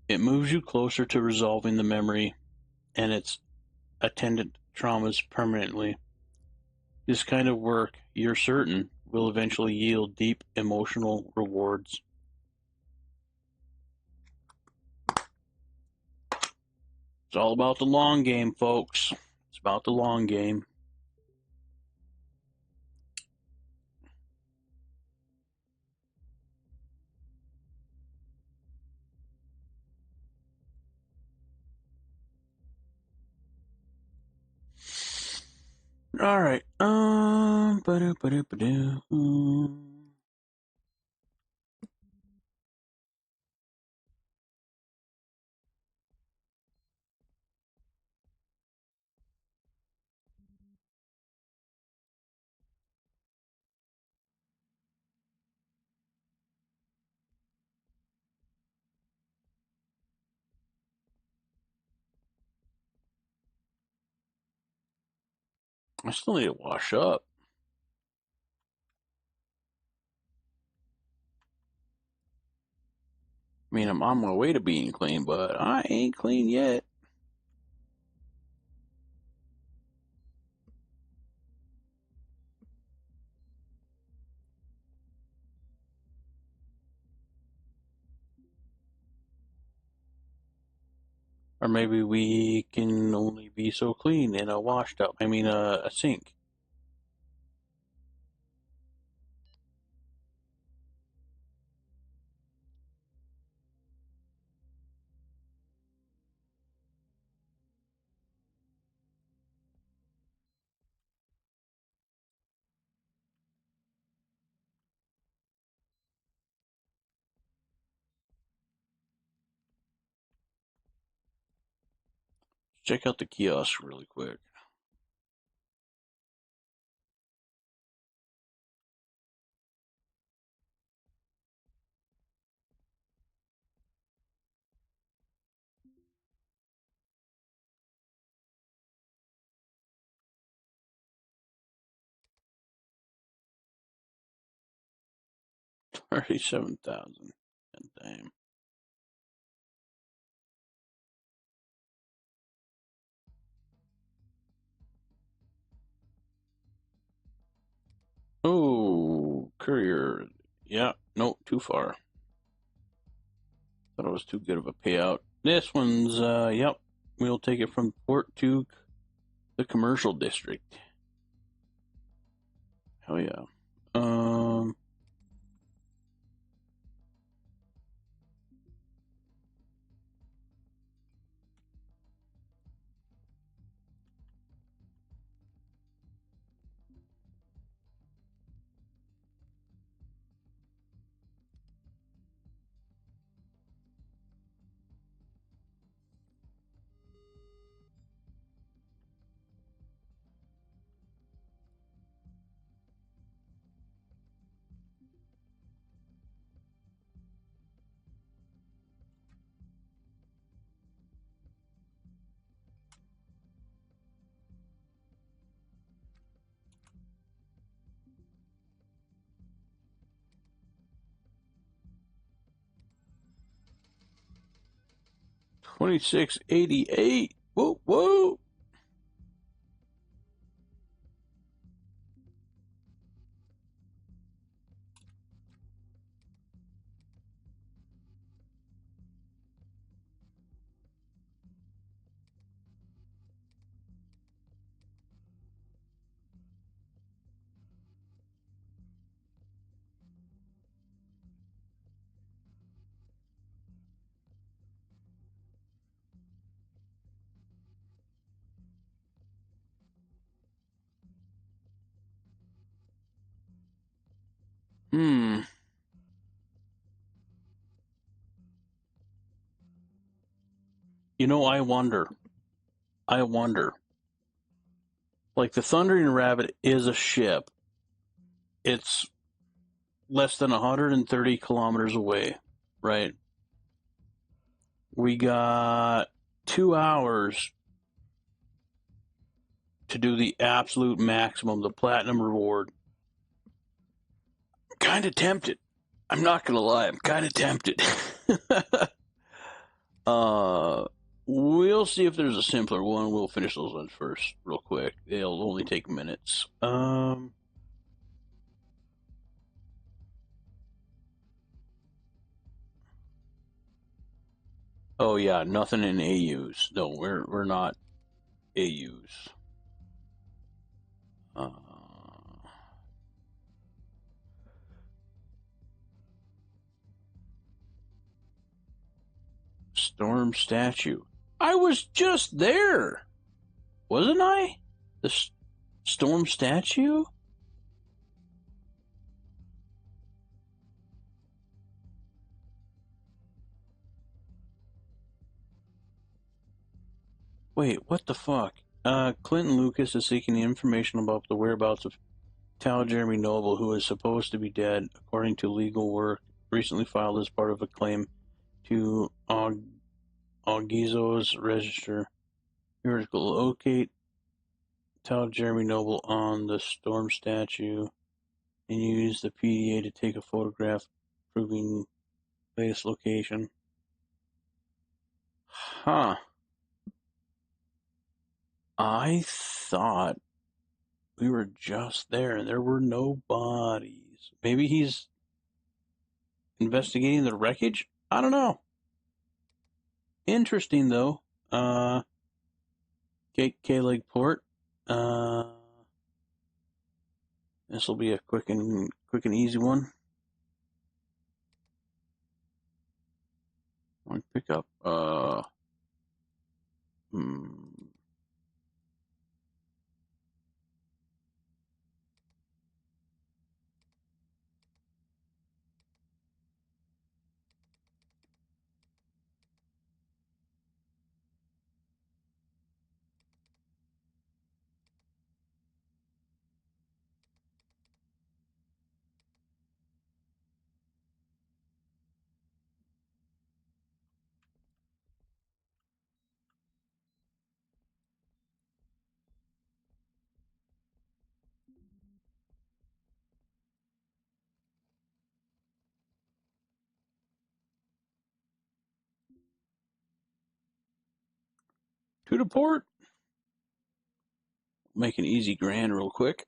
it moves you closer to resolving the memory and its attendant traumas permanently. This kind of work, you're certain, will eventually yield deep emotional rewards. It's all about the long game, folks. It's about the long game. All right. I still need to wash up. I mean, I'm on my way to being clean, but I ain't clean yet. Or maybe we can only be so clean in a wash tub. I mean, a sink. Check out the kiosk really quick. $37,000. Damn. Oh, courier. Yeah, no, too far. Thought it was too good of a payout. This one's, yep. We'll take it from port to the commercial district. Hell yeah. 2688. Whoa, whoa. Hmm. You know, I wonder. Like, the Thundering Rabbit is a ship. It's less than 130 kilometers away, right? We got 2 hours to do the absolute maximum, the platinum reward. I'm kind of tempted. I'm not going to lie. I'm kind of tempted. We'll see if there's a simpler one. We'll finish those ones first, real quick. They'll only take minutes. Oh yeah, nothing in AUs. No, we're not AUs. Uh, Storm statue. I was just there, wasn't I? The storm statue. Wait, what the fuck? Clinton Lucas is seeking information about the whereabouts of Tal Jeremy Noble, who is supposed to be dead, according to legal work recently filed as part of a claim to Augizo's register. Here to locate Tal Jeremy Noble on the storm statue and use the PDA to take a photograph proving latest location. Huh. I thought we were just there and there were no bodies. Maybe he's investigating the wreckage? I don't know. Interesting, though. K-leg port. This will be a quick and easy one. One pickup. To the port. Make an easy grand real quick.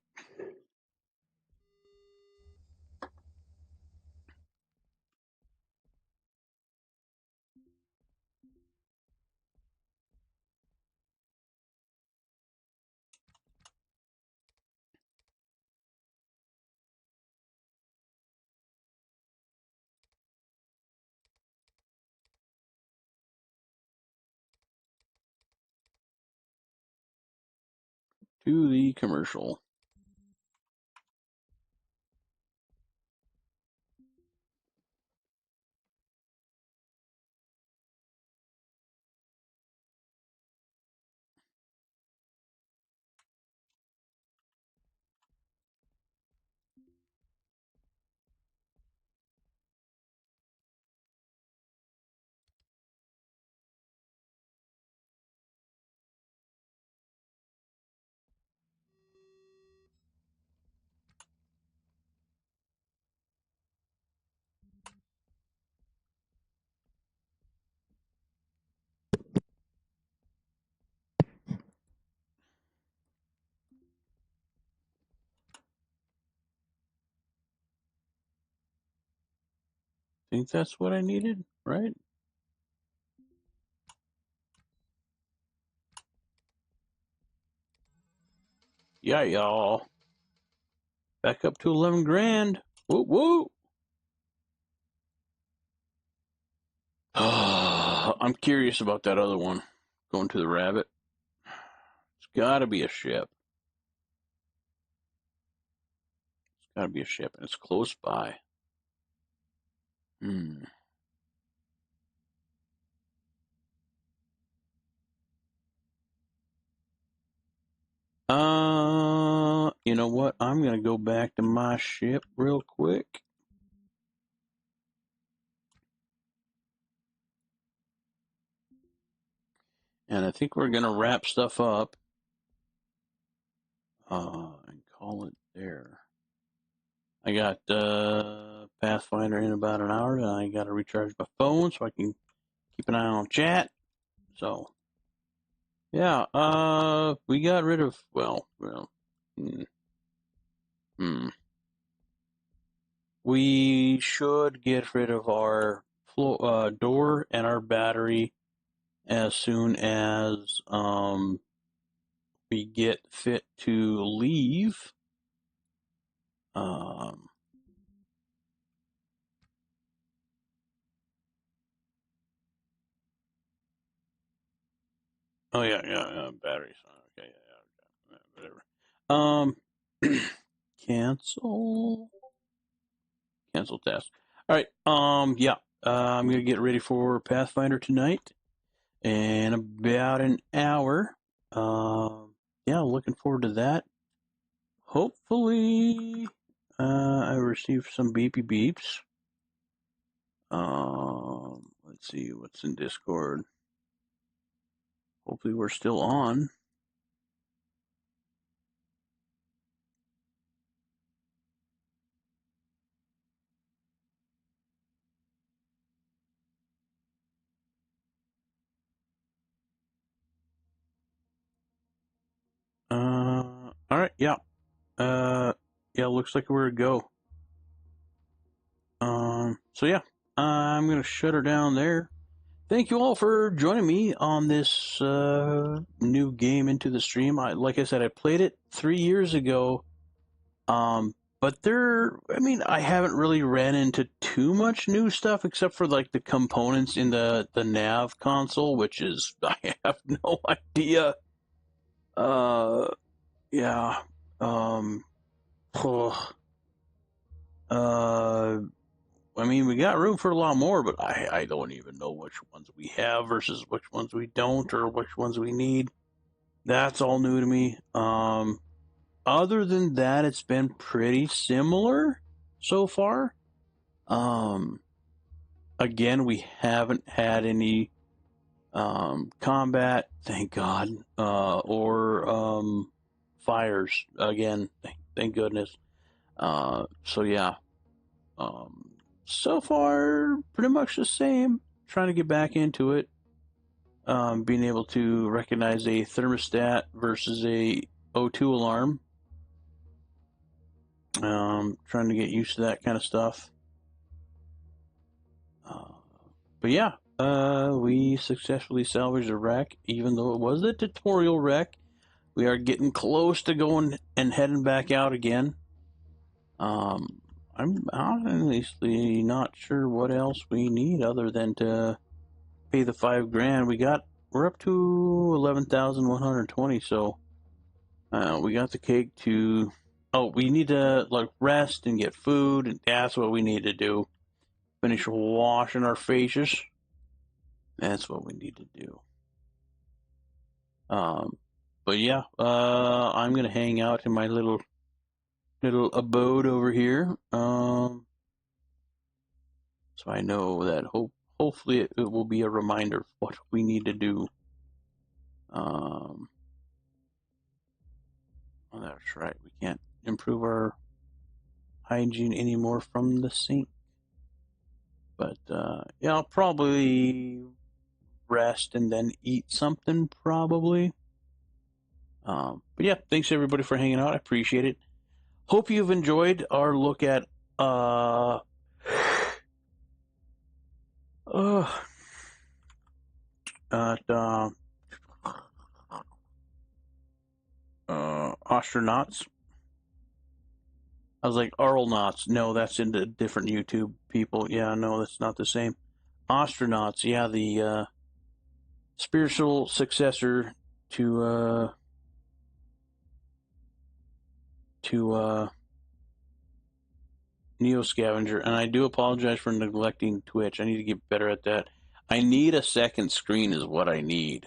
To the commercial. Think that's what I needed, right? Yeah, y'all. Back up to 11 grand. Woo woo. I'm curious about that other one. Going to the rabbit. It's gotta be a ship. It's gotta be a ship, and it's close by. You know what? I'm gonna go back to my ship real quick. And I think we're gonna wrap stuff up. And call it there. I got Pathfinder in about an hour, and I gotta recharge my phone so I can keep an eye on chat. So, yeah, we got rid of, we should get rid of our door and our battery as soon as we get fit to leave. Oh yeah, batteries. Okay, whatever. Cancel task. All right. Yeah. I'm gonna get ready for Pathfinder tonight in about an hour. Yeah, looking forward to that. Hopefully, I received some beepy beeps. Let's see what's in Discord. Hopefully, we're still on. All right. Yeah. Yeah. Looks like we're a go. So yeah, I'm gonna shut her down there. Thank you all for joining me on this new game into the stream. Like I said, I played it 3 years ago, but I haven't really ran into too much new stuff except for like the components in the nav console, which is I have no idea. Uh, yeah. Um, uh, we got room for a lot more, but I don't even know which ones we have versus which ones we don't or which ones we need. That's all new to me. Other than that, it's been pretty similar so far. Again, we haven't had any combat, thank God, or fires again, thank goodness. So yeah, um, so far pretty much the same. Trying to get back into it. Being able to recognize a thermostat versus a O2 alarm. Trying to get used to that kind of stuff. But yeah, we successfully salvaged a wreck, even though it was a tutorial wreck. We are getting close to going and heading back out again. I'm honestly not sure what else we need other than to pay the $5,000. We're up to 11,120. So we got the cake to. Oh, we need to like rest and get food, and that's what we need to do. Finish washing our faces. That's what we need to do. But yeah, I'm gonna hang out in my little abode over here. So I know that hopefully it will be a reminder of what we need to do. Well, that's right. We can't improve our hygiene anymore from the sink. But yeah, I'll probably rest and then eat something probably. But yeah, thanks everybody for hanging out. I appreciate it. Hope you've enjoyed our look at Ostranauts. I was like, Arlnauts. No, that's into different YouTube people. Yeah, no, that's not the same. Ostranauts, yeah, the spiritual successor to NEO Scavenger, and I do apologize for neglecting Twitch. I need to get better at that. I need a second screen is what I need.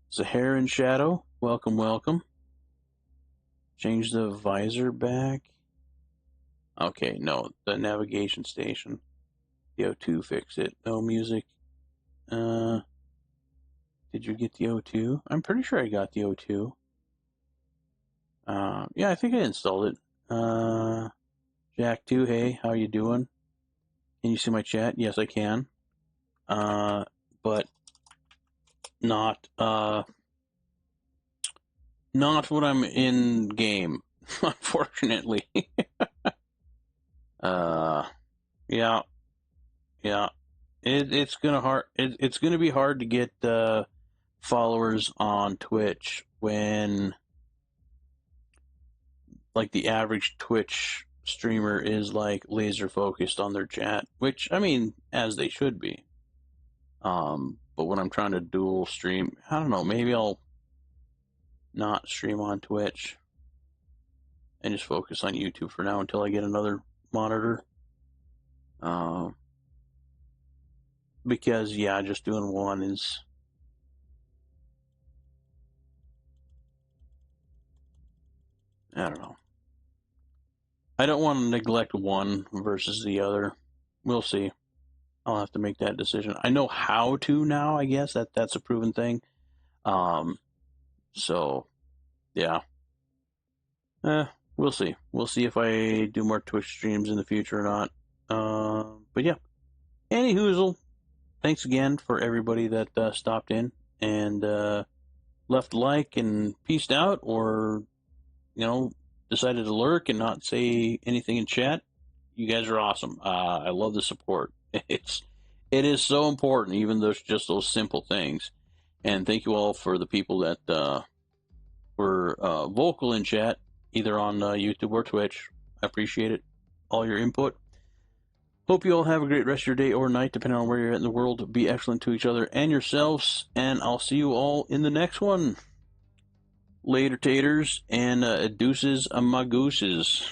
Saharan Shadow, welcome. Change the visor back. Okay, no, the navigation station. The O2 fix it. No music. Did you get the O2? I'm pretty sure I got the O2. Yeah, I think I installed it. Jack 2, hey, how you doing? Can you see my chat? Yes, I can. But not when I'm in game, unfortunately. Yeah. It's gonna be hard to get followers on Twitch when like the average Twitch streamer is like laser focused on their chat, which I mean, as they should be. But when I'm trying to dual stream, I don't know, maybe I'll not stream on Twitch and just focus on YouTube for now until I get another monitor. Because yeah, just doing one is I don't know. I don't want to neglect one versus the other. We'll see. I'll have to make that decision. I know how to now, I guess. That's a proven thing. So yeah. We'll see. We'll see if I do more Twitch streams in the future or not. But yeah. Any hoozle. Thanks again for everybody that stopped in and left a like and peaced out, or decided to lurk and not say anything in chat. You guys are awesome. I love the support. It is so important, even though it's just those simple things. And thank you all for the people that were vocal in chat, either on YouTube or Twitch. I appreciate it. All your input. Hope you all have a great rest of your day or night, depending on where you're at in the world. Be excellent to each other and yourselves, and I'll see you all in the next one. Later, taters, and deuces my gooses.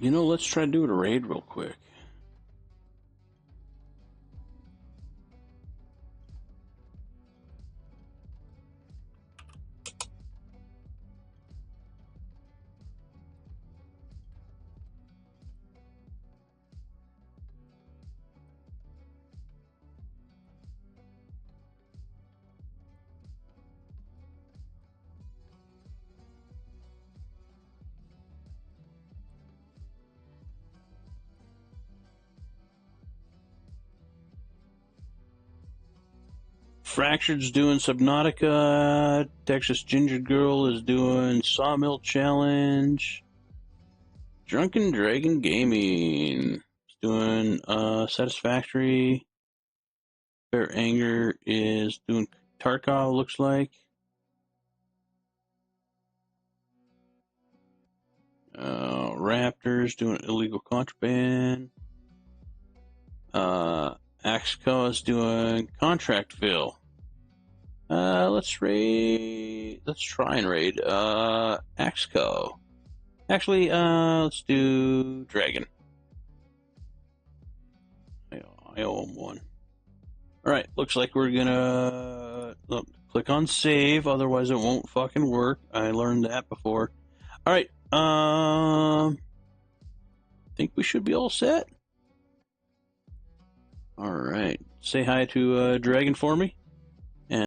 Let's try to do it a raid real quick. Fractured's doing Subnautica. Texas Ginger Girl is doing Sawmill Challenge. Drunken Dragon Gaming is doing Satisfactory. Bear Anger is doing Tarkov, looks like. Raptors doing Illegal Contraband. Axco is doing Contractville. Let's try and raid Axco. Actually, let's do Dragon. I owe him one. Alright, looks like we're gonna click on save, otherwise it won't fucking work. I learned that before. Alright, think we should be all set. Alright, say hi to Dragon for me.